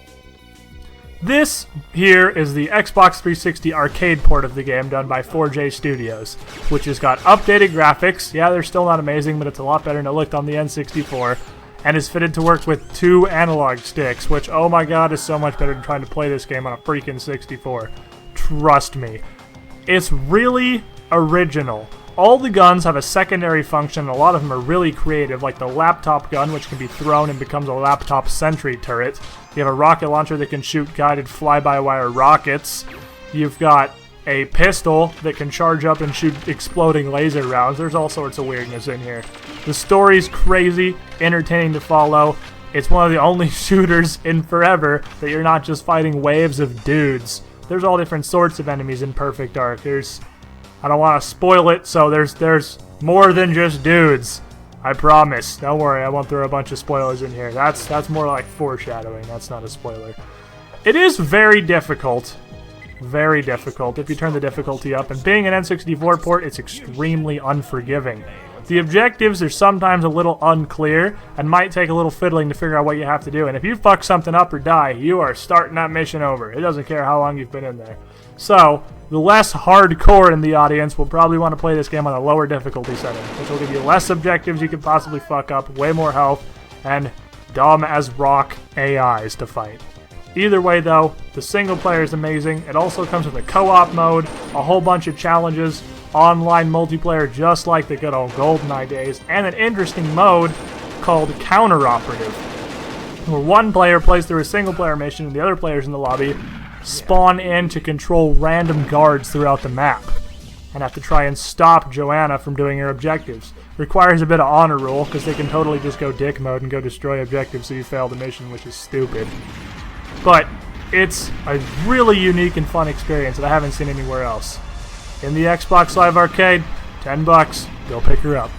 This here is the Xbox 360 arcade port of the game done by 4J Studios, which has got updated graphics. Yeah, they're still not amazing, but it's a lot better than it looked on the N64. And is fitted to work with 2 analog sticks, which, oh my god, is so much better than trying to play this game on a freaking 64. Trust me. It's really original. All the guns have a secondary function, and a lot of them are really creative, like the laptop gun, which can be thrown and becomes a laptop sentry turret. You have a rocket launcher that can shoot guided fly-by-wire rockets. You've got a pistol that can charge up and shoot exploding laser rounds. There's all sorts of weirdness in here. The story's crazy, entertaining to follow. It's one of the only shooters in forever that you're not just fighting waves of dudes. There's all different sorts of enemies in Perfect Dark. I don't want to spoil it, so there's more than just dudes. I promise. Don't worry, I won't throw a bunch of spoilers in here. That's more like foreshadowing. That's not a spoiler. It is very difficult. Very difficult if you turn the difficulty up, and being an N64 port, it's extremely unforgiving. The objectives are sometimes a little unclear and might take a little fiddling to figure out what you have to do, and if you fuck something up or die, you are starting that mission over. It doesn't care how long you've been in there. So, the less hardcore in the audience will probably want to play this game on a lower difficulty setting, which will give you less objectives you could possibly fuck up, way more health, and dumb as rock AIs to fight. Either way though, the single player is amazing. It also comes with a co-op mode, a whole bunch of challenges, online multiplayer just like the good old GoldenEye days, and an interesting mode called Counter-Operative, where one player plays through a single player mission and the other players in the lobby spawn in to control random guards throughout the map and have to try and stop Joanna from doing her objectives. Requires a bit of honor rule because they can totally just go dick mode and go destroy objectives so you fail the mission, which is stupid. But it's a really unique and fun experience that I haven't seen anywhere else. In the Xbox Live Arcade, $10, go pick her up.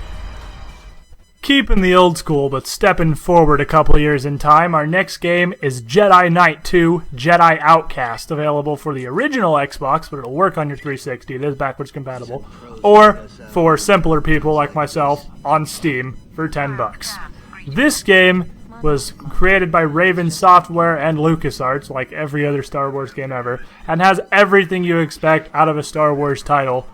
Keeping the old school, but stepping forward a couple years in time, our next game is Jedi Knight 2 Jedi Outcast, available for the original Xbox, but it'll work on your 360, it is backwards compatible, or for simpler people like myself, on Steam for $10. This game was created by Raven Software and LucasArts, like every other Star Wars game ever, and has everything you expect out of a Star Wars title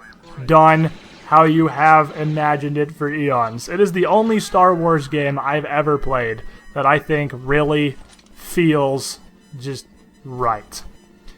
done how you have imagined it for eons. It is the only Star Wars game I've ever played that I think really feels just right.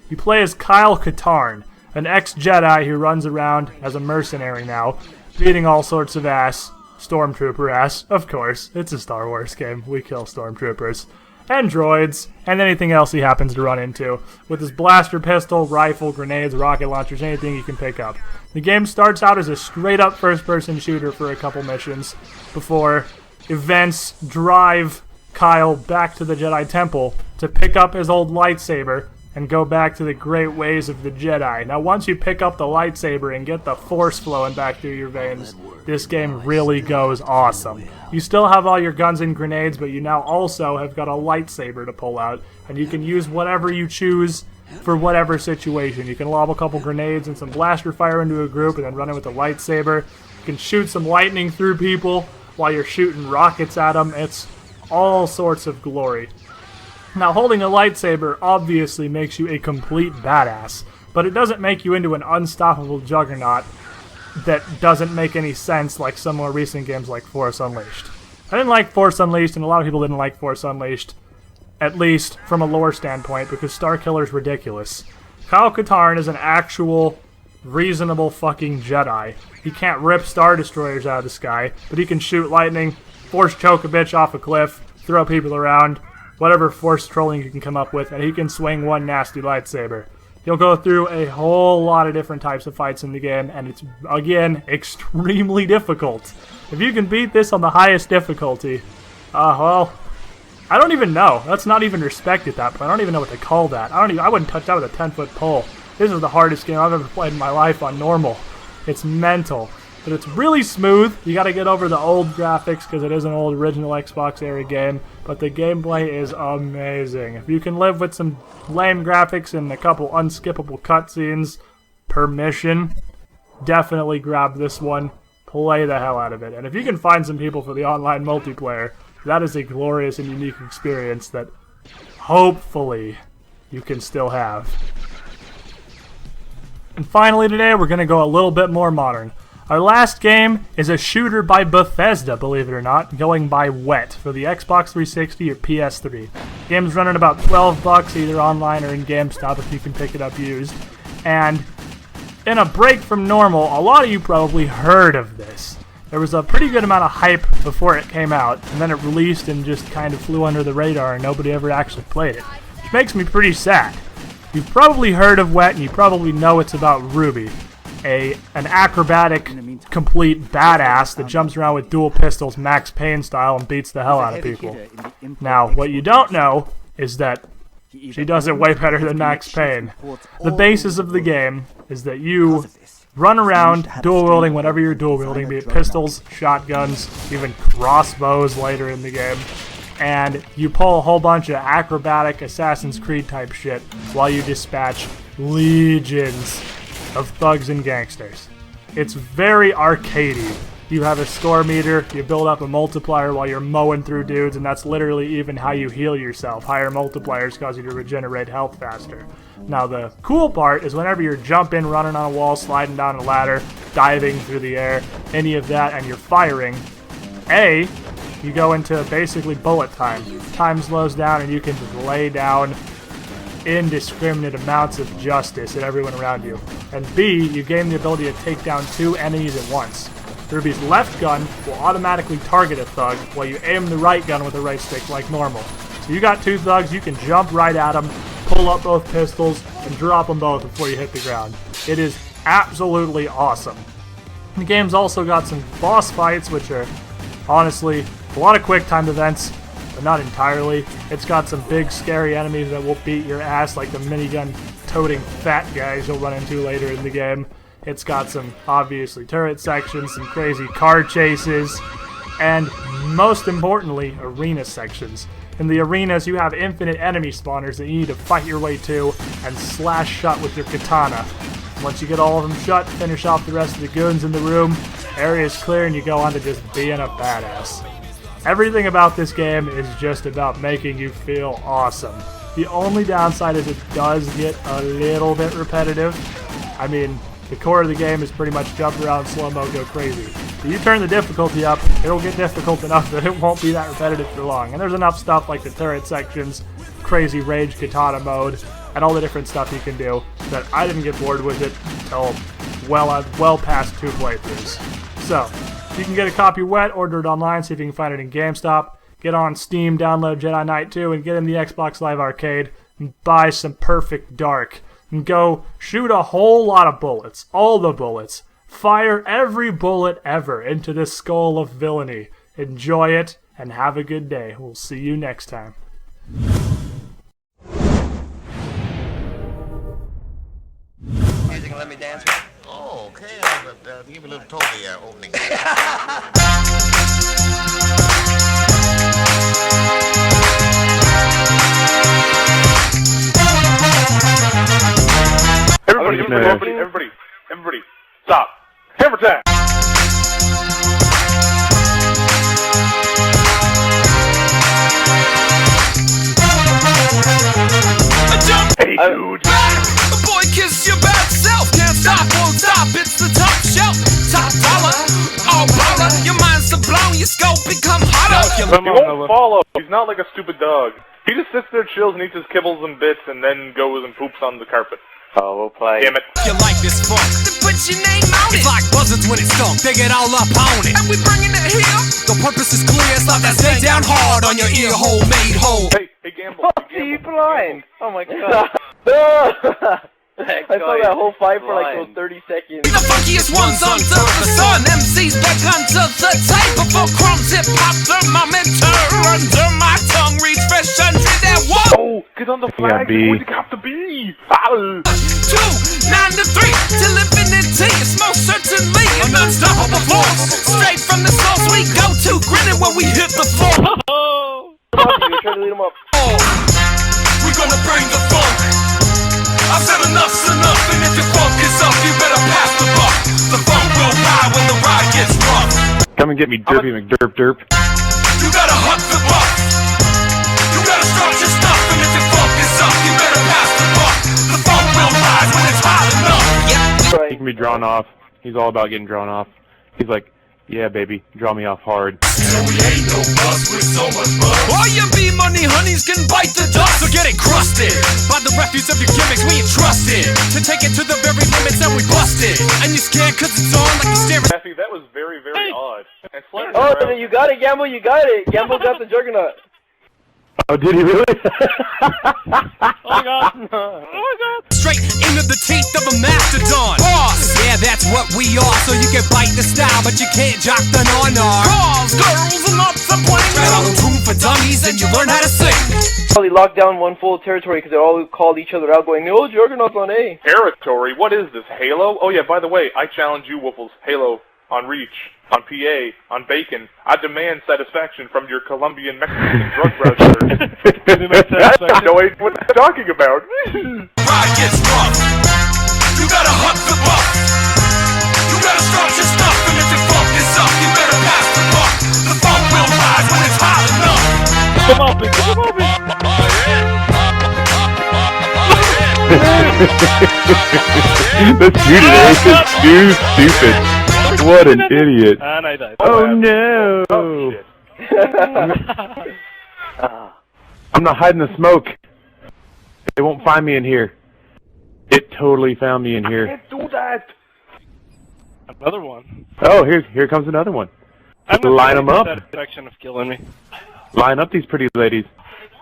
You play as Kyle Katarn, an ex-Jedi who runs around as a mercenary now, beating all sorts of ass, stormtrooper ass, of course. It's a Star Wars game. We kill stormtroopers. And droids, and anything else he happens to run into, with his blaster pistol, rifle, grenades, rocket launchers, anything you can pick up. The game starts out as a straight-up first-person shooter for a couple missions, before events drive Kyle back to the Jedi Temple to pick up his old lightsaber and go back to the great ways of the Jedi. Now, once you pick up the lightsaber and get the Force flowing back through your veins, this game really goes awesome. You still have all your guns and grenades, but you now also have got a lightsaber to pull out, and you can use whatever you choose for whatever situation. You can lob a couple grenades and some blaster fire into a group and then run in with a lightsaber. You can shoot some lightning through people while you're shooting rockets at them. It's all sorts of glory. Now, holding a lightsaber obviously makes you a complete badass, but it doesn't make you into an unstoppable juggernaut that doesn't make any sense like some more recent games like Force Unleashed. I didn't like Force Unleashed, and a lot of people didn't like Force Unleashed, at least from a lore standpoint, because Starkiller's ridiculous. Kyle Katarn is an actual, reasonable fucking Jedi. He can't rip Star Destroyers out of the sky, but he can shoot lightning, force choke a bitch off a cliff, throw people around, whatever force trolling you can come up with, and he can swing one nasty lightsaber. He'll go through a whole lot of different types of fights in the game, and it's, again, extremely difficult. If you can beat this on the highest difficulty, well, I don't even know. That's not even respect at that point. I don't even know what to call that. I wouldn't touch that with a 10-foot pole. This is the hardest game I've ever played in my life on normal. It's mental. But it's really smooth. You gotta get over the old graphics because it is an old original Xbox era game. But the gameplay is amazing. If you can live with some lame graphics and a couple unskippable cutscenes per mission, definitely grab this one. Play the hell out of it. And if you can find some people for the online multiplayer, that is a glorious and unique experience that hopefully you can still have. And finally today, we're going to go a little bit more modern. Our last game is a shooter by Bethesda, believe it or not, going by Wet for the Xbox 360 or PS3. Game's running about $12 either online or in GameStop if you can pick it up used. And in a break from normal, a lot of you probably heard of this. There was a pretty good amount of hype before it came out, and then it released and just kind of flew under the radar and nobody ever actually played it, which makes me pretty sad. You've probably heard of Wet and you probably know it's about Ruby, an acrobatic, complete badass that jumps around with dual pistols, Max Payne style, and beats the hell out of people. Now, what you don't know is that she does it way better than Max Payne. The basis of the game is that you run around dual-wielding whatever you're dual-wielding, be it pistols, shotguns, even crossbows later in the game, and you pull a whole bunch of acrobatic Assassin's Creed type shit while you dispatch legions of thugs and gangsters. It's very arcadey. You have a score meter, you build up a multiplier while you're mowing through dudes, and that's literally even how you heal yourself. Higher multipliers cause you to regenerate health faster. Now the cool part is whenever you're jumping, running on a wall, sliding down a ladder, diving through the air, any of that, and you're firing, A, you go into basically bullet time. Time slows down and you can just lay down indiscriminate amounts of justice at everyone around you. And B, you gain the ability to take down 2 enemies at once. Ruby's left gun will automatically target a thug, while you aim the right gun with the right stick like normal. So you got 2 thugs, you can jump right at them, pull up both pistols, and drop them both before you hit the ground. It is absolutely awesome. The game's also got some boss fights, which are honestly a lot of quick timed events, but not entirely. It's got some big scary enemies that will beat your ass, like the minigun toting fat guys you'll run into later in the game. It's got some, obviously, turret sections, some crazy car chases, and most importantly, arena sections. In the arenas, you have infinite enemy spawners that you need to fight your way to and slash shut with your katana. Once you get all of them shut, finish off the rest of the goons in the room, area's clear, and you go on to just being a badass. Everything about this game is just about making you feel awesome. The only downside is it does get a little bit repetitive. I mean, the core of the game is pretty much jump around, slow-mo, go crazy. But you turn the difficulty up, it'll get difficult enough that it won't be that repetitive for long. And there's enough stuff like the turret sections, crazy rage katana mode, and all the different stuff you can do that I didn't get bored with it until well past 2 playthroughs. So, if you can get a copy wet, order it online, see if you can find it in GameStop. Get on Steam, download Jedi Knight 2, and get in the Xbox Live Arcade, and buy some Perfect Dark. And go shoot a whole lot of bullets, all the bullets. Fire every bullet ever into this skull of villainy. Enjoy it, and have a good day. We'll see you next time. Music, let me dance. Oh, okay. Give me a little Toby opening. Everybody, stop. Hammer time. Hey, dude. Boy, kiss your bad self. Can't stop, won't stop. It's the top shelf. Top dollar. All dollar. Your mind's so blown, your scope become hotter. He won't follow. He's not like a stupid dog. He just sits there, chills, and eats his kibbles and bits, and then goes and poops on the carpet. Oh, we'll play. Damn it. You like this funk? Then put your name on it. It's like buzzards when it's stunk. They get all up on it. And we bringing it here. The purpose is clear. It's like that stay down hard on your ear hole made whole. Hey, Gamble. He blind. Oh my god. I saw that whole fight for like those 30 seconds. The funkiest ones under the sun. MCs back under the tape before crumbs hip hop thermometer under my tongue reach fresh under that wall. Oh, get on the flag. Where'd you cop the B? Foul. 2, 9 to 3 till infinity. It's most certainly an unstoppable force. Straight from the source we go to, grinning when we hit the floor. You're trying to lead him up. We're gonna bring the funk. I've said enough's enough, and if your funk is up, you better pass the buck. The funk will die when the ride gets rough. Come and get me, Derpy McDerp. You gotta hunt the buck. You gotta start your stuff, and if your funk is up, you better pass the buck. The funk will rise when it's hot enough. He can be drawn off. He's all about getting drawn off. He's like, yeah, baby, draw me off hard. So we ain't no buzz with so much buzz. All your B-money honeys can bite the dust. So get encrusted by the refuse of your gimmicks. We entrusted to take it to the very limits and we busted. And you scared cause it's on like you're staring. Matthew, that was very, very odd. And Oh, you got it, Gamble, you got it. Gamble got the Juggernaut. Oh, did he really? Oh my god. Oh my god. Straight into the teeth of a mastodon. Boss, yeah, that's what we are. So you can bite the style, but you can't jock the nar-nar. Cars, girls, and lots of bling. Right on the room for dummies, and you learn how to sing. Probably locked down one full territory because they all called each other out, going, "No, Juggernaut's on A." Territory? What is this, Halo? Oh yeah, by the way, I challenge you, Woofles. Halo on Reach, on PA, on Bacon. I demand satisfaction from your Colombian Mexican drug browsers. I have no idea what they're talking about. Ride gets rough. You gotta hunt the buck. You gotta start your stuff, and if your funk is up, you better pass the buck. The funk will rise when it's hot enough. Come on, big, come on, big. Let's do this. It's too stupid. What an idiot. And I died. Oh no. Oh shit. I'm not hiding the smoke. They won't find me in here. It totally found me in here. Can't do that. Another one. Oh, here comes another one. Line them up. Satisfaction of killing me. Line up these pretty ladies.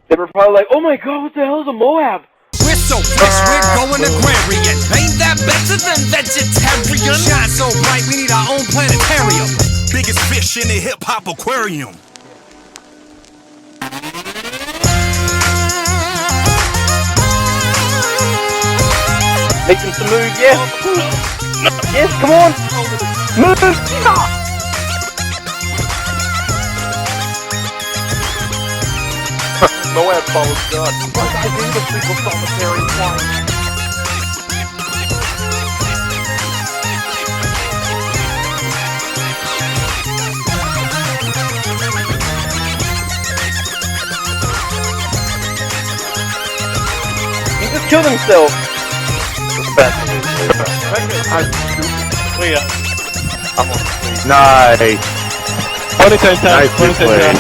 They were probably like, oh my god, what the hell is a M.O.A.B? We're so fresh, we're going agrarian. Ain't that better than vegetarian? Shine so bright, we need our own planetarium. Biggest fish in the hip-hop aquarium. Making some moves, yes. Yes, come on. Move. M.O.A.B follows God. What I do the people solitary flying. He just killed himself. Wait up. I'm on. Nice. 20 times. Nice 20 times.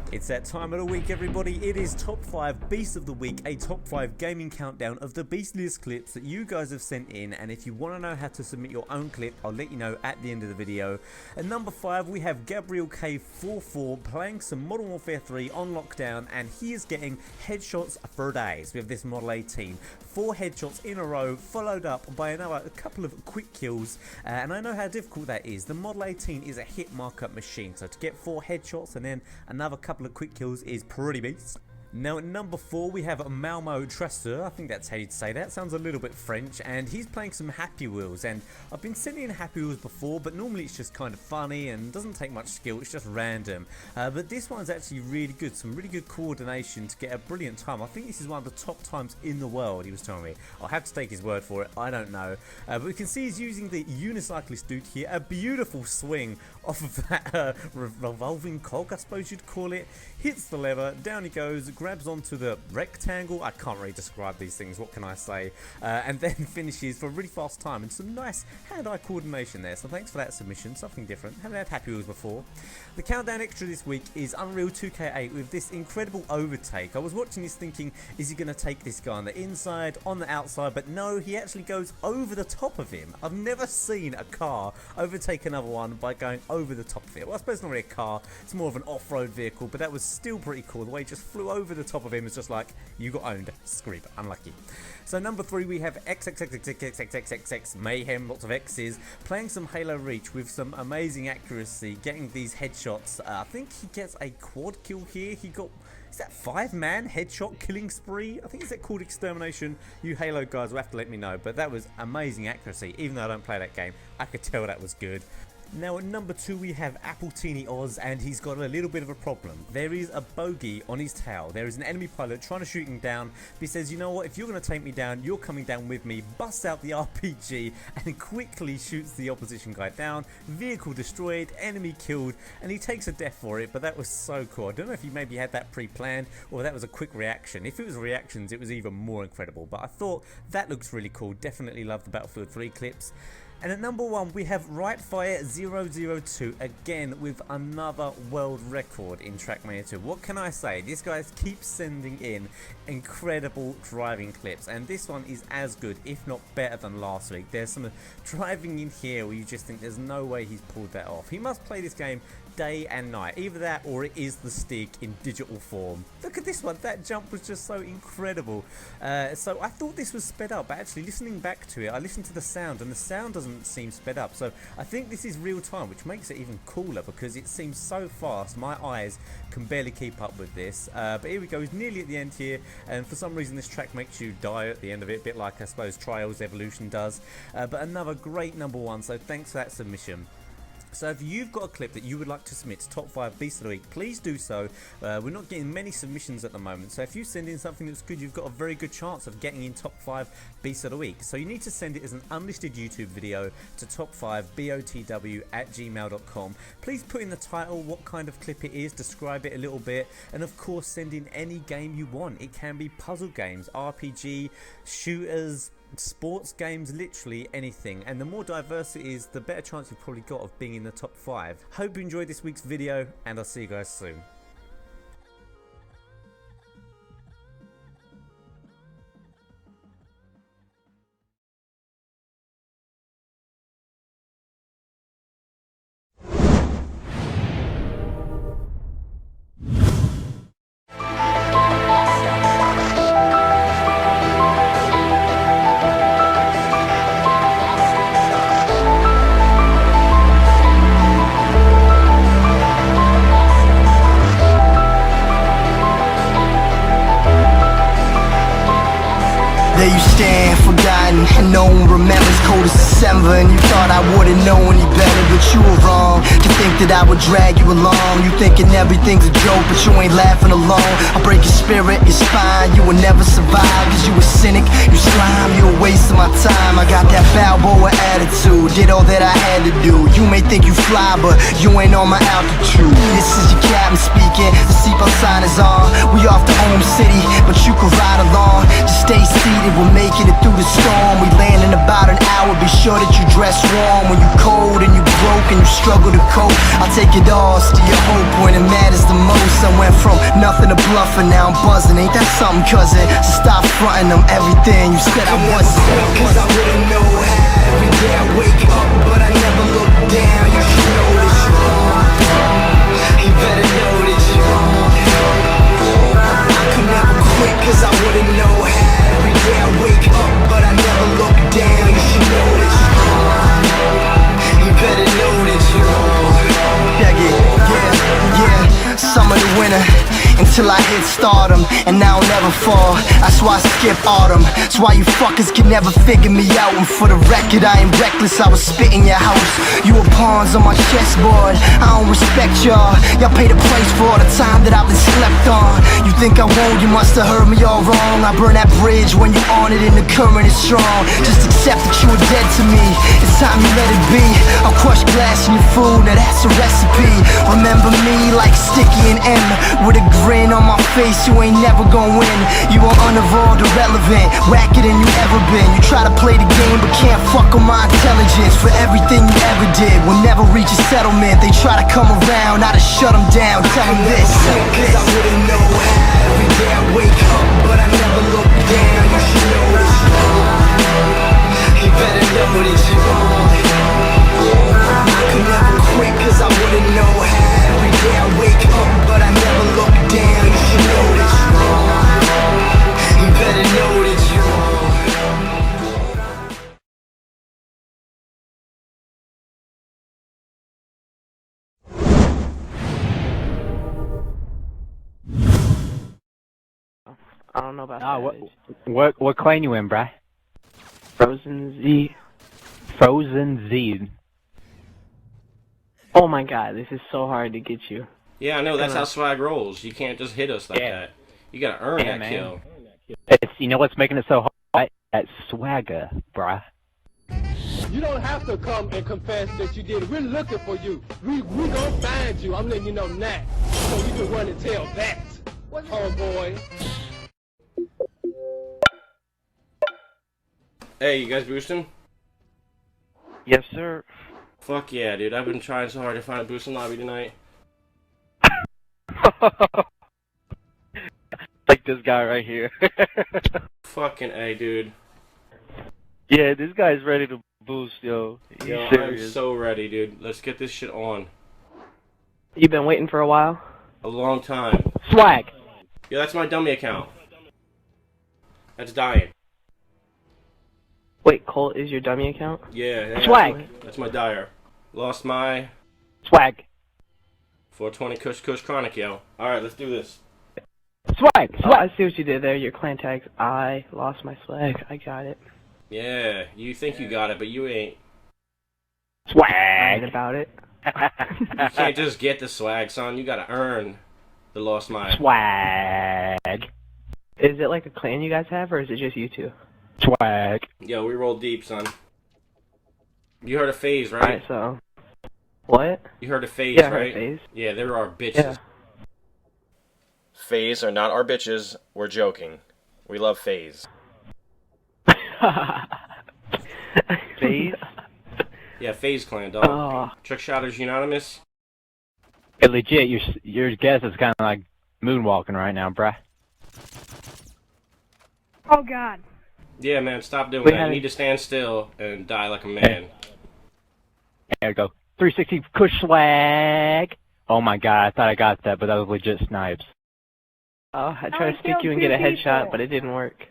It's that time of the week, everybody. It is Top 5 Beasts of the Week, a Top 5 gaming countdown of the beastliest clips that you guys have sent in. And if you want to know how to submit your own clip, I'll let you know at the end of the video. At number 5, we have Gabriel K44 playing some Modern Warfare 3 on lockdown, and he is getting headshots for days with this Model 18. 4 headshots in a row, followed up by a couple of quick kills. And I know how difficult that is. The Model 18 is a hit markup machine, so to get 4 headshots and then another couple of quick kills is pretty beast. Now at number 4 we have MrWoofless, I think that's how you'd say that, sounds a little bit French, and he's playing some Happy Wheels. And I've been sending in Happy Wheels before, but normally it's just kind of funny and doesn't take much skill, it's just random. But this one's actually really good, some really good coordination to get a brilliant time. I think this is one of the top times in the world, he was telling me. I'll have to take his word for it, I don't know. But we can see he's using the unicyclist dude here, a beautiful swing off of that revolving cog, I suppose you'd call it. Hits the lever, down he goes, grabs onto the rectangle, I can't really describe these things, what can I say, and then finishes for a really fast time and some nice hand-eye coordination there, so thanks for that submission, something different, haven't had Happy Wheels before. The countdown extra this week is Unreal 2K8 with this incredible overtake. I was watching this thinking, is he going to take this guy on the inside, on the outside, but no, he actually goes over the top of him. I've never seen a car overtake another one by going over the top of it. Well, I suppose it's not really a car, it's more of an off-road vehicle, but that was still pretty cool. The way he just flew over the top of him is just like, you got owned, screep, unlucky. So number 3 we have xxxxxxxxx Mayhem, lots of X's, playing some Halo Reach with some amazing accuracy, getting these headshots. I think he gets a quad kill here. He got, is that 5-man headshot killing spree? I think is that called Extermination? You Halo guys will have to let me know, but that was amazing accuracy. Even though I don't play that game, I could tell that was good. Now at number 2 we have Appletini Oz, and he's got a little bit of a problem. There is a bogey on his tail. There is an enemy pilot trying to shoot him down, but he says, you know what, if you're going to take me down, you're coming down with me, busts out the RPG and quickly shoots the opposition guy down. Vehicle destroyed, enemy killed, and he takes a death for it, but that was so cool. I don't know if he maybe had that pre-planned or that was a quick reaction. If it was reactions, it was even more incredible, but I thought that looks really cool. Definitely love the Battlefield 3 clips. And at number 1 we have Rightfire002 again with another world record in Trackmania 2. What can I say? This guy keeps sending in incredible driving clips, and this one is as good, if not better than last week. There's some driving in here where you just think there's no way he's pulled that off. He must play this game day and night, either that or it is the stick in digital form. Look at this one, that jump was just so incredible. So I thought this was sped up, but actually listening back to it, I listened to the sound and the sound doesn't seem sped up, so I think this is real time, which makes it even cooler because it seems so fast, my eyes can barely keep up with this. But here we go, he's nearly at the end here, and for some reason this track makes you die at the end of it, a bit like I suppose Trials Evolution does, but another great number 1, so thanks for that submission. So if you've got a clip that you would like to submit to Top 5 Beast of the Week, please do so. We're not getting many submissions at the moment, so if you send in something that's good, you've got a very good chance of getting in Top 5 Beast of the Week. So you need to send it as an unlisted YouTube video to top5botw@gmail.com. Please put in the title, what kind of clip it is, describe it a little bit, and of course send in any game you want. It can be puzzle games, RPG, shooters, sports games, literally anything, and the more diverse it is, the better chance you've probably got of being in the top 5. Hope you enjoyed this week's video, and I'll see you guys soon. There you stand, forgotten, and no one remembers. Cold as December, and you thought I wouldn't know any better, but you were wrong to think that I would drag you along. You thinking everything's a joke, but you ain't laughing alone. I'll break your spirit, your spine, you will never survive, cause you a cynic, you slime, you a waste of my time. I got that Balboa attitude, did all that I had to do. You may think you fly, but you ain't on my altitude. This is your captain speaking, the seatbelt sign is on. We off to home city, but you can ride along. Just stay seated, we're making it through the storm. We land in about an hour, be sure that you dress warm. When you cold and you broke and you struggle to cope, I'll take it all, steal your hope when it matters the most. I went from nothing to bluffing, now I'm buzzing. Ain't that something, cousin? So stop fronting, I'm everything you said I wasn't. Cause I wouldn't know how every day I wake up, but I never look down. You should know that you're wrong. You better know that you're wrong. I could never quit cause I wouldn't know how every day I wake up, but I never look down. You should know that you're wrong. You better know that you're wrong. Yeah, summer to winter, until I hit stardom, and now I'll never fall. That's why I skip autumn. That's why you fuckers can never figure me out. And for the record, I ain't reckless, I was spitting your house. You were pawns on my chessboard, I don't respect y'all. Y'all pay the price for all the time that I've been slept on. You think I won't, you must have heard me all wrong. I burn that bridge when you on it and the current is strong. Just accept that you were dead to me, it's time you let it be. I'll crush glass in your food, now that's a recipe. Remember me like Sticky and M, with a grin on my face, you ain't never gon' win. You are unevolved, irrelevant, whacker than you ever been. You try to play the game but can't fuck on my intelligence. For everything you ever did will never reach a settlement. They try to come around, I just shut them down. Tell them this, cause I wouldn't know how every day I wake up, but I never look down. You should know that you're wrong. You better know that you're wrong. I could never quit cause I wouldn't know how every day I wake up, but I never look down. You should know that you're wrong. You better know that you're wrong. I don't know about that. What clan you in, bruh? Frozen Z. Frozen Z. Oh my god, this is so hard to get you. Yeah, I know, that's how swag rolls. You can't just hit us like that. You gotta earn that man. kill. It's, you know what's making it so hard? That swagger, bruh. You don't have to come and confess that you did it. We're looking for you. We gonna find you. I'm letting you know now. So you can run and tell that. Homeboy. Hey, you guys boosting? Yes, sir. Fuck yeah, dude. I've been trying so hard to find a boosting lobby tonight. Like this guy right here. Fucking A, dude. Yeah, this guy's ready to boost, yo. He's Yo, serious. I'm so ready, dude. Let's get this shit on. You been waiting for a while? A long time. Swag! Yeah, that's my dummy account. That's dying. Wait, Colt is your dummy account? Yeah. Swag! That's my dyer. Lost my... Swag! 420 Kush Chronic, yo. Alright, let's do this. Swag! Swag! Oh, I see what you did there. Your clan tags. I lost my swag. I got it. Yeah, you think you got it, but you ain't. Swag! Right about it. You can't just get the swag, son. You gotta earn the lost mine. Swag. Is it like a clan you guys have, or is it just you two? Swag. Yo, we roll deep, son. You heard of FaZe, right? Alright, so. What? You heard of FaZe, Yeah, I right? heard FaZe. Yeah, they're our bitches. Yeah. FaZe are not our bitches. We're joking. We love FaZe. FaZe? Yeah, FaZe clan, dog. Oh. Trick Shotters Unanimous. Hey, legit, your guess is kind of like moonwalking right now, bruh. Oh God. Yeah, man, stop doing Wait, that. You honey. need to stand still and die like a man. There we go. 360 Kush swag. Oh my god, I thought I got that, but that was legit snipes. Oh, I tried to stick you and get a headshot, but it didn't work.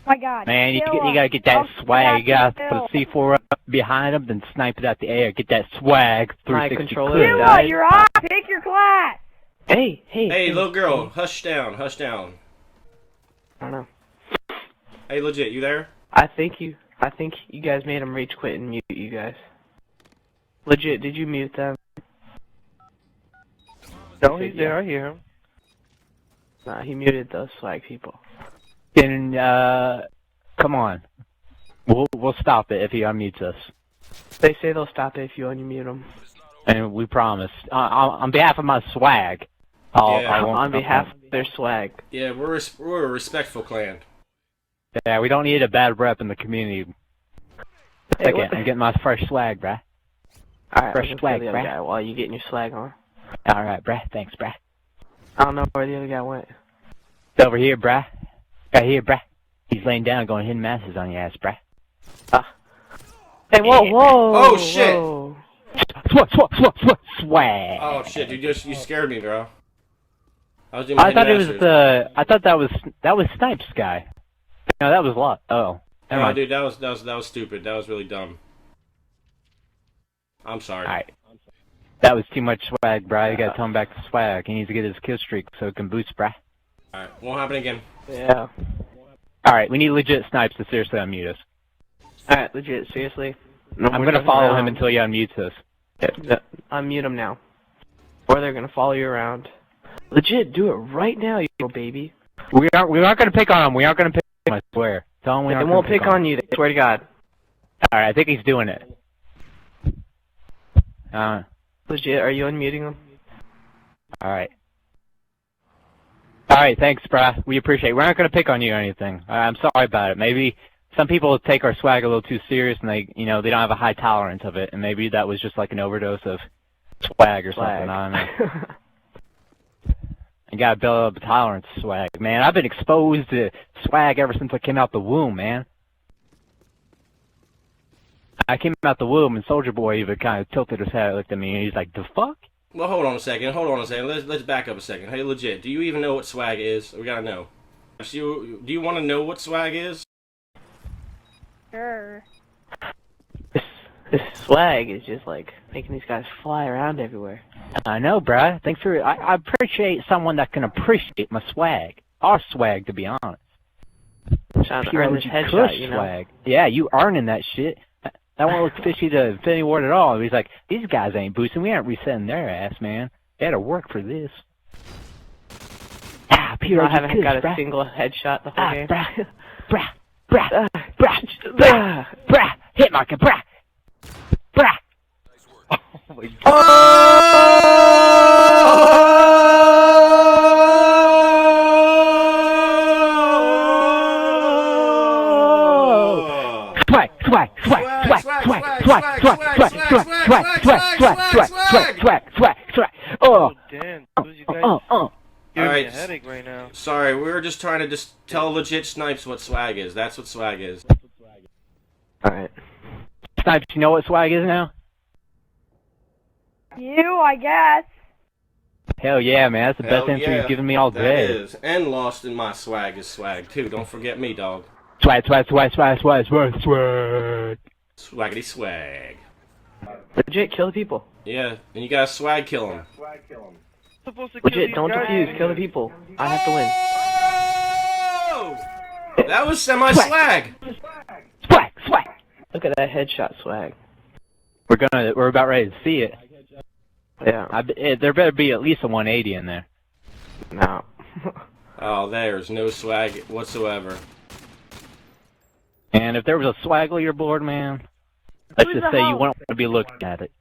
My God. Man, you gotta get that swag. You gotta put a C4 up behind him, then snipe it out the air. Get that swag. 360 Kush. You're off. Pick your class. Hey. Hey, little girl, hush down, hush down. I don't know. Hey, legit, you there? I think you guys made him rage quit and mute you guys. Legit, did you mute them? No, he's there. I hear him. Nah, he muted those swag people. Then, come on. We'll stop it if he unmutes us. They say they'll stop it if you unmute them. And we promise. On behalf of my swag. On behalf of their swag. Yeah, we're a respectful clan. Yeah, we don't need a bad rep in the community. Second, I'm getting my fresh swag, bruh. Alright, Fresh swag, the other bruh. guy while you getting your swag on. Alright, bruh. Thanks, bruh. I don't know where the other guy went. It's over here, bruh. Right here, bruh. He's laying down going hidden masses on your ass, bruh. Hey, whoa! Oh, shit! Whoa. Swag! Oh, shit, you scared me, bro. I was doing I thought it hidden was masters. I thought that was Snipes guy. No, that was Lot. Oh. Never No, mind. dude, that was stupid. That was really dumb. I'm sorry. Alright. That was too much swag, bruh. You gotta tell him back to swag. He needs to get his kill streak so it can boost, bruh. Alright, won't happen again. Yeah. Alright, we need legit Snipes to seriously unmute us. Alright, legit, seriously. I'm gonna follow him until he unmutes us. Yeah, unmute him now. Or they're gonna follow you around. Legit, do it right now, you little baby. We're not gonna pick on him. We aren't gonna pick on him, I swear. Tell him we They aren't won't gonna pick on you, I swear to God. Alright, I think he's doing it. Legit, are you unmuting him? Alright. Alright, thanks, bruh. We appreciate it. We're not gonna pick on you or anything. I'm sorry about it. Maybe some people take our swag a little too serious and they don't have a high tolerance of it, and maybe that was just like an overdose of swag or something. I don't know. You gotta build up a tolerance to swag. Man, I've been exposed to swag ever since I came out the womb, man. I came out the womb and Soldier Boy even kind of tilted his head, looked at me, and he's like, the fuck? Well, hold on a second. Let's back up a second. Hey, legit, do you even know what swag is? We gotta know. Do you want to know what swag is? Sure. This swag is just like making these guys fly around everywhere. I know, bruh. Thanks for. I appreciate someone that can appreciate my swag. Our swag, to be honest. Trying to Pure earn this legit headshot, Kush you know? swag. Yeah, you earning that shit. That won't look fishy to Infinity Ward at all. He's like, these guys ain't boosting. We aren't resetting their ass, man. They had to work for this. Pure I haven't Kush, got a bruh. single headshot the whole game. Bruh. Hit marker, bruh. Swag. Oh, damn. Alright, headache right now. Sorry, we were just trying to just tell legit Snipes what swag is. That's what swag is. Alright. Snipes, you know what swag is now? You, I guess. Hell yeah, man. That's the best answer you've given me all day. That is. And lost in my swag is swag, too. Don't forget me, dog. Swag. Swaggity swag. Legit, kill the people. Yeah, and you gotta swag kill them. Legit, don't defuse, kill the people. I have to win. That was semi-swag. Look at that headshot swag. We're about ready to see it. Yeah. There better be at least a 180 in there. No. Oh, there's no swag whatsoever. And if there was a swag leaderboard, man, let's just say you wouldn't want to be looking at it.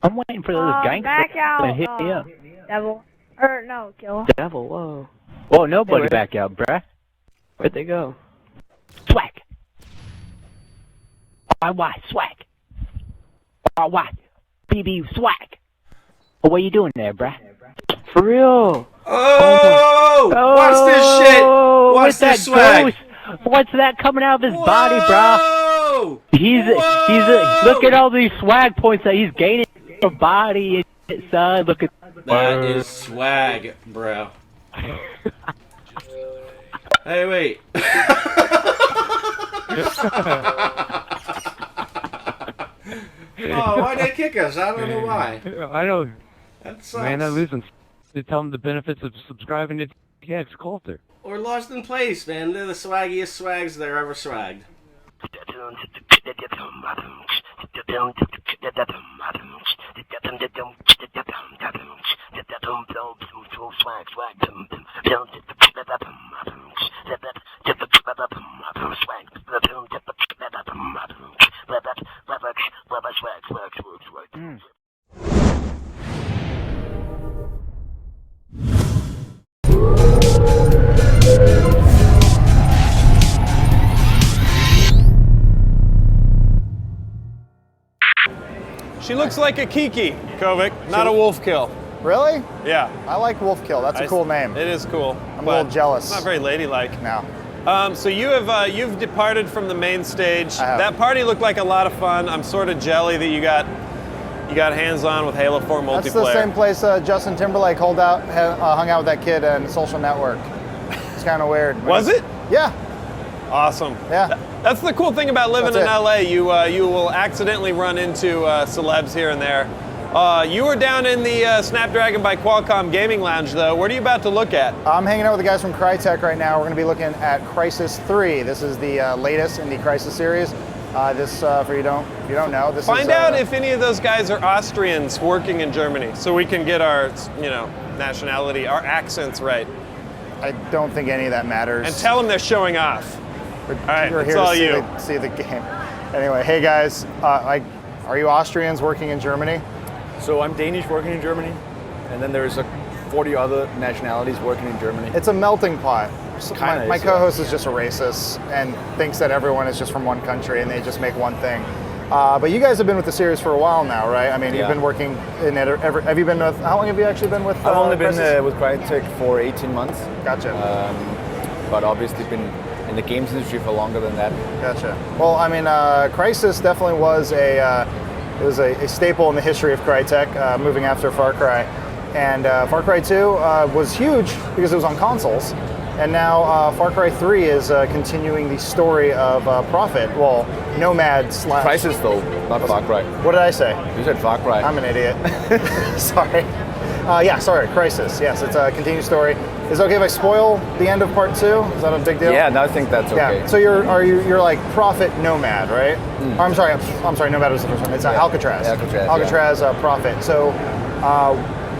I'm waiting for those gangsters back out, to hit me up. Devil. Or, no, Kill. Devil, whoa. Whoa, nobody back out, bruh. Where'd they go? Swag. Why? Swag. Why? BB swag. Oh, what you doing there, bruh? For real? Oh! What's this shit? What's this swag? Ghost? What's that coming out of his body, bro? He's look at all these swag points that he's gaining in his body and son. Look at that is swag, bro. Hey, wait. Oh, why'd they kick us? I don't know why. I know. That sucks. Man, I listen. They tell them the benefits of subscribing to TX Culture. Or Lost in Place, man. They're the swaggiest swags they're ever swagged. She looks like a Kiki, Kovic, not a wolf kill. Really? Yeah. I like Wolf Kill. That's a cool name. It is cool. I'm a little jealous. It's not very ladylike. No. So you've departed from the main stage. That party looked like a lot of fun. I'm sort of jelly that you got hands-on with Halo 4 multiplayer. That's the same place Justin Timberlake hung out with that kid in Social Network. It's kind of weird. Was it? Yeah. Awesome. Yeah. That's the cool thing about living in LA. You will accidentally run into celebs here and there. You were down in the Snapdragon by Qualcomm Gaming Lounge, though. What are you about to look at? I'm hanging out with the guys from Crytek right now. We're going to be looking at Crisis 3. This is the latest in the Crisis series. This, if you don't know, this Find is, out if any of those guys are Austrians working in Germany, so we can get our, nationality, our accents right. I don't think any of that matters. And tell them they're showing off. All right, we're it's here all to you. see the game. Anyway, hey guys, are you Austrians working in Germany? So I'm Danish working in Germany, and then there's 40 other nationalities working in Germany. It's a melting pot. My is, co-host is just a racist and thinks that everyone is just from one country and they just make one thing. But you guys have been with the series for a while now, right? I mean, you've been working in it. Have you been with? How long have you actually been with? I've only been with Crytek for 18 months. Gotcha. But obviously been in the games industry for longer than that. Gotcha. Well, I mean, Crysis definitely was it was a staple in the history of Crytek, moving after Far Cry. And Far Cry 2 was huge because it was on consoles. And now Far Cry 3 is continuing the story of Prophet. Well, Nomad / Crysis though, not Far Cry. What did I say? You said Far Cry. I'm an idiot. Sorry. Sorry, Crysis. Yes, it's a continued story. Is it okay if I spoil the end of part 2? Is that a big deal? Yeah, no, I think that's okay. Yeah. So you're like Prophet Nomad, right? Mm. I'm sorry, Nomad was the first one. It's Alcatraz. Alcatraz, Prophet. So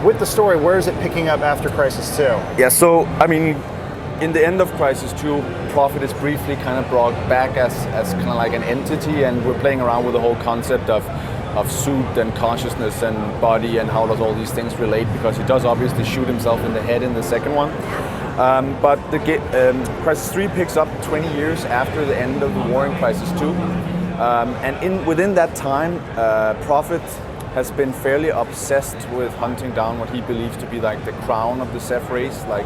with the story, where is it picking up after Crysis 2? Yeah, so I mean, in the end of Crysis 2, Prophet is briefly kind of brought back as kind of like an entity, and we're playing around with the whole concept of suit and consciousness and body and how does all these things relate, because he does obviously shoot himself in the head in the second one. But the Crysis 3 picks up 20 years after the end of the war in Crysis 2. And within that time, Prophet has been fairly obsessed with hunting down what he believes to be like the crown of the Ceph race, like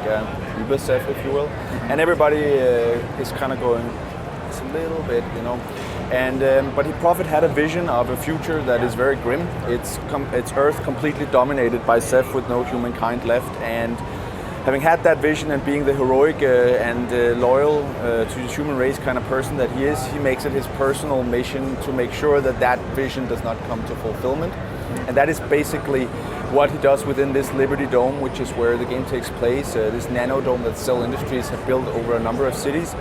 Uber Ceph, if you will. And everybody is kind of going, it's a little bit, And but Prophet had a vision of a future that is very grim. It's Earth completely dominated by Ceph with no humankind left. And having had that vision and being the heroic and loyal to the human race kind of person that he is, he makes it his personal mission to make sure that that vision does not come to fulfillment. And that is basically what he does within this Liberty Dome, which is where the game takes place, this nano dome that Cell Industries have built over a number of cities.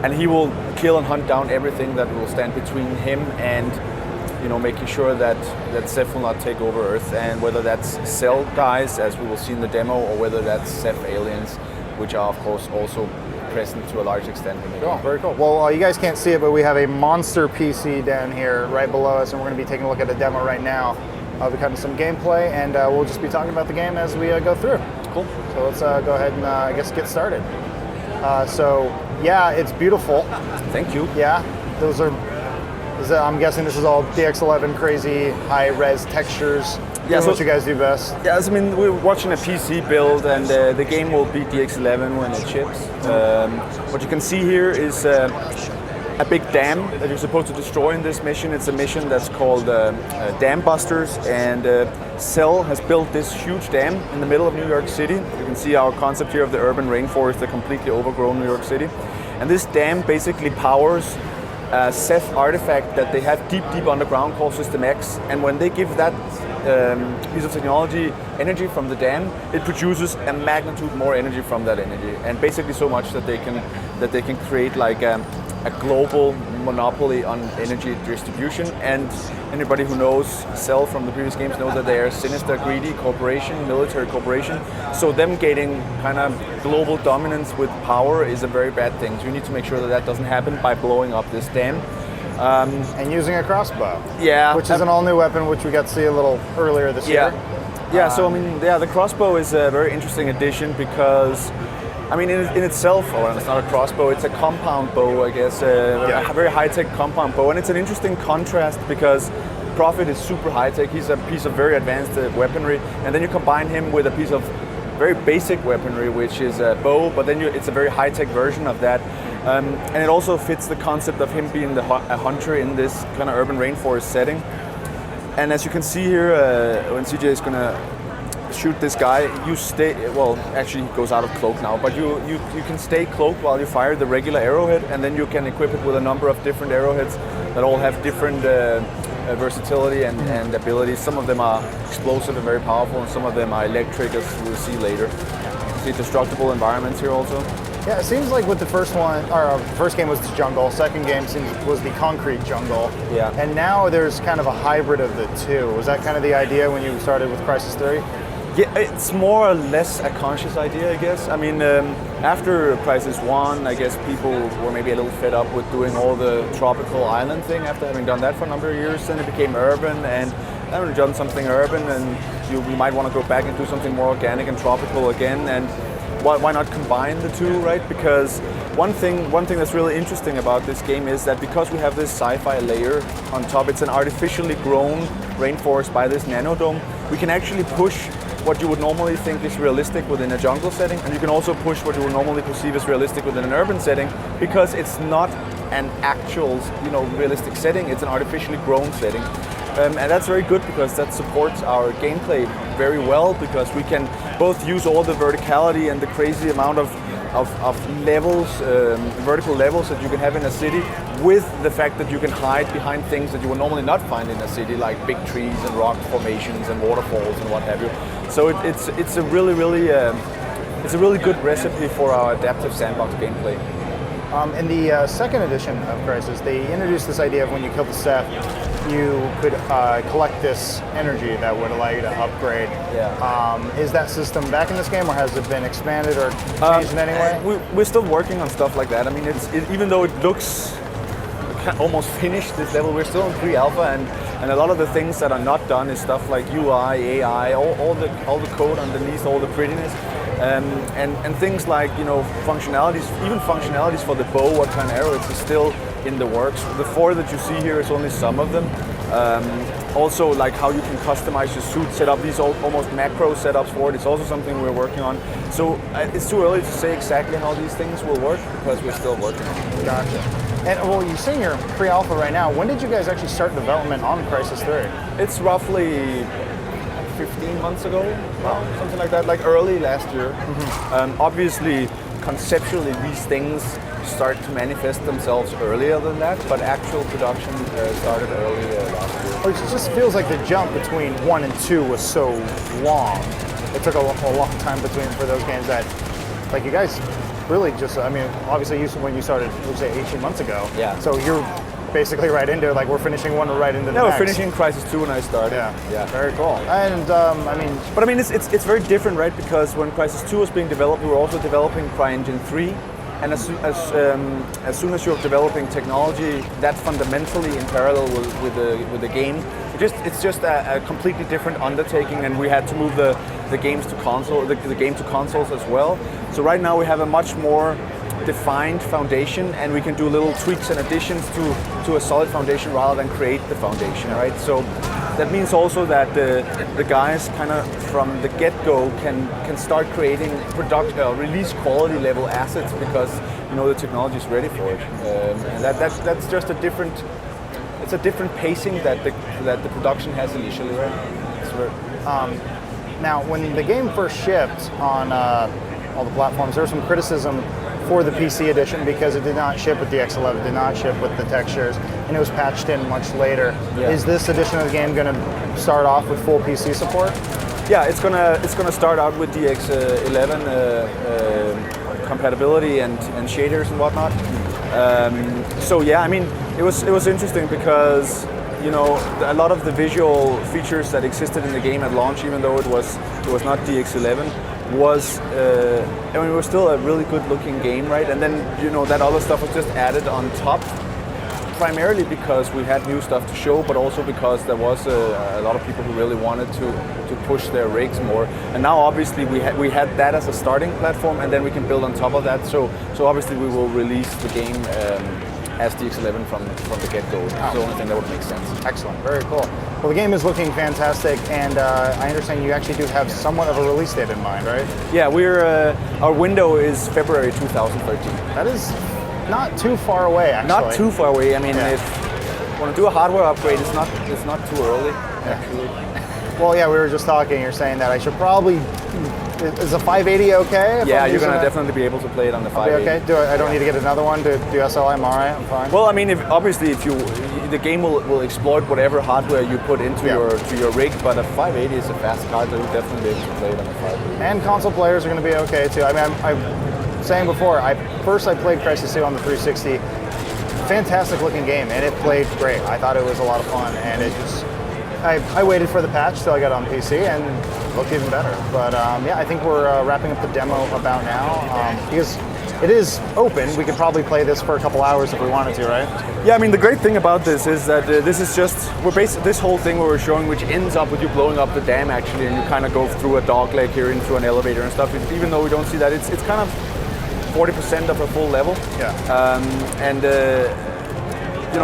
And he will kill and hunt down everything that will stand between him and making sure that Ceph will not take over Earth, and whether that's Cell guys, as we will see in the demo, or whether that's Ceph aliens, which are of course also present to a large extent in the game. Very cool. Well, you guys can't see it, but we have a monster PC down here right below us, and we're going to be taking a look at a demo right now. I'll be cutting some gameplay, and we'll just be talking about the game as we go through. Cool. So let's go ahead and I guess get started. So yeah, it's beautiful. Thank you. Yeah, those are. I'm guessing this is all DX11 crazy high-res textures. Yeah, so what you guys do best. Yeah, I mean, we're watching a PC build, and the game will be DX11 when it ships. What you can see here is a big dam that you're supposed to destroy in this mission. It's a mission that's called Dam Busters, and Cell has built this huge dam in the middle of New York City. You can see our concept here of the urban rainforest, the completely overgrown New York City. And this dam basically powers a Ceph artifact that they have deep underground called System X, and when they give that piece of technology energy from the dam, it produces a magnitude more energy from that energy, and basically so much that they can create like a global monopoly on energy distribution. And anybody who knows Cell from the previous games knows that they are a sinister, greedy corporation, military corporation. So them getting kind of global dominance with power is a very bad thing. So you need to make sure that that doesn't happen by blowing up this dam. And using a crossbow. Yeah. Which is an all-new weapon, which we got to see a little earlier this year. Yeah, so I mean, yeah, the crossbow is a very interesting addition because, I mean, in itself, well, it's not a crossbow, it's a compound bow, I guess, a very high-tech compound bow. And it's an interesting contrast because Prophet is super high-tech, he's a piece of very advanced weaponry, and then you combine him with a piece of very basic weaponry, which is a bow, but then it's a very high-tech version of that. And it also fits the concept of him being a hunter in this kind of urban rainforest setting. And as you can see here, when CJ is going to shoot this guy, you stay, well, actually he goes out of cloak now, but you can stay cloaked while you fire the regular arrowhead, and then you can equip it with a number of different arrowheads that all have different versatility and abilities. Some of them are explosive and very powerful, and some of them are electric, as we'll see later. See destructible environments here also. Yeah, it seems like with the first one, or first game was the jungle, second game was the concrete jungle. Yeah. And now there's kind of a hybrid of the two. Was that kind of the idea when you started with Crysis 3? Yeah, it's more or less a conscious idea, I guess. I mean, after Crysis 1, I guess people were maybe a little fed up with doing all the tropical island thing after having done that for a number of years. Then it became urban, and then we've done something urban, and you might want to go back and do something more organic and tropical again. And why not combine the two, right? Because one thing that's really interesting about this game is that because we have this sci-fi layer on top, it's an artificially grown rainforest by this nanodome, we can actually push what you would normally think is realistic within a jungle setting, and you can also push what you would normally perceive as realistic within an urban setting, because it's not an actual, realistic setting, it's an artificially grown setting. And that's very good because that supports our gameplay very well, because we can both use all the verticality and the crazy amount of levels, vertical levels that you can have in a city, with the fact that you can hide behind things that you would normally not find in a city, like big trees and rock formations and waterfalls and what have you. So it's a really good recipe for our adaptive sandbox gameplay. In the second edition of Crysis, they introduced this idea of when you kill the Ceph, you could collect this energy that would allow you to upgrade. Yeah. Is that system back in this game, or has it been expanded or changed in any way? We're still working on stuff like that. I mean, even though it looks almost finished, this level, we're still in pre-alpha, and a lot of the things that are not done is stuff like UI, AI, all the code underneath, all the prettiness. And things like, functionalities, even functionalities for the bow, what kind of arrow, it's still in the works. The 4 that you see here is only some of them. Also, like how you can customize your suit, set up these almost macro setups for it. It's also something we're working on. So it's too early to say exactly how these things will work, because we're still working on it. Gotcha. And well, you're saying you're pre-alpha right now. When did you guys actually start development on Crysis 3? It's roughly 15 months ago, something like that, like early last year. Obviously, conceptually, these things start to manifest themselves earlier than that, but actual production started early last year. It just feels like the jump between 1 and 2 was so long. It took a long time for those games that, like, you guys really just, I mean, obviously when you started, would say 18 months ago. Yeah. So you're basically right into it. Like we're finishing one right into the next. We're finishing Crisis 2 when I started. Yeah. Very cool. And I mean, it's very different, right? Because when Crisis 2 was being developed, we were also developing CryEngine 3. And as soon as you're developing technology, that's fundamentally in parallel with the game. It's just a completely different undertaking, and we had to move the games to console, the game to consoles as well. So right now we have a much more defined foundation, and we can do little tweaks and additions to a solid foundation rather than create the foundation, right? So that means also that the guys kind of from the get-go can start creating release quality level assets because the technology is ready for it, and that's just a different pacing that the production has initially, right? Now, when the game first shipped on all the platforms, there was some criticism for the PC edition because it did not ship with the X11, did not ship with the textures, and it was patched in much later. Yeah. Is this edition of the game going to start off with full PC support? Yeah, it's gonna start out with the X11 compatibility and shaders and whatnot. So yeah, I mean, it was interesting because a lot of the visual features that existed in the game at launch, even though it was not DX11, was it was still a really good looking game, right? And then that other stuff was just added on top, primarily because we had new stuff to show, but also because there was a lot of people who really wanted to push their rigs more. And now obviously we had that as a starting platform, and then we can build on top of that. So obviously we will release the game as DX11 from the get-go. It's the only thing that would make sense. Excellent, very cool. Well, the game is looking fantastic, and I understand you actually do have somewhat of a release date in mind, right? Yeah, our window is February 2013. That is not too far away, actually. Not too far away. I mean, if you want to do a hardware upgrade, it's not too early, actually. Well, yeah, we were just talking. You're saying that I should probably. Is a 580 okay? Yeah, you're gonna definitely be able to play it on the 580. Okay. I don't need to get another one to do SLI. I'm all right. I'm fine. Well, I mean, the game will exploit whatever hardware you put into your rig, but a 580 is a fast card, so you'll definitely be able to play it on the 580. And console players are going to be okay too. I mean, I'm saying before. I played Crisis 2 on the 360. Fantastic looking game, and it played great. I thought it was a lot of fun, and it just. I waited for the patch till I got on PC and looked even better. But yeah, I think we're wrapping up the demo about now because it is open. We could probably play this for a couple hours if we wanted to, right? Yeah, I mean the great thing about this is that this is just this whole thing where we're showing, which ends up with you blowing up the dam actually, and you kind of go through a dogleg here into an elevator and stuff. Even though we don't see that, it's kind of 40% of a full level. Yeah.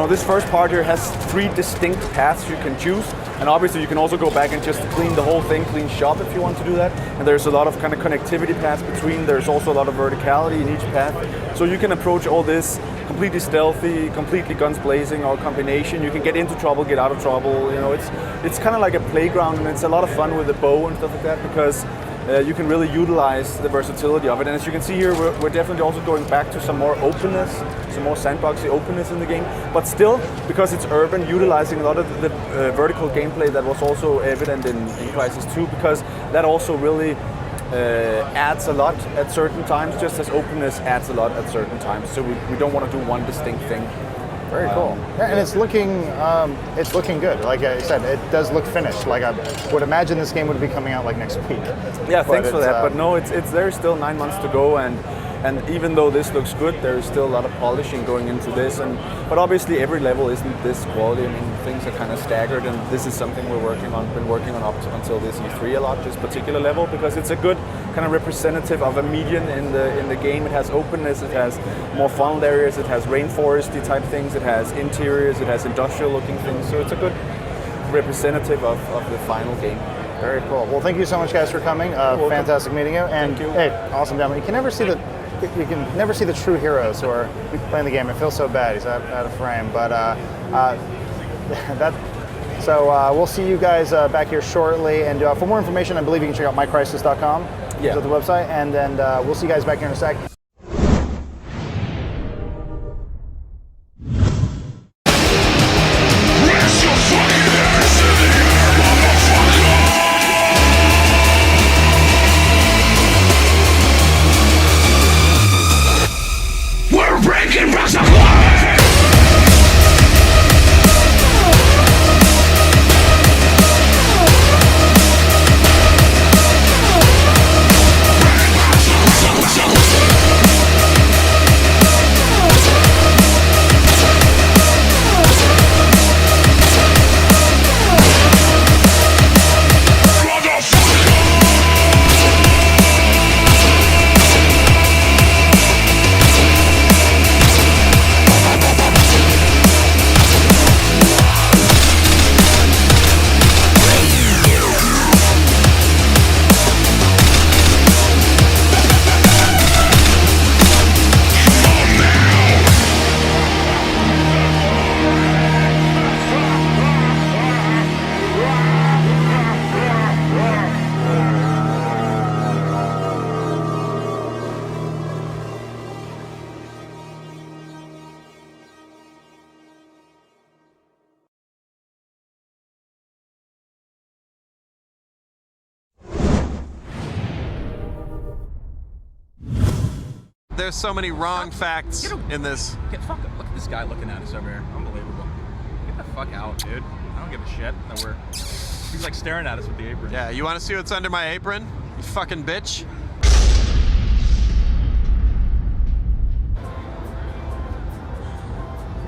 This first part here has 3 distinct paths you can choose. And obviously you can also go back and just clean the whole thing, clean shop if you want to do that. And there's a lot of kind of connectivity paths between. There's also a lot of verticality in each path. So you can approach all this completely stealthy, completely guns blazing, or combination. You can get into trouble, get out of trouble. It's kind of like a playground, and it's a lot of fun with the bow and stuff like that because you can really utilize the versatility of it. And as you can see here, we're definitely also going back to some more openness, some more sandboxy openness in the game, but still, because it's urban, utilizing a lot of the vertical gameplay that was also evident in Crisis 2, because that also really adds a lot at certain times, just as openness adds a lot at certain times. So we don't want to do one distinct thing. Very cool. And it's looking good. Like I said, it does look finished. Like I would imagine this game would be coming out like next week. Yeah, thanks for that. But no, there's still 9 months to go, and even though this looks good, there's still a lot of polishing going into this. But obviously, every level isn't this quality. I mean, things are kind of staggered, and this is something been working on up until this E3 a lot. This particular level, because it's a good kind of representative of a median in the game. It has openness, it has more funnel areas, it has rainforesty type things, it has interiors, it has industrial looking things. So it's a good representative of the final game. Very cool. Well, thank you so much, guys, for coming. Fantastic meeting you. And thank you. Hey, awesome demo. You can never see the true heroes who are playing the game. It feels so bad. He's out of frame. But we'll see you guys back here shortly. And for more information, I believe you can check out mycrisis.com. Yeah. Is the website. And then we'll see you guys back here in a sec. We're breaking blocks of life. There's so many wrong facts in this. Get fuck up. Look at this guy looking at us over here. Unbelievable. Get the fuck out, dude. I don't give a shit that we're... He's like staring at us with the apron. Yeah, you want to see what's under my apron? You fucking bitch.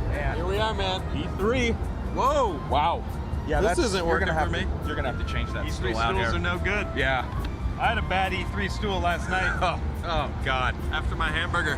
Man. Here we are, man. E3. Whoa. Wow. Yeah, this isn't working for me. You're gonna have to change that E3 stool out stools here. are no good. Yeah. I had a bad E3 stool last night. Oh God. After my hamburger.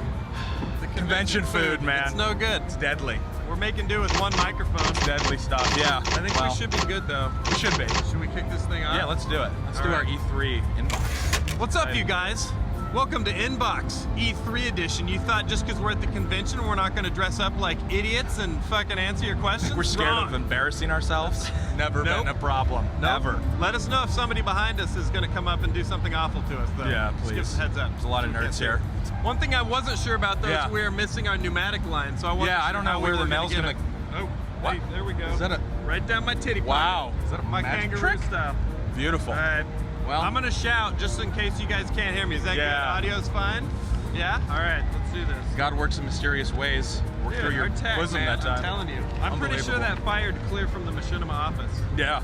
The convention food, man. It's no good. It's deadly. We're making do with one microphone. It's deadly stuff. Yeah. I think we should be good though. We should be. Should we kick this thing off? Yeah, let's do it. Let's do All our right. E3 inbox. What's up, you guys? Welcome to Inbox E3 edition. You thought just because we're at the convention we're not going to dress up like idiots and fucking answer your questions? We're scared Wrong. of embarrassing ourselves. Never been a problem. Nope. Ever. Let us know if somebody behind us is going to come up and do something awful to us, though. Yeah, Just please. give us a heads up. There's a lot of nerds here. One thing I wasn't sure about, though, Yeah. is we are missing our pneumatic line, so I wasn't Yeah, I sure don't know how where we the were mail's get gonna. it. Oh, What? wait, there we go. Is that a? Right down my titty pocket. Wow. Is that a My magic kangaroo trick? style. Beautiful. All right. Well, I'm gonna shout just in case you guys can't hear me. Is that good? Audio's fine? Yeah? All right, let's do this. God works in mysterious ways. Work Dude, through your our tech, bosom man, that time. I'm telling you. I'm pretty sure that fired clear from the Machinima office. Yeah.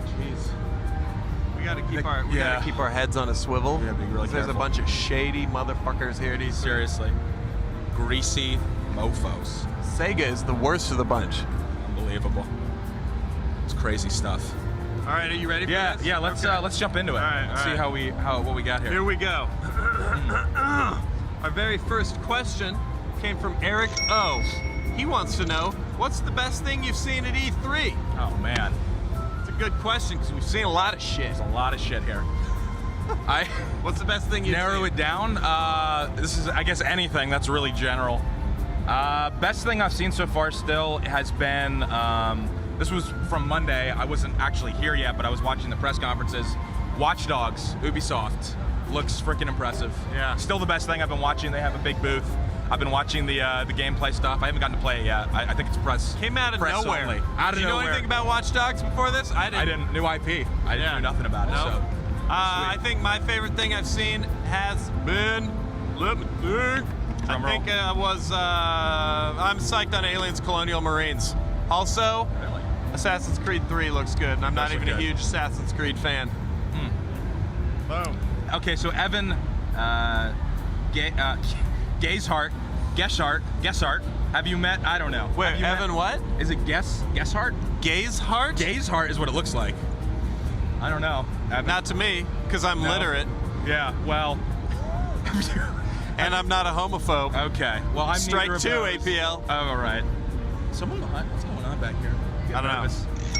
Jeez. We gotta keep our heads on a swivel. We gotta be really There's careful. a bunch of shady motherfuckers here. Seriously. Greasy mofos. Sega is the worst of the bunch. Unbelievable. It's crazy stuff. All right, are you ready for this? Yeah, let's jump into it. All right, Let's see what we got here. Here we go. Our very first question came from Eric O. He wants to know, what's the best thing you've seen at E3? Oh man. It's a good question because we've seen a lot of shit. There's a lot of shit here. What's the best thing you've narrow seen? it down? This is, I guess, anything. That's really general. Best thing I've seen so far still has been, this was from Monday. I wasn't actually here yet, but I was watching the press conferences. Watch Dogs, Ubisoft. Looks freaking impressive. Yeah. Still the best thing I've been watching. They have a big booth. I've been watching the gameplay stuff. I haven't gotten to play it yet. I think it's press. Came out of press nowhere. Only. Out of Did you know nowhere. anything about Watch Dogs before this? I didn't. New IP. I didn't know nothing about it. Nope. So. I think my favorite thing I've seen has been, let me think. Drum I think I'm psyched on Aliens Colonial Marines. Also, Assassin's Creed 3 looks good, and I'm not even a huge Assassin's Creed fan. Boom. Okay, so Evan Geshart, have you met? I don't know. Wait, Evan what? Is it Geshart? Gazehart? Gazehart is what it looks like. I don't know. Evan. Not to me, because I'm literate. Yeah, well. And I'm not a homophobe. Okay, well, I'm Strike neither of 2, those. APL. Oh, all right. Someone behind. What's going on back here? I don't know.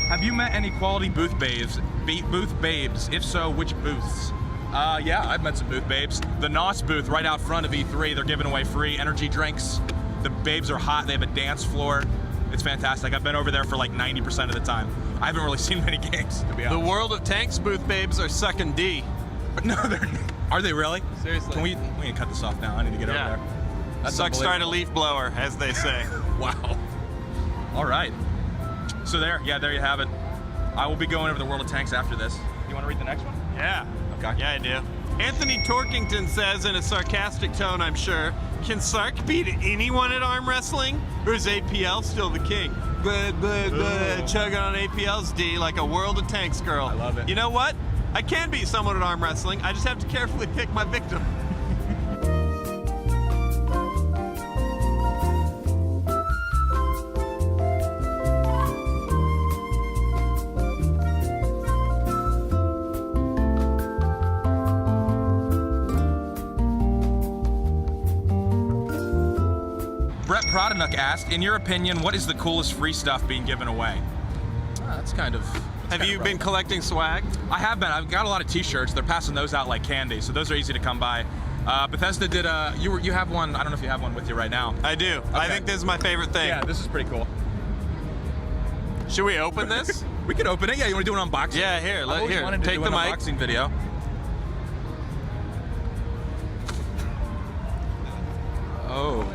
Have you met any quality booth babes? If so, which booths? Yeah, I've met some booth babes. The NOS booth right out front of E3, they're giving away free energy drinks. The babes are hot, they have a dance floor. It's fantastic. I've been over there for like 90% of the time. I haven't really seen many games, to be honest. The World of Tanks booth babes are sucking D. No, they're not. Are they really? Seriously. Can we can cut this off now. I need to get over there. That's Suck start a unbelievable. leaf blower, as they say. Wow. All right. So there you have it. I will be going over the World of Tanks after this. You want to read the next one? Yeah. Okay. Yeah, I do. Anthony Torkington says in a sarcastic tone, I'm sure, can Sark beat anyone at arm wrestling? Or is APL still the king? Chugging on APL's D like a World of Tanks girl. I love it. You know what? I can beat someone at arm wrestling. I just have to carefully pick my victim. Brett Prodanuk asked, in your opinion, what is the coolest free stuff being given away? That's kind of... Have you been collecting swag? I have been. I've got a lot of t-shirts. They're passing those out like candy, so those are easy to come by. Bethesda did a... You have one. I don't know if you have one with you right now. I do. Okay. I think this is my favorite thing. Yeah, this is pretty cool. Should we open this? We can open it. Yeah, you want to do an unboxing? Yeah, here. Take the mic. Unboxing video. Oh.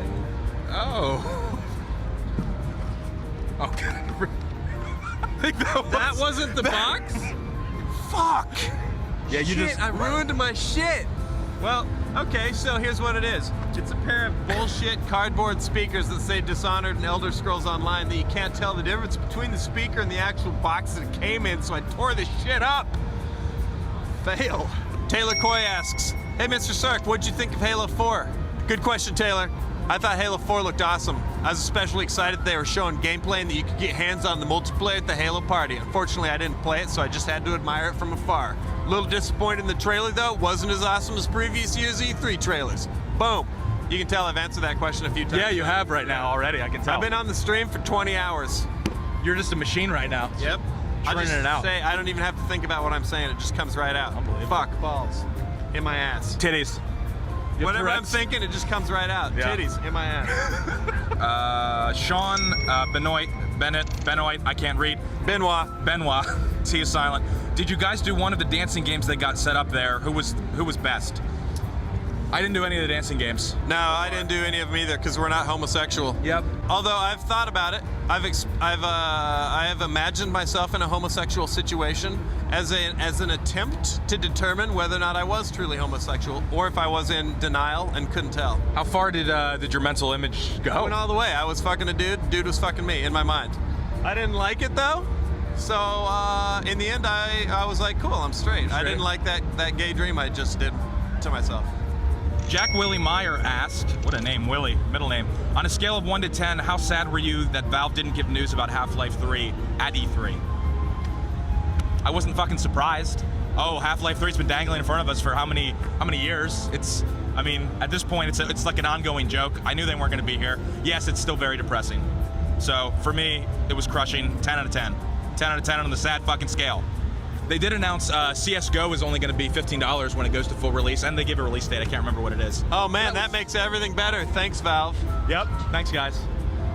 Okay. That wasn't the box? Fuck. Yeah, you shit, just... I ruined my shit. Well, Okay, so here's what it is. It's a pair of bullshit cardboard speakers that say Dishonored and Elder Scrolls Online that you can't tell the difference between the speaker and the actual box that it came in, so I tore this shit up. Fail. Taylor Coy asks, hey Mr. Sark, what'd you think of Halo 4? Good question, Taylor. I thought Halo 4 looked awesome. I was especially excited they were showing gameplay and that you could get hands on the multiplayer at the Halo party. Unfortunately, I didn't play it, so I just had to admire it from afar. A little disappointed in the trailer though, wasn't as awesome as previous year's E3 trailers. Boom. You can tell I've answered that question a few times. Yeah, you have right now already, I can tell. I've been on the stream for 20 hours. You're just a machine right now. Yep. I just it out. say, I don't even have to think about what I'm saying, it just comes right out. Unbelievable. Fuck, balls. In my ass. Titties. Whatever I'm thinking, it just comes right out. Yeah. Titties in my ass. Sean Benoit, I can't read. Benoit. T is silent. Did you guys do one of the dancing games they got set up there? Who was best? I didn't do any of the dancing games. No, I didn't do any of them either because we're not homosexual. Yep. Although I've thought about it, I have imagined myself in a homosexual situation as an attempt to determine whether or not I was truly homosexual or if I was in denial and couldn't tell. How far did your mental image go? I went all the way. I was fucking a dude was fucking me in my mind. I didn't like it though. So in the end, I was like, cool, I'm straight. I didn't like that gay dream I just did to myself. Jack Willie Meyer asked, what a name, Willie, middle name. On a scale of 1 to 10, how sad were you that Valve didn't give news about Half-Life 3 at E3? I wasn't fucking surprised. Oh, Half-Life 3's been dangling in front of us for how many years? I mean, at this point, it's like an ongoing joke. I knew they weren't gonna be here. Yes, it's still very depressing. So for me, it was crushing, 10 out of 10. 10 out of 10 on the sad fucking scale. They did announce CSGO is only going to be $15 when it goes to full release, and they give a release date. I can't remember what it is. Oh man, that makes everything better. Thanks, Valve. Yep. Thanks, guys.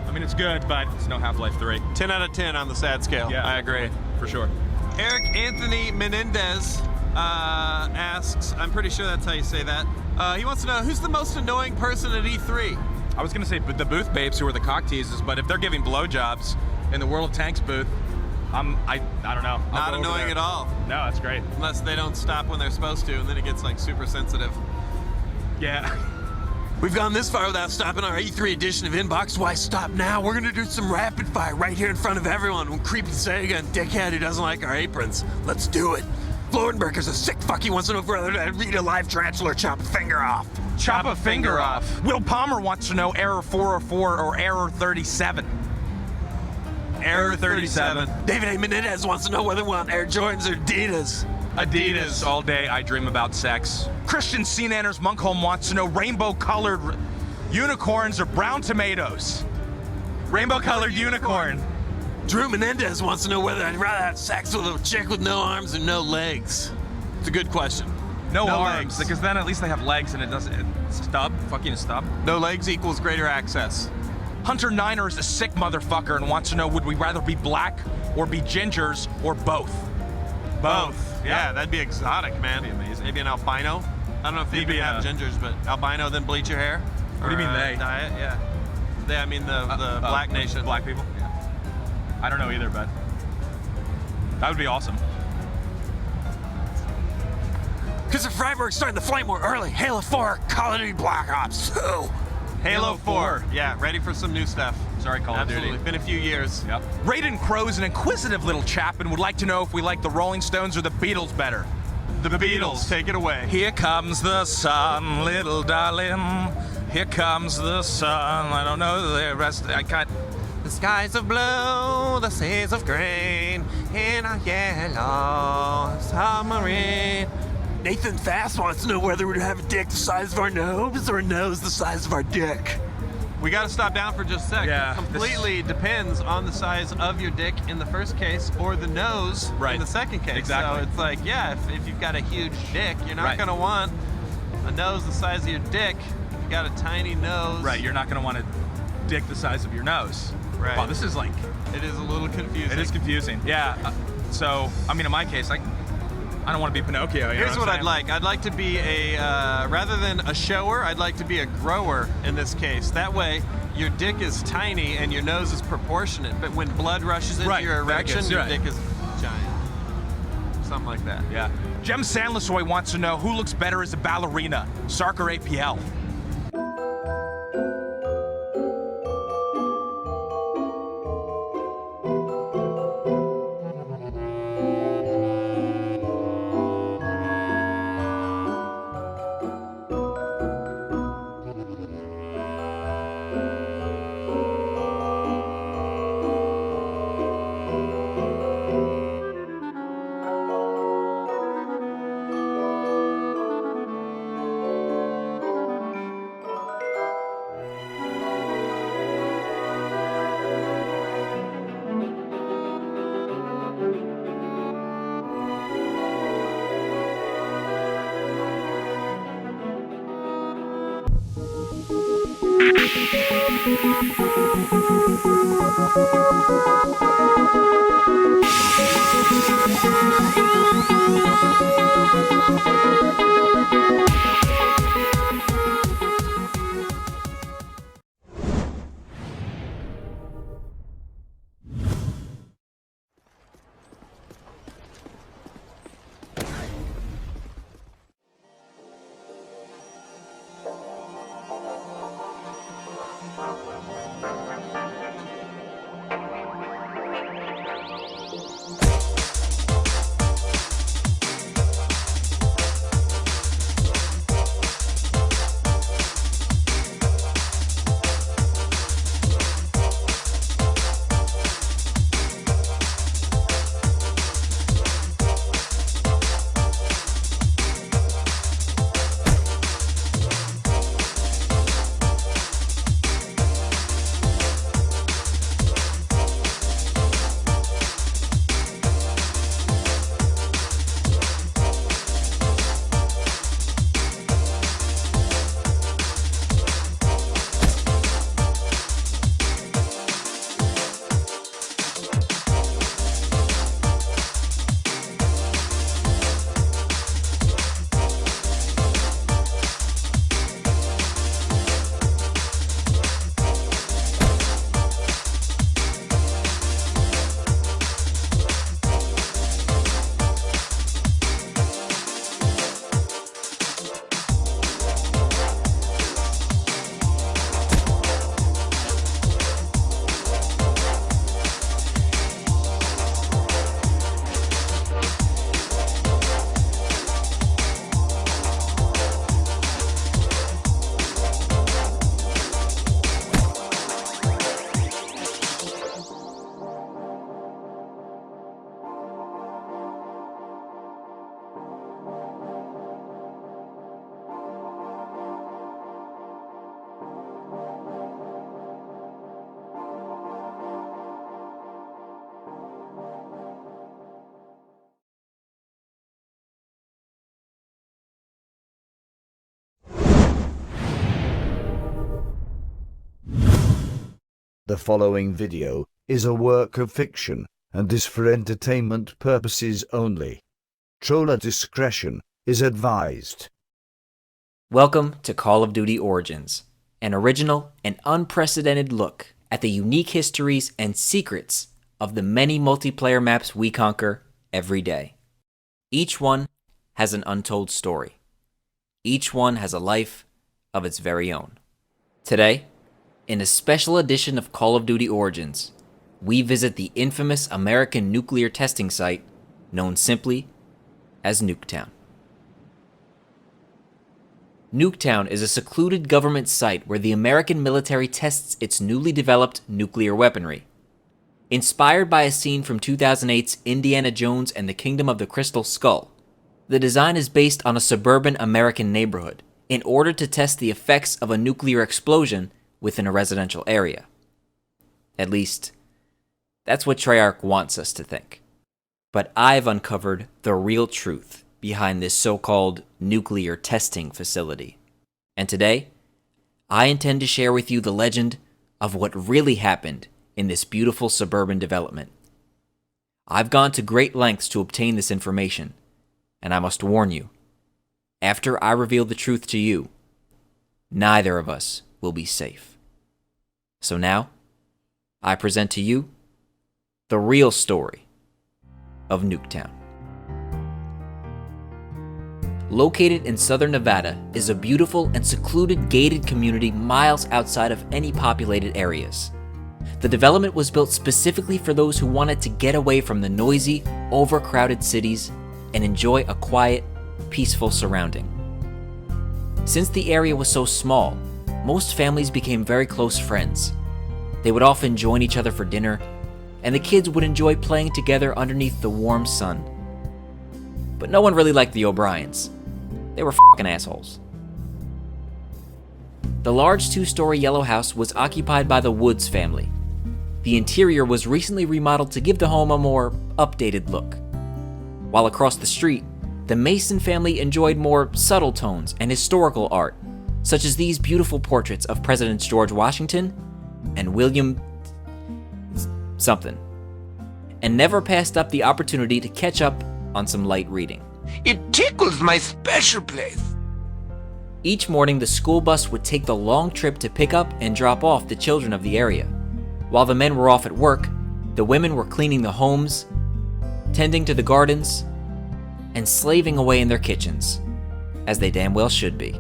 I mean, it's good, but it's no Half-Life 3. 10 out of 10 on the sad scale. Yeah, I agree. For sure. Eric Anthony Menendez asks, I'm pretty sure that's how you say that. He wants to know, who's the most annoying person at E3? I was going to say the booth babes who are the cock teases, but if they're giving blowjobs in the World of Tanks booth, I don't know. Not annoying at all. No, that's great. Unless they don't stop when they're supposed to, and then it gets like super sensitive. Yeah. We've gone this far without stopping our E3 edition of Inbox. Why stop now? We're gonna do some rapid fire right here in front of everyone. When creepy Sega and dickhead who doesn't like our aprons. Let's do it. Florenberger's a sick fuck. He wants to know whether to read a live tarantula or chop a finger off. Chop a finger off. Will Palmer wants to know error 404 or error 37. Error 37. David A. Menendez wants to know whether we want Air Jordans or Adidas. Adidas. All day I dream about sex. Christian SeaNanners Monkholm wants to know rainbow-colored unicorns or brown tomatoes. Rainbow-colored unicorn. Drew Menendez wants to know whether I'd rather have sex with a chick with no arms or no legs. It's a good question. No arms, because then at least they have legs and it doesn't. Stub? Fucking a stub? No legs equals greater access. Hunter Niner is a sick motherfucker and wants to know, would we rather be black or be gingers or both? Both. Yeah, that'd be exotic, man. That'd be amazing. Maybe an albino. I don't know if they even have gingers, but albino then bleach your hair. What do you mean they? Diet, yeah. They, I mean the black nation. Black people? Yeah. I don't know either, but that would be awesome. Because if Freiburg's starting the flame war early, Halo 4, Call of Duty Black Ops 2. Halo 4. Yeah, ready for some new stuff. Sorry, Call of Duty. Absolutely. Been a few years. Yep. Raiden Crow's an inquisitive little chap and would like to know if we like the Rolling Stones or the Beatles better. The Beatles. Take it away. Here comes the sun, little darling. Here comes the sun. I don't know the rest. I can't. The skies of blue, the seas of green, in a yellow submarine. Nathan Fast wants to know whether we'd have a dick the size of our nose or a nose the size of our dick. We gotta stop down for just a sec. Yeah, it completely depends on the size of your dick in the first case or the nose in the second case. Exactly. So it's like, yeah, if you've got a huge dick, you're not gonna want a nose the size of your dick. If you've got a tiny nose. Right, you're not gonna want a dick the size of your nose. Right. Wow, this is like... It is a little confusing. It is confusing, yeah. So, I mean, in my case, I don't want to be Pinocchio. Here's what I'd like. I'd like to be a, rather than a shower, I'd like to be a grower in this case. That way, your dick is tiny and your nose is proportionate. But when blood rushes into your erection, your dick is giant. something like that. Yeah. Jem Sandlesoy wants to know who looks better as a ballerina, Sark or APL? The following video is a work of fiction and is for entertainment purposes only. Troller discretion is advised. Welcome to Call of Duty Origins, an original and unprecedented look at the unique histories and secrets of the many multiplayer maps we conquer every day. Each one has an untold story. Each one has a life of its very own. Today, in a special edition of Call of Duty Origins, we visit the infamous American nuclear testing site known simply as Nuketown. Nuketown is a secluded government site where the American military tests its newly developed nuclear weaponry. Inspired by a scene from 2008's Indiana Jones and the Kingdom of the Crystal Skull, the design is based on a suburban American neighborhood in order to test the effects of a nuclear explosion within a residential area. At least, that's what Treyarch wants us to think. But I've uncovered the real truth behind this so-called nuclear testing facility. And today, I intend to share with you the legend of what really happened in this beautiful suburban development. I've gone to great lengths to obtain this information, and I must warn you, after I reveal the truth to you, neither of us will be safe. So now, I present to you the real story of Nuketown. Located in southern Nevada is a beautiful and secluded gated community miles outside of any populated areas. The development was built specifically for those who wanted to get away from the noisy, overcrowded cities and enjoy a quiet, peaceful surrounding. Since the area was so small, most families became very close friends. They would often join each other for dinner, and the kids would enjoy playing together underneath the warm sun. But no one really liked the O'Briens. They were f***ing assholes. The large 2-story yellow house was occupied by the Woods family. The interior was recently remodeled to give the home a more updated look. While across the street, the Mason family enjoyed more subtle tones and historical art, such as these beautiful portraits of Presidents George Washington and William something, and never passed up the opportunity to catch up on some light reading. It tickles my special place. Each morning, the school bus would take the long trip to pick up and drop off the children of the area. While the men were off at work, the women were cleaning the homes, tending to the gardens, and slaving away in their kitchens, as they damn well should be.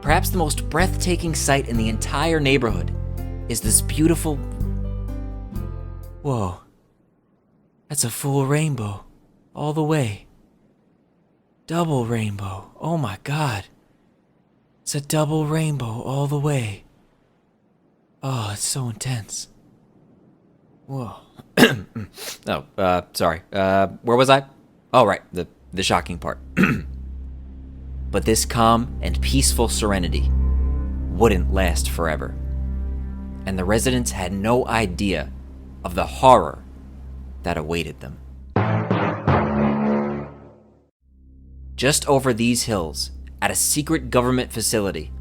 Perhaps the most breathtaking sight in the entire neighborhood is this beautiful... Whoa. That's a full rainbow, all the way. Double rainbow, oh my god. It's a double rainbow all the way. Oh, it's so intense. Whoa. Sorry. Where was I? Oh, right, the shocking part. But this calm and peaceful serenity wouldn't last forever. And the residents had no idea of the horror that awaited them. Just over these hills, at a secret government facility,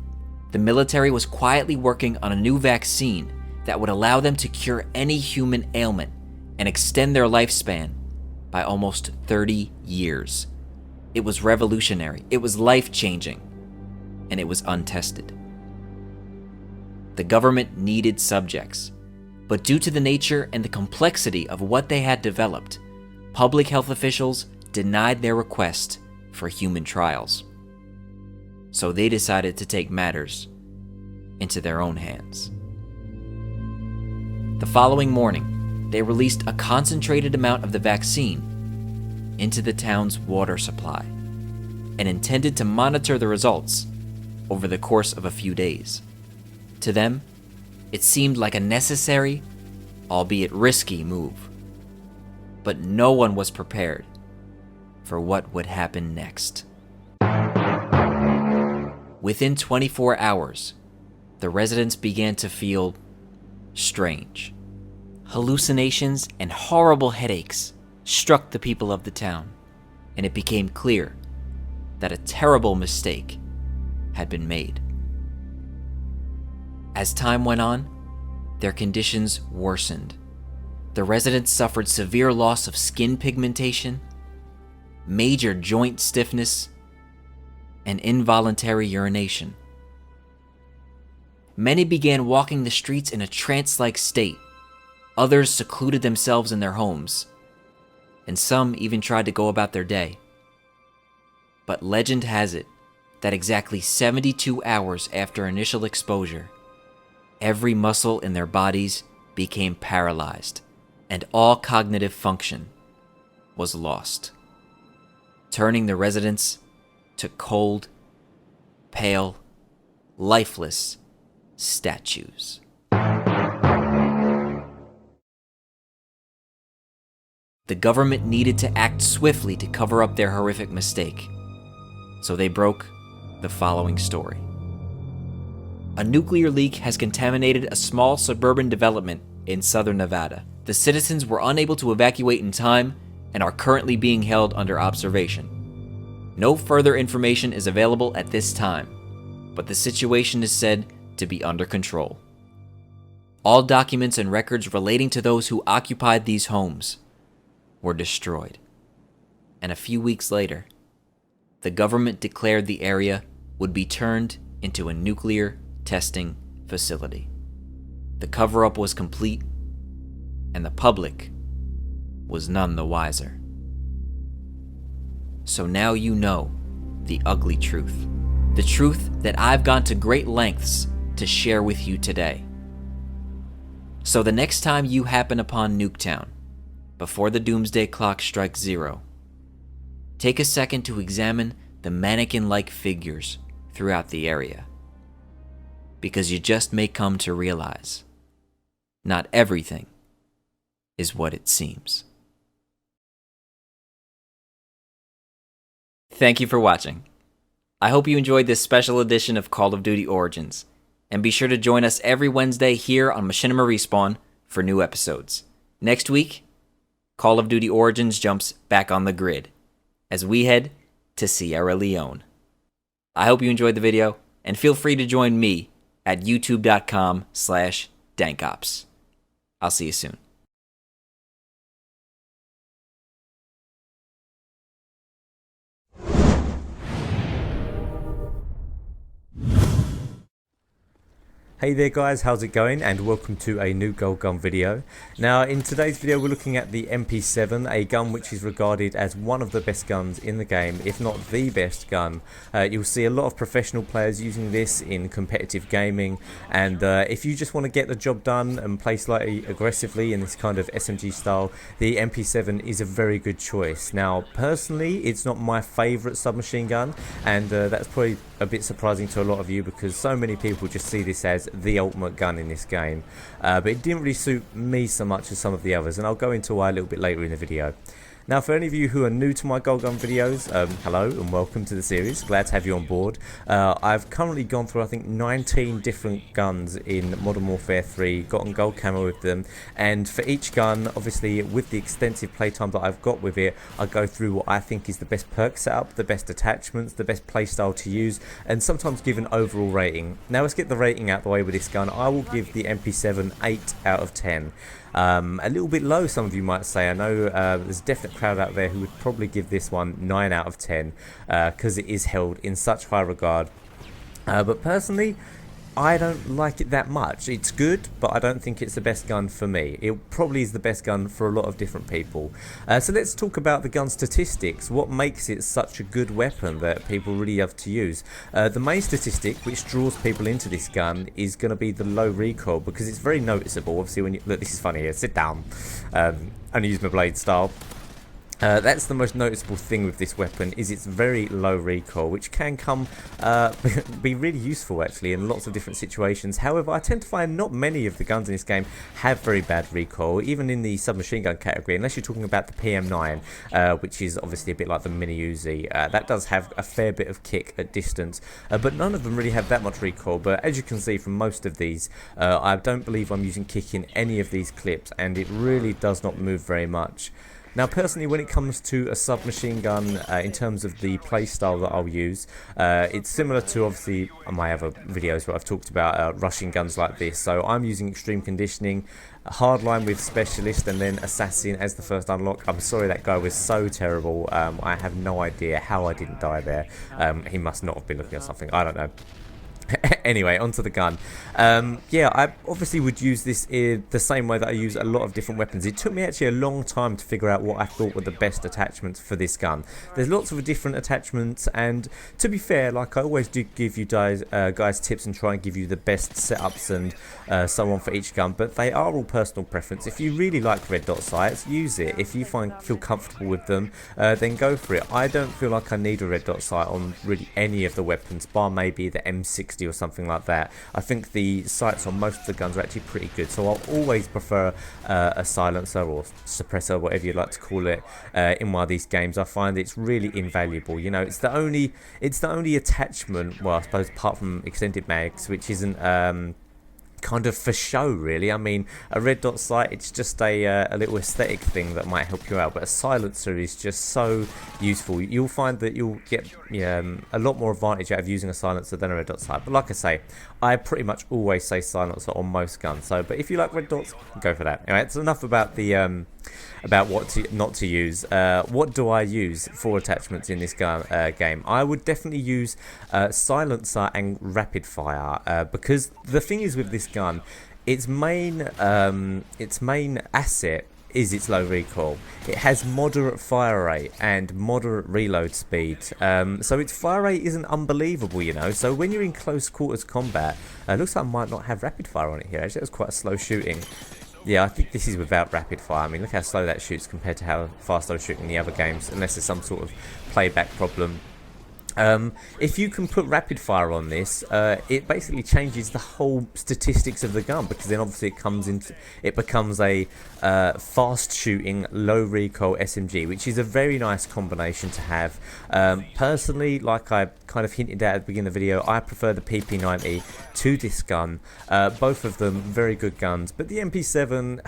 the military was quietly working on a new vaccine that would allow them to cure any human ailment and extend their lifespan by almost 30 years. It was revolutionary, it was life-changing, and it was untested. The government needed subjects, but due to the nature and the complexity of what they had developed, public health officials denied their request for human trials. So they decided to take matters into their own hands. The following morning, they released a concentrated amount of the vaccine into the town's water supply and intended to monitor the results over the course of a few days. To them, it seemed like a necessary, albeit risky, move. But no one was prepared for what would happen next. Within 24 hours, the residents began to feel strange. Hallucinations and horrible headaches struck the people of the town, and it became clear that a terrible mistake had been made. As time went on, their conditions worsened. The residents suffered severe loss of skin pigmentation, major joint stiffness, and involuntary urination. Many began walking the streets in a trance-like state. Others secluded themselves in their homes, and some even tried to go about their day. But legend has it that exactly 72 hours after initial exposure, every muscle in their bodies became paralyzed, and all cognitive function was lost, turning the residents to cold, pale, lifeless statues. The government needed to act swiftly to cover up their horrific mistake, so they broke the following story. A nuclear leak has contaminated a small suburban development in southern Nevada. The citizens were unable to evacuate in time and are currently being held under observation. No further information is available at this time, but the situation is said to be under control. All documents and records relating to those who occupied these homes were destroyed. And a few weeks later, the government declared the area would be turned into a nuclear testing facility. The cover-up was complete, and the public was none the wiser. So now you know the ugly truth. The truth that I've gone to great lengths to share with you today. So the next time you happen upon Nuketown, before the doomsday clock strikes 0, take a second to examine the mannequin-like figures throughout the area. Because you just may come to realize, not everything is what it seems. Thank you for watching. I hope you enjoyed this special edition of Call of Duty Origins, and be sure to join us every Wednesday here on Machinima Respawn for new episodes. Next week, Call of Duty Origins jumps back on the grid as we head to Sierra Leone. I hope you enjoyed the video, and feel free to join me at youtube.com/dankops. I'll see you soon. Hey there guys, how's it going, and welcome to a new gold gun video. Now in today's video we're looking at the MP7, a gun which is regarded as one of the best guns in the game, if not the best gun. You'll see a lot of professional players using this in competitive gaming, and if you just want to get the job done and play slightly aggressively in this kind of SMG style, the MP7 is a very good choice. Now personally it's not my favourite submachine gun, and that's probably a bit surprising to a lot of you because so many people just see this as the ultimate gun in this game, but it didn't really suit me so much as some of the others, and I'll go into why a little bit later in the video. Now for any of you who are new to my gold gun videos, hello and welcome to the series, glad to have you on board. I've currently gone through I think 19 different guns in Modern Warfare 3, gotten gold camo with them, and for each gun, obviously with the extensive playtime that I've got with it, I go through what I think is the best perk setup, the best attachments, the best playstyle to use, and sometimes give an overall rating. Now let's get the rating out the way with this gun. I will give the MP7 8 out of 10. A little bit low, some of you might say. I know there's a definite crowd out there who would probably give this one 9 out of 10 because it is held in such high regard. But personally, I don't like it that much. It's good, but I don't think it's the best gun for me. It probably is the best gun for a lot of different people. So let's talk about the gun statistics. What makes it such a good weapon that people really love to use? The main statistic which draws people into this gun is going to be the low recoil, because it's very noticeable. Obviously, when you look, this is funny here. Sit down. Only use my blade style. That's the most noticeable thing with this weapon, is its very low recoil, which can be really useful actually in lots of different situations. However, I tend to find not many of the guns in this game have very bad recoil, even in the submachine gun category, unless you're talking about the PM9, which is obviously a bit like the mini Uzi. That does have a fair bit of kick at distance, but none of them really have that much recoil. But as you can see from most of these, I don't believe I'm using kick in any of these clips, and it really does not move very much. Now personally, when it comes to a submachine gun, in terms of the playstyle that I'll use, it's similar to obviously my other videos where I've talked about rushing guns like this. So I'm using extreme conditioning, hardline with specialist, and then assassin as the first unlock. I'm sorry, that guy was so terrible. I have no idea how I didn't die there. He must not have been looking at something, I don't know. Anyway, onto the gun. Yeah, I obviously would use this in the same way that I use a lot of different weapons. It took me actually a long time to figure out what I thought were the best attachments for this gun. There's lots of different attachments, and to be fair, like I always do give you guys tips and try and give you the best setups and so on for each gun, but they are all personal preference. If you really like red dot sights, use it. If you feel comfortable with them, then go for it. I don't feel like I need a red dot sight on really any of the weapons, bar maybe the M60 or something like that. I think the sights on most of the guns are actually pretty good, so I'll always prefer a silencer or suppressor, whatever you like to call it, in one of these games. I find it's really invaluable. You know, it's the only attachment, well, I suppose apart from extended mags, which isn't kind of for show really. I mean, a red dot sight, it's just a little aesthetic thing that might help you out, but a silencer is just so useful. You'll find that you'll get a lot more advantage out of using a silencer than a red dot sight. But like I say, I pretty much always say silencer on most guns, so but if you like red dots, go for that. Anyway, it's enough about the about what not to use. What do I use for attachments in this game? I would definitely use silencer and rapid fire, because the thing is with this gun, its main asset is its low recoil. It has moderate fire rate and moderate reload speed, so its fire rate isn't unbelievable, you know. So when you're in close quarters combat, looks like I might not have rapid fire on it here. Actually, that was quite a slow shooting. Yeah, I think this is without rapid fire. I mean, look how slow that shoots compared to how fast I was shooting in the other games, unless there's some sort of playback problem. If you can put rapid fire on this, it basically changes the whole statistics of the gun, because then obviously it becomes a fast shooting, low recoil SMG, which is a very nice combination to have. Personally, like I kind of hinted at the beginning of the video, I prefer the PP90 to this gun. Both of them very good guns, but the MP7,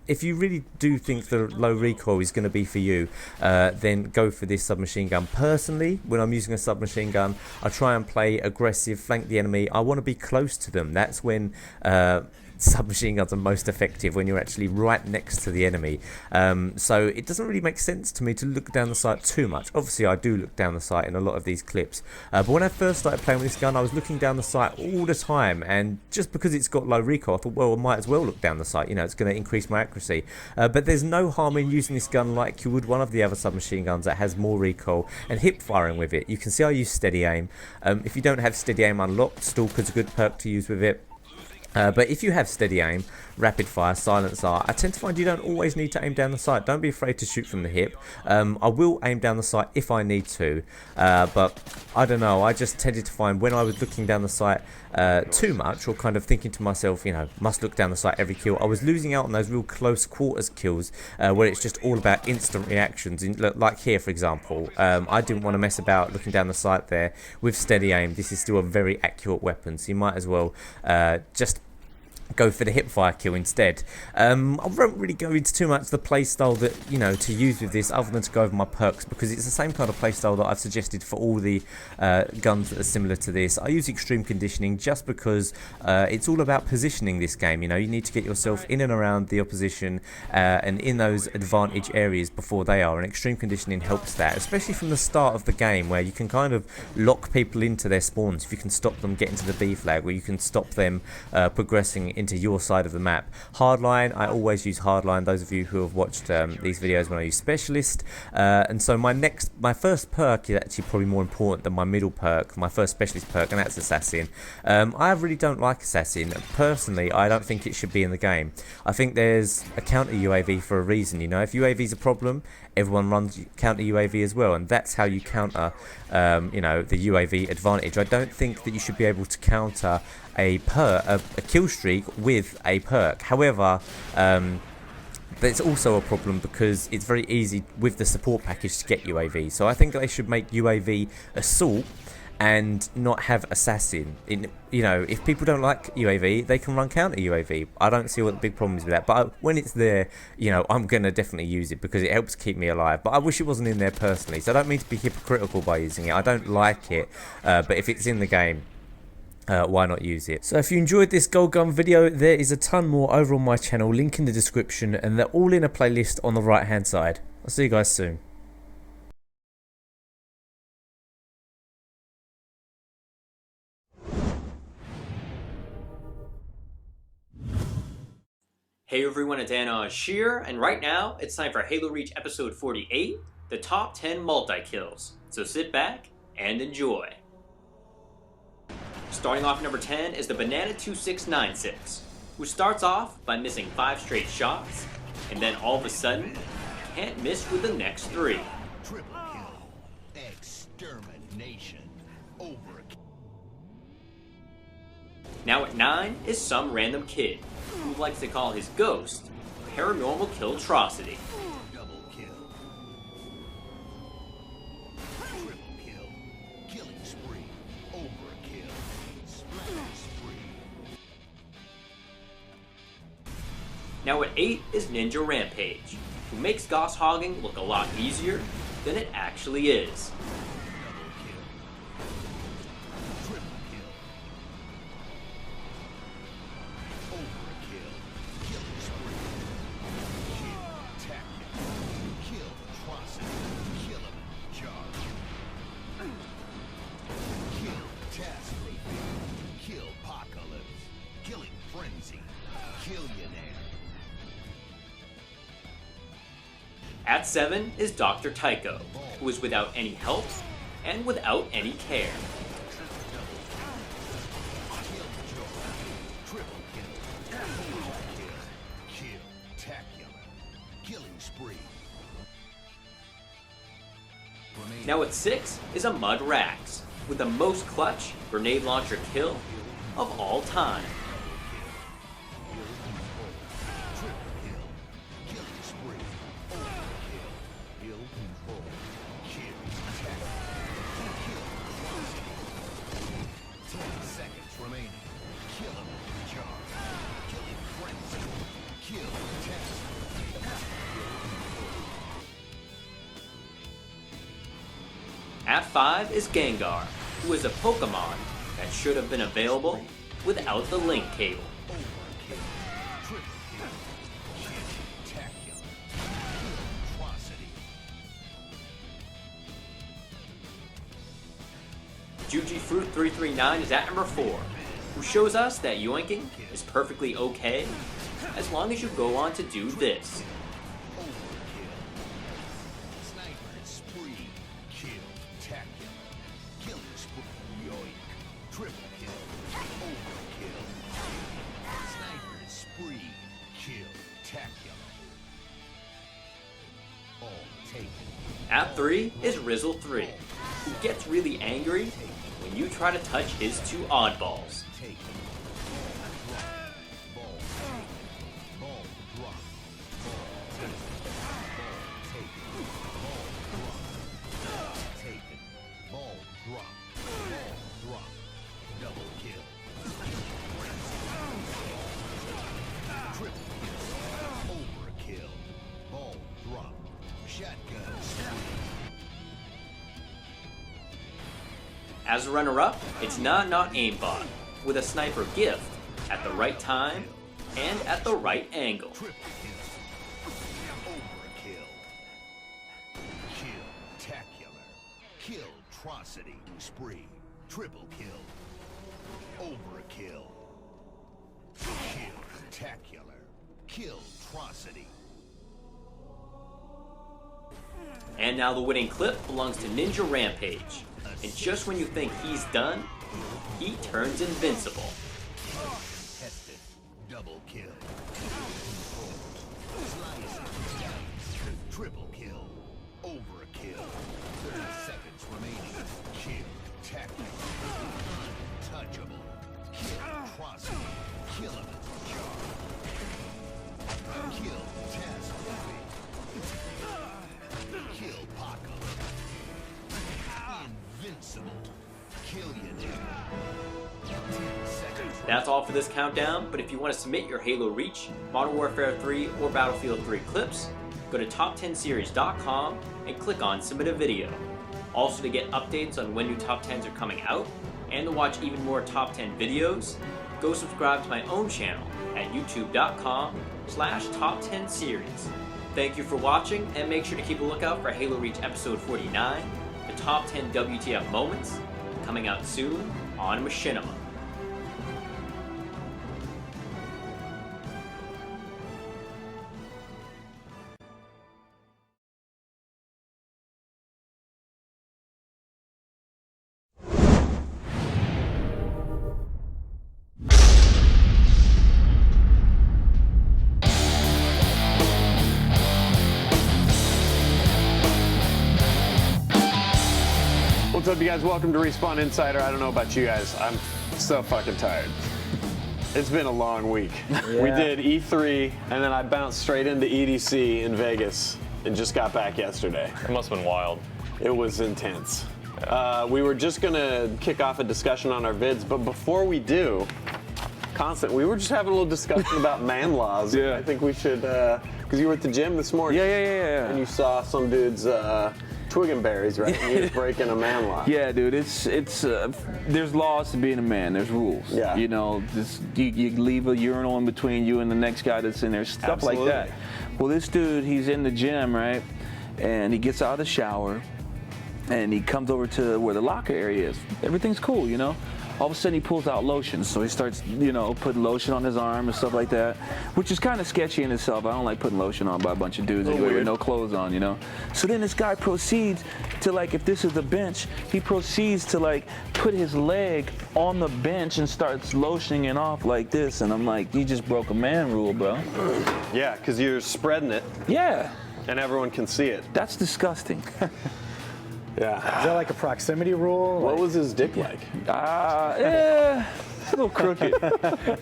if you really do think the low recoil is going to be for you, then go for this submachine gun. Personally, when I'm using a submachine gun, I try and play aggressive, flank the enemy. I want to be close to them. That's when submachine guns are most effective, when you're actually right next to the enemy. So it doesn't really make sense to me to look down the sight too much. Obviously, I do look down the sight in a lot of these clips, but when I first started playing with this gun, I was looking down the sight all the time, and just because it's got low recoil, I thought, well, I might as well look down the sight, you know, it's going to increase my accuracy. But there's no harm in using this gun like you would one of the other submachine guns that has more recoil and hip firing with it. You can see I use steady aim. If you don't have steady aim unlocked, Stalker's a good perk to use with it. But if you have steady aim, rapid fire, silencer, I tend to find you don't always need to aim down the sight. Don't be afraid to shoot from the hip. I will aim down the sight if I need to, but I don't know, I just tended to find when I was looking down the sight too much, or kind of thinking to myself, you know, must look down the sight every kill, I was losing out on those real close quarters kills where it's just all about instant reactions. Like here, for example, I didn't want to mess about looking down the sight there with steady aim. This is still a very accurate weapon, so you might as well just go for the hipfire kill instead. I won't really go into too much the playstyle that, you know, to use with this, other than to go over my perks, because it's the same kind of playstyle that I've suggested for all the guns that are similar to this. I use extreme conditioning just because it's all about positioning this game. You know, you need to get yourself in and around the opposition and in those advantage areas before they are, and extreme conditioning helps that, especially from the start of the game, where you can kind of lock people into their spawns if you can stop them getting to the B flag, where you can stop them progressing into your side of the map. Hardline, I always use hardline, those of you who have watched these videos when I use specialist. And so my first perk is actually probably more important than my middle perk, my first specialist perk, and that's assassin. I really don't like assassin. Personally, I don't think it should be in the game. I think there's a counter UAV for a reason, you know. If UAV is a problem, everyone runs counter UAV as well, and that's how you counter you know, the UAV advantage. I don't think that you should be able to counter a kill streak with a perk. However, there's also a problem because it's very easy with the support package to get UAV. So I think they should make UAV assault and not have assassin. You know, if people don't like UAV, they can run counter UAV. I don't see what the big problem is with that. But when it's there, you know, I'm going to definitely use it because it helps keep me alive. But I wish it wasn't in there personally. So I don't mean to be hypocritical by using it. I don't like it. But if it's in the game, why not use it? So if you enjoyed this gold gun video, there is a ton more over on my channel, link in the description, and they're all in a playlist on the right hand side. I'll see you guys soon. Hey everyone, it's Anoj here, and right now it's time for Halo Reach episode 48, the top 10 multi-kills. So sit back and enjoy. Starting off number 10 is the Banana2696, who starts off by missing 5 straight shots, and then all of a sudden, can't miss with the next 3. Triple kill. Extermination. Overkill. Now at 9 is some random kid, who likes to call his ghost Paranormal Killtrocity. Double kill. Triple kill. Killing spree. Overkill. Splatter spree. Now at 8 is Ninja Rampage, who makes Gauss hogging look a lot easier than it actually is. At 7 is Dr. Tycho, who is without any health and without any care. Now at 6 is a Mud Rax, with the most clutch grenade launcher kill of all time. At 5 is Gengar, who is a Pokemon that should have been available without the link cable. Juji Fruit 339 is at number 4, who shows us that yoinking is perfectly okay as long as you go on to do this. At 3 is Rizzle 3, who gets really angry when you try to touch his 2 oddballs. As a runner-up, it's Not Aimbot, with a sniper gift at the right time and at the right angle. Kill-trocity spree. Triple kill. Overkill. Kill-tacular. Kill-trocity. And now the winning clip belongs to Ninja Rampage. And just when you think he's done, he turns invincible. Tested. Double kill. Triple kill. Overkill. 30 seconds remaining. Kill. Tackle. Untouchable. Kill. Crossing. Kill him. Jar. Kill. Task. Kill. Paco. Invincible. Kill you now. 10 seconds. That's all for this countdown, but if you want to submit your Halo Reach, Modern Warfare 3, or Battlefield 3 clips, go to top10series.com and click on Submit a Video. Also, to get updates on when new Top 10s are coming out, and to watch even more Top 10 videos, go subscribe to my own channel at youtube.com/top10series. Thank you for watching, and make sure to keep a lookout for Halo Reach episode 49, the top 10 WTF moments, coming out soon on Machinima. What's up, you guys? Welcome to Respawn Insider. I don't know about you guys. I'm so fucking tired. It's been a long week. Yeah. We did E3, and then I bounced straight into EDC in Vegas and just got back yesterday. It must have been wild. It was intense. We were just gonna kick off a discussion on our vids, but before we do, we were just having a little discussion about man laws. Yeah. I think we should, because you were at the gym this morning. Yeah. And you saw some dudes twig and berries, right? And he was breaking a man law. Yeah, dude. It's there's laws to being a man. There's rules. Yeah. You know, you leave a urinal in between you and the next guy that's in there. Stuff like that. Well, this dude, he's in the gym, right? And he gets out of the shower, and he comes over to where the locker area is. Everything's cool, you know. all of a sudden he pulls out lotion. So he starts, you know, putting lotion on his arm and stuff like that, which is kind of sketchy in itself. I don't like putting lotion on by a bunch of dudes anyway with no clothes on, you know. So then this guy proceeds to, like, if this is the bench, he proceeds to, like, put his leg on the bench and starts lotioning it off like this. And I'm like, you just broke a man rule, bro. Yeah, because you're spreading it. Yeah. And everyone can see it. That's disgusting. Yeah. Is that like a proximity rule? What was his dick like? Yeah, a little crooked. Had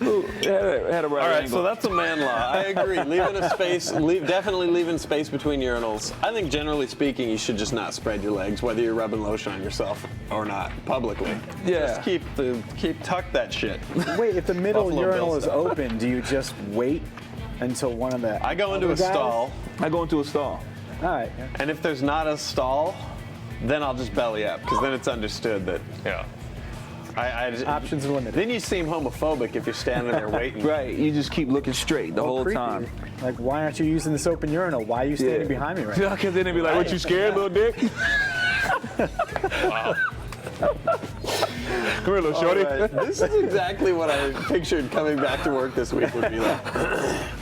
a right All right, angle. so that's a man law. I agree. Leaving a space, definitely leaving space between urinals. I think generally speaking, you should just not spread your legs, whether you're rubbing lotion on yourself or not, publicly. Yeah. Just tuck that shit. Wait, if the middle Buffalo urinal Bill is style. open, do you just wait until one of the I go into other a guys? stall. I go into a stall. All right. And if there's not a stall, then I'll just belly up, because then it's understood that, Options are limited. Then you seem homophobic if you're standing there waiting. Right, you just keep looking straight the whole creepy. time. Like, why aren't you using this open urinal? Why are you standing behind me right now? Because then they'd be like, what, you scared, little dick? Come here, little shorty. All right. This is exactly what I pictured coming back to work this week would be like. All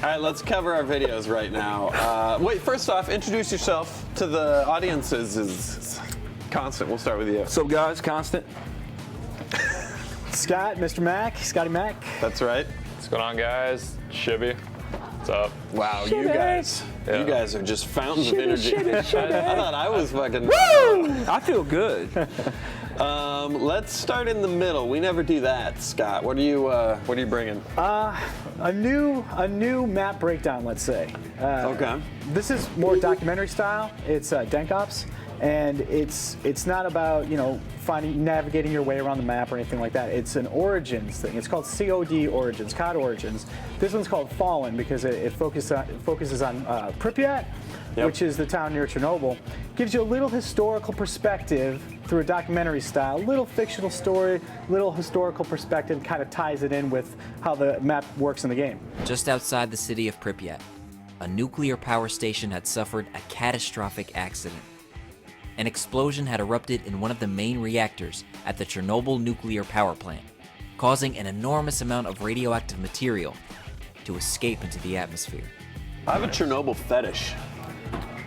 right, let's cover our videos right now. Wait, first off, introduce yourself to the audiences. Is Constant, we'll start with you. So guys, Constant. Scott, Mr. Mac, Scotty Mac. That's right. What's going on, guys? Shibby. What's up? Wow, Shibby. you guys are just fountains of energy. Shibby. I thought I was fucking. Woo! I feel good. Let's start in the middle. We never do that, Scott. What are you bringing? A new map breakdown, let's say. Okay. This is more documentary style. It's Dank Ops, and it's not about, you know, navigating your way around the map or anything like that. It's an Origins thing. It's called COD Origins, COD Origins. This one's called Fallen because it focuses on Pripyat, which is the town near Chernobyl. Gives you a little historical perspective through a documentary style, little fictional story, little historical perspective, kind of ties it in with how the map works in the game. Just outside the city of Pripyat, a nuclear power station had suffered a catastrophic accident. An explosion had erupted in one of the main reactors at the Chernobyl nuclear power plant, causing an enormous amount of radioactive material to escape into the atmosphere. I have a Chernobyl fetish.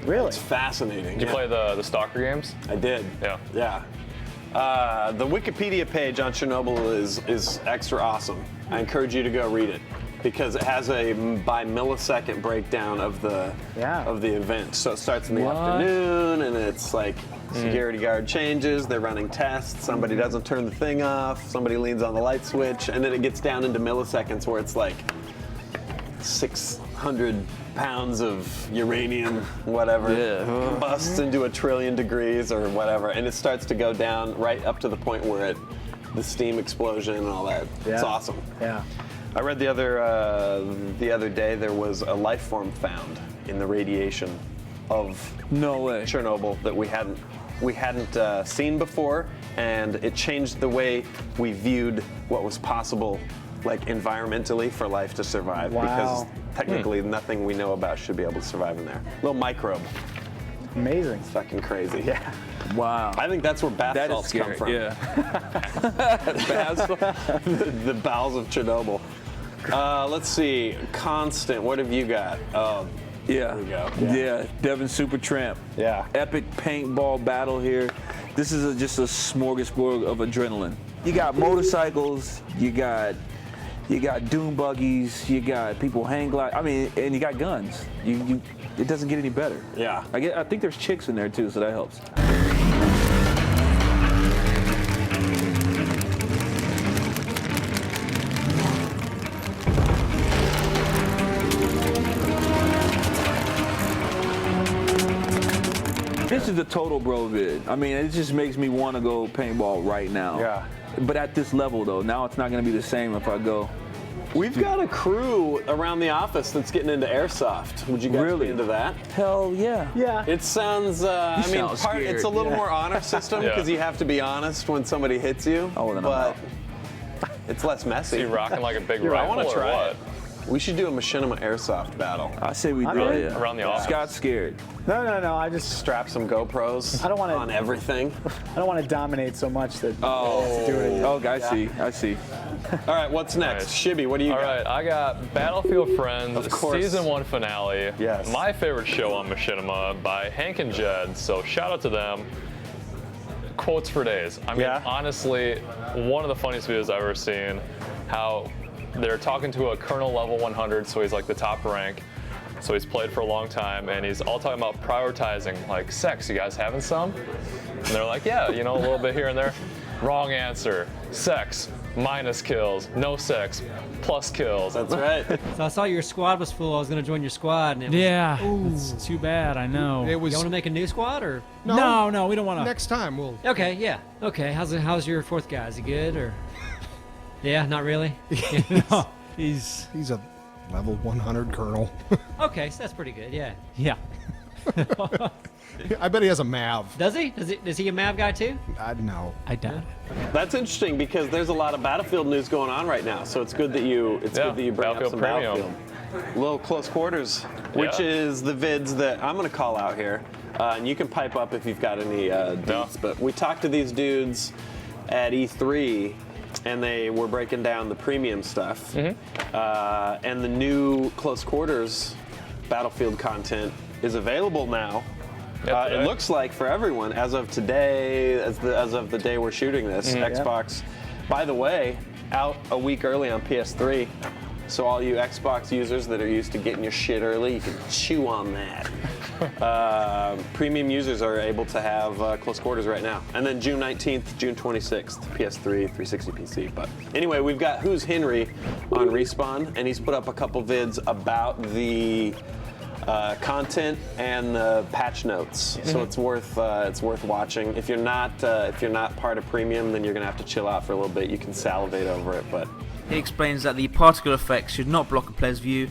Really? It's fascinating. Did you play the Stalker games? I did. Yeah. Yeah. The Wikipedia page on Chernobyl is extra awesome. I encourage you to go read it because it has a by millisecond breakdown of the event. So it starts in the afternoon, and it's like security guard changes, they're running tests, somebody doesn't turn the thing off, somebody leans on the light switch, and then it gets down into milliseconds where it's like 600 pounds of uranium, whatever, busts into 1 trillion degrees or whatever, and it starts to go down right up to the point where the steam explosion and all that. It's awesome. Yeah. I read the other day there was a life form found in the radiation of Chernobyl that we hadn't seen before, and it changed the way we viewed what was possible, like environmentally, for life to survive. Wow. Because technically nothing we know about should be able to survive in there. Little microbe. Amazing. It's fucking crazy. Yeah. Wow. I think that's where bath salts come from. Yeah. The bowels of Chernobyl. Let's see. Constant, what have you got? Yeah. There we go. Yeah. Devin Supertramp. Yeah. Epic paintball battle here. This is just a smorgasbord of adrenaline. You got motorcycles, you got dune buggies, you got people hang glide. I mean, and you got guns. It doesn't get any better. Yeah. I think there's chicks in there too, so that helps. This is the total bro vid. I mean, it just makes me want to go paintball right now. Yeah. But at this level though, now it's not going to be the same if I go. We've got a crew around the office that's getting into airsoft. Would you guys be into that? Hell yeah. Yeah. It sounds, it's a little more honor system because you have to be honest when somebody hits you. Oh, then but it's less messy. So you rocking like a big I rifle want to or try what? it. We should do a Machinima airsoft battle. I say we do it. Around the office. Scott's scared. No. I just strap some GoPros. I don't want to on everything. I don't want to dominate so much that I have to do it. Oh, I see. All right, what's next? Shibby, what do you got? All right, I got Battlefield Friends, Of course. Season 1 finale. Yes. My favorite show on Machinima by Hank and Jed, so shout out to them. Quotes for days. I mean, honestly, one of the funniest videos I've ever seen, how they're talking to a Colonel level 100, so he's like the top rank. So he's played for a long time, and he's all talking about prioritizing, like, sex. You guys having some? And they're like, yeah, you know, a little bit here and there. Wrong answer. Sex, minus kills. No sex, plus kills. That's right. So I saw your squad was full. I was going to join your squad. And it was, Yeah, ooh. it's too bad, I know. You want to make a new squad, or? No, we don't want to. Next time, we'll... Okay, yeah. Okay, how's your fourth guy? Is he good, or? Yeah, not really? No. He's a level 100 colonel. Okay, so that's pretty good, yeah. Yeah. I bet he has a MAV. Does he? Is he a MAV guy too? No. I doubt it. That's interesting because there's a lot of Battlefield news going on right now, so it's good that you bring up some Battlefield. Little close quarters, which is the vids that I'm going to call out here, and you can pipe up if you've got any deets. But we talked to these dudes at E3, and they were breaking down the premium stuff, and the new close quarters Battlefield content is available now. It looks like for everyone as of today, as of the day we're shooting this. Xbox, by the way, out a week early on PS3. So all you Xbox users that are used to getting your shit early, you can chew on that. Premium users are able to have close quarters right now. And then June 19th, June 26th, PS3, 360 PC. But anyway, we've got Who's Henry on Respawn, and he's put up a couple vids about the content and the patch notes, so it's worth watching. If you're not part of premium, then you're gonna have to chill out for a little bit. You can salivate over it, but he explains that the particle effects should not block a player's view.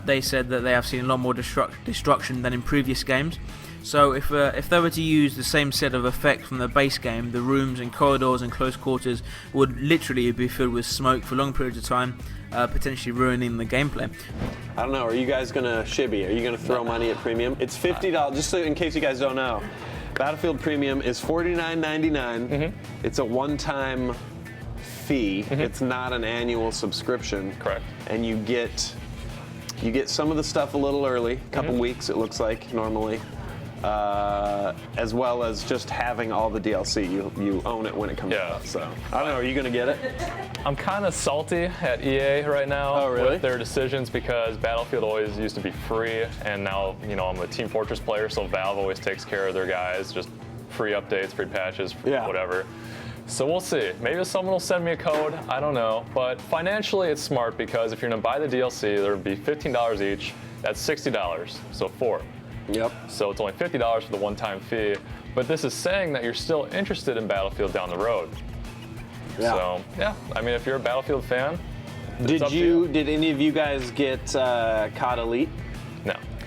They said that they have seen a lot more destruction than in previous games. So if they were to use the same set of effects from the base game, the rooms and corridors and close quarters would literally be filled with smoke for long periods of time, potentially ruining the gameplay. I don't know, are you guys gonna, Shibby, are you gonna throw money at premium? It's $50, just so in case you guys don't know. Battlefield Premium is $49.99. It's a one-time fee. It's not an annual subscription. Correct. And you get some of the stuff a little early, a couple weeks it looks like normally. As well as just having all the DLC. You own it when it comes out. So I don't know, are you gonna get it? I'm kind of salty at EA right now with their decisions because Battlefield always used to be free, and now I'm a Team Fortress player, so Valve always takes care of their guys, just free updates, free patches, whatever. So we'll see. Maybe someone will send me a code. I don't know, but financially it's smart because if you're gonna buy the DLC, there would be $15 each. That's $60, so 4. Yep. So it's only $50 for the one-time fee, but this is saying that you're still interested in Battlefield down the road. Yeah. So yeah, I mean, if you're a Battlefield fan, did any of you guys get COD Elite?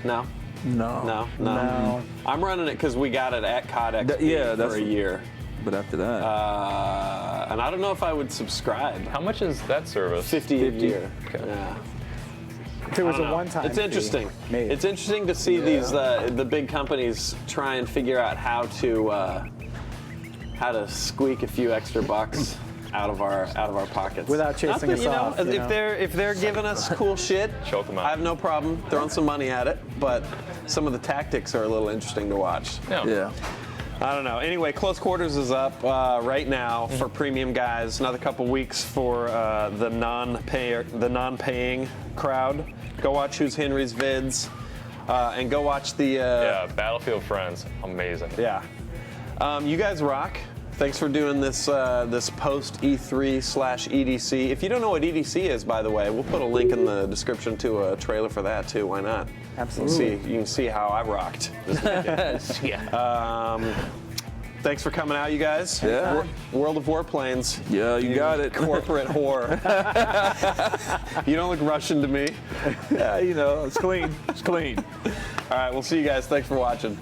No. No. I'm running it because we got it at COD XP for a year. But after that, and I don't know if I would subscribe. How much is that service? $50 a year. Okay. Yeah. There was a one-time. It's interesting. It's interesting to see these the big companies try and figure out how to squeak a few extra bucks out of our pockets without chasing us off. If they're giving us cool shit, choke them out. I have no problem throwing some money at it. But some of the tactics are a little interesting to watch. Yeah. I don't know. Anyway, Close Quarters is up right now for premium guys. Another couple weeks for the non-paying crowd. Go watch Who's Henry's vids, and go watch the Battlefield Friends. Amazing. Yeah. You guys rock. Thanks for doing this this post E3/EDC. If you don't know what EDC is, by the way, we'll put a link in the description to a trailer for that too. Why not? Absolutely. You can see how I rocked this weekend. Thanks for coming out, you guys. Yeah. World of Warplanes. Yeah, you got it. Corporate whore. You don't look Russian to me. Yeah, it's clean. It's clean. All right, we'll see you guys. Thanks for watching.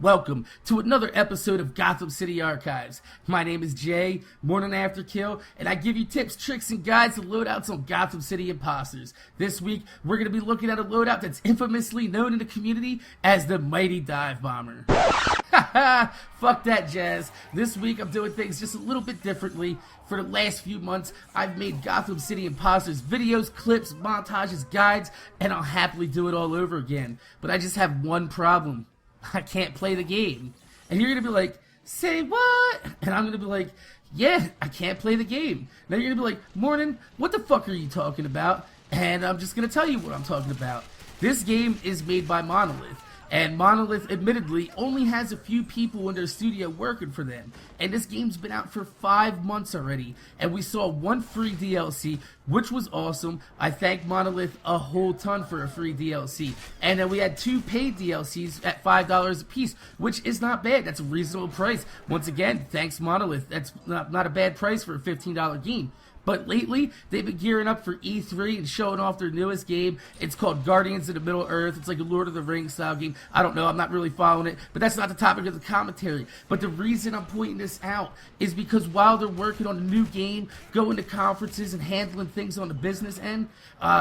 Welcome to another episode of Gotham City Archives. My name is Jay, Morning After Kill, and I give you tips, tricks, and guides to loadouts on Gotham City Impostors. This week, we're going to be looking at a loadout that's infamously known in the community as the Mighty Dive Bomber. Fuck that jazz. This week, I'm doing things just a little bit differently. For the last few months, I've made Gotham City Impostors videos, clips, montages, guides, and I'll happily do it all over again. But I just have one problem. I can't play the game. And you're going to be like, say what? And I'm going to be like, yeah, I can't play the game. Now you're going to be like, Morning, what the fuck are you talking about? And I'm just going to tell you what I'm talking about. This game is made by Monolith. And Monolith, admittedly, only has a few people in their studio working for them. And this game's been out for 5 months already. And we saw one free DLC, which was awesome. I thank Monolith a whole ton for a free DLC. And then we had 2 paid DLCs at $5 a piece, which is not bad. That's a reasonable price. Once again, thanks Monolith. That's not a bad price for a $15 game. But lately, they've been gearing up for E3 and showing off their newest game. It's called Guardians of the Middle-earth. It's like a Lord of the Rings style game. I don't know, I'm not really following it, but that's not the topic of the commentary. But the reason I'm pointing this out is because while they're working on a new game, going to conferences and handling things on the business end,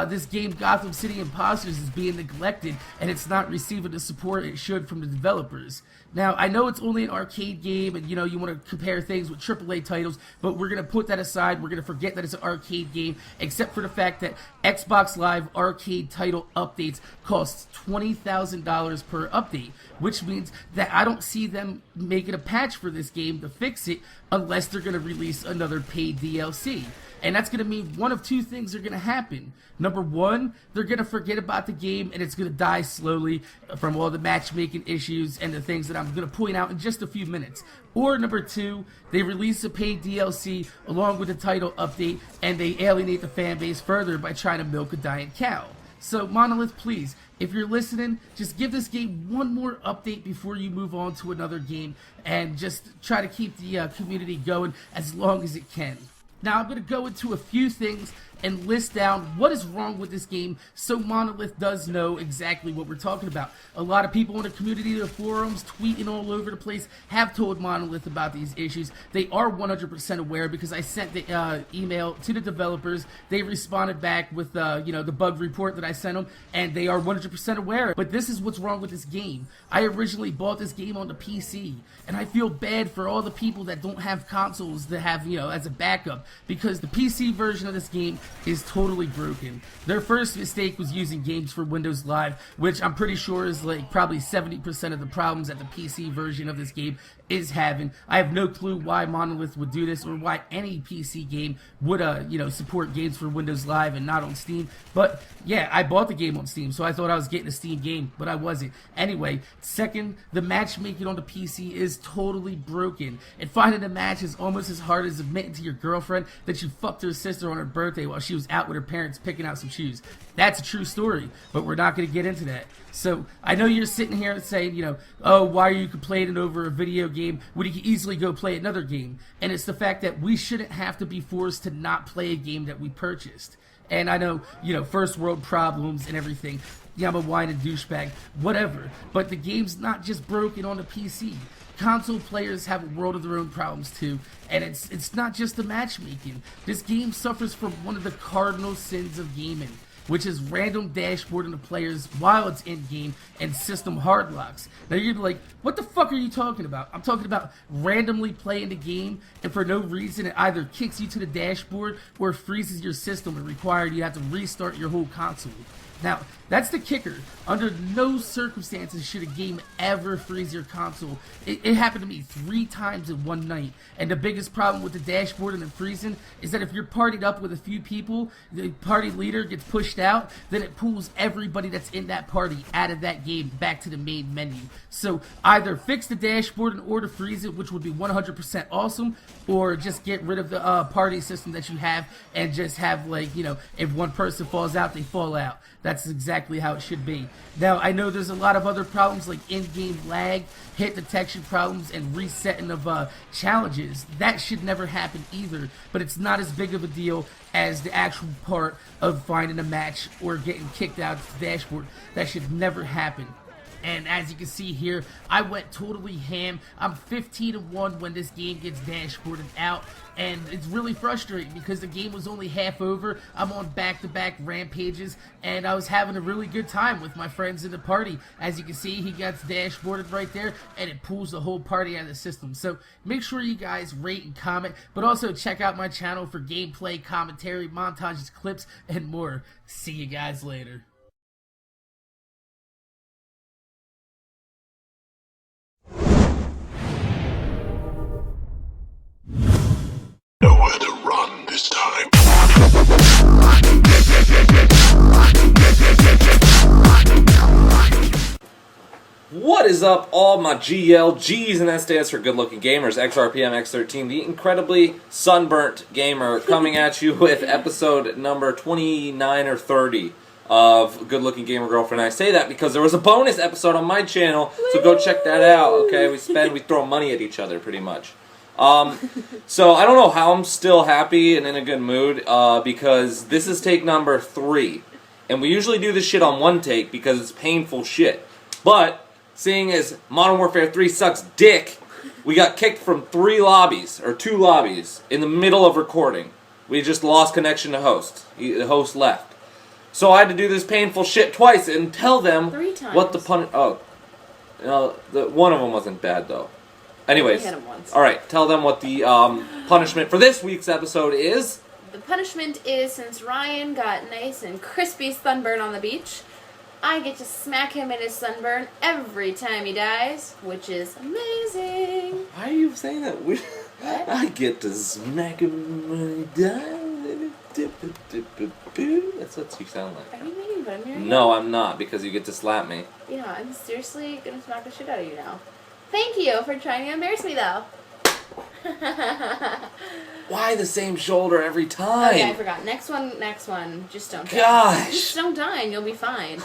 this game, Gotham City Impostors, is being neglected and it's not receiving the support it should from the developers. Now, I know it's only an arcade game and, you know, you want to compare things with AAA titles, but we're going to put that aside. We're going to forget that it's an arcade game, except for the fact that Xbox Live arcade title updates cost $20,000 per update, which means that I don't see them making a patch for this game to fix it unless they're going to release another paid DLC. And that's going to mean one of 2 things are going to happen. Number 1, they're going to forget about the game and it's going to die slowly from all the matchmaking issues and the things that I'm going to point out in just a few minutes. Or number 2, they release a paid DLC along with the title update and they alienate the fan base further by trying to milk a dying cow. So Monolith, please, if you're listening, just give this game one more update before you move on to another game and just try to keep the community going as long as it can. Now I'm going to go into a few things and list down what is wrong with this game so Monolith does know exactly what we're talking about. A lot of people in the community, the forums, tweeting all over the place have told Monolith about these issues. They are 100% aware because I sent the email to the developers. They responded back with the bug report that I sent them, and they are 100% aware. But this is what's wrong with this game. I originally bought this game on the PC, and I feel bad for all the people that don't have consoles to have, as a backup, because the PC version of this game is totally broken. Their first mistake was using games for Windows Live, which I'm pretty sure is like probably 70% of the problems that the PC version of this game is having. I have no clue why Monolith would do this or why any PC game would support games for Windows Live and not on Steam. But yeah, I bought the game on Steam, so I thought I was getting a Steam game, but I wasn't. Anyway, second, the matchmaking on the PC is totally broken, and finding a match is almost as hard as admitting to your girlfriend that you fucked her sister on her birthday while she was out with her parents picking out some shoes. That's a true story, but we're not going to get into that. So, I know you're sitting here saying, oh, why are you complaining over a video game when you can easily go play another game? And it's the fact that we shouldn't have to be forced to not play a game that we purchased. And I know, first world problems and everything. Yeah, I'm a whining douchebag, whatever. But the game's not just broken on the PC. Console players have a world of their own problems too, and it's not just the matchmaking. This game suffers from one of the cardinal sins of gaming, which is random dashboarding of players while it's in-game and system hard locks. Now you're gonna be like, what the fuck are you talking about? I'm talking about randomly playing the game and for no reason it either kicks you to the dashboard or freezes your system and requires you to have to restart your whole console. Now, that's the kicker. Under no circumstances should a game ever freeze your console. It happened to me 3 times in one night. And the biggest problem with the dashboard and the freezing is that if you're partied up with a few people, the party leader gets pushed out, then it pulls everybody that's in that party out of that game back to the main menu. So either fix the dashboard in order to freeze it, which would be 100% awesome, or just get rid of the party system that you have and just have, if one person falls out, they fall out. That's exactly how it should be. Now, I know there's a lot of other problems like in-game lag, hit detection problems, and resetting of challenges. That should never happen either, but it's not as big of a deal as the actual part of finding a match or getting kicked out of the dashboard. That should never happen. And as you can see here, I went totally ham. I'm 15-1 when this game gets dashboarded out. And it's really frustrating because the game was only half over. I'm on back-to-back rampages, and I was having a really good time with my friends in the party. As you can see, he gets dashboarded right there, and it pulls the whole party out of the system. So make sure you guys rate and comment, but also check out my channel for gameplay, commentary, montages, clips, and more. See you guys later. Nowhere to run this time. What is up, all my GLGs, and that stands for Good Looking Gamers, XRPM X13, the incredibly sunburnt gamer, coming at you with episode number 29 or 30 of Good Looking Gamer Girlfriend. I say that because there was a bonus episode on my channel, so go check that out, okay? We throw money at each other, pretty much. So I don't know how I'm still happy and in a good mood, because this is take number 3. And we usually do this shit on one take because it's painful shit. But, seeing as Modern Warfare 3 sucks dick, we got kicked from 2 lobbies, in the middle of recording. We just lost connection to host. The host left. So I had to do this painful shit twice and tell them 3 times. What the one of them wasn't bad though. Anyways, alright, tell them what the punishment for this week's episode is. The punishment is, since Ryan got nice and crispy sunburn on the beach, I get to smack him in his sunburn every time he dies, which is amazing. Why are you saying that? I get to smack him when he dies. That's what you sound like. Are you making fun of me right now? No, I'm not, because you get to slap me. Yeah, I'm seriously gonna smack the shit out of you now. Thank you for trying to embarrass me, though. Why the same shoulder every time? Okay, I forgot. Next one. Just don't die. Gosh! Just don't die and you'll be fine.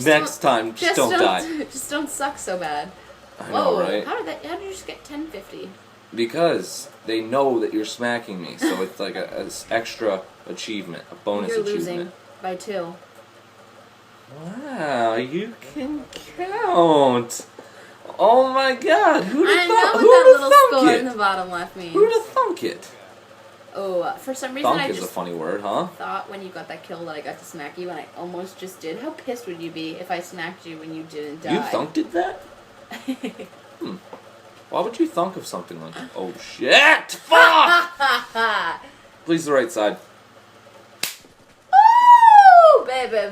Next time, just don't die. Just don't suck so bad. I know, right? How did you just get 1050? Because they know that you're smacking me, so it's like an extra achievement, a bonus You're achievement. losing by 2. Wow, you can count. Oh my god, who'd have I know thought? what Who'd that have little thunk score it? in the bottom left means. Who'd have thunk it? Oh, for some reason Thunk I is just a funny word, huh? thought when you got that kill that I got to smack you, and I almost just did. How pissed would you be if I smacked you when you didn't die? You thunked that? Why would you thunk of something like that? Oh shit! Fuck! Please the right side. Ooh, baby.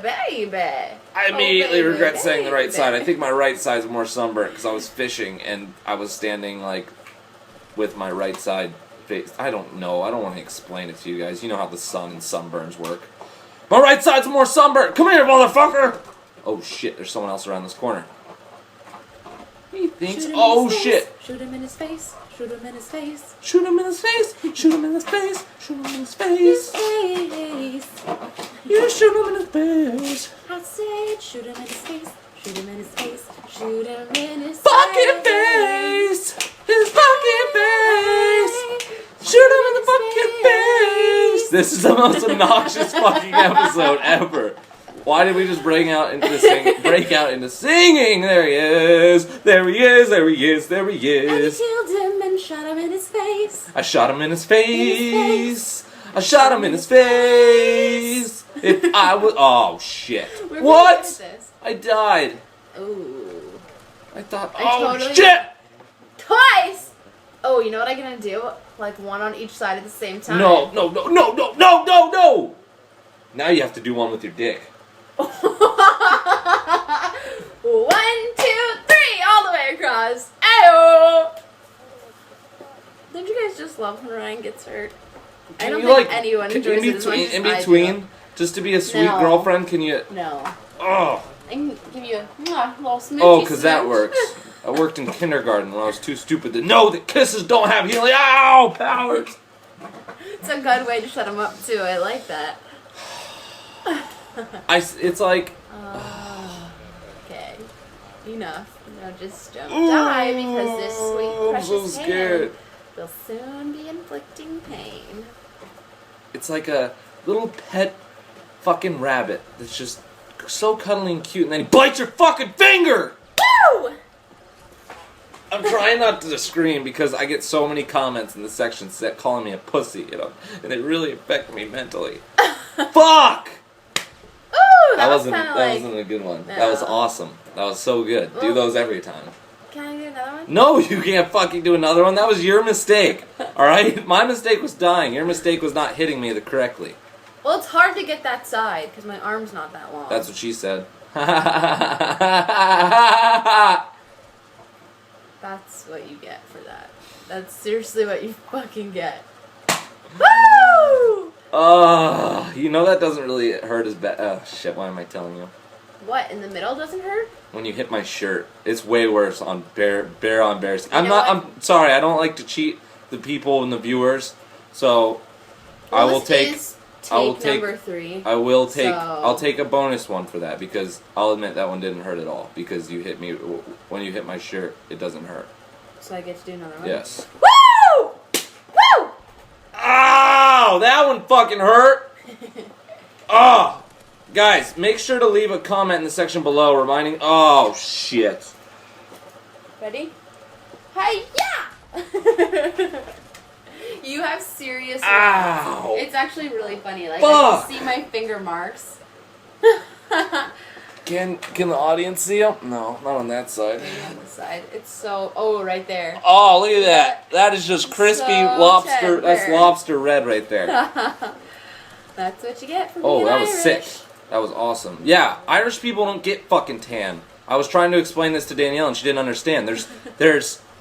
I immediately regret saying the right side. I think my right side's more sunburnt because I was fishing and I was standing like with my right side face. I don't know. I don't want to explain it to you guys. You know how the sun and sunburns work. My right side's more sunburnt. Come here, motherfucker! Oh shit! There's someone else around this corner. He thinks. Oh shit! Shoot him in his face. Shoot him in his face. Shoot him in his face. Shoot him in his face. Shoot him in his face. You shoot him in his face. I said, shoot him in his face. Shoot him in his face. Shoot him in his fucking face. His fucking face. Shoot him in the fucking face. This is the most obnoxious fucking episode ever. Why did we just break out into singing? There he is. There he is. There he is. There he is. And he killed him and shot him in his face. I shot him in his face. I shot him in his face. If I was... Oh, shit. What? I died. Ooh. I thought... Oh, shit! Twice! Oh, you know what I'm gonna do? Like one on each side at the same time. No. Now you have to do one with your dick. 1, 2, 3, all the way across. Ayo! Don't you guys just love when Ryan gets hurt? I don't think anyone enjoys it as much as I do. Just to be a sweet girlfriend, can you... No. Oh. I can give you a little smoochie. Oh, because that works. I worked in kindergarten when I was too stupid to know that kisses don't have healing powers. It's a good way to shut him up, too. I like that. It's like... Okay. Enough. Now just don't die because this sweet, precious hand will soon be inflicting pain. It's like a little pet fucking rabbit that's just so cuddly and cute, and then he bites your fucking finger! Woo! I'm trying not to scream because I get so many comments in the sections that calling me a pussy, and they really affect me mentally. Fuck! Ooh, That was wasn't a good one. That was awesome. That was so good. Do those every time. Can I do another one? No, you can't fucking do another one. That was your mistake. Alright? My mistake was dying. Your mistake was not hitting me correctly. Well, it's hard to get that side because my arm's not that long. That's what she said. That's what you get for that. That's seriously what you fucking get. Woo! You know that doesn't really hurt as bad. Oh shit, why am I telling you? What, in the middle doesn't hurt? When you hit my shirt, it's way worse on bear on bears. You know I'm sorry, I don't like to cheat the people and the viewers. So Well, I will this take is number 3. I will take so- I'll take a bonus one for that because I'll admit that one didn't hurt at all because you hit me when you hit my shirt, it doesn't hurt. So I get to do another one? Yes. Woo! Woo! Ow! That one fucking hurt! Oh! Guys, make sure to leave a comment in the section below reminding... Oh, shit. Ready? Hi, yeah! You have serious Ow! marks. It's actually really funny. Like, Fuck! I can see my finger marks. Can the audience see them? No, not on that side. Maybe on the side. It's so... Oh, right there. Oh, look at that. That is just crispy So lobster. tender. That's lobster red right there. That's what you get from Oh, being that was Irish. sick. That was awesome. Yeah, Irish people don't get fucking tan. I was trying to explain this to Danielle and she didn't understand.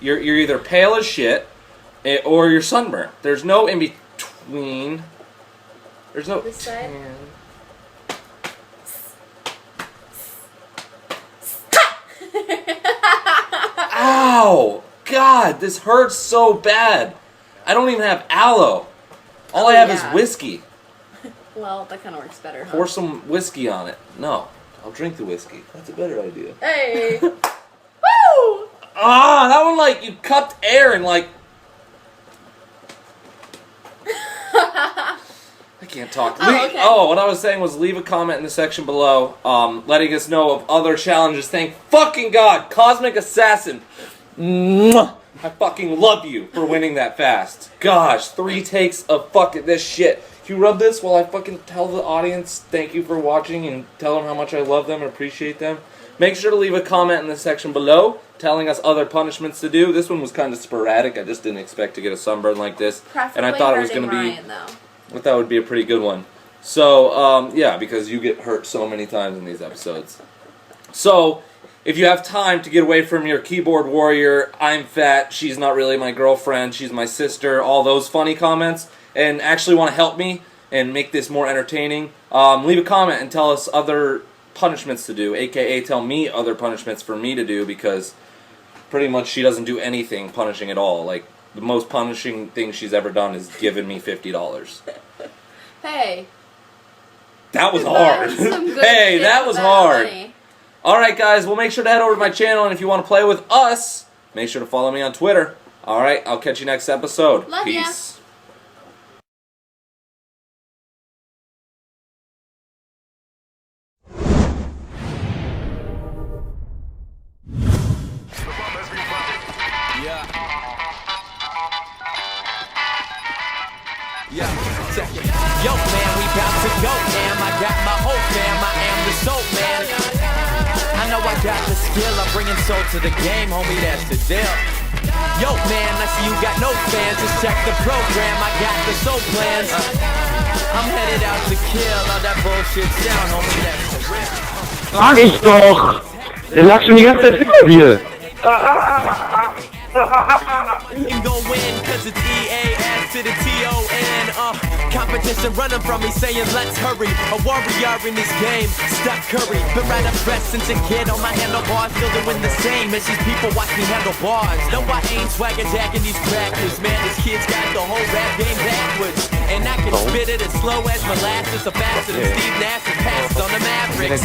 You're either pale as shit or you're sunburnt. There's no in between. There's no This side? tan. Ow! God, this hurts so bad. I don't even have aloe. All I have is whiskey. Well, that kind of works better, huh? Pour some whiskey on it. No, I'll drink the whiskey. That's a better idea. Hey! Woo! Ah, that one like you cupped air and like. I can't talk. Okay. What I was saying was leave a comment in the section below, letting us know of other challenges. Thank fucking God, Cosmic Assassin. Mwah! I fucking love you for winning that fast. Gosh, 3 takes of fucking this shit. Can you rub this while I fucking tell the audience thank you for watching and tell them how much I love them and appreciate them? Make sure to leave a comment in the section below telling us other punishments to do. This one was kind of sporadic. I just didn't expect to get a sunburn like this. Preferably And I thought it was going to be... Ryan, though. I thought it would be a pretty good one. So, yeah, because you get hurt so many times in these episodes. So, if you have time to get away from your keyboard warrior, I'm fat, she's not really my girlfriend, she's my sister, all those funny comments, and actually want to help me and make this more entertaining, leave a comment and tell us other punishments to do, aka tell me other punishments for me to do, because pretty much she doesn't do anything punishing at all. Like, the most punishing thing she's ever done is given me $50. Hey. That was hard. Hey, that was hard. Alright guys, well make sure to head over to my channel, and if you want to play with us, make sure to follow me on Twitter. Alright, I'll catch you next episode. Love ya. Peace. Yo, man, we bout to go, man. I got my hope, man. I am the soul, man. I know I got the skill. I'm bringing soul to the game, homie. That's the deal. Yo, man, I see you got no fans. Just check the program. I got the soul plans. I'm headed out to kill all that bullshit sound, homie. That's the real. Sag ich doch! Der lag schon die ganze Zeit über dir! You gon' win, cause it's EAS to the TON. Competition running from me saying let's hurry. A warrior in this game, Steph Curry. Been right up dressed since a kid on my handlebars. Still doing the same as these people watch me handle bars. No, I ain't swagger jacking these crackers. Man, this kid's got the whole rap game backwards. And I can spit it as slow as molasses, or faster than Steve Nash and passes on the Mavericks.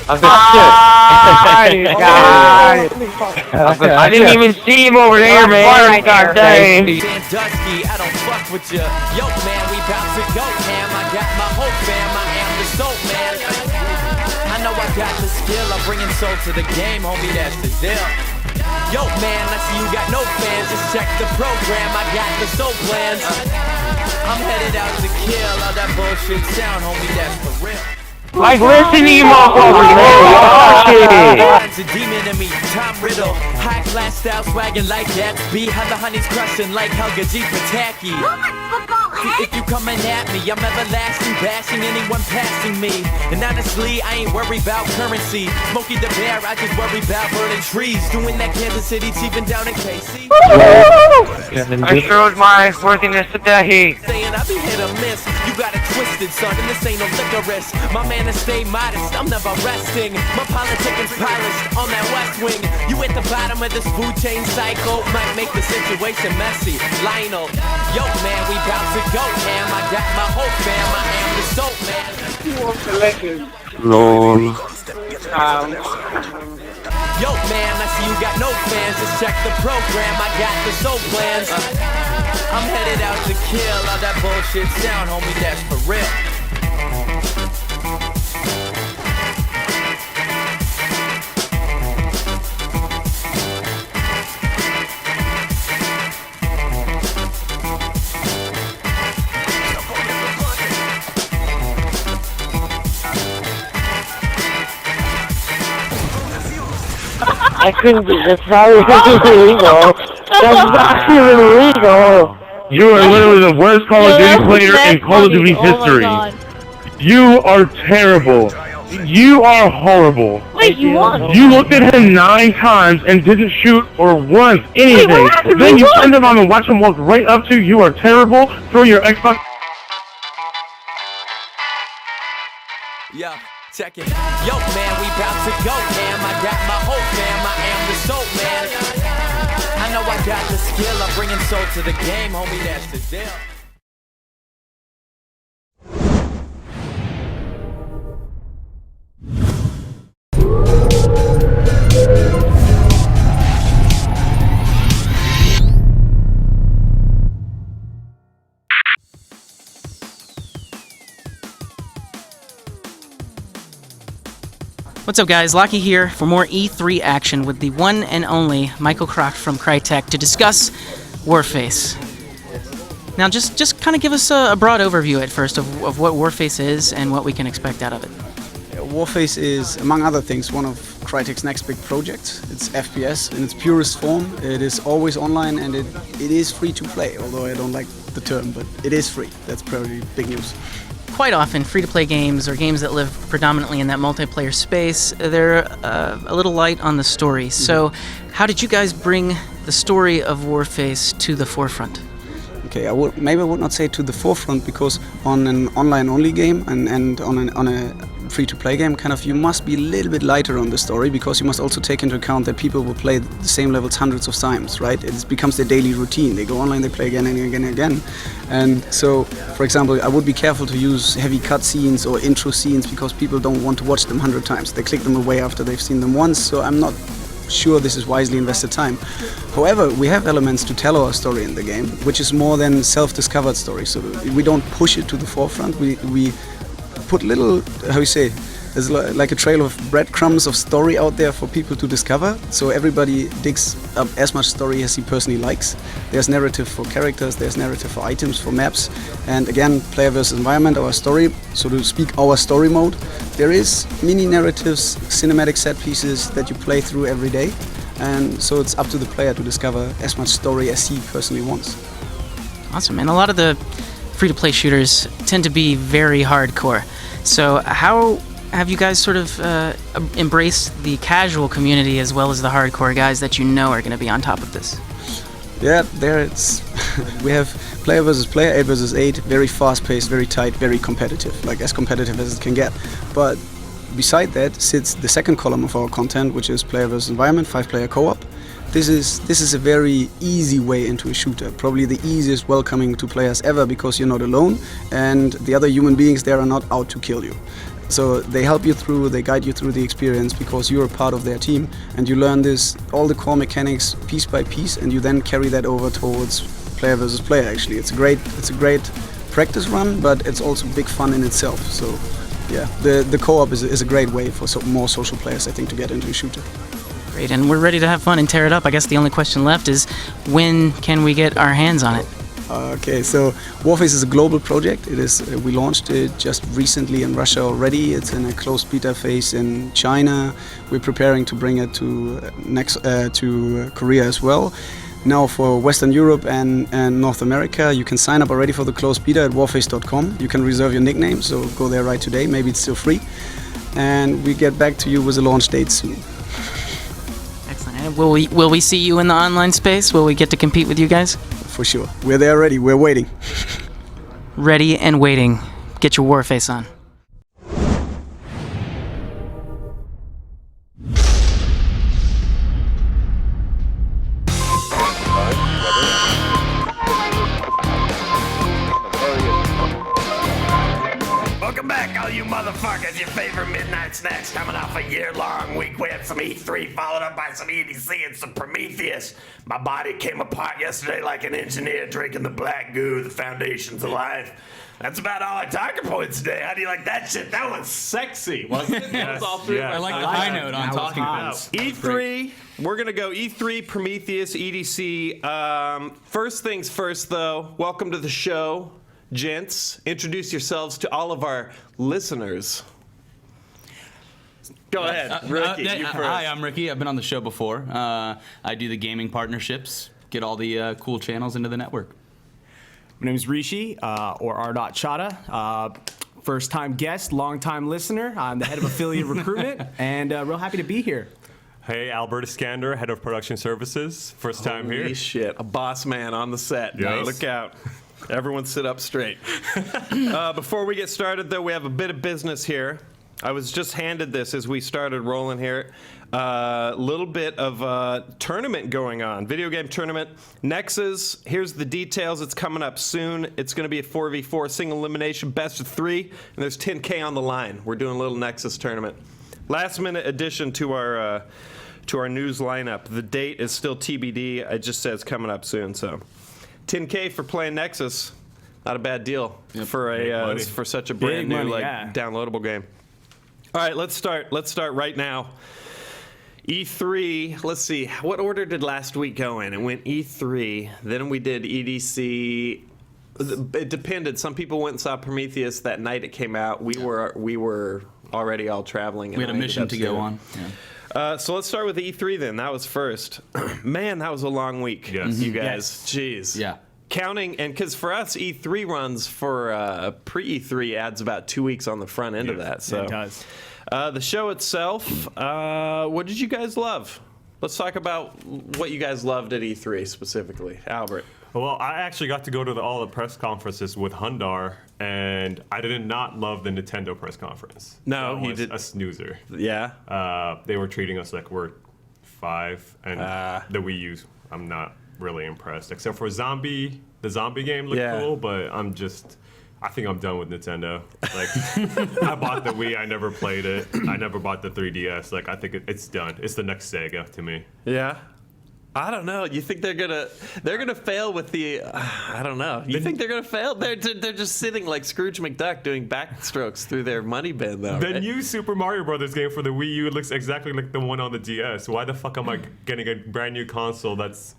I didn't even see him over there, man. God dang. Dusty, I don't fuck with ya. Yo, man, we bout to go, fam. I got my hope, fam. I am the soul, man. I know I got the skill. I'm bringing soul to the game, homie, that's the deal. Yo, man, I see you got no fans. Just check the program, I got the soul plans. I'm headed out to kill all that bullshit sound, homie, that's for real. Like, listen to you motherfuckers, man. It's a demon in me, Tom Riddle. High class style swagging like Gatsby. How the honey's crushing like Helga G. Pataki. If you coming at me, I'm everlasting, bashing anyone passing me. And honestly, I ain't worried about currency. Smokey the Bear, I just worry about burning trees. Doing that Kansas City, even down in KC. I showed my worthiness today. Saying I be hit or miss. You got it twisted, son, and this ain't no licorice. My man is stay modest, I'm never resting. My politicking polished on that West Wing. You at the bottom of this food chain cycle might make the situation messy. Lionel, yo man, we bout to go ham. I got my whole fam, I am the soap man. LOL. Yo man, I see you got no fans. Just check the program, I got the soul plans. I'm headed out to kill all that bullshit sound, homie, that's for real. I couldn't be. That's not even illegal. That's not even illegal. You are literally the worst Call of Duty player in Call of Duty history. You are terrible. You are horrible. Wait, you won. You looked at him 9 times and didn't shoot or once anything. Then you turned him on and watched him walk right up to you. You are terrible. Throw your Xbox. Yo, check it. Yo, man, we bout to go, man. I got my whole fam. I am the soap man. I know I got the skill. I'm bringing soul to the game, homie. That's the deal. What's up guys, Lockie here for more E3 action with the one and only Michael Croft from Crytek to discuss Warface. Now just kind of give us a broad overview at first of what Warface is and what we can expect out of it. Warface is, among other things, one of Crytek's next big projects. It's FPS in its purest form. It is always online and it is free to play, although I don't like the term, but it is free. That's probably big news. Quite often, free-to-play games or games that live predominantly in that multiplayer space, they're a little light on the story. So how did you guys bring the story of Warface to the forefront? Okay, maybe I would not say to the forefront, because on an online-only game and on a free-to-play game, kind of you must be a little bit lighter on the story, because you must also take into account that people will play the same levels hundreds of times, right? It becomes their daily routine. They go online, they play again and again and again. And so, for example, I would be careful to use heavy cutscenes or intro scenes, because people don't want to watch them 100 times. They click them away after they've seen them once, so I'm not sure this is wisely invested time. However, we have elements to tell our story in the game, which is more than self-discovered story. So we don't push it to the forefront. We put little, how you say, there's like a trail of breadcrumbs of story out there for people to discover. So everybody digs up as much story as he personally likes. There's narrative for characters, there's narrative for items, for maps, and again, player versus environment, our story, so to speak, our story mode. There is mini narratives, cinematic set pieces that you play through every day, and so it's up to the player to discover as much story as he personally wants. Awesome, and a lot of the free-to-play shooters tend to be very hardcore. So how have you guys sort of embraced the casual community as well as the hardcore guys that you know are going to be on top of this? Yeah, there it's we have player versus player, 8 versus 8, very fast-paced, very tight, very competitive, like as competitive as it can get. But beside that sits the second column of our content, which is player versus environment, 5-player co-op. This is a very easy way into a shooter, probably the easiest welcoming to players ever, because you're not alone and the other human beings there are not out to kill you. So they help you through, they guide you through the experience, because you're a part of their team and you learn all the core mechanics piece by piece, and you then carry that over towards player versus player. Actually, it's a great practice run, but it's also big fun in itself. So yeah, the co-op is a great way for more social players, I think, to get into a shooter. Great, and we're ready to have fun and tear it up. I guess the only question left is, when can we get our hands on it? Okay, so Warface is a global project. It is we launched it just recently in Russia already. It's in a closed beta phase in China. We're preparing to bring it to Korea as well. Now for Western Europe and North America, you can sign up already for the closed beta at warface.com. You can reserve your nickname, so go there right today. Maybe it's still free. And we get back to you with a launch date soon. Excellent. And will we see you in the online space? Will we get to compete with you guys? For sure. We're there already. We're waiting. Ready and waiting. Get your Warface on. Welcome back, all you motherfuckers. Your favorite midnight snacks coming off a year-long week. We had some E3 followed up by some EDC and some Prometheus. My body came apart yesterday like an engineer drinking the black goo. The foundation's alive. That's about all I talking points today. How do you like that shit? That one's sexy, wasn't it? That was all three. I like the high note on talking points. E3, we're going to go E3, Prometheus, EDC. First things first, though, welcome to the show. Gents, introduce yourselves to all of our listeners. Go ahead, Ricky. You first. Hi, I'm Ricky. I've been on the show before. I do the gaming partnerships, get all the cool channels into the network. My name is Rishi, or R.Chata. First-time guest, long-time listener. I'm the head of affiliate recruitment, and real happy to be here. Hey, Albert Iskander, head of production services. First time here. Holy shit, a boss man on the set. Yes. Look out. Everyone sit up straight. Before we get started, though, we have a bit of business here. I was just handed this as we started rolling here. A little bit of a tournament going on. Video game tournament. Nexus, here's the details. It's coming up soon. It's going to be a 4v4 single elimination best of 3. And there's 10K on the line. We're doing a little Nexus tournament. Last minute addition to our news lineup. The date is still TBD. It just says coming up soon, so. 10K for playing Nexus, not a bad deal for such a brand new downloadable game. All right, let's start right now. E3, let's see, what order did last week go in? It went E3, then we did EDC. It depended. Some people went and saw Prometheus that night it came out. We were already all traveling. We had a mission to go on. Yeah. So let's start with the E3 then. That was first. Man, that was a long week, you guys. Jeez. Yeah. Counting, and because for us, E3 runs for pre-E3 adds about 2 weeks on the front end of that. So it does. The show itself, what did you guys love? Let's talk about what you guys loved at E3 specifically. Albert. Well, I actually got to go to all the press conferences with Hundar, and I did not love the Nintendo press conference. No, he did a snoozer. Yeah. They were treating us like we're 5, and the Wii U, I'm not really impressed. Except for the zombie game looked cool, but I think I'm done with Nintendo. Like, I bought the Wii, I never played it. I never bought the 3DS. Like, I think it's done. It's the next Sega to me. Yeah. I don't know. You think they're gonna fail with the? I don't know. You think they're gonna fail? They're just sitting like Scrooge McDuck doing backstrokes through their money bin, though. The new Super Mario Brothers game for the Wii U looks exactly like the one on the DS. Why the fuck am I getting a brand new console that's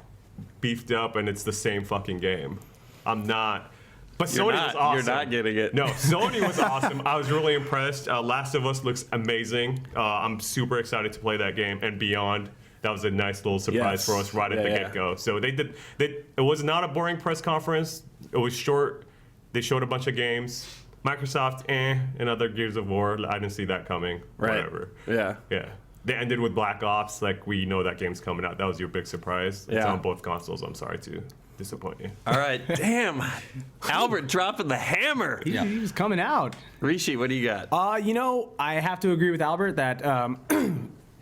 beefed up and it's the same fucking game? I'm not. But Sony was awesome. You're not getting it. No, Sony was awesome. I was really impressed. Last of Us looks amazing. I'm super excited to play that game and beyond. That was a nice little surprise for us right at the get-go. So it was not a boring press conference. It was short. They showed a bunch of games. Microsoft, and other Gears of War. I didn't see that coming. Right. Whatever. Yeah. Yeah. They ended with Black Ops. Like, we know that game's coming out. That was your big surprise. It's on both consoles. I'm sorry to disappoint you. All right. Damn. Albert dropping the hammer. He was coming out. Rishi, what do you got? I have to agree with Albert that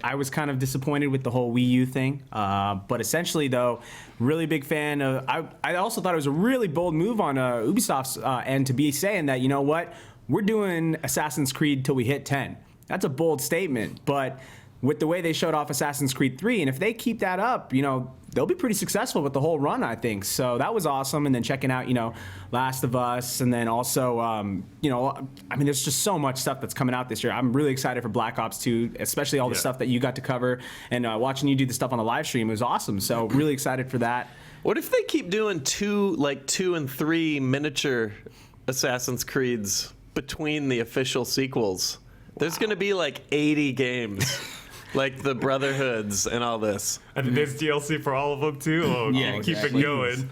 I was kind of disappointed with the whole Wii U thing. But essentially, though, really big fan of... I also thought it was a really bold move on Ubisoft's end to be saying that, you know what, we're doing Assassin's Creed till we hit 10. That's a bold statement, but with the way they showed off Assassin's Creed 3, and if they keep that up, you know, they'll be pretty successful with the whole run, I think. So that was awesome. And then checking out, you know, Last of Us, and then also, you know, I mean, there's just so much stuff that's coming out this year. I'm really excited for Black Ops 2, especially all the stuff that you got to cover, and watching you do the stuff on the live stream was awesome. So really excited for that. What if they keep doing 2 and 3 miniature Assassin's Creeds between the official sequels? There's going to be like 80 games. Like the Brotherhoods and all this. And there's DLC for all of them too? Oh, yeah, keep it going.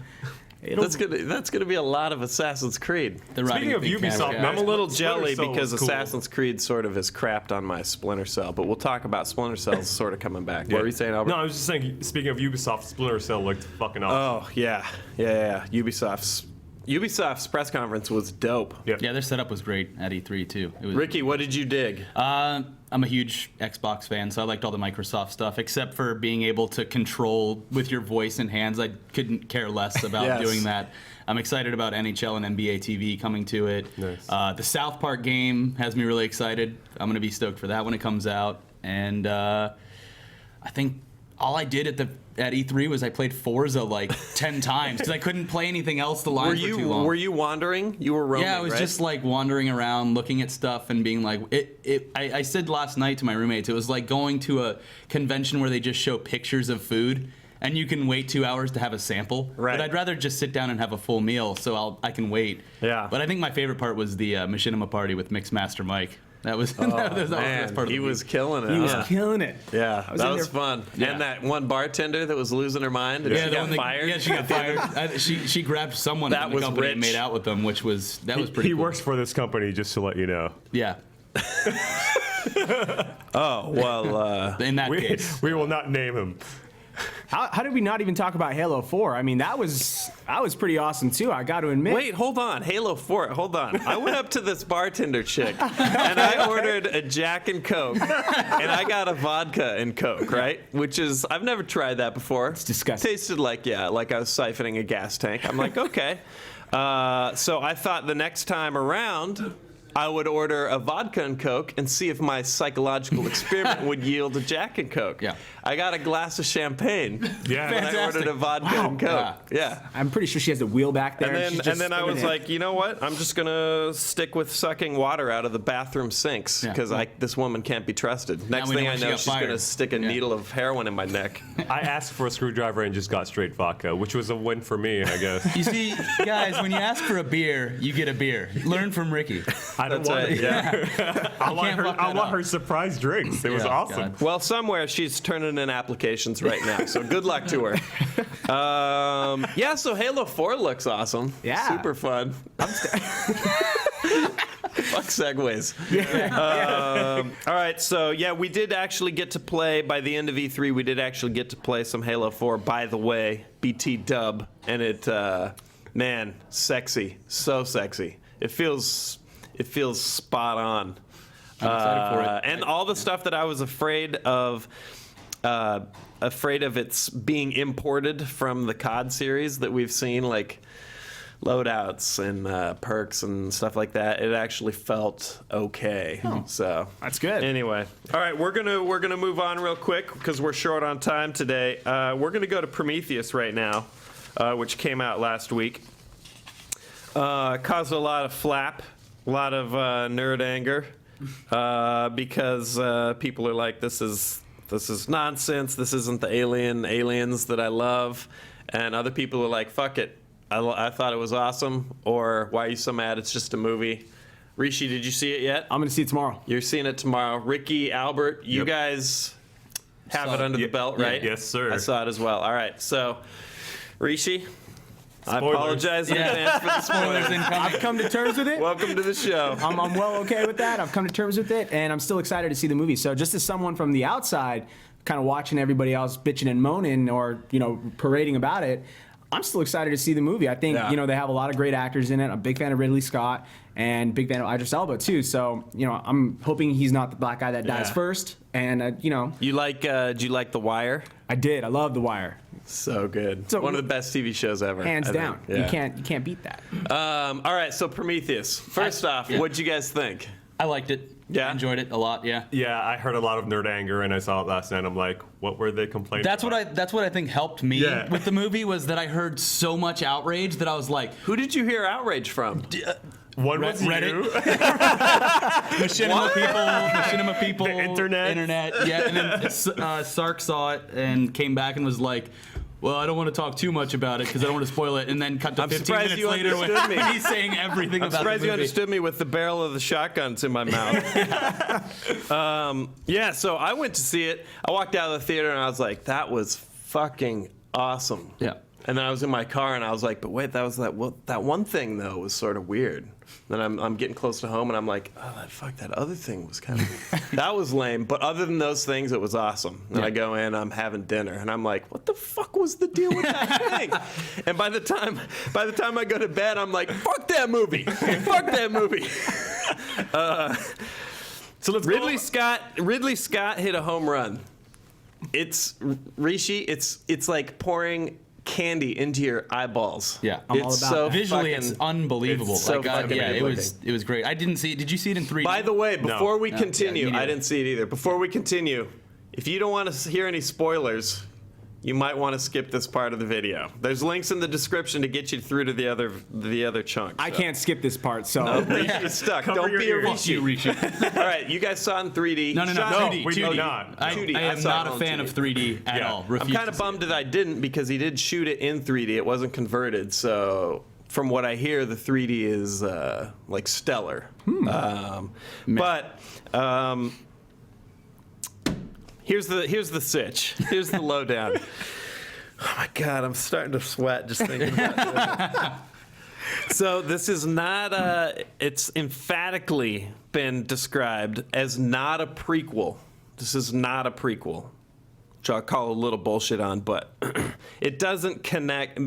That's gonna be a lot of Assassin's Creed. Speaking of Ubisoft, I'm a little jelly Splinter Cell because was cool. Assassin's Creed sort of has crapped on my Splinter Cell, but we'll talk about Splinter Cell sort of coming back. What were you saying, Albert? No, I was just saying, speaking of Ubisoft, Splinter Cell looked fucking awesome. Oh, yeah. Ubisoft's press conference was dope. Yeah, their setup was great at E3 too. It was Ricky, what did you dig? I'm a huge Xbox fan, so I liked all the Microsoft stuff, except for being able to control with your voice and hands. I couldn't care less about doing that. I'm excited about NHL and NBA TV coming to it. Nice. The South Park game has me really excited. I'm going to be stoked for that when it comes out. And I think all I did at E3 was I played Forza like 10 times because I couldn't play anything else the line for too long. Were you wandering? You were roaming, Yeah, I was right? just like wandering around looking at stuff and being like, I said last night to my roommates, it was like going to a convention where they just show pictures of food and you can wait 2 hours to have a sample. Right. But I'd rather just sit down and have a full meal so I can wait. Yeah. But I think my favorite part was the Machinima party with Mixmaster Mike. That was, Oh, that was the man, best part of he the was week. killing it. He was killing it. Yeah, that was fun. Yeah. And that one bartender that was losing her mind and she got fired. Yeah, she got fired. She grabbed someone That from the was company rich. and made out with them, which was pretty He cool. works for this company, just to let you know. Yeah. Oh, well, in that case. We will not name him. How did we not even talk about Halo 4? I mean, that was pretty awesome too, I got to admit. Wait, hold on. Halo 4, hold on. I went up to this bartender chick and I ordered a Jack and Coke and I got a vodka and Coke, right? Which is, I've never tried that before. It's disgusting. Tasted like I was siphoning a gas tank. I'm like, okay. So I thought the next time around, I would order a vodka and Coke and see if my psychological experiment would yield a Jack and Coke. Yeah. I got a glass of champagne. Yeah. When I ordered a vodka and Coke. Yeah. I'm pretty sure she has the wheel back there. And then I was like, you know what? I'm just gonna stick with sucking water out of the bathroom sinks because this woman can't be trusted. Next we know thing I when she know, got she's fired. gonna stick a needle of heroin in my neck. I asked for a screwdriver and just got straight vodka, which was a win for me, I guess. You see, guys, when you ask for a beer, you get a beer. Learn from Ricky. I don't That's want right, it. yeah. I want her surprise drinks. It was awesome. Well, somewhere she's turning in applications right now, so good luck to her. Yeah, so Halo 4 looks awesome. Yeah. Super fun. Fuck segues. All right, so yeah, we did actually get to play, by the end of E3, we did actually get to play some Halo 4, by the way, BT dub, and it, man, sexy, so sexy. It feels spot on. I'm excited for it. And all the stuff that I was afraid of it's being imported from the COD series that we've seen, like loadouts and perks and stuff like that. It actually felt okay. So that's good. Anyway, all right, we're gonna move on real quick because we're short on time today. We're gonna go to Prometheus right now, which came out last week. Caused a lot of flap, a lot of nerd anger, because people are like, this is nonsense. This isn't the aliens that I love, and other people are like, fuck it. I thought it was awesome, or why are you so mad? It's just a movie. Rishi, did you see it yet? I'm going to see it tomorrow. You're seeing it tomorrow. Ricky, Albert, you guys have it under the belt, right? Yes, sir. I saw it as well. All right, so Rishi, I Spoilers. apologize in advance for the spoilers. I've come to terms with it. Welcome to the show. I'm well okay with that. I've come to terms with it, and I'm still excited to see the movie. So just as someone from the outside, kind of watching everybody else bitching and moaning or, parading about it, I'm still excited to see the movie. I think, they have a lot of great actors in it. I'm a big fan of Ridley Scott and big fan of Idris Elba, too. So, I'm hoping he's not the black guy that dies first. And, You like, did you like The Wire? I did. I love The Wire. So good. So, one of the best TV shows ever. Hands I down. think. Yeah. You can't beat that. All right, so Prometheus. First off, what'd you guys think? I liked it. I enjoyed it a lot. Yeah. Yeah, I heard a lot of nerd anger, and I saw it last night. I'm like, what were they complaining? That's what I think helped me with the movie was that I heard so much outrage that I was like, who did you hear outrage from? One was Reddit. you. Machinima people, the internet. Yeah, and then Sark saw it and came back and was like, well, I don't want to talk too much about it because I don't want to spoil it. And then cut to 15 minutes later when he's saying everything about the movie. I'm surprised you understood me with the barrel of the shotguns in my mouth. Yeah, so I went to see it. I walked out of the theater and I was like, that was fucking awesome. Yeah. And then I was in my car and I was like, but wait, that one thing though was sort of weird. Then I'm getting close to home and I'm like, oh, that other thing was kind of, that was lame. But other than those things, it was awesome. And I go in, I'm having dinner and I'm like, what the fuck was the deal with that thing? And by the time I go to bed, I'm like, fuck that movie. Fuck that movie. So let's Ridley Scott hit a home run. It's Rishi, it's like pouring candy into your eyeballs. Yeah, I'm all about it. Visually, it's unbelievable. It's so it was great. I didn't see it. Did you see it in 3D? By the way, before we continue, I didn't see it either. Before we continue, if you don't want to hear any spoilers, you might want to skip this part of the video. There's links in the description to get you through to the other chunk. I can't skip this part, so no, Rishi's stuck. Don't be a Rishi. All right, you guys saw it in 3D. No, 2D. We 2D. did not. 2D. I am not a fan of 3D at all. I'm kind of bummed that I didn't because he did shoot it in 3D. It wasn't converted, so from what I hear, the 3D is like stellar. Here's the sitch. Here's the lowdown. Oh my God, I'm starting to sweat just thinking about it. So this is not it's emphatically been described as not a prequel. This is not a prequel, which I'll call a little bullshit on, but it doesn't connect.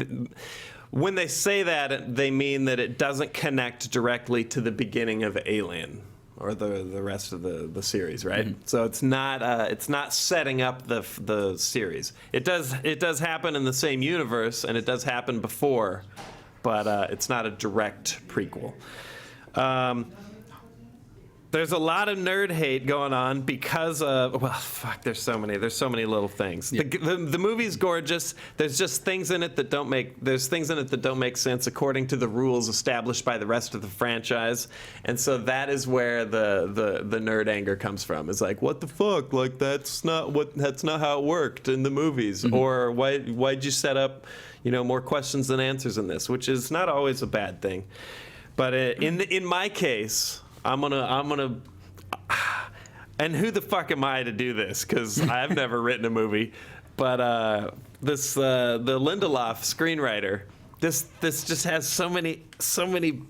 When they say that, they mean that it doesn't connect directly to the beginning of Alien. Or the rest of the series, right? Mm-hmm. So it's not setting up the series. It does happen in the same universe, and it does happen before, but it's not a direct prequel. There's a lot of nerd hate going on because of there's so many little things. Yeah. The movie's gorgeous. There's just things in it that don't make sense according to the rules established by the rest of the franchise, and so that is where the nerd anger comes from. It's like, what the fuck? Like that's not how it worked in the movies, mm-hmm. Or why'd you set up, more questions than answers in this, which is not always a bad thing, but in my case. I'm gonna, and who the fuck am I to do this? Because I've never written a movie, but the Lindelof screenwriter, this just has so many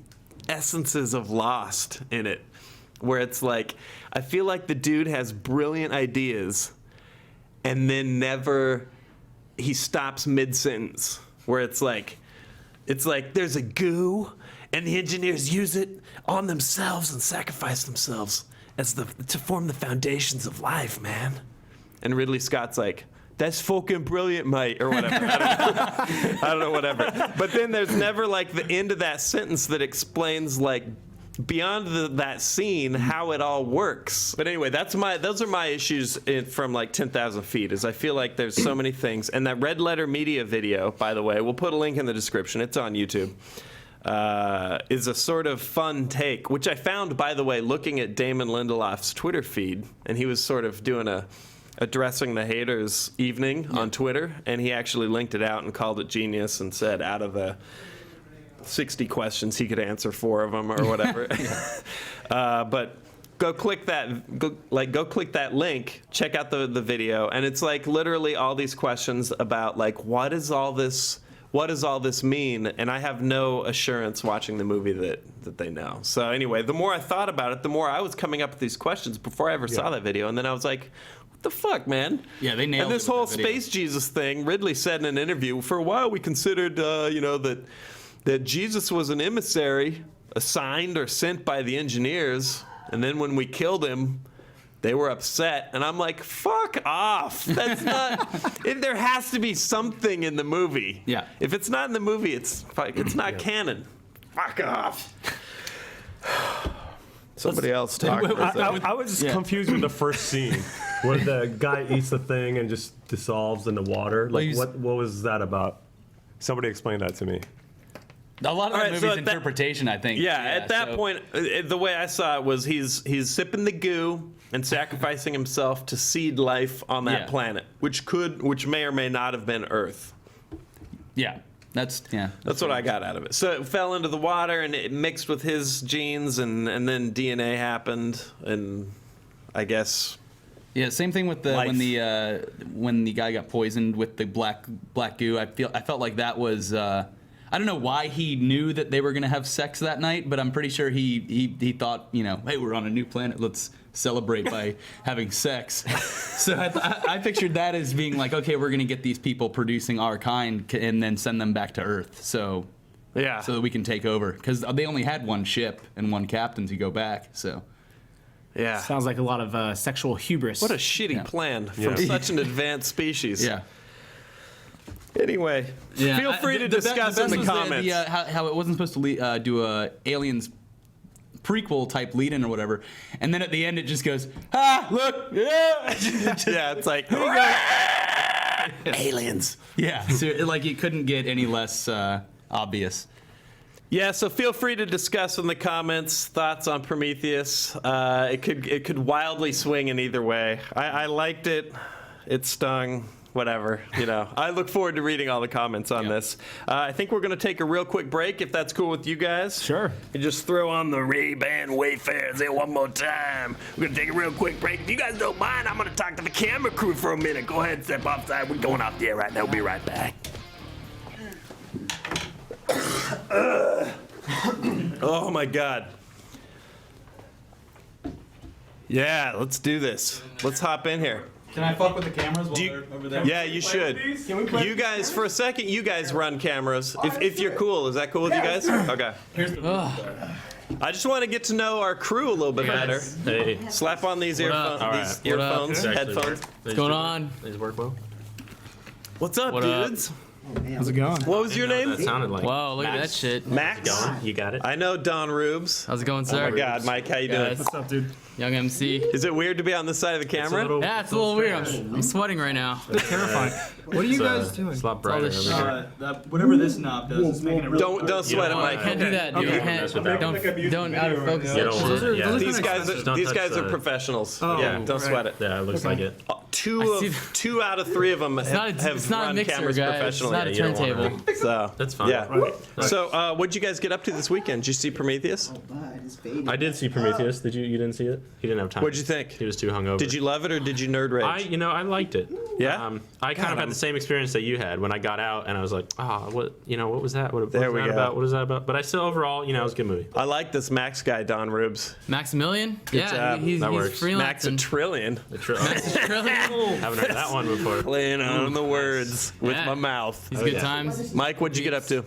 essences of Lost in it, where it's like I feel like the dude has brilliant ideas, and then he stops mid-sentence, where it's like there's a goo. And the engineers use it on themselves and sacrifice themselves to form the foundations of life, man. And Ridley Scott's like, that's fucking brilliant, mate, or whatever. I don't know, whatever. But then there's never like the end of that sentence that explains like beyond that scene how it all works. But anyway, those are my issues from like 10,000 feet. Is I feel like there's so many things. And that Red Letter Media video, by the way, we'll put a link in the description. It's on YouTube. Is a sort of fun take, which I found, by the way, looking at Damon Lindelof's Twitter feed, and he was sort of doing addressing the haters evening on Twitter, and he actually linked it out and called it genius and said out of the 60 questions he could answer 4 of them or whatever. But go click that click that link, check out the video, and it's like literally all these questions about like what does all this mean? And I have no assurance watching the movie that they know. So anyway, the more I thought about it, the more I was coming up with these questions before I ever saw that video. And then I was like, what the fuck, man? Yeah, they nailed it. And this whole Space Jesus thing, Ridley said in an interview, for a while we considered, that Jesus was an emissary assigned or sent by the engineers. And then when we killed him, they were upset, and I'm like, fuck off. That's not... there has to be something in the movie. Yeah. If it's not in the movie, it's not canon. Fuck off. Somebody else talk. I was just confused with the first scene where the guy eats the thing and just dissolves in the water. Like, what was that about? Somebody explain that to me. A lot of All that right, movie's so interpretation, I think. Yeah, at that point, the way I saw it was he's sipping the goo and sacrificing himself to seed life on that planet, which may or may not have been Earth. Yeah. That's what I got out of it. So it fell into the water and it mixed with his genes, and then DNA happened, and I guess. Yeah, same thing with when the guy got poisoned with the black goo. I felt like that was. I don't know why he knew that they were gonna have sex that night, but I'm pretty sure he thought, hey, we're on a new planet, let's celebrate by having sex. So I pictured that as being like, okay, we're gonna get these people producing our kind and then send them back to Earth, so that we can take over, because they only had one ship and one captain to go back. So sounds like a lot of sexual hubris. What a shitty plan from such an advanced species. Yeah. Anyway, feel free to discuss in the comments. How it wasn't supposed to do a Aliens prequel type lead-in or whatever, and then at the end it just goes, look, yeah, it's like aliens. Yeah, so it couldn't get any less obvious. Yeah, so feel free to discuss in the comments thoughts on Prometheus. It could wildly swing in either way. I liked it. It stung. Whatever, I look forward to reading all the comments on this. I think we're going to take a real quick break, if that's cool with you guys. Sure. And just throw on the Ray-Ban Wayfarers there one more time. We're going to take a real quick break. If you guys don't mind, I'm going to talk to the camera crew for a minute. Go ahead and step offside. We're going off the air right now. We'll be right back. Oh, my God. Yeah, let's do this. Let's hop in here. Can I fuck with the cameras while they're over there? Yeah, you should. You guys, for a second, you guys run cameras. If you're cool, is that cool with you guys? Okay. I just want to get to know our crew a little bit better. Hey. Slap on these earphones, headphones. What's going on? These work well? What's up, dudes? How's it going? What was your name? That sounded like. Wow, look at that shit. Max? You got it? I know Don Rubes. How's it going, sir? Oh my God, Mike, how you doing? What's up, dude? Young MC. Is it weird to be on this side of the camera? Yeah, it's a little weird. I'm sweating right now. It's terrifying. What are you guys doing? It's a lot brighter over here. Whatever this knob does, it's making it really. Don't sweat it, Mike. I can't do that, dude. Okay. Don't out of focus. These guys are professionals. Yeah, don't sweat it. Yeah, it looks like it. Two out of three of them have run cameras professionally. It's not a turntable. So that's fine. Yeah. So what'd you guys get up to this weekend? Did you see Prometheus? I did see Prometheus. Did you? You didn't see it? He didn't have time. What'd you think? He was too hungover. Did you love it or did you nerd rage? I liked it. Yeah. I kind of had the same experience that you had when I got out, and I was like, what was that? What was that about? What is that about? But I still overall, it was a good movie. I like this Max guy, Don Rubes. Maximilian? Good job. He's freelancing. Max a trillion. Max a trillion? Haven't heard that one before. Playing on the words with my mouth. These good times. Mike, what'd you get up to?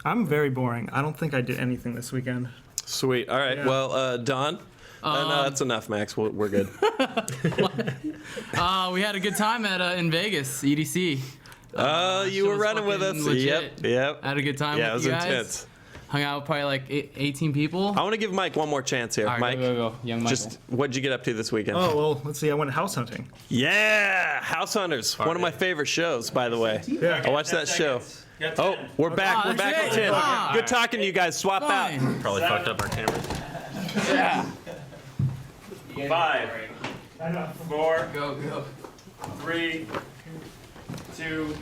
I'm very boring. I don't think I did anything this weekend. Sweet. All right. Yeah. Well, Don. No, that's enough, Max. We're good. We had a good time in Vegas, EDC. You were running with us. Legit. Yep. Had a good time with you guys. Yeah, it was intense. Hung out with probably like 18 people. I want to give Mike one more chance here. All right, Mike, go. Young Michael. Just what'd you get up to this weekend? Oh, well, let's see. I went house hunting. Yeah, House Hunters. One of my favorite shows, by the way. Yeah. I watched that show. Oh, we're back. We're back at 10. Wow. Good talking to you guys. Swap out. Probably fucked up our cameras. Yeah. 5, 4, Go. 3, 2.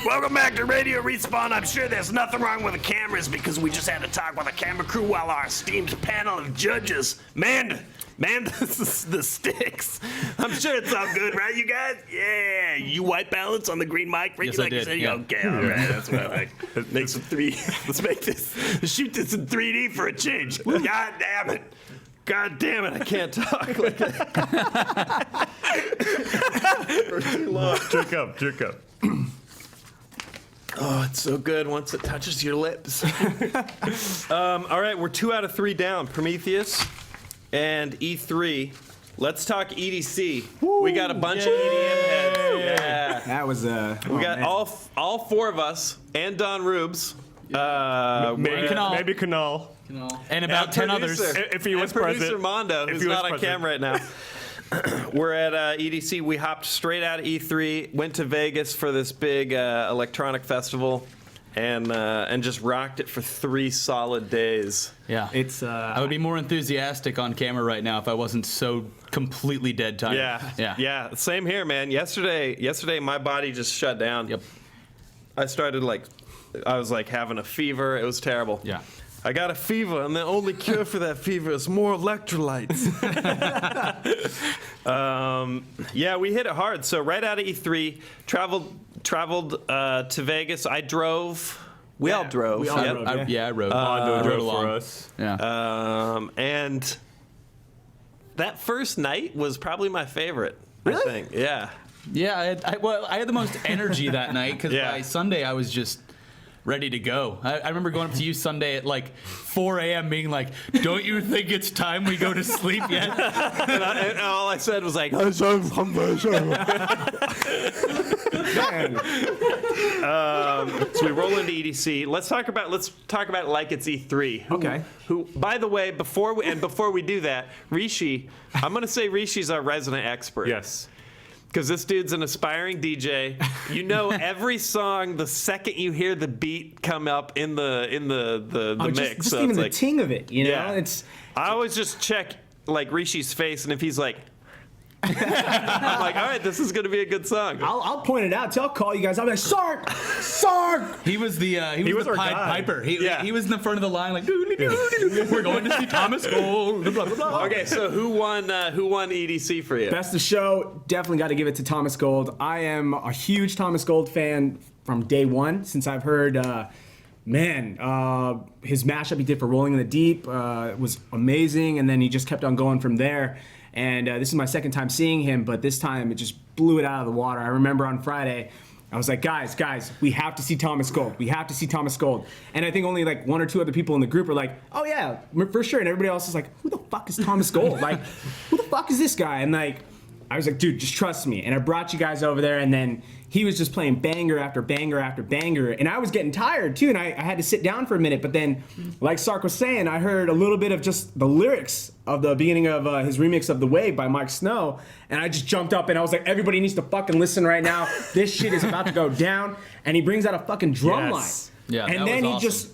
Welcome back to Radio Respawn. I'm sure there's nothing wrong with the cameras because we just had to talk with the camera crew while our esteemed panel of judges manned the sticks. I'm sure it's all good, right, you guys? Yeah. You white balance on the green mic, Ricky? Yes, I did. Said, yeah. Okay, all right. That's what I like. Let's make some 3D. Let's make this. Let's shoot this in 3D for a change. God damn it. God damn it, I can't talk like that. For too long. Jerk up. Oh, it's so good once it touches your lips. All right, we're 2 out of 3 down. Prometheus and E3. Let's talk EDC. We got a bunch of EDM heads Yeah. That was We got all four of us and Don Rubes. Maybe Canal. And about 10 others. If he was producer present. Mondo, who's not on camera right now. We're at EDC. We hopped straight out of E3, went to Vegas for this big electronic festival, and just rocked it for 3 solid days. Yeah, it's. I would be more enthusiastic on camera right now if I wasn't so completely dead tired. Yeah. Same here, man. Yesterday, my body just shut down. Yep. I started I was having a fever. It was terrible. Yeah. I got a fever, and the only cure for that fever is more electrolytes. Yeah, we hit it hard. So right out of E3, traveled to Vegas. I drove. We all drove. We all drove. I rode. Mondo drove along. for us. Yeah. And that first night was probably my favorite. Really? I think. Yeah. Yeah, I had the most energy that night because by Sunday I was just ready to go. I remember going up to you Sunday at 4 a.m. being like, "Don't you think it's time we go to sleep yet?" and all I said was like, so we roll into EDC. Let's talk about it like it's E3. Okay. Who, by the way, before we do that, Rishi, I'm gonna say Rishi's our resident expert. Yes. Because this dude's an aspiring DJ. You know every song the second you hear the beat come up in the mix. Just so even it's the ting of it, you know? Yeah. I always just check Rishi's face, and if he's like, I'm like, all right, this is gonna be a good song. I'll point it out too. I'll call you guys. I'll be like, Sark! He was the our Pied guy. Piper. He was in the front of the line like, we're going to see Thomas Gold. Blah, blah, blah. Okay, so who won EDC for you? Best of show, definitely got to give it to Thomas Gold. I am a huge Thomas Gold fan from day one since I've heard, his mashup he did for Rolling in the Deep was amazing, and then he just kept on going from there. And this is my second time seeing him, but this time it just blew it out of the water. I remember on Friday, I was like, guys, we have to see Thomas Gold. We have to see Thomas Gold. And I think only 1 or 2 other people in the group are like, oh yeah, for sure. And everybody else is like, who the fuck is Thomas Gold? Who the fuck is this guy? And I was like, dude, just trust me. And I brought you guys over there, and then he was just playing banger after banger after banger. And I was getting tired too, and I had to sit down for a minute. But then, like Sark was saying, I heard a little bit of just the lyrics of the beginning of his remix of The Wave by Mike Snow. And I just jumped up and I was like, everybody needs to fucking listen right now. This shit is about to go down. And he brings out a fucking drum line. Yeah, and then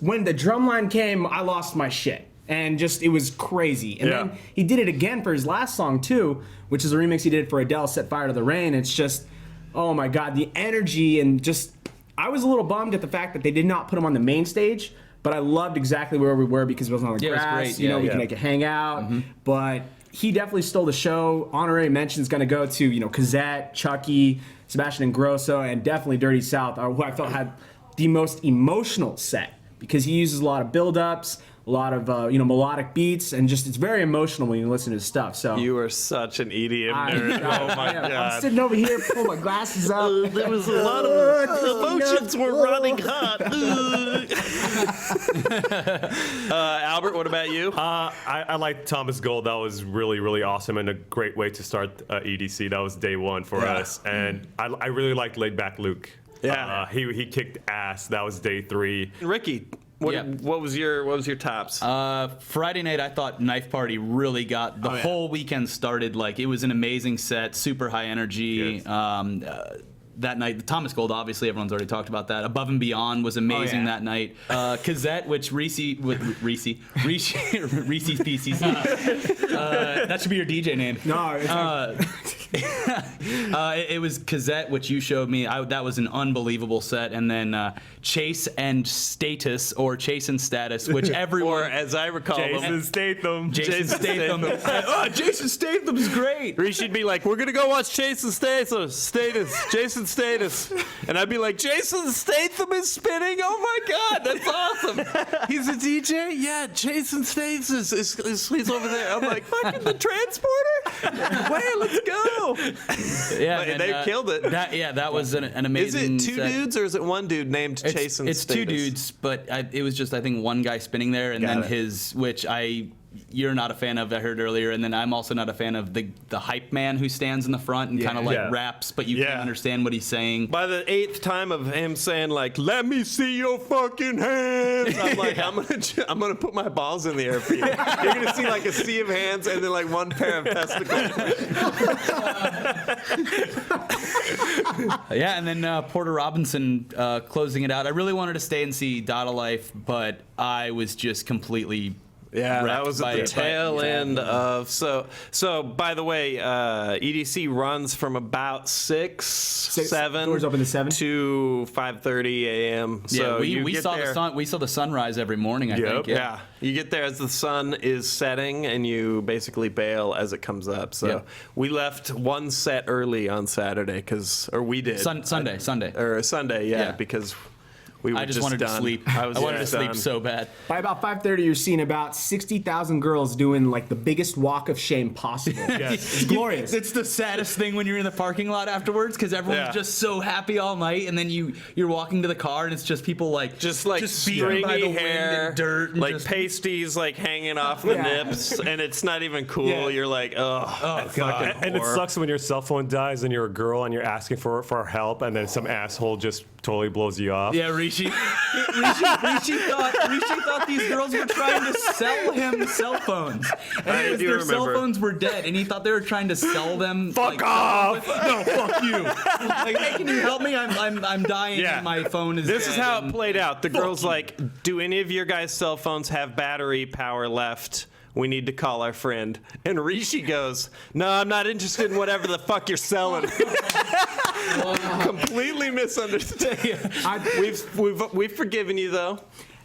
when the drum line came, I lost my shit. And it was crazy. And then he did it again for his last song too, which is a remix he did for Adele, Set Fire to the Rain. It's just, oh my God, the energy and just, I was a little bummed at the fact that they did not put him on the main stage, but I loved exactly where we were because it was on the grass, we can make it hang out. But he definitely stole the show. Honorary mention's gonna go to, Kazette, Chucky, Sebastian Ingrosso, and definitely Dirty South, who I felt had the most emotional set because he uses a lot of build-ups, a lot of melodic beats, and just it's very emotional when you listen to his stuff. So you are such an EDM nerd. Oh my God! I'm sitting over here, pull my glasses up. There was a lot of emotions were running hot. Albert, what about you? I like Thomas Gold. That was really, really awesome and a great way to start EDC. That was day one for us, and I really liked Laid Back Luke. Yeah, he kicked ass. That was day 3. Ricky, what was your tops? Friday night, I thought Knife Party really got the whole weekend started. It was an amazing set, super high energy. Yes. That night, the Thomas Gold, obviously, everyone's already talked about that. Above and Beyond was amazing that night. Kazette, which Reese's PCC. That should be your DJ name. No, it was Kazette, which you showed me. That was an unbelievable set. And then Chase and Status, or Chase and Status, which everyone... or as I recall Jason Statham. Jason Statham. Jason Statham's great. Reese should be like, we're going to go watch Jason Statham. Jason Status. And I'd be like, Jason Statham is spinning? Oh my God, that's awesome. He's a DJ? Yeah, Jason Statham he's over there. I'm like, fucking the transporter? Wait, let's go. Yeah, they killed it. That was an amazing Is it 2 dudes or is it 1 dude named Jason Status? It's 2 dudes, but it was just, I think, one guy spinning there, and then his, which you're not a fan of, I heard earlier, and then I'm also not a fan of the hype man who stands in the front and kind of like raps, but you can't understand what he's saying. By the 8th time of him saying like, "Let me see your fucking hands," I'm like, I'm gonna put my balls in the air for you. You're gonna see like a sea of hands and then like one pair of testicles. Yeah, and then Porter Robinson closing it out. I really wanted to stay and see Dada Life, but I was just completely that was at the tail end of so by the way, EDC runs from about 7 doors open to 7 to 5:30 a.m. So we saw the sun. We saw the sunrise every morning. I think. Yeah, you get there as the sun is setting, and you basically bail as it comes up. So we left one set early on Saturday we did Sunday, because. I just wanted to sleep. I wanted to sleep so bad. By about 5:30, you're seeing about 60,000 girls doing like the biggest walk of shame possible. It's glorious. It's the saddest thing when you're in the parking lot afterwards because everyone's just so happy all night, and then you're walking to the car and it's just people like just stringy by the hair, wind and dirt, and like pasties like hanging off the nips, and it's not even cool. You're like, oh god. And it sucks when your cell phone dies and you're a girl and you're asking for help, and then some asshole just totally blows you off. Yeah, Rishi thought these girls were trying to sell him cell phones. And their cell phones were dead, and he thought they were trying to sell them. Fuck off! No, fuck you! Like, hey, can you help me? I'm dying, and my phone is. This dead, is how it played out. The girl's like, "Do any of your guys' cell phones have battery power left? We need to call our friend." And Rishi goes, "No, I'm not interested in whatever the fuck you're selling." Completely misunderstood. We've forgiven you though.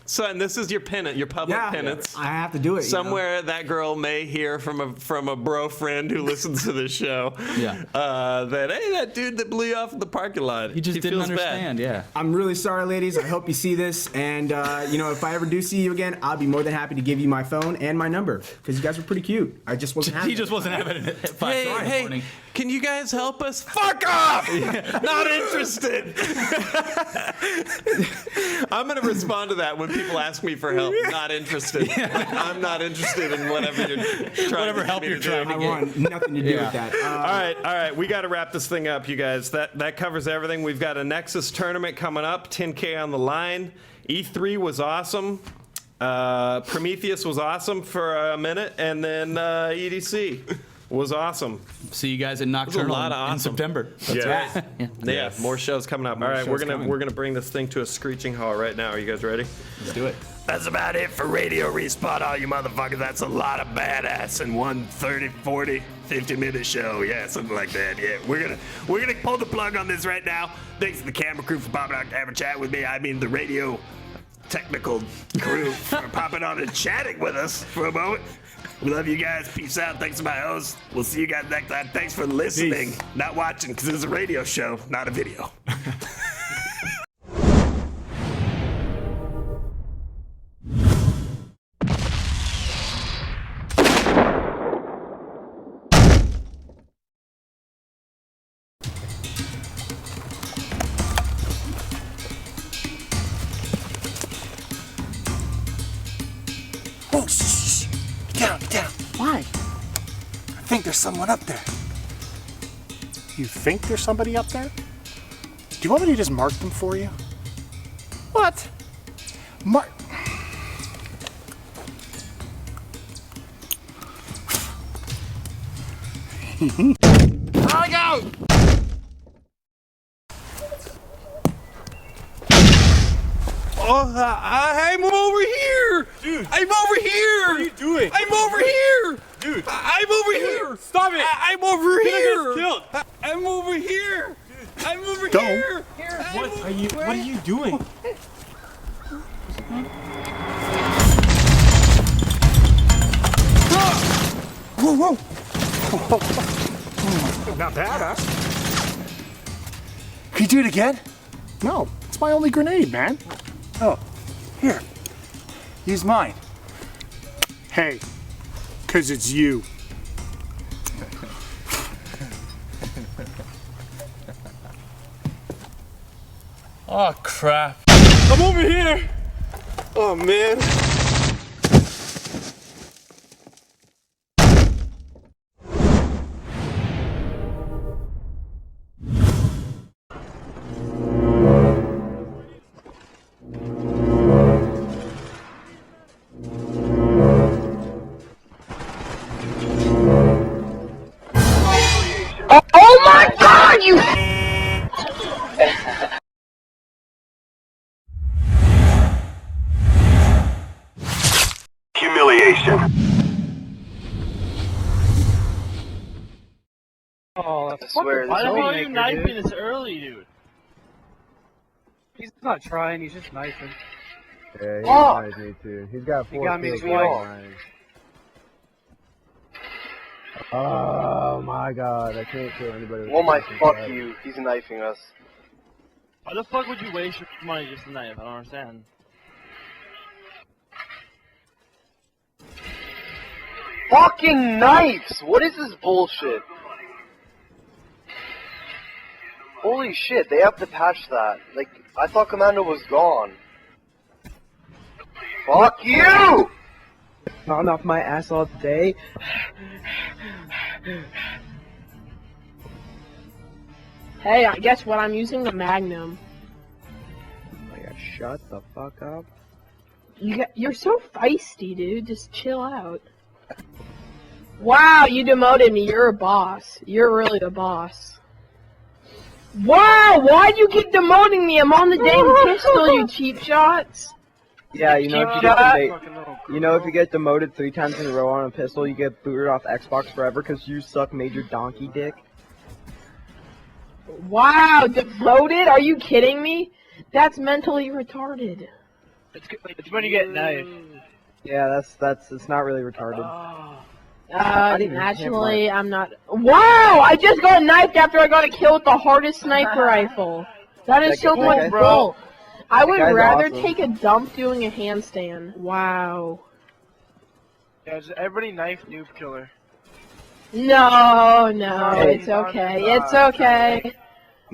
So, and this is your penance, your public penance. I have to do it. Somewhere that girl may hear from a bro friend who listens to this show. That hey, that dude that blew you off in the parking lot. He just didn't understand. Bad. Yeah. I'm really sorry, ladies. I hope you see this, and if I ever do see you again, I'll be more than happy to give you my phone and my number because you guys were pretty cute. I just wasn't having. He just wasn't having it at 5 in the morning. Can you guys help us? Fuck off! Not interested. I'm gonna respond to that when people ask me for help. Not interested. Like, I'm not interested in whatever you're trying to help you're trying to get. I want nothing to do with that. All right. We got to wrap this thing up, you guys. That covers everything. We've got a Nexus tournament coming up. 10K on the line. E3 was awesome. Prometheus was awesome for a minute, and then EDC was awesome. See you guys at Nocturnal in September. That's right. Yeah, more shows coming up. All right, we're gonna bring this thing to a screeching halt right now. Are you guys ready? Let's do it. That's about it for Radio Respawn, all you motherfuckers. That's a lot of badass in one 30, 40, 50-minute show. Yeah, something like that. Yeah, we're gonna pull the plug on this right now. Thanks to the camera crew for popping out to have a chat with me. I mean the radio technical crew for popping on and chatting with us for a moment. We love you guys. Peace out. Thanks to my host. We'll see you guys next time. Thanks for listening, not watching, because it's a radio show, not a video. Oh, shh. Get down. Why? I think there's someone up there. You think there's somebody up there? Do you want me to just mark them for you? What? Mark. I go! Oh, I'm over here! Dude! I'm over here! What are you doing? I'm over here! Dude! I'm over here! Stop it! I'm over here! Killed. I'm over here! Dude. I'm over Don't. here! What are you doing? Whoa! Not bad, huh? Can you do it again? No, it's my only grenade, man. Oh, here. Use mine. Hey, 'cause it's you. Oh, crap. I'm over here! Oh, man. situation. Oh, I swear, why the hell are you dude. knifing this early, dude? He's not trying, he's just knifing. Yeah, he Oh! knows me too. He's got He 4 got me kills. twice. Oh my god, I can't kill anybody with Oh my, a fucking fuck knife. you. He's knifing us. Why the fuck would you waste your money just to knife? I don't understand. Fucking knives! What is this bullshit? Holy shit, they have to patch that. Like, I thought Commando was gone. Fuck you! Found off my ass all day. Hey, guess what? I'm using the Magnum. Oh my god, shut the fuck up. You're so feisty, dude. Just chill out. Wow, you demoted me. You're a boss. You're really the boss. Wow, why'd you keep demoting me? I'm on the damn pistol, you cheap shots. Yeah, you know, if you get demoted 3 times in a row on a pistol, you get booted off Xbox forever because you suck major donkey dick. Wow, demoted? Are you kidding me? That's mentally retarded. It's when you get knifed. Yeah, it's not really retarded. Actually, I'm not. Wow, I just got knifed after I got a kill with the hardest sniper rifle. That is so much bull. I would rather take a dump doing a handstand. Wow. Yeah, everybody knife Noob Killer. No, Hey, it's okay. It's okay.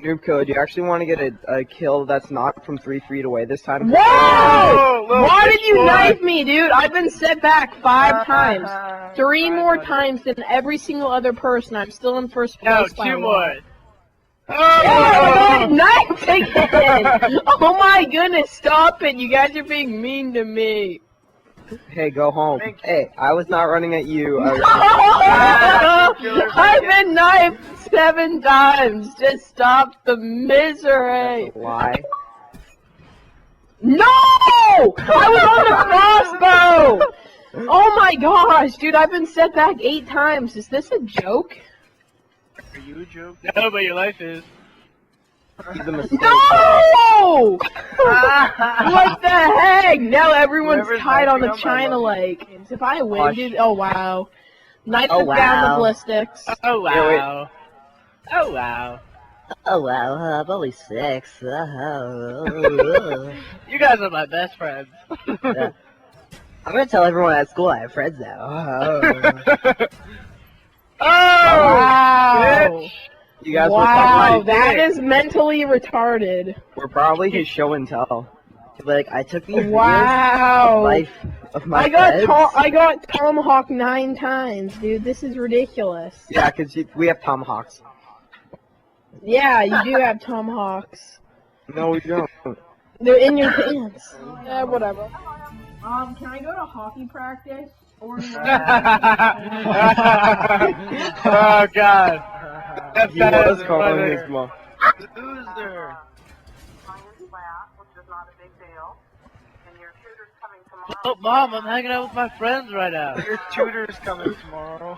Noob Killer, do you actually want to get a kill that's not from 3 feet away this time? Whoa! Why did you knife me, dude? I've been set back 5 times. 3 more times than every single other person. I'm still in first place. No, 2 more. Oh, knife again! Oh my goodness, stop it. You guys are being mean to me. Hey, go home. Hey, I was not running at you. I've been knifed 7 times. Just stop the misery. Why? No! I was on the crossbow! Oh my gosh, dude, I've been set back 8 times. Is this a joke? Are you a joke? No, but your life is. No! What the heck? Now everyone's tied on the China Lake. If I win, dude, oh wow. Knife down the ballistics. Oh wow. Oh wow. Oh wow, I'm only 6. Oh. You guys are my best friends. Yeah. I'm gonna tell everyone at school I have friends now. Oh! Wow! You guys wow, that is mentally retarded. We're probably his show and tell. Like, I took these wow. videos of my I got tomahawk 9 times, dude. This is ridiculous. Yeah, because we have tomahawks. Yeah, you do have tomahawks. No, we don't. They're in your pants. Whatever. Can I go to hockey practice? Or oh god. He was calling his mom. Loser. Oh, Mom, I'm hanging out with my friends right now. Your tutor's coming tomorrow.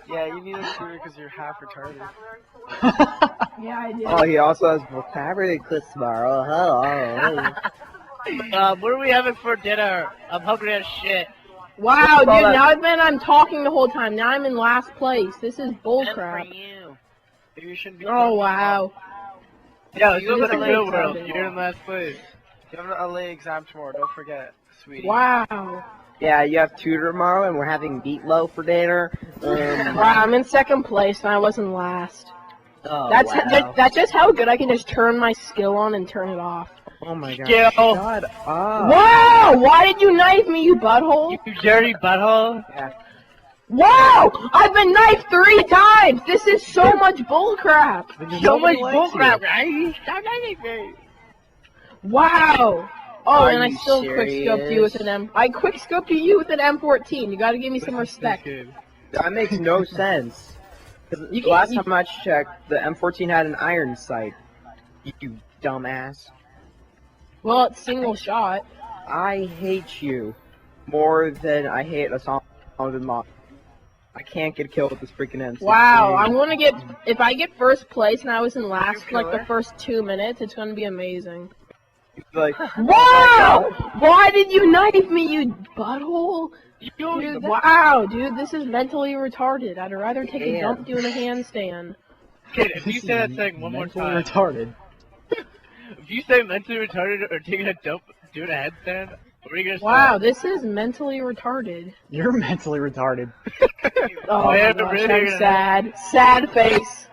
Yeah, you need a tutor because you're half retarded. Yeah, I do. Oh, he also has vocabulary quiz tomorrow. Hello. What are we having for dinner? I'm hungry as shit. Wow, dude, now I'm talking the whole time. Now I'm in last place. This is bullcrap. You shouldn't be. Oh, wow. Yeah, let's do this in the real world. You're in last place. You have an LA exam tomorrow, don't forget, sweetie. Wow. Yeah, you have tutor tomorrow, and we're having meatloaf for dinner. Wow, I'm in 2nd place, and I wasn't last. Oh, That's just how good I can just turn my skill on and turn it off. Oh my god. Shut up. Wow! Why did you knife me, you butthole? You dirty butthole? Yeah. Wow! I've been knifed 3 times! This is so much bullcrap! So much bullcrap, right? Stop knifing me! Wow! Oh, Are and I you still quickscoped you with an M. I quickscoped you with an M14. You gotta give me some respect. That makes no sense. Last time I checked, the M14 had an iron sight. You dumbass. Well, it's single shot. I hate you. more than I hate a song with mod. I can't get killed with this freaking M16. Wow, I'm gonna get, if I get first place and I was in last for like the first 2 minutes, it's gonna be amazing. Like, wow! Why did you knife me, you butthole? Dude, wow, dude, this is mentally retarded. I'd rather take a dump doing a handstand. Okay, if you say that thing one more time. Retarded. If you say mentally retarded or taking a dump doing a headstand, what are you gonna say? Wow, this is mentally retarded. You're mentally retarded. Oh my gosh, I'm sad. Sad face.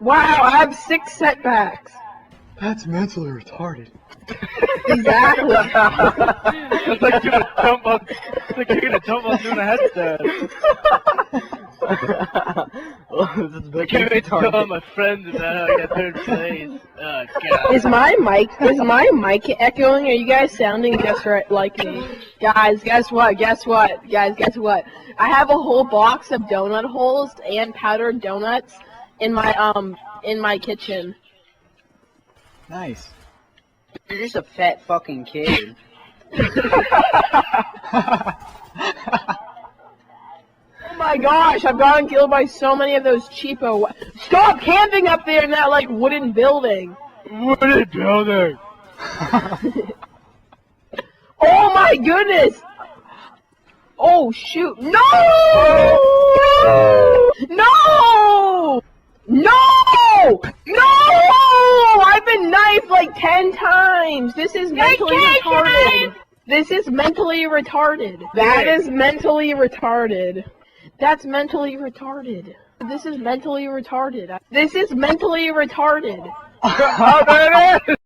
Wow, I have 6 setbacks. That's mentally retarded. Exactly. It's like doing a dump on, it's like taking a dump on doing a headstand. I can't wait to tell all my friends about how I got 3rd place. Oh god. Is my mic echoing? Are you guys sounding just right like me? Guys, guess what? Guess what? Guys, guess what? I have a whole box of donut holes and powdered donuts in my kitchen. Nice. You're just a fat fucking kid. Oh my gosh, I've gotten killed by so many of those cheapo. Stop camping up there in that like wooden building. Wooden building. Oh my goodness. Oh shoot. No! No! No! No! I've been knifed like 10 times. This is mentally retarded. This is mentally retarded. That is mentally retarded. That's mentally retarded. This is mentally retarded. This is mentally retarded. Oh, there it is!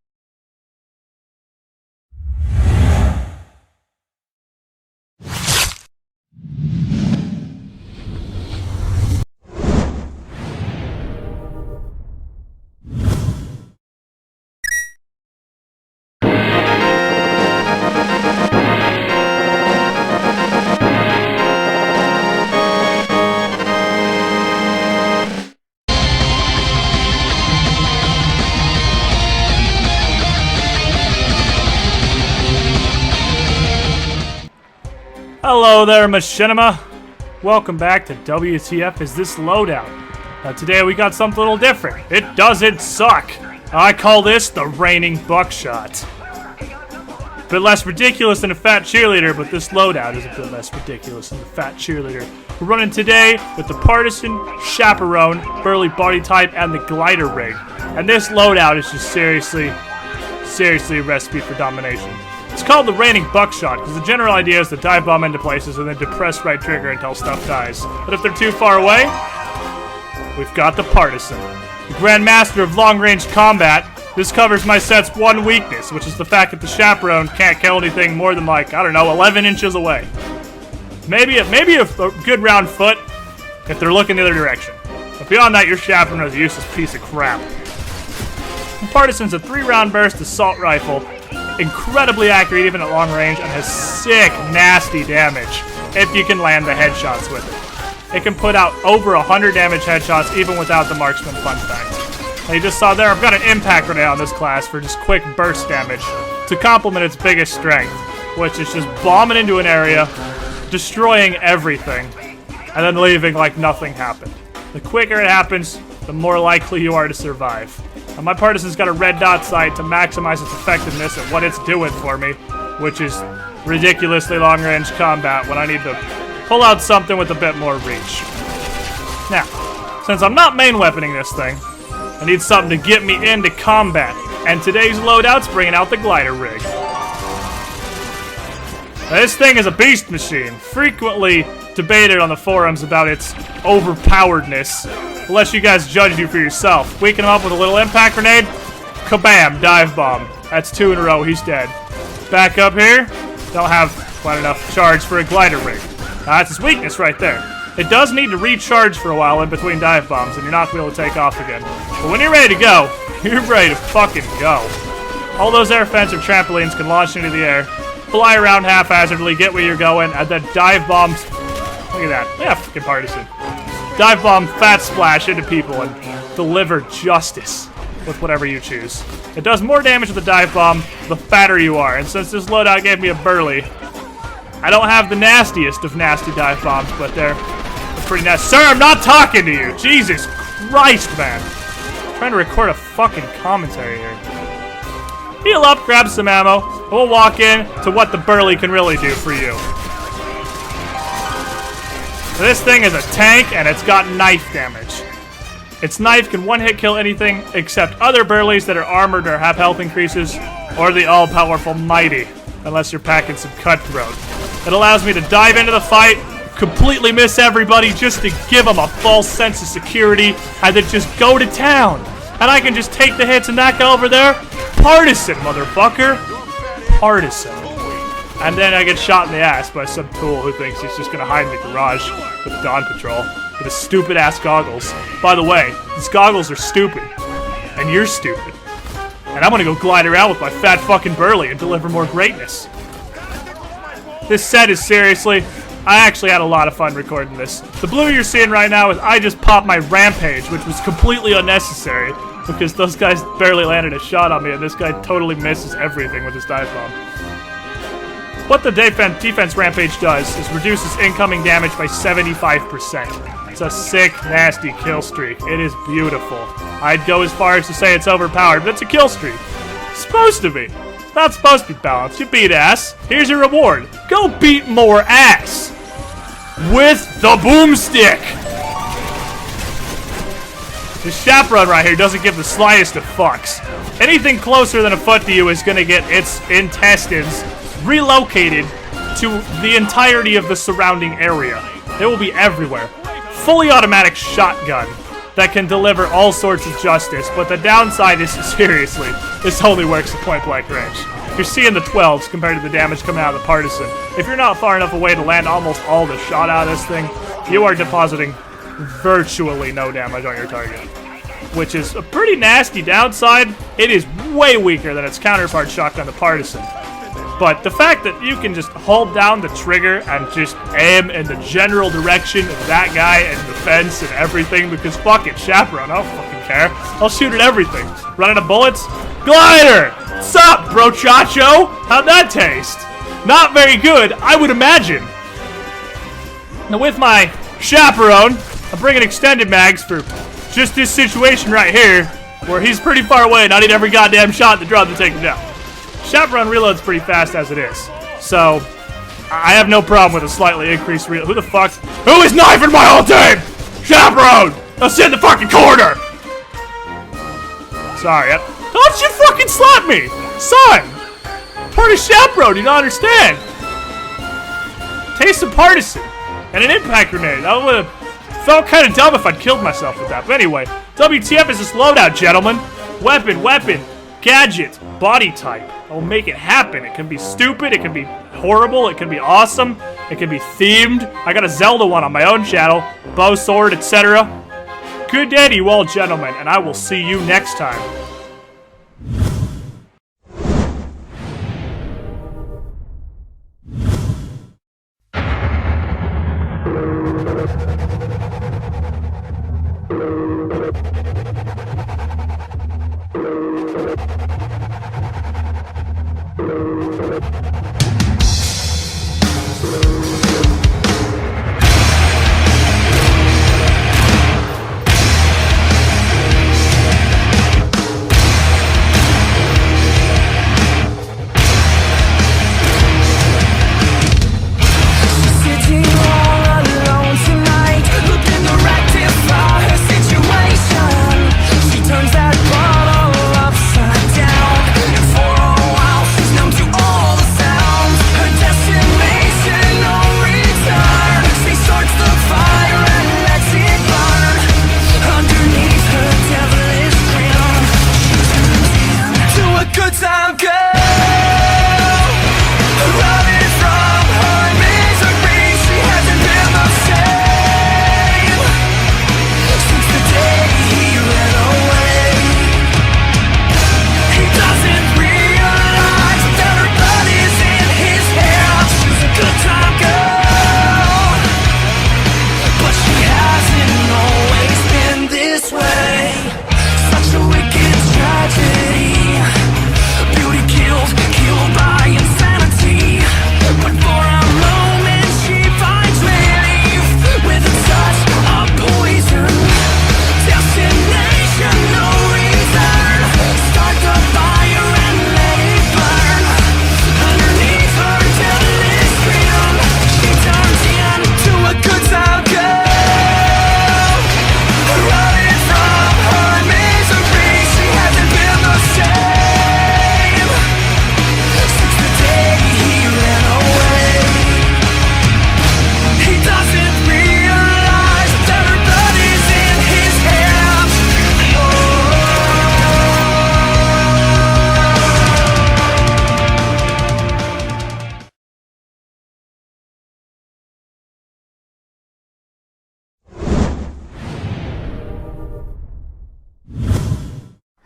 Hello there, Machinima. Welcome back to WTF Is This Loadout. Today we got something a little different. It doesn't suck. I call this the Raining Buckshot. A bit less ridiculous than a fat cheerleader, but this loadout is a bit less ridiculous than the fat cheerleader. We're running today with the Partisan, Chaperone, Burly Body Type, and the Glider Rig. And this loadout is just seriously a recipe for domination. It's called the Raining Buckshot because the general idea is to dive bomb into places and then depress right trigger until stuff dies. But if they're too far away, we've got the Partisan. The Grand Master of long-range combat, this covers my set's one weakness, which is the fact that the Chaperone can't kill anything more than like, I don't know, 11 inches away. Maybe a good round foot if they're looking the other direction. But beyond that, your Chaperone is a useless piece of crap. The Partisan's a 3-round burst assault rifle, incredibly accurate even at long range, and has sick, nasty damage if you can land the headshots with it. It can put out over 100 damage headshots even without the marksman fun fact. Now you just saw there, I've got an impact grenade on this class for just quick burst damage to complement its biggest strength, which is just bombing into an area, destroying everything, and then leaving like nothing happened. The quicker it happens, the more likely you are to survive. Now my Partisan's got a red dot sight to maximize its effectiveness at what it's doing for me, which is ridiculously long-range combat when I need to pull out something with a bit more reach. Now, since I'm not main weaponing this thing, I need something to get me into combat, and today's loadout's bringing out the Glider Rig. Now, this thing is a beast machine, frequently debated on the forums about its overpoweredness. I'll let you guys judge you for yourself. Waking him up with a little impact grenade, kabam, dive bomb. That's 2 in a row, he's dead. Back up here, don't have quite enough charge for a Glider Rig. That's his weakness right there. It does need to recharge for a while in between dive bombs, and you're not going to be able to take off again. But when you're ready to go, you're ready to fucking go. All those air fence or trampolines can launch into the air, fly around haphazardly, get where you're going, and then dive bombs. Look at that. Yeah, fucking Partisan. Dive bomb fat splash into people and deliver justice with whatever you choose. It does more damage with the dive bomb the fatter you are, and since this loadout gave me a burly, I don't have the nastiest of nasty dive bombs, but they're pretty nasty. Sir, I'm not talking to you. Jesus Christ, man. I'm trying to record a fucking commentary here. Heal up, grab some ammo, and we'll walk in to what the burly can really do for you. This thing is a tank, and it's got knife damage. Its knife can one-hit kill anything except other burlies that are armored or have health increases, or the all-powerful mighty, unless you're packing some cutthroat. It allows me to dive into the fight, completely miss everybody just to give them a false sense of security, and then just go to town. And I can just take the hits, and that guy over there, partisan, motherfucker. Partisan. And then I get shot in the ass by some tool who thinks he's just gonna hide in the garage with Dawn Patrol with his stupid ass goggles. By the way, these goggles are stupid. And you're stupid. And I'm gonna go glide around with my fat fucking burly and deliver more greatness. This set is seriously, I actually had a lot of fun recording this. The blue you're seeing right now is I just popped my rampage, which was completely unnecessary because those guys barely landed a shot on me and this guy totally misses everything with his dive bomb. What the defense rampage does is reduces incoming damage by 75%. It's a sick, nasty kill streak. It is beautiful. I'd go as far as to say it's overpowered, but it's a kill streak. It's supposed to be. It's not supposed to be balanced. You beat ass. Here's your reward. Go beat more ass. With the boomstick. This chaperone right here doesn't give the slightest of fucks. Anything closer than a foot to you is going to get its intestines relocated to the entirety of the surrounding area. It will be everywhere. Fully automatic shotgun that can deliver all sorts of justice, but the downside is, seriously, this only works at point-blank range. You're seeing the 12s compared to the damage coming out of the partisan. If you're not far enough away to land almost all the shot out of this thing, you are depositing virtually no damage on your target, which is a pretty nasty downside. It is way weaker than its counterpart shotgun, the partisan. But the fact that you can just hold down the trigger and just aim in the general direction of that guy and the fence and everything, because fuck it, chaperone, I don't fucking care. I'll shoot at everything. Running of bullets? Glider! What's up, bro chacho? How'd that taste? Not very good, I would imagine. Now with my chaperone, I'm bringing extended mags for just this situation right here, where he's pretty far away and I need every goddamn shot in the drum to take him down. Chaperone reloads pretty fast as it is, so I have no problem with a slightly increased reload. Who the fuck? Who is knifing my whole team? Chaperone! I'll sit in the fucking corner! Sorry, don't you fucking slap me! Son! Part of chaperone, you don't understand! Taste of partisan and an impact grenade. I would have felt kind of dumb if I'd killed myself with that. But anyway, WTF is this loadout, gentlemen. Weapon, gadget, body type. I'll make it happen. It can be stupid, it can be horrible, it can be awesome, it can be themed. I got a Zelda one on my own channel, bow, sword, etc. Good day to you all, gentlemen, and I will see you next time. Sitting all alone tonight.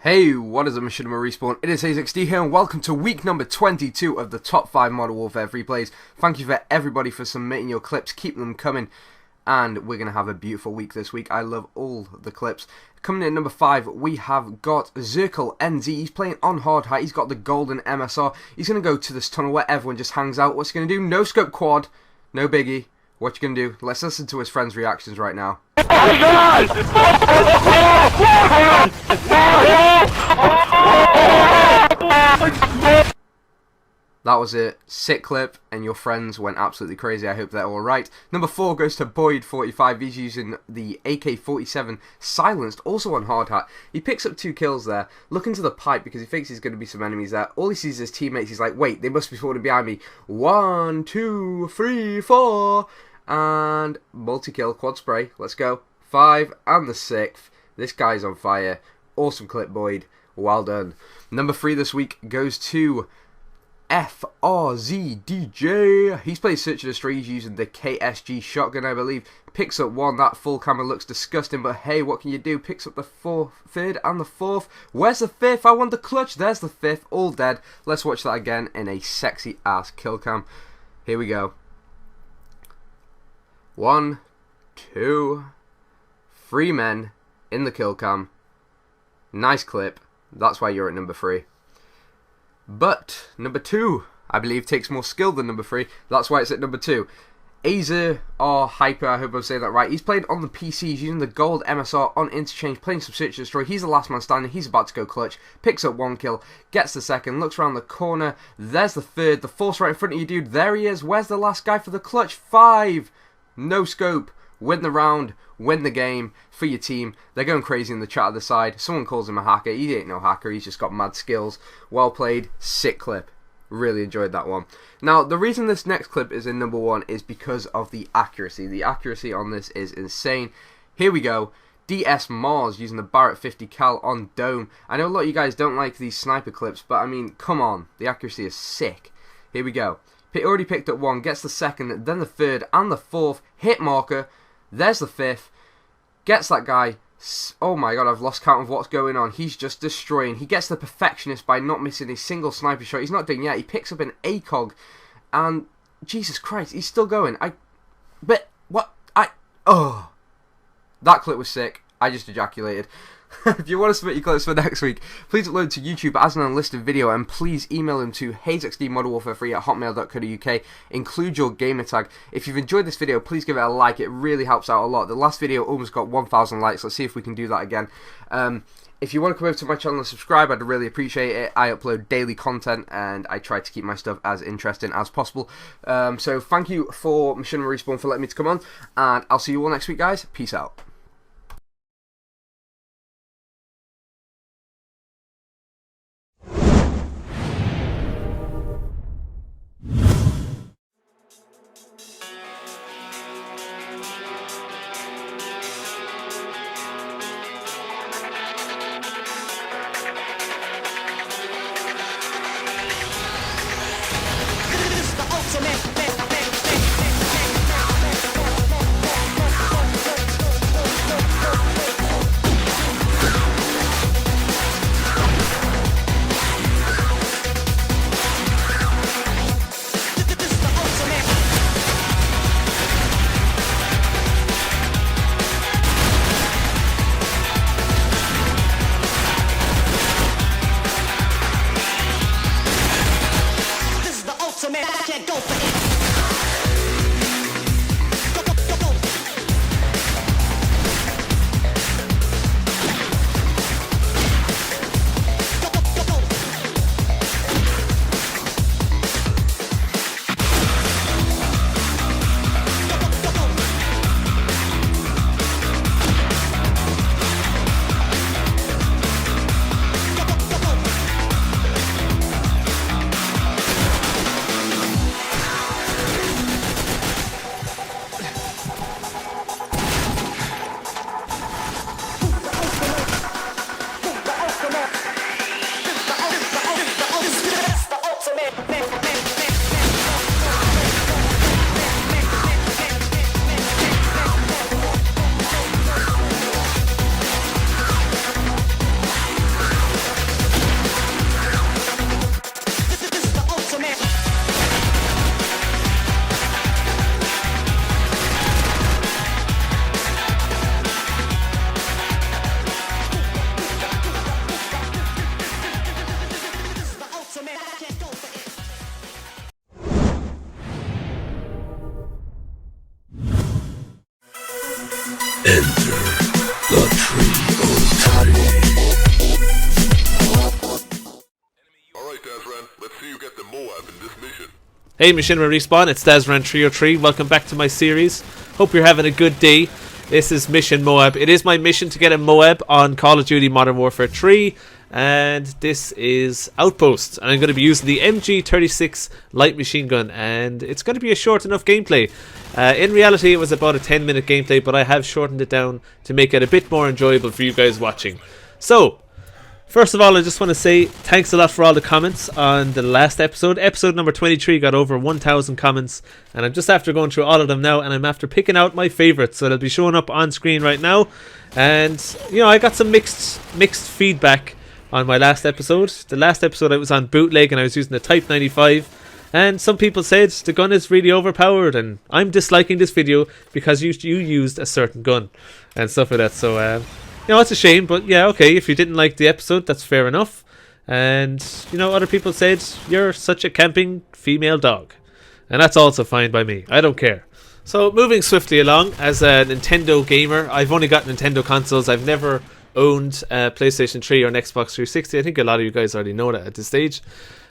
Hey, what is up, Machinima Respawn? It is AIIHaZeXD here, and welcome to week number 22 of the top 5 Modern Warfare free plays. Thank you for everybody for submitting your clips, keep them coming, and we're going to have a beautiful week this week. I love all the clips. Coming in at number 5, we have got Zirkle NZ. He's playing on hard hat, he's got the golden MSR. He's going to go to this tunnel where everyone just hangs out. What's he going to do? No scope quad, no biggie. What you going to do? Let's listen to his friends' reactions right now. That was a sick clip, and your friends went absolutely crazy. I hope they're alright. Number 4 goes to Boyd45. He's using the AK-47 silenced, also on hard hat. He picks up 2 kills there, looking to the pipe because he thinks there's going to be some enemies there. All he sees is his teammates. He's like, wait, they must be falling behind me. 1, 2, 3, 4... and multi-kill, quad spray, let's go. 5 and the 6th. This guy's on fire. Awesome clip, Boyd. Well done. Number 3 this week goes to FRZDJ. He's playing Search and Destroy. He's using the KSG shotgun, I believe. Picks up 1. That full camera looks disgusting, but hey, what can you do? Picks up the 3rd and the 4th. Where's the 5th? I want the clutch. There's the 5th. All dead. Let's watch that again in a sexy ass kill cam. Here we go. 1, 2, 3 men in the kill cam. Nice clip. That's why you're at number 3. But number 2, I believe, takes more skill than number 3. That's why it's at number 2. Azer or Hyper, I hope I'm saying that right. He's playing on the PC. He's using the gold MSR on interchange, playing some Search and Destroy. He's the last man standing. He's about to go clutch. Picks up 1 kill, gets the 2nd, looks around the corner. There's the 3rd. The 4th's right in front of you, dude. There he is. Where's the last guy for the clutch? 5. No scope, win the round, win the game for your team. They're going crazy in the chat at the side. Someone calls him a hacker. He ain't no hacker, he's just got mad skills. Well played, sick clip. Really enjoyed that one. Now, the reason this next clip is in number 1 is because of the accuracy. The accuracy on this is insane. Here we go. DS Mars using the Barrett 50 cal on Dome. I know a lot of you guys don't like these sniper clips, but I mean, come on. The accuracy is sick. Here we go. Already picked up 1, gets the 2nd, then the 3rd and the 4th. Hit marker. There's the 5th. Gets that guy. Oh my god, I've lost count of what's going on. He's just destroying. He gets the perfectionist by not missing a single sniper shot. He's not done yet. He picks up an ACOG. And Jesus Christ, he's still going. Oh. That clip was sick. I just ejaculated. If you want to submit your clips for next week, please upload to YouTube as an unlisted video, and please email them to AIIHaZeXDModernWarfare3@hotmail.co.uk. Include your gamer tag. If you've enjoyed this video, please give it a like. It really helps out a lot. The last video almost got 1,000 likes. Let's see if we can do that again. If you want to come over to my channel and subscribe, I'd really appreciate it. I upload daily content, and I try to keep my stuff as interesting as possible. So thank you for Machinima Respawn for letting me to come on, and I'll see you all next week, guys. Peace out. Enter the tree of tree. Alright, Dazran, let's see you get the M.O.A.B in this mission. Hey, Machinima Respawn, it's Dazran303. Welcome back to my series. Hope you're having a good day. This is Mission M.O.A.B. It is my mission to get a M.O.A.B on Call of Duty Modern Warfare 3. And this is Outpost. And I'm going to be using the MG36 light machine gun. And it's going to be a short enough gameplay. In reality, it was about a 10-minute gameplay, but I have shortened it down to make it a bit more enjoyable for you guys watching. So, first of all, I just want to say thanks a lot for all the comments on the last episode. Episode number 23 got over 1,000 comments, and I'm just after going through all of them now, and I'm after picking out my favourites, so they'll be showing up on screen right now. And, you know, I got some mixed feedback on my last episode. The last episode I was on bootleg, and I was using the Type 95, and some people said the gun is really overpowered, and I'm disliking this video because you used a certain gun, and stuff like that, so, you know, it's a shame, but yeah, okay, if you didn't like the episode, that's fair enough. And, you know, other people said, you're such a camping female dog. And that's also fine by me. I don't care. So, moving swiftly along, as a Nintendo gamer, I've only got Nintendo consoles. I've never owned a PlayStation 3 or an Xbox 360. I think a lot of you guys already know that at this stage.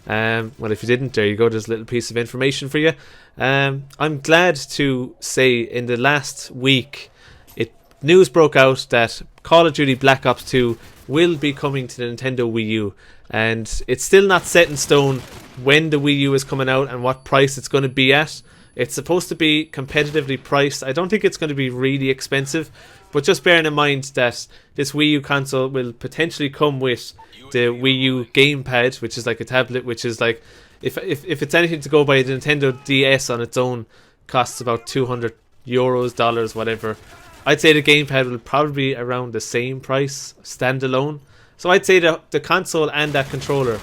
Well, if you didn't, there you go. There's a little piece of information for you. I'm glad to say in the last week, news broke out that Call of Duty Black Ops 2 will be coming to the Nintendo Wii U, and it's still not set in stone when the Wii U is coming out and what price it's going to be at. It's supposed to be competitively priced. I don't think it's going to be really expensive, but just bearing in mind that this Wii U console will potentially come with the Wii U gamepad, which is like a tablet, which is like, if it's anything to go by, the Nintendo DS on its own costs about €200, dollars, whatever. I'd say the gamepad will probably be around the same price, standalone. So I'd say the console and that controller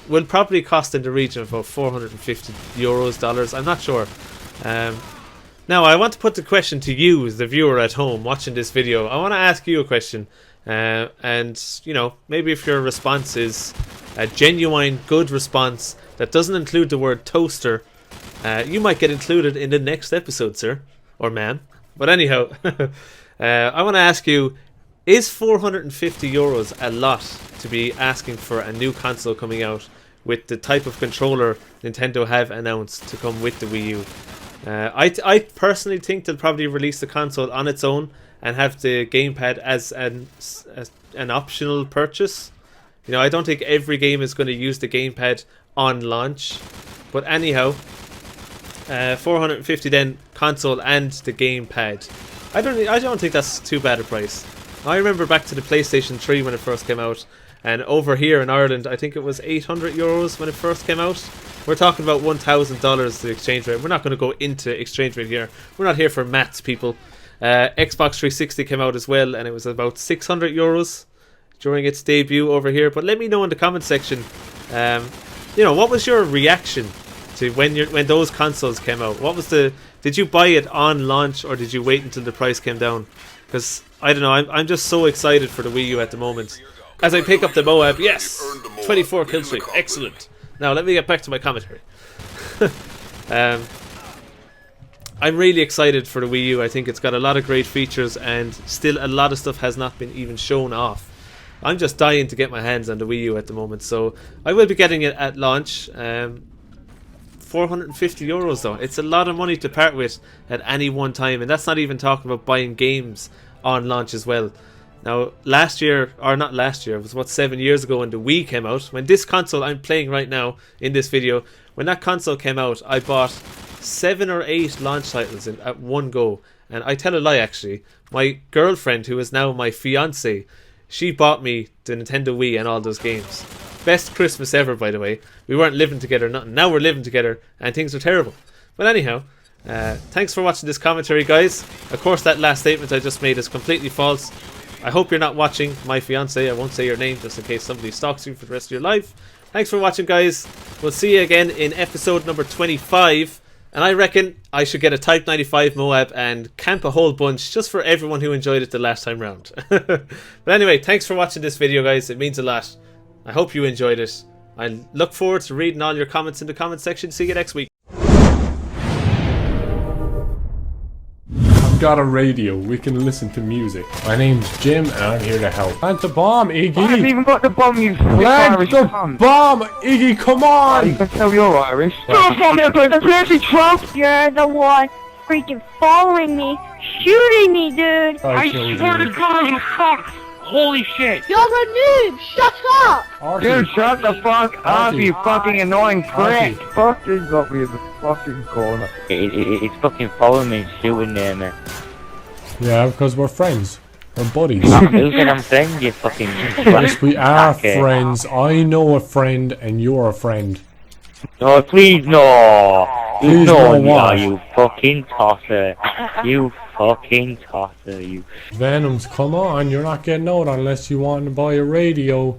will probably cost in the region of about €450, dollars. I'm not sure. Now, I want to put the question to you, as the viewer at home watching this video. I want to ask you a question. And, you know, maybe if your response is a genuine, good response that doesn't include the word toaster, you might get included in the next episode, sir. Or ma'am. But anyhow, I want to ask you, is €450 a lot to be asking for a new console coming out with the type of controller Nintendo have announced to come with the Wii U? I personally think they'll probably release the console on its own and have the gamepad as an optional purchase. You know, I don't think every game is going to use the gamepad on launch. But anyhow, $450 then, console and the gamepad. I don't think that's too bad a price. I remember back to the PlayStation 3 when it first came out, and over here in Ireland I think it was €800 when it first came out. We're talking about $1,000 the exchange rate. We're not going to go into exchange rate here. We're not here for maths, people. Xbox 360 came out as well, and it was about €600 during its debut over here. But let me know in the comment section, you know, what was your reaction to when those consoles came out? What was did you buy it on launch, or did you wait until the price came down? Because I don't know, I'm just so excited for the Wii U at the moment. As I pick up the M.O.A.B, yes, 24 kill streak, excellent. Now let me get back to my commentary. I'm really excited for the Wii U. I think it's got a lot of great features, and still a lot of stuff has not been even shown off. I'm just dying to get my hands on the Wii U at the moment, so I will be getting it at launch. €450 though. It's a lot of money to part with at any one time, and that's not even talking about buying games on launch as well. Now, last year, or not last year, it was what, 7 years ago when the Wii came out, when this console I'm playing right now in this video, when that console came out, I bought 7 or 8 launch titles at one go. And I tell a lie, actually. My girlfriend, who is now my fiance, she bought me the Nintendo Wii and all those games. Best Christmas ever, by the way. We weren't living together, nothing. Now we're living together, and things are terrible. But anyhow, thanks for watching this commentary, guys. Of course, that last statement I just made is completely false. I hope you're not watching my fiance. I won't say your name just in case somebody stalks you for the rest of your life. Thanks for watching, guys. We'll see you again in episode number 25. And I reckon I should get a Type 95 M.O.A.B and camp a whole bunch just for everyone who enjoyed it the last time round. But anyway, thanks for watching this video, guys. It means a lot. I hope you enjoyed it. I look forward to reading all your comments in the comment section. See you next week. I've got a radio. We can listen to music. My name's Jim, and I'm here to help. Plant the bomb, Iggy. I haven't even got the bomb, you Plant the bomb, Iggy. Come on. You can tell you're Irish. You're the one freaking following me, shooting me, dude. I swear to God, you fuck. Holy shit. You're a noob. Shut up. Dude, shut the fuck up, you fucking annoying prick. Fucking got me in the fucking corner. It's fucking following me, shooting me, man. Yeah, because we're friends. We're buddies. Who said I'm friend, you fucking... Yes, we are friends. I know a friend, and you're a friend. No, please, no. Please, no, what? You fucking tosser. You fucking tosser, you. Venoms, come on. You're not getting out unless you want to buy a radio.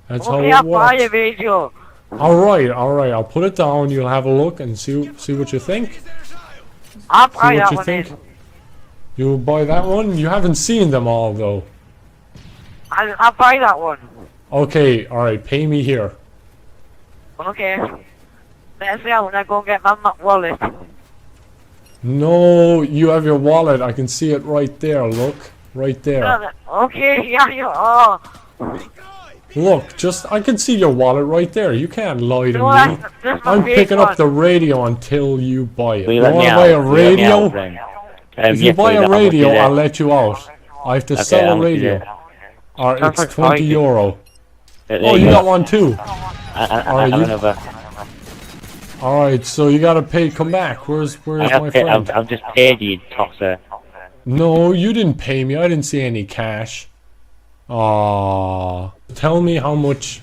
That's how Okay, it I'll buy a works. radio. Alright. I'll put it down. You'll have a look and see what you think. I'll See buy what that you one think. in. You'll buy that one? You haven't seen them all, though. I'll buy that one. Okay, alright. Pay me here. Okay. Let's see when I go get my wallet. No, you have your wallet. I can see it right there. Look. Right there. Okay, yeah, you are. Look, I can see your wallet right there. You can't lie to No, me. that's my I'm fake picking one. up the radio until you buy it. Will You you let want me to out? buy a Will you let me radio? out, friend? If you Yes, buy will a you let- radio, how much is I'll it? let you out. I have to Okay, sell how a much is radio. it? Or Sounds it's like 20 fighting. euro. There Oh, you you go. got one too. I Alright, have you. another. Alright, so you gotta pay. Come back. Where's my friend? I've just paid you, tosser. No, you didn't pay me. I didn't see any cash. Aww. Tell me how much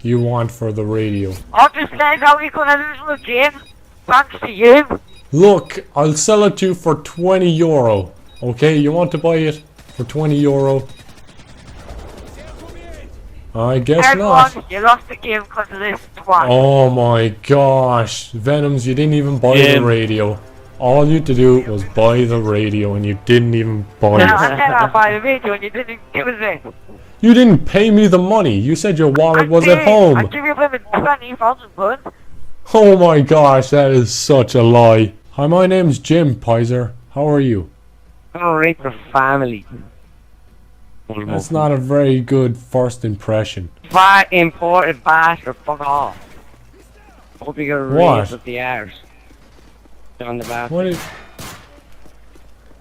you want for the radio. I just said how we gonna lose the game. Thanks to you. Look, I'll sell it to you for 20 euro. Okay, you want to buy it for 20 euro? I guess Everyone, not. you lost the game because of this twat. Oh my gosh. Venoms, you didn't even buy the radio. All you had to do was buy the radio and you didn't even buy Now, I it. said I'll buy the video and you didn't give us it. You didn't pay me the money. You said your wallet was at I home. give you a 20,000 pounds. Oh my gosh, that is such a lie. Hi, my name's Jim, Pizer. How are you? I'm gonna rape your family. That's not a very good first impression. Fat imported bastard, fuck off. Hope you get a What? raise with the arse. On the back. What is...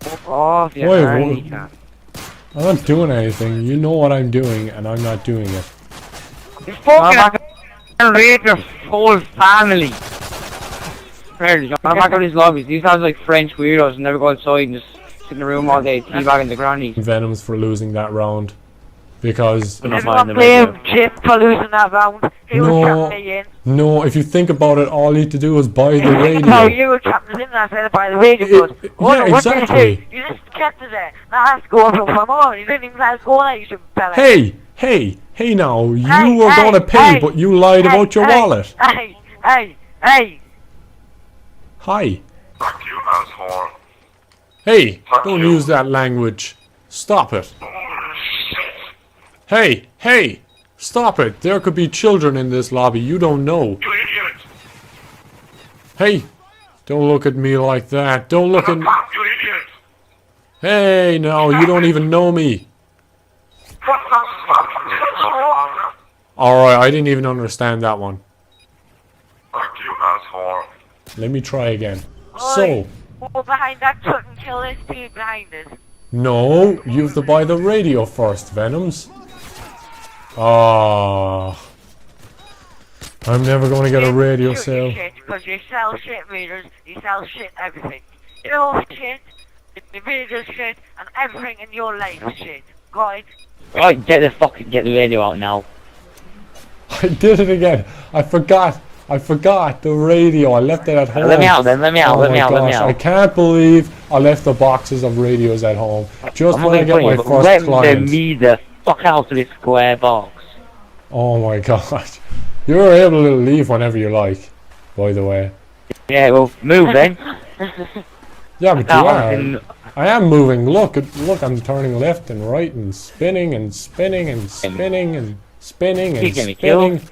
Fuck off, you Wait, horny what- cunt. I'm not doing anything. You know what I'm doing, and I'm not doing it. You fucking rape your whole family. I'm back on these lobbies. These sound like French weirdos and never go outside and just sit in the room all day teabagging the granny. Venoms for losing that round. Because... Everyone blame Chip for losing that round. He was No, trapping me in. no, if you think about it, all you need to do is buy the No, radio. you were trapping us in that said by the radio goes. Oh, yeah, no, what did exactly. you do? You just kept us there. Now let's go for more. You didn't even let us go there, you should fella. Hey now, you Hey, were hey, gonna pay, hey, but you lied hey, about your hey, wallet. Hey. Hi. Fuck you, asshole. Hey, don't use that language. Stop it. Hey, stop it. There could be children in this lobby. You don't know. You idiot. Hey, don't look at me like that. Don't look at me. You idiot. Hey, no, you don't even know me. Alright, I didn't even understand that one. Fuck you, asshole. Let me try again. So, Go behind that truck and kill this dude behind us. no, you have to buy the radio first, Venoms. Ah, I'm never going to get a radio sale. Because you sell shit readers, you sell shit everything. You know shit, the readers shit, and everything in your life is shit. Right? Right, get the radio out now. I did it again. I forgot the radio. I left it at home. Let me out then, let me out, Oh let me my out, let me gosh, out. I can't believe I left the boxes of radios at home. Just when I get my first Let client. me the fuck out of this square box. Oh my gosh. You're able to leave whenever you like, by the way. Yeah, well, move then. Yeah, but you No, are. I am moving. Look, I'm turning left and right and spinning and spinning and spinning and spinning and You get me killed. spinning.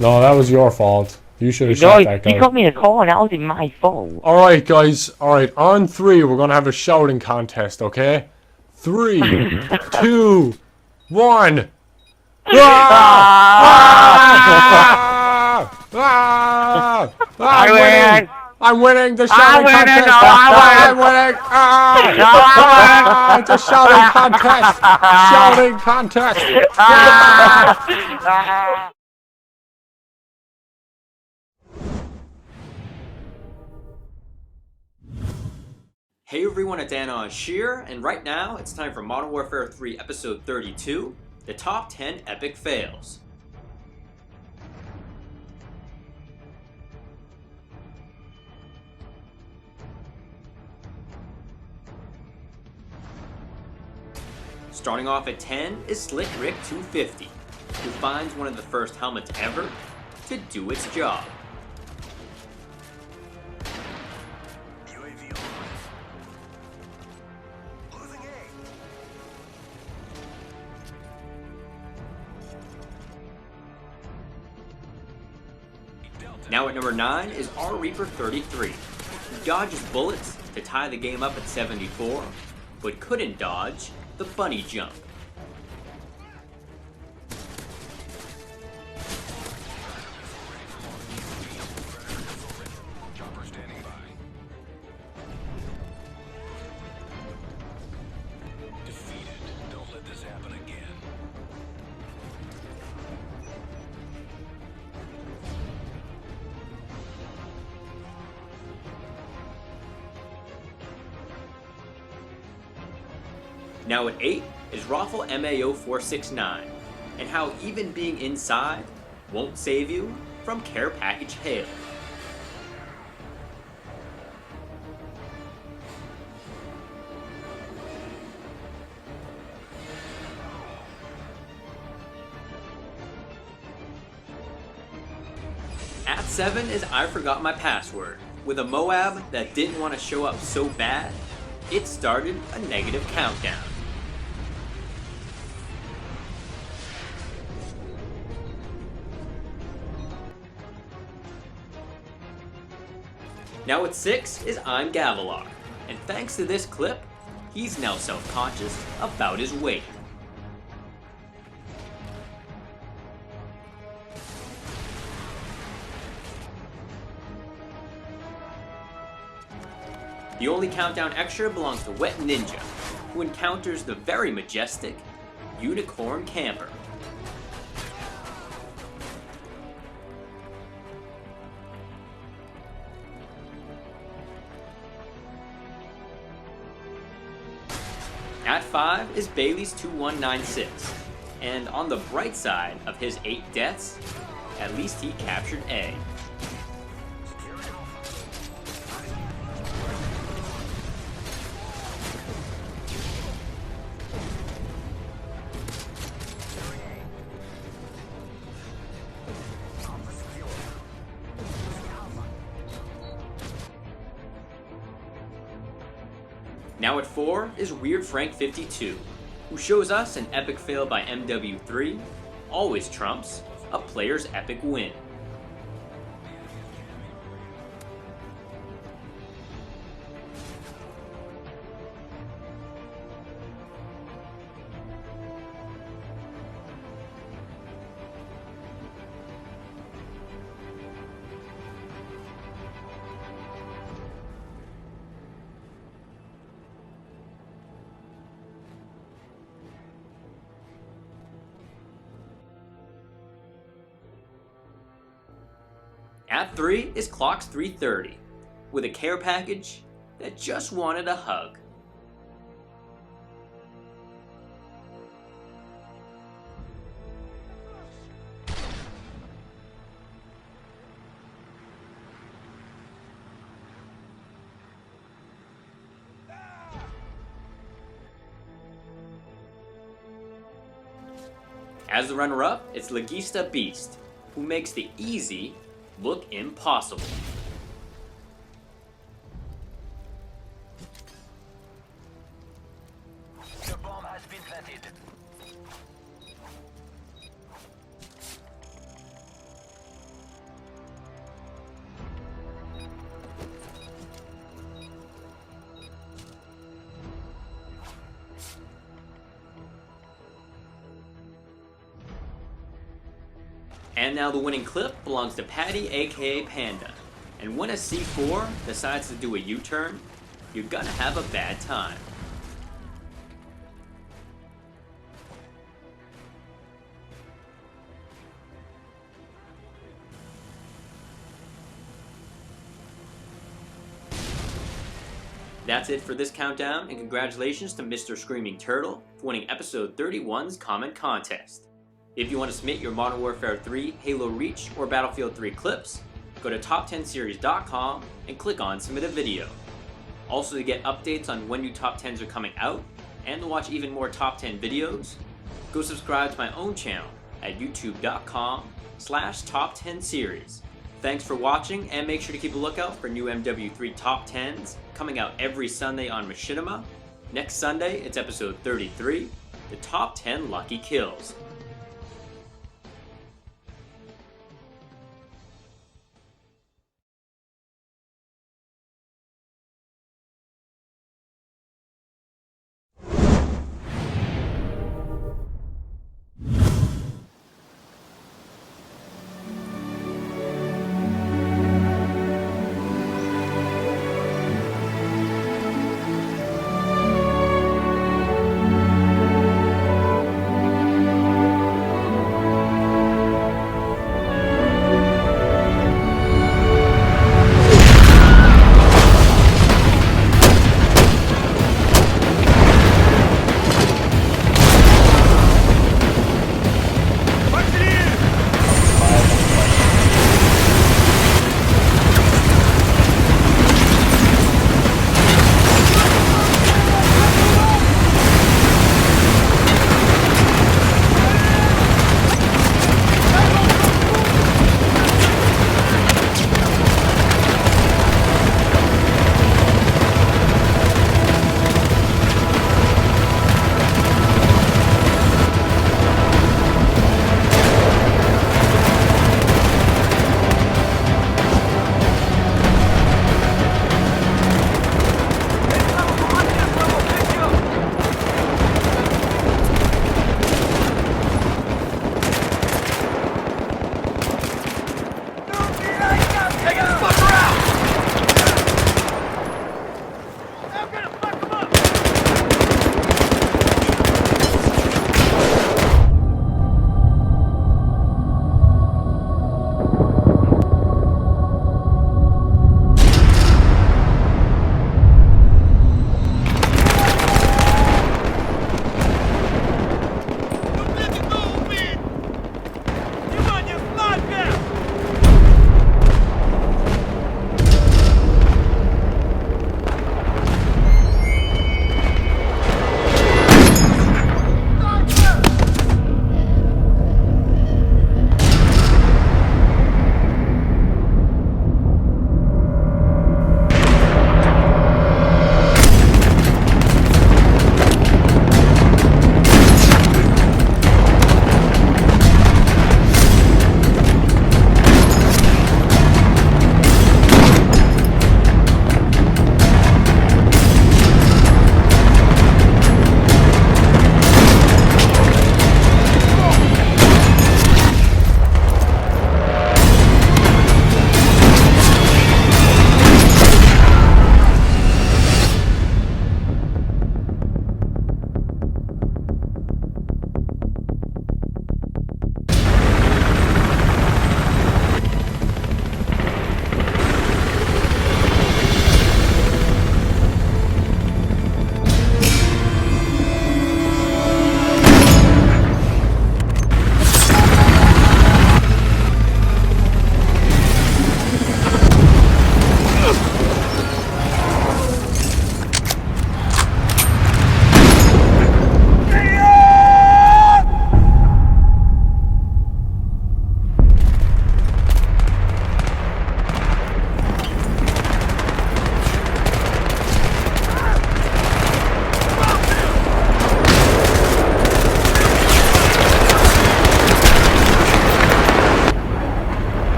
No, that was your fault. You should have shot that guy. You got me a call, that wasn't my fault. Alright, guys. Alright, on 3, we're gonna have a shouting contest, okay? 3, 2, 1. I'm winning the shouting contest. I'm winning. It's a shouting contest. Shouting contest. Hey everyone, it's Anoj here, and right now it's time for Modern Warfare 3 Episode 32, the Top 10 Epic Fails. Starting off at 10 is Slick Rick 250, who finds one of the first helmets ever to do its job. Now at number 9 is R Reaper 33, who dodges bullets to tie the game up at 74, but couldn't dodge the bunny jump. Now at 8 is Raffle MAO469, and how even being inside won't save you from care package hail. At 7 is I Forgot My Password, with a M.O.A.B that didn't want to show up so bad, it started a negative countdown. Now at 6 is I'm Gavilar, and thanks to this clip, he's now self-conscious about his weight. The only countdown extra belongs to Wet Ninja, who encounters the very majestic Unicorn Camper. At 5 is Bailey's 2196, and on the bright side of his 8 deaths, at least he captured A. Now at 4 is Weird Frank 52, who shows us an epic fail by MW3 always trumps a player's epic win. At 3 is Clocks 330, with a care package that just wanted a hug. As the runner-up, it's Legista Beast, who makes the easy look impossible. The bomb has been planted. And now the winning clip belongs to Patty, aka Panda. And when a C4 decides to do a U-turn, you're gonna have a bad time. That's it for this countdown, and congratulations to Mr. Screaming Turtle for winning episode 31's comment contest. If you want to submit your Modern Warfare 3, Halo Reach, or Battlefield 3 clips, go to top10series.com and click on Submit a Video. Also, to get updates on when new top 10s are coming out, and to watch even more top 10 videos, go subscribe to my own channel at youtube.com/top10series. Thanks for watching, and make sure to keep a lookout for new MW3 top 10s coming out every Sunday on Machinima. Next Sunday, it's episode 33, the top 10 lucky kills.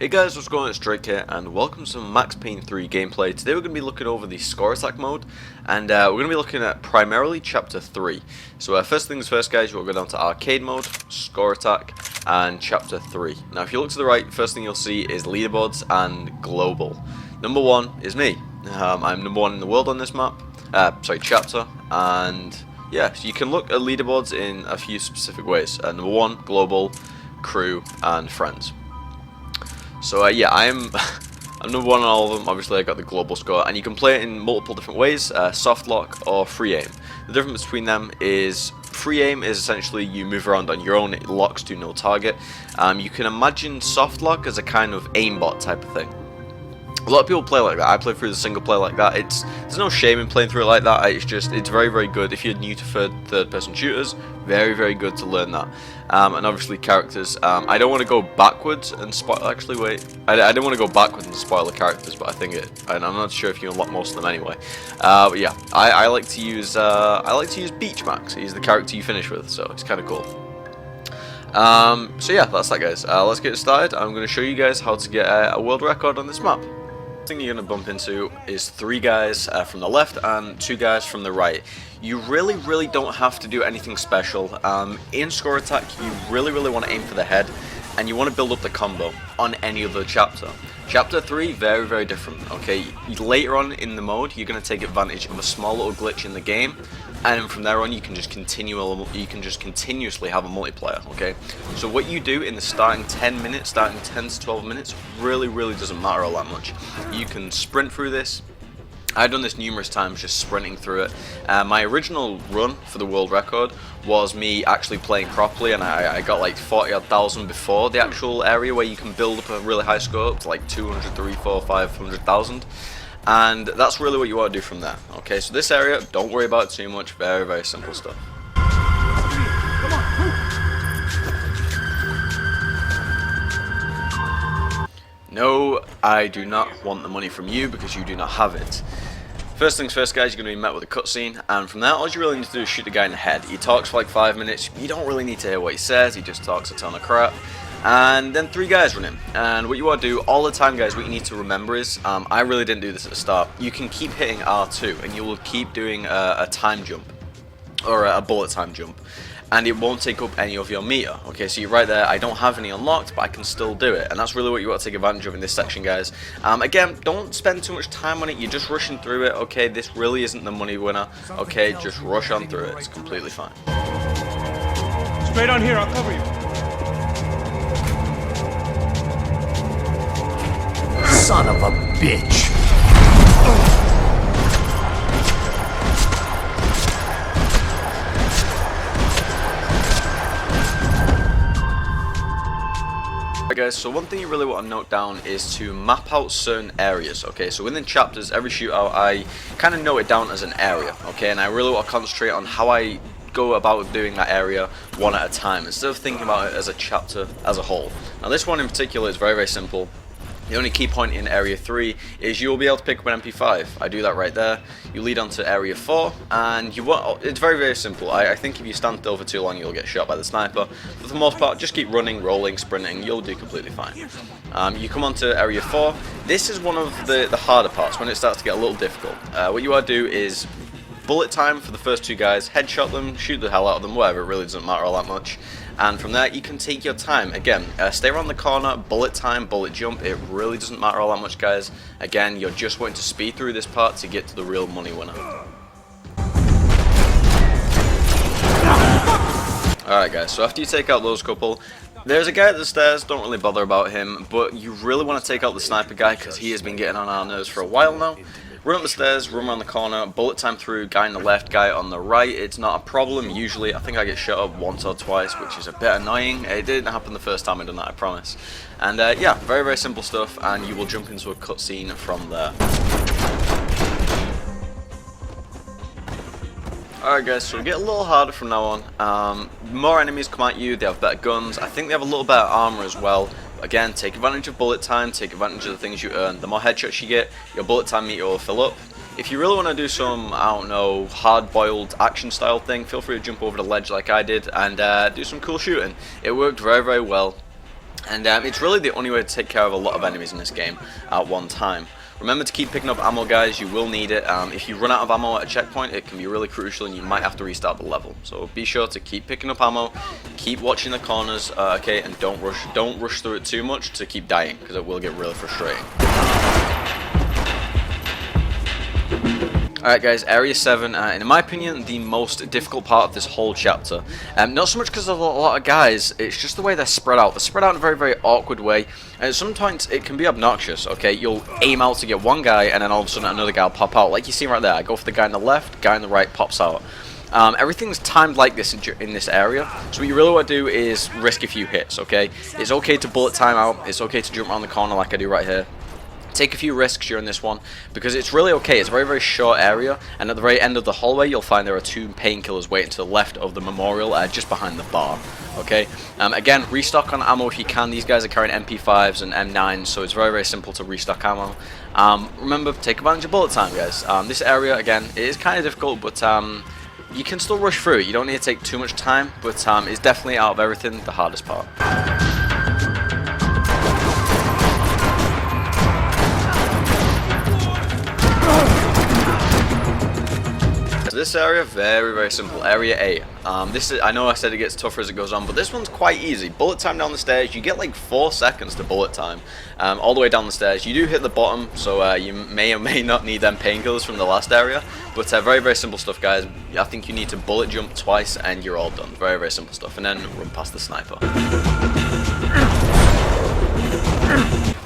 Hey guys, what's going on? It's Drake here, and welcome to some Max Payne 3 gameplay. Today we're going to be looking over the score attack mode, and we're going to be looking at primarily Chapter 3. So first things first guys, we'll go down to Arcade mode, Score Attack, and Chapter 3. Now if you look to the right, first thing you'll see is Leaderboards and Global. Number 1 is me. I'm number 1 in the world on this map, chapter, and yeah, so you can look at Leaderboards in a few specific ways. Number 1, Global, Crew, and Friends. So yeah, I'm number 1 on all of them. Obviously I got the global score, and you can play it in multiple different ways, soft lock or free aim. The difference between them is free aim is essentially you move around on your own, it locks to no target. You can imagine soft lock as a kind of aimbot type of thing. A lot of people play like that. I play through the single player like that. There's no shame in playing through it like that. It's very, very good if you're new to third-person shooters. Very, very good to learn that. And obviously characters. I don't want to go backwards and spoil. Actually, wait. I don't want to go backwards and spoil the characters, but I think and I'm not sure if you unlock most of them anyway. But yeah, I like to use Beach Max. He's the character you finish with, so it's kind of cool. So yeah, that's that, guys. Let's get started. I'm going to show you guys how to get a world record on this map. Thing you're going to bump into is 3 guys from the left and 2 guys from the right. You really don't have to do anything special. In score attack, you really want to aim for the head, and you want to build up the combo on any other chapter. Chapter 3, very different. Okay, later on in the mode, you're going to take advantage of a small little glitch in the game, and from there on, you can just continuously have a multiplayer. Okay, so what you do in the starting 10 minutes, starting 10 to 12 minutes, really doesn't matter all that much. You can sprint through this. I've done this numerous times, just sprinting through it. My original run for the world record was me actually playing properly, and I got like 40,000 before the actual area where you can build up a really high score, to like 200, 300, 400, 500,000. And that's really what you want to do from there. Okay, so this area, don't worry about it too much, very simple stuff. No, I do not want the money from you because you do not have it. First things first, guys, you're going to be met with a cutscene, and from there, all you really need to do is shoot the guy in the head. He talks for like 5 minutes. You don't really need to hear what he says. He just talks a ton of crap. And then 3 guys run him. And what you want to do all the time, guys, what you need to remember is, I really didn't do this at the start. You can keep hitting R2, and you will keep doing a time jump, or a bullet time jump. And it won't take up any of your meter. Okay, so you're right there, I don't have any unlocked, but I can still do it. And that's really what you want to take advantage of in this section, guys. Again, don't spend too much time on it, you're just rushing through it. Okay, this really isn't the money winner. Okay, just rush on through it, it's completely fine. Straight on here, I'll cover you. Son of a bitch! Guys, so one thing you really want to note down is to map out certain areas. Okay, so within chapters, every shootout, I kind of note it down as an area. Okay, and I really want to concentrate on how I go about doing that area one at a time instead of thinking about it as a chapter as a whole. Now this one in particular is very simple. The only key point in Area 3 is you will be able to pick up an MP5. I do that right there. You lead on to Area 4, and you want, it's very simple. I think if you stand still for too long, you'll get shot by the sniper. But for the most part, just keep running, rolling, sprinting, you'll do completely fine. You come on to Area 4. This is one of the harder parts, when it starts to get a little difficult. What you want to do is bullet time for the first 2 guys, headshot them, shoot the hell out of them, whatever, it really doesn't matter all that much. and from there you can take your time. Again, stay around the corner, bullet time, bullet jump, it really doesn't matter all that much, guys. Again, you're just wanting to speed through this part to get to the real money winner. Alright guys, so after you take out those couple, there's a guy at the stairs, don't really bother about him, but you really want to take out the sniper guy because he has been getting on our nerves for a while now. Run up the stairs, run around the corner, bullet time through, guy on the left, guy on the right. It's not a problem usually. I think I get shot up once or twice, which is a bit annoying. It didn't happen the first time I done that, I promise. And yeah, very, very simple stuff, and you will jump into a cutscene from there. Alright guys, so we get a little harder from now on. More enemies come at you, they have better guns. I think they have a little better armor as well. Again, take advantage of bullet time, take advantage of the things you earn. The more headshots you get, your bullet time meter will fill up. If you really want to do some, I don't know, hard-boiled action style thing, feel free to jump over the ledge like I did and do some cool shooting. It worked very, very well. And it's really the only way to take care of a lot of enemies in this game at one time. Remember to keep picking up ammo, guys, you will need it. If you run out of ammo at a checkpoint, it can be really crucial and you might have to restart the level. So be sure to keep picking up ammo, keep watching the corners, okay, and don't rush through it too much to keep dying, because it will get really frustrating. Alright guys, Area 7, in my opinion, the most difficult part of this whole chapter. Not so much because of a lot of guys, it's just the way they're spread out. They're spread out in a very, very awkward way, and sometimes it can be obnoxious, okay? You'll aim out to get one guy, and then all of a sudden another guy will pop out. Like you see right there, I go for the guy on the left, guy on the right pops out. Everything's timed like this in this area, so what you really want to do is risk a few hits, okay? It's okay to bullet time out, it's okay to jump around the corner like I do right here. Take a few risks during this one, because it's really okay. It's a very, very short area, and at the very end of the hallway you'll find there are two painkillers waiting to the left of the memorial, just behind the bar, okay? Again, restock on ammo if you can. These guys are carrying MP5s and M9s, so it's very, very simple to restock ammo. Remember, take advantage of bullet time, guys. This area, again, it is kind of difficult, but you can still rush through it. You don't need to take too much time, but it's definitely, out of everything, the hardest part. This area, very, very simple. Area 8. This is, I know I said it gets tougher as it goes on, but this one's quite easy. Bullet time down the stairs. You get like 4 seconds to bullet time all the way down the stairs. You do hit the bottom, so you may or may not need them painkillers from the last area. But very, very simple stuff, guys. I think you need to bullet jump twice and you're all done. Very, very simple stuff. And then run past the sniper.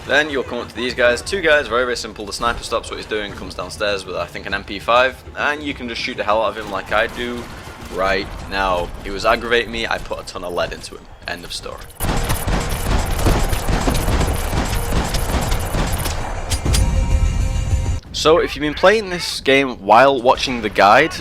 Then you'll come up to these guys, 2 guys, very, very simple. The sniper stops what he's doing, comes downstairs with, I think, an MP5, and you can just shoot the hell out of him like I do right now. He was aggravating me, I put a ton of lead into him. End of story. So if you've been playing this game while watching the guide,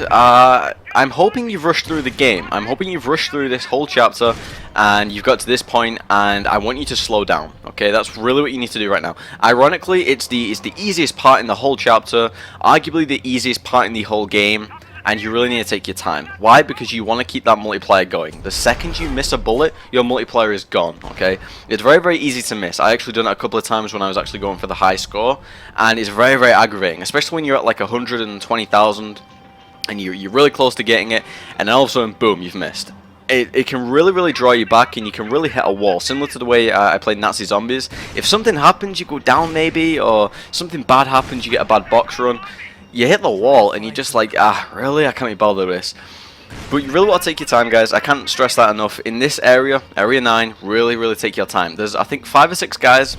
I'm hoping you've rushed through the game. I'm hoping you've rushed through this whole chapter and you've got to this point, and I want you to slow down, okay? That's really what you need to do right now. Ironically, it's the easiest part in the whole chapter, arguably the easiest part in the whole game, and you really need to take your time. Why? Because you want to keep that multiplier going. The second you miss a bullet, your multiplier is gone, okay? It's very, very easy to miss. I actually done it a couple of times when I was actually going for the high score, and it's very, very aggravating, especially when you're at like 120,000 and you're really close to getting it, and then all of a sudden, boom, you've missed. It can really, really draw you back, and you can really hit a wall, similar to the way I played Nazi Zombies. If something happens, you go down maybe, or something bad happens, you get a bad box run, you hit the wall, and you're just like, really? I can't be bothered with this. But you really want to take your time, guys. I can't stress that enough. In this area, Area 9, really, really take your time. There's, I think, 5 or 6 guys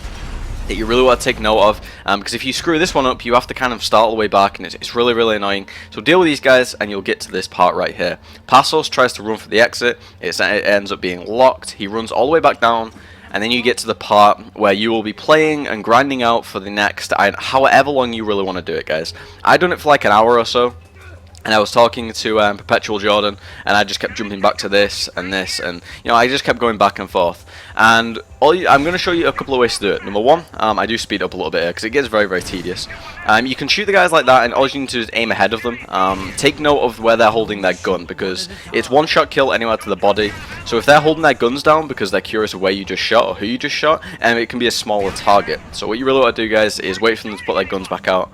that you really want to take note of, because if you screw this one up, you have to kind of start all the way back, and it's really, really annoying. So deal with these guys, and you'll get to this part right here. Passos tries to run for the exit. It ends up being locked. He runs all the way back down, and then you get to the part where you will be playing and grinding out for the next, however long you really want to do it, guys. I done it for like an hour or so. And I was talking to Perpetual Jordan, and I just kept jumping back to this, and you know, I just kept going back and forth. And I'm going to show you a couple of ways to do it. Number 1, I do speed up a little bit here, because it gets very, very tedious. You can shoot the guys like that, and all you need to do is aim ahead of them. Take note of where they're holding their gun, because it's one-shot kill anywhere to the body. So if they're holding their guns down because they're curious of where you just shot or who you just shot, it can be a smaller target. So what you really want to do, guys, is wait for them to put their guns back out.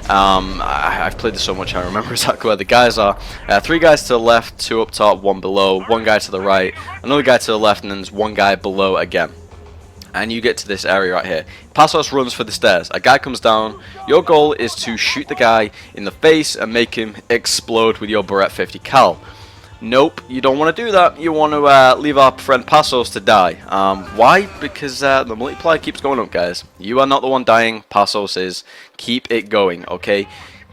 I've played this so much I remember exactly where the guys are. 3 guys to the left, 2 up top, 1 below, 1 guy to the right, another guy to the left, and then there's 1 guy below again. And you get to this area right here. Passos runs for the stairs. A guy comes down. Your goal is to shoot the guy in the face and make him explode with your Barrett 50 cal. Nope, you don't want to do that. You want to leave our friend Passos to die. Why? Because the multiplier keeps going up, guys. You are not the one dying. Passos is. Keep it going, okay?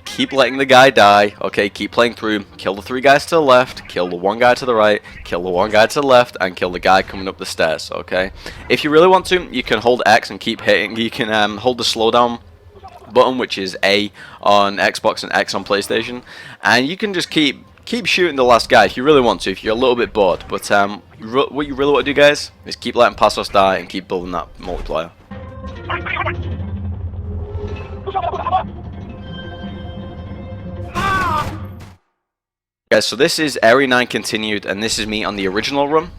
Keep letting the guy die, okay? Keep playing through. Kill the 3 guys to the left, kill the 1 guy to the right, kill the 1 guy to the left, and kill the guy coming up the stairs, okay? If you really want to, you can hold X and keep hitting. You can hold the slowdown button, which is A on Xbox and X on PlayStation, and you can just keep shooting the last guy if you really want to, if you're a little bit bored. But what you really want to do, guys, is keep letting Passos die and keep building that multiplier. Guys, so this is Area 9 continued, and this is me on the original run.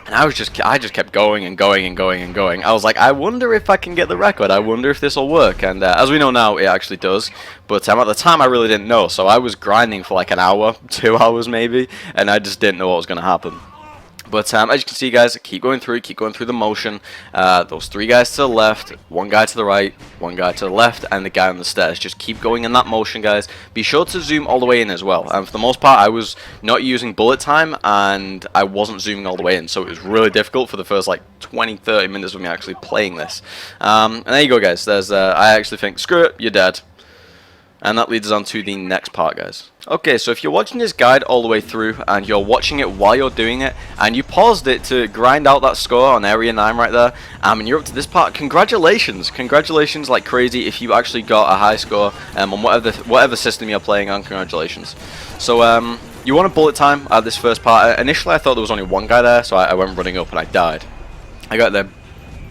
And I just kept going and going and going and going. I was like, I wonder if I can get the record. I wonder if this will work. And as we know now, it actually does. But at the time, I really didn't know. So I was grinding for like an hour, 2 hours maybe, and I just didn't know what was going to happen. But as you can see, guys, keep going through the motion. Those 3 guys to the left, 1 guy to the right, 1 guy to the left, and the guy on the stairs. Just keep going in that motion, guys. Be sure to zoom all the way in as well. And for the most part, I was not using bullet time, and I wasn't zooming all the way in. So it was really difficult for the first like 20-30 minutes of me actually playing this. And there you go, guys. There's I actually think, screw it, you're dead. And that leads us on to the next part, guys. Okay, so if you're watching this guide all the way through and you're watching it while you're doing it and you paused it to grind out that score on Area 9 right there, and you're up to this part, congratulations. Congratulations like crazy if you actually got a high score on whatever system you're playing on. Congratulations. So you want a bullet time at this first part. Initially I thought there was only 1 guy there, so I went running up and I died. I got the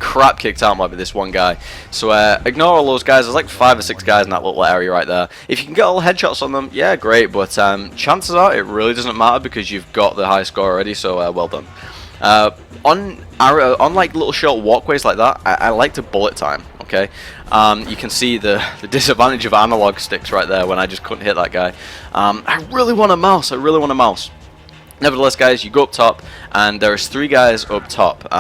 crap kicked out by this 1 guy. So ignore all those guys. There's like 5 or 6 guys in that little area right there. If you can get all the headshots on them, yeah, great. But chances are it really doesn't matter because you've got the high score already. So well done. On like little short walkways like that, I like to bullet time. Okay. You can see the disadvantage of analog sticks right there when I just couldn't hit that guy. I really want a mouse. I really want a mouse. Nevertheless, guys, you go up top and there's 3 guys up top.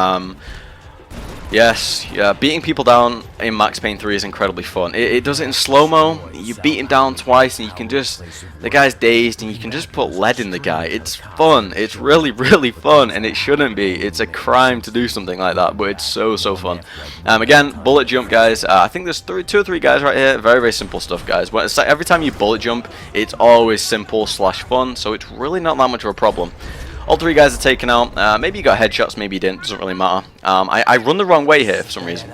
Yes, yeah, beating people down in Max Payne 3 is incredibly fun. It does it in slow-mo. You beat him down twice and you can just, the guy's dazed and you can just put lead in the guy. It's fun. It's really, really fun, and it shouldn't be. It's a crime to do something like that, but it's so fun. Again, bullet jump, guys. I think there's 2 or 3 guys right here. Very, very simple stuff, guys. But it's like every time you bullet jump, it's always simple / fun, so it's really not that much of a problem. All 3 guys are taken out. Maybe you got headshots, maybe you didn't. Doesn't really matter. I run the wrong way here for some reason.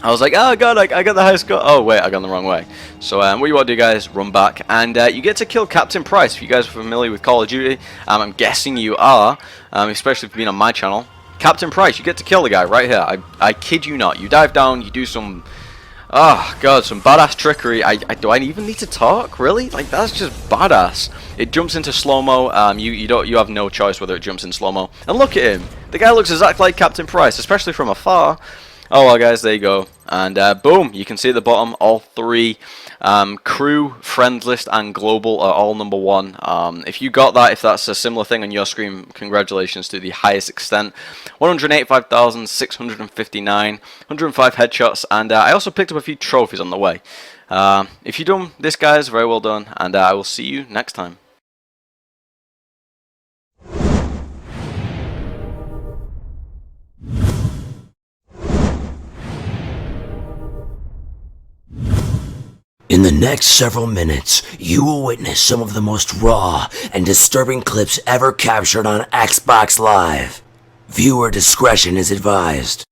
I was like, oh god, I got the high score. Oh wait, I got the wrong way. So what you want to do, guys, run back, and you get to kill Captain Price. If you guys are familiar with Call of Duty, I'm guessing you are, especially if you've been on my channel. Captain Price, you get to kill the guy right here. I kid you not. You dive down, you do some, oh god, some badass trickery. Do I even need to talk? Really? Like, that's just badass. It jumps into slow-mo. You have no choice whether it jumps in slow-mo. And look at him. The guy looks exactly like Captain Price, especially from afar. Oh well, guys, there you go. And boom, you can see at the bottom all 3 crew, friend list, and global are all number 1. If you got that, if that's a similar thing on your screen, congratulations to the highest extent. 185,659, 105 headshots, and I also picked up a few trophies on the way. If you've done this, guys, very well done, and I will see you next time. In the next several minutes, you will witness some of the most raw and disturbing clips ever captured on Xbox Live. Viewer discretion is advised.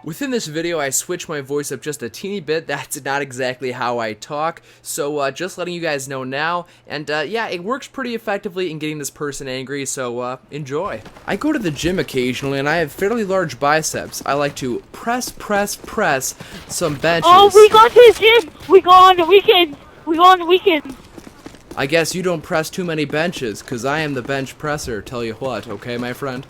Within this video, I switched my voice up just a teeny bit. That's not exactly how I talk, so just letting you guys know now. And yeah, it works pretty effectively in getting this person angry, so enjoy. I go to the gym occasionally, and I have fairly large biceps. I like to press some benches. Oh, we go to the gym! We go on the weekend! We go on the weekend! I guess you don't press too many benches, because I am the bench presser, tell you what, okay, my friend?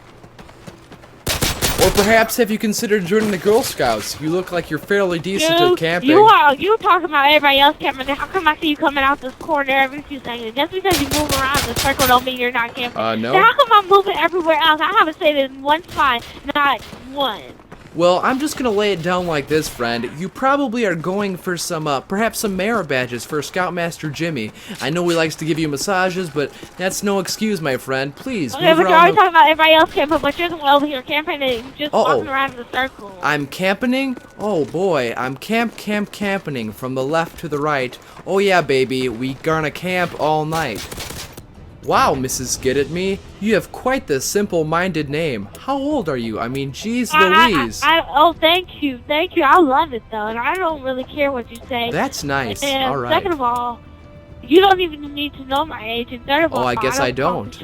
Or perhaps have you considered joining the Girl Scouts? You look like you're fairly decent Dude, at camping. You talking about everybody else camping. How come I see you coming out this corner every few seconds? Just because you move around the circle don't mean you're not camping. No. So how come I'm moving everywhere else? I haven't stayed in one spot, not one. Well, I'm just gonna lay it down like this, friend. You probably are going for some, perhaps some merit badges for Scoutmaster Jimmy. I know he likes to give you massages, but that's no excuse, my friend. Please, Okay, move but you're around always talking about everybody else camping, but you're the one over here camping and just walking around in the circle. I'm camping? Oh boy, I'm camping from the left to the right. Oh yeah, baby, we gonna camp all night. Wow, Mrs. Get At Me, you have quite the simple-minded name. How old are you? I mean, geez Louise. Oh, thank you. I love it, though, and I don't really care what you say. That's nice. And all right. second of all, you don't even need to know my age, and third of all, I guess I don't.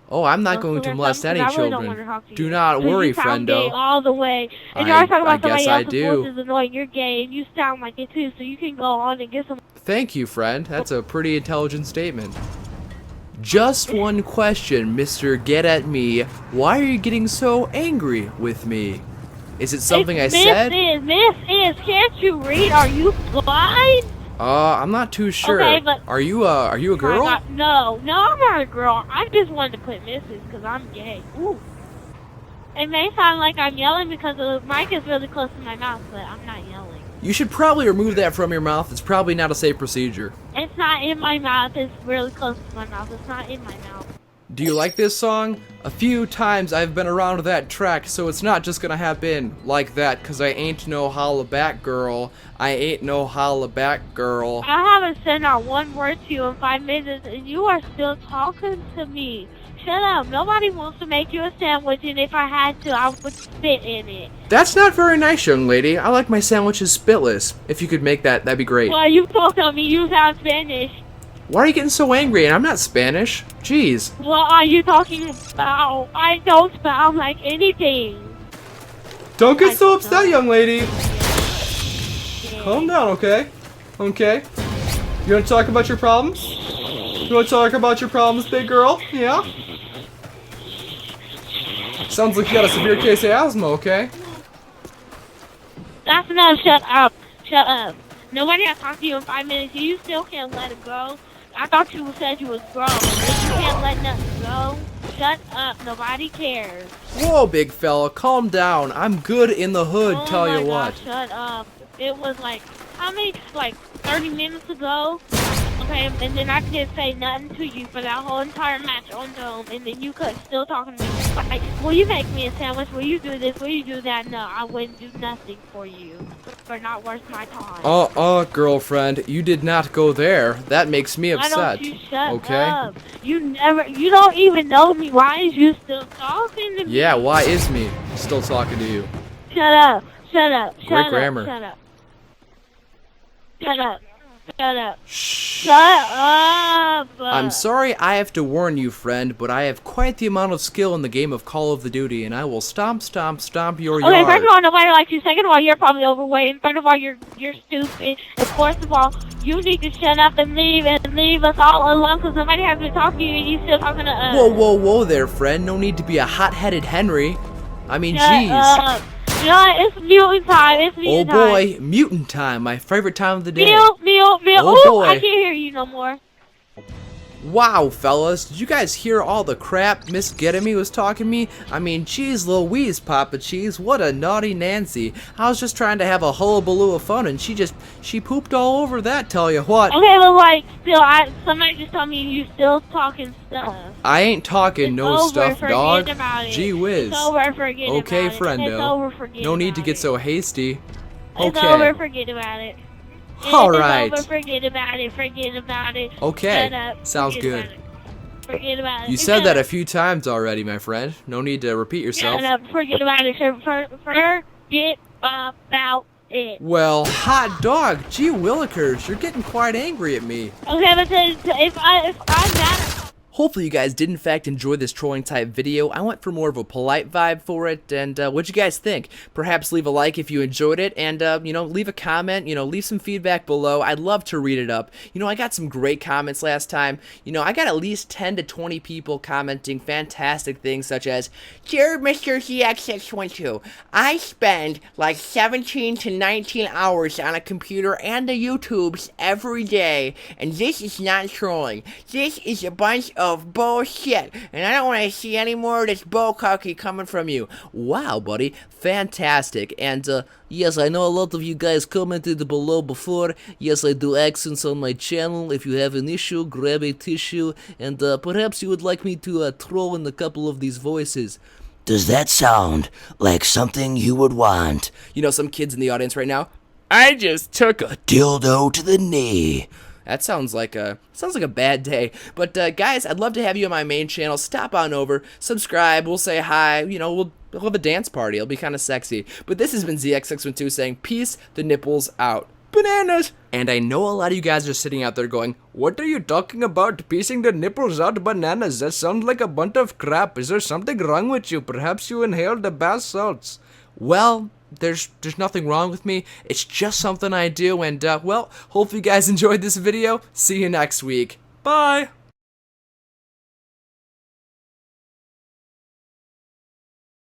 Oh, I'm not going to molest any children. Do not worry, friendo. All the way. And you're always talking about somebody else's do. voice is annoying. You're gay, and you sound like it, too, so you can go on and get some... Thank you, friend. That's a pretty intelligent statement. Just one question, Mr. Get At Me. Why are you getting so angry with me? Is it something I said? Miss is, can't you read? Are you blind? I'm not too sure. Okay, but are you a girl? No, I'm not a girl. I just wanted to put Mrs. because I'm gay. Ooh. It may sound like I'm yelling because the mic is really close to my mouth, but I'm not yelling. You should probably remove that from your mouth. It's probably not a safe procedure. It's not in my mouth. It's really close to my mouth. It's not in my mouth. Do you like this song? A few times I've been around that track, so it's not just gonna happen like that, cause I ain't no holla back girl. I ain't no holla back girl. I haven't said not one word to you in 5 minutes, and you are still talking to me. Shut up. Nobody wants to make you a sandwich, and if I had to, I would spit in it. That's not very nice, young lady. I like my sandwiches spitless. If you could make that, that'd be great. Well, you both tell me you sound Spanish. Why are you getting so angry? And I'm not Spanish. Jeez. What are you talking about? I don't sound like anything. Don't get so upset, young lady. Calm down, okay? Okay. You want to talk about your problems? You want to talk about your problems, big girl? Yeah? Sounds like you got a severe case of asthma, okay? That's enough. Shut up. Shut up. Nobody has talked to you in 5 minutes. You still can't let it go. I thought you said you was grown. If you can't let nothing go, shut up. Nobody cares. Whoa, big fella, calm down. I'm good in the hood, Oh tell my you what. God, shut up. It was like, how many, like 30 minutes ago? Okay, and then I didn't say nothing to you for that whole entire match on Dome, and then you could still talking to me. Like, will you make me a sandwich? Will you do this? Will you do that? No, I wouldn't do nothing for you. For not worth my time. Girlfriend, you did not go there. That makes me upset. Why don't you shut okay? up? You don't even know me. Why is you still talking to me? Yeah, why is me still talking to you? Shut up. Shut up. Great Shut grammar. up. Shut up. Shut up. Shut up. Shut up. I'm sorry I have to warn you, friend, but I have quite the amount of skill in the game of Call of the Duty, and I will stomp your yard. Okay, first of all, nobody likes you. Second of all, you're probably overweight. And third of all, you're stupid. And fourth of all, you need to shut up and leave us all alone because somebody has to talk to you and you still talking to us. Whoa there, friend. No need to be a hot-headed Henry. I mean, Shut jeez. up. No, it's mutant time. It's mutant time. Oh boy, mutant time. My favorite time of the day. Mute. Oh Ooh, boy. I can't hear you no more. Wow, fellas, did you guys hear all the crap Miss Get-A-Me was talking to me? I mean, geez Louise, Papa Cheese, what a naughty Nancy. I was just trying to have a hullabaloo of fun, and she pooped all over that, tell you what. Okay, but like, still, somebody just told me you still talking stuff. I ain't talking no stuff, dog. About it. Gee whiz. It's over, forget okay, about friendo. it. It's over, forget no need to about get it. so hasty. It's Okay. over, forget about it. Alright. It's over, forget about it, forget about it. Okay, Shut up, sounds forget good. about it. Forget about it. You said that a few times already, my friend. No need to repeat yourself. Shut up, forget about it. Forget about it. Well, hot dog, gee willikers, you're getting quite angry at me. Okay, but if I'm mad. Hopefully you guys did in fact enjoy this trolling type video. I went for more of a polite vibe for it, and what'd you guys think? Perhaps leave a like if you enjoyed it, and leave a comment, leave some feedback below. I'd love to read it up. I got some great comments last time. I got at least 10 to 20 people commenting fantastic things such as, "Dear Mr. ZXX12, I spend like 17 to 19 hours on a computer and the YouTubes every day, and this is not trolling. This is a bunch of bullshit, and I don't want to see any more of this bullcockery coming from you." Wow, buddy, fantastic. And yes, I know a lot of you guys commented below before. Yes, I do accents on my channel. If you have an issue, grab a tissue, and perhaps you would like me to throw in a couple of these voices. Does that sound like something you would want? Some kids in the audience right now. I just took a dildo to the knee. That sounds like a bad day. But guys, I'd love to have you on my main channel. Stop on over, subscribe, we'll say hi, we'll have a dance party. It'll be kind of sexy. But this has been ZX612 saying peace, the nipples out. Bananas! And I know a lot of you guys are sitting out there going, "What are you talking about? Piecing the nipples out bananas? That sounds like a bunch of crap. Is there something wrong with you? Perhaps you inhaled the bath salts." Well, there's nothing wrong with me. It's just something I do, and well, hopefully you guys enjoyed this video. See you next week. Bye!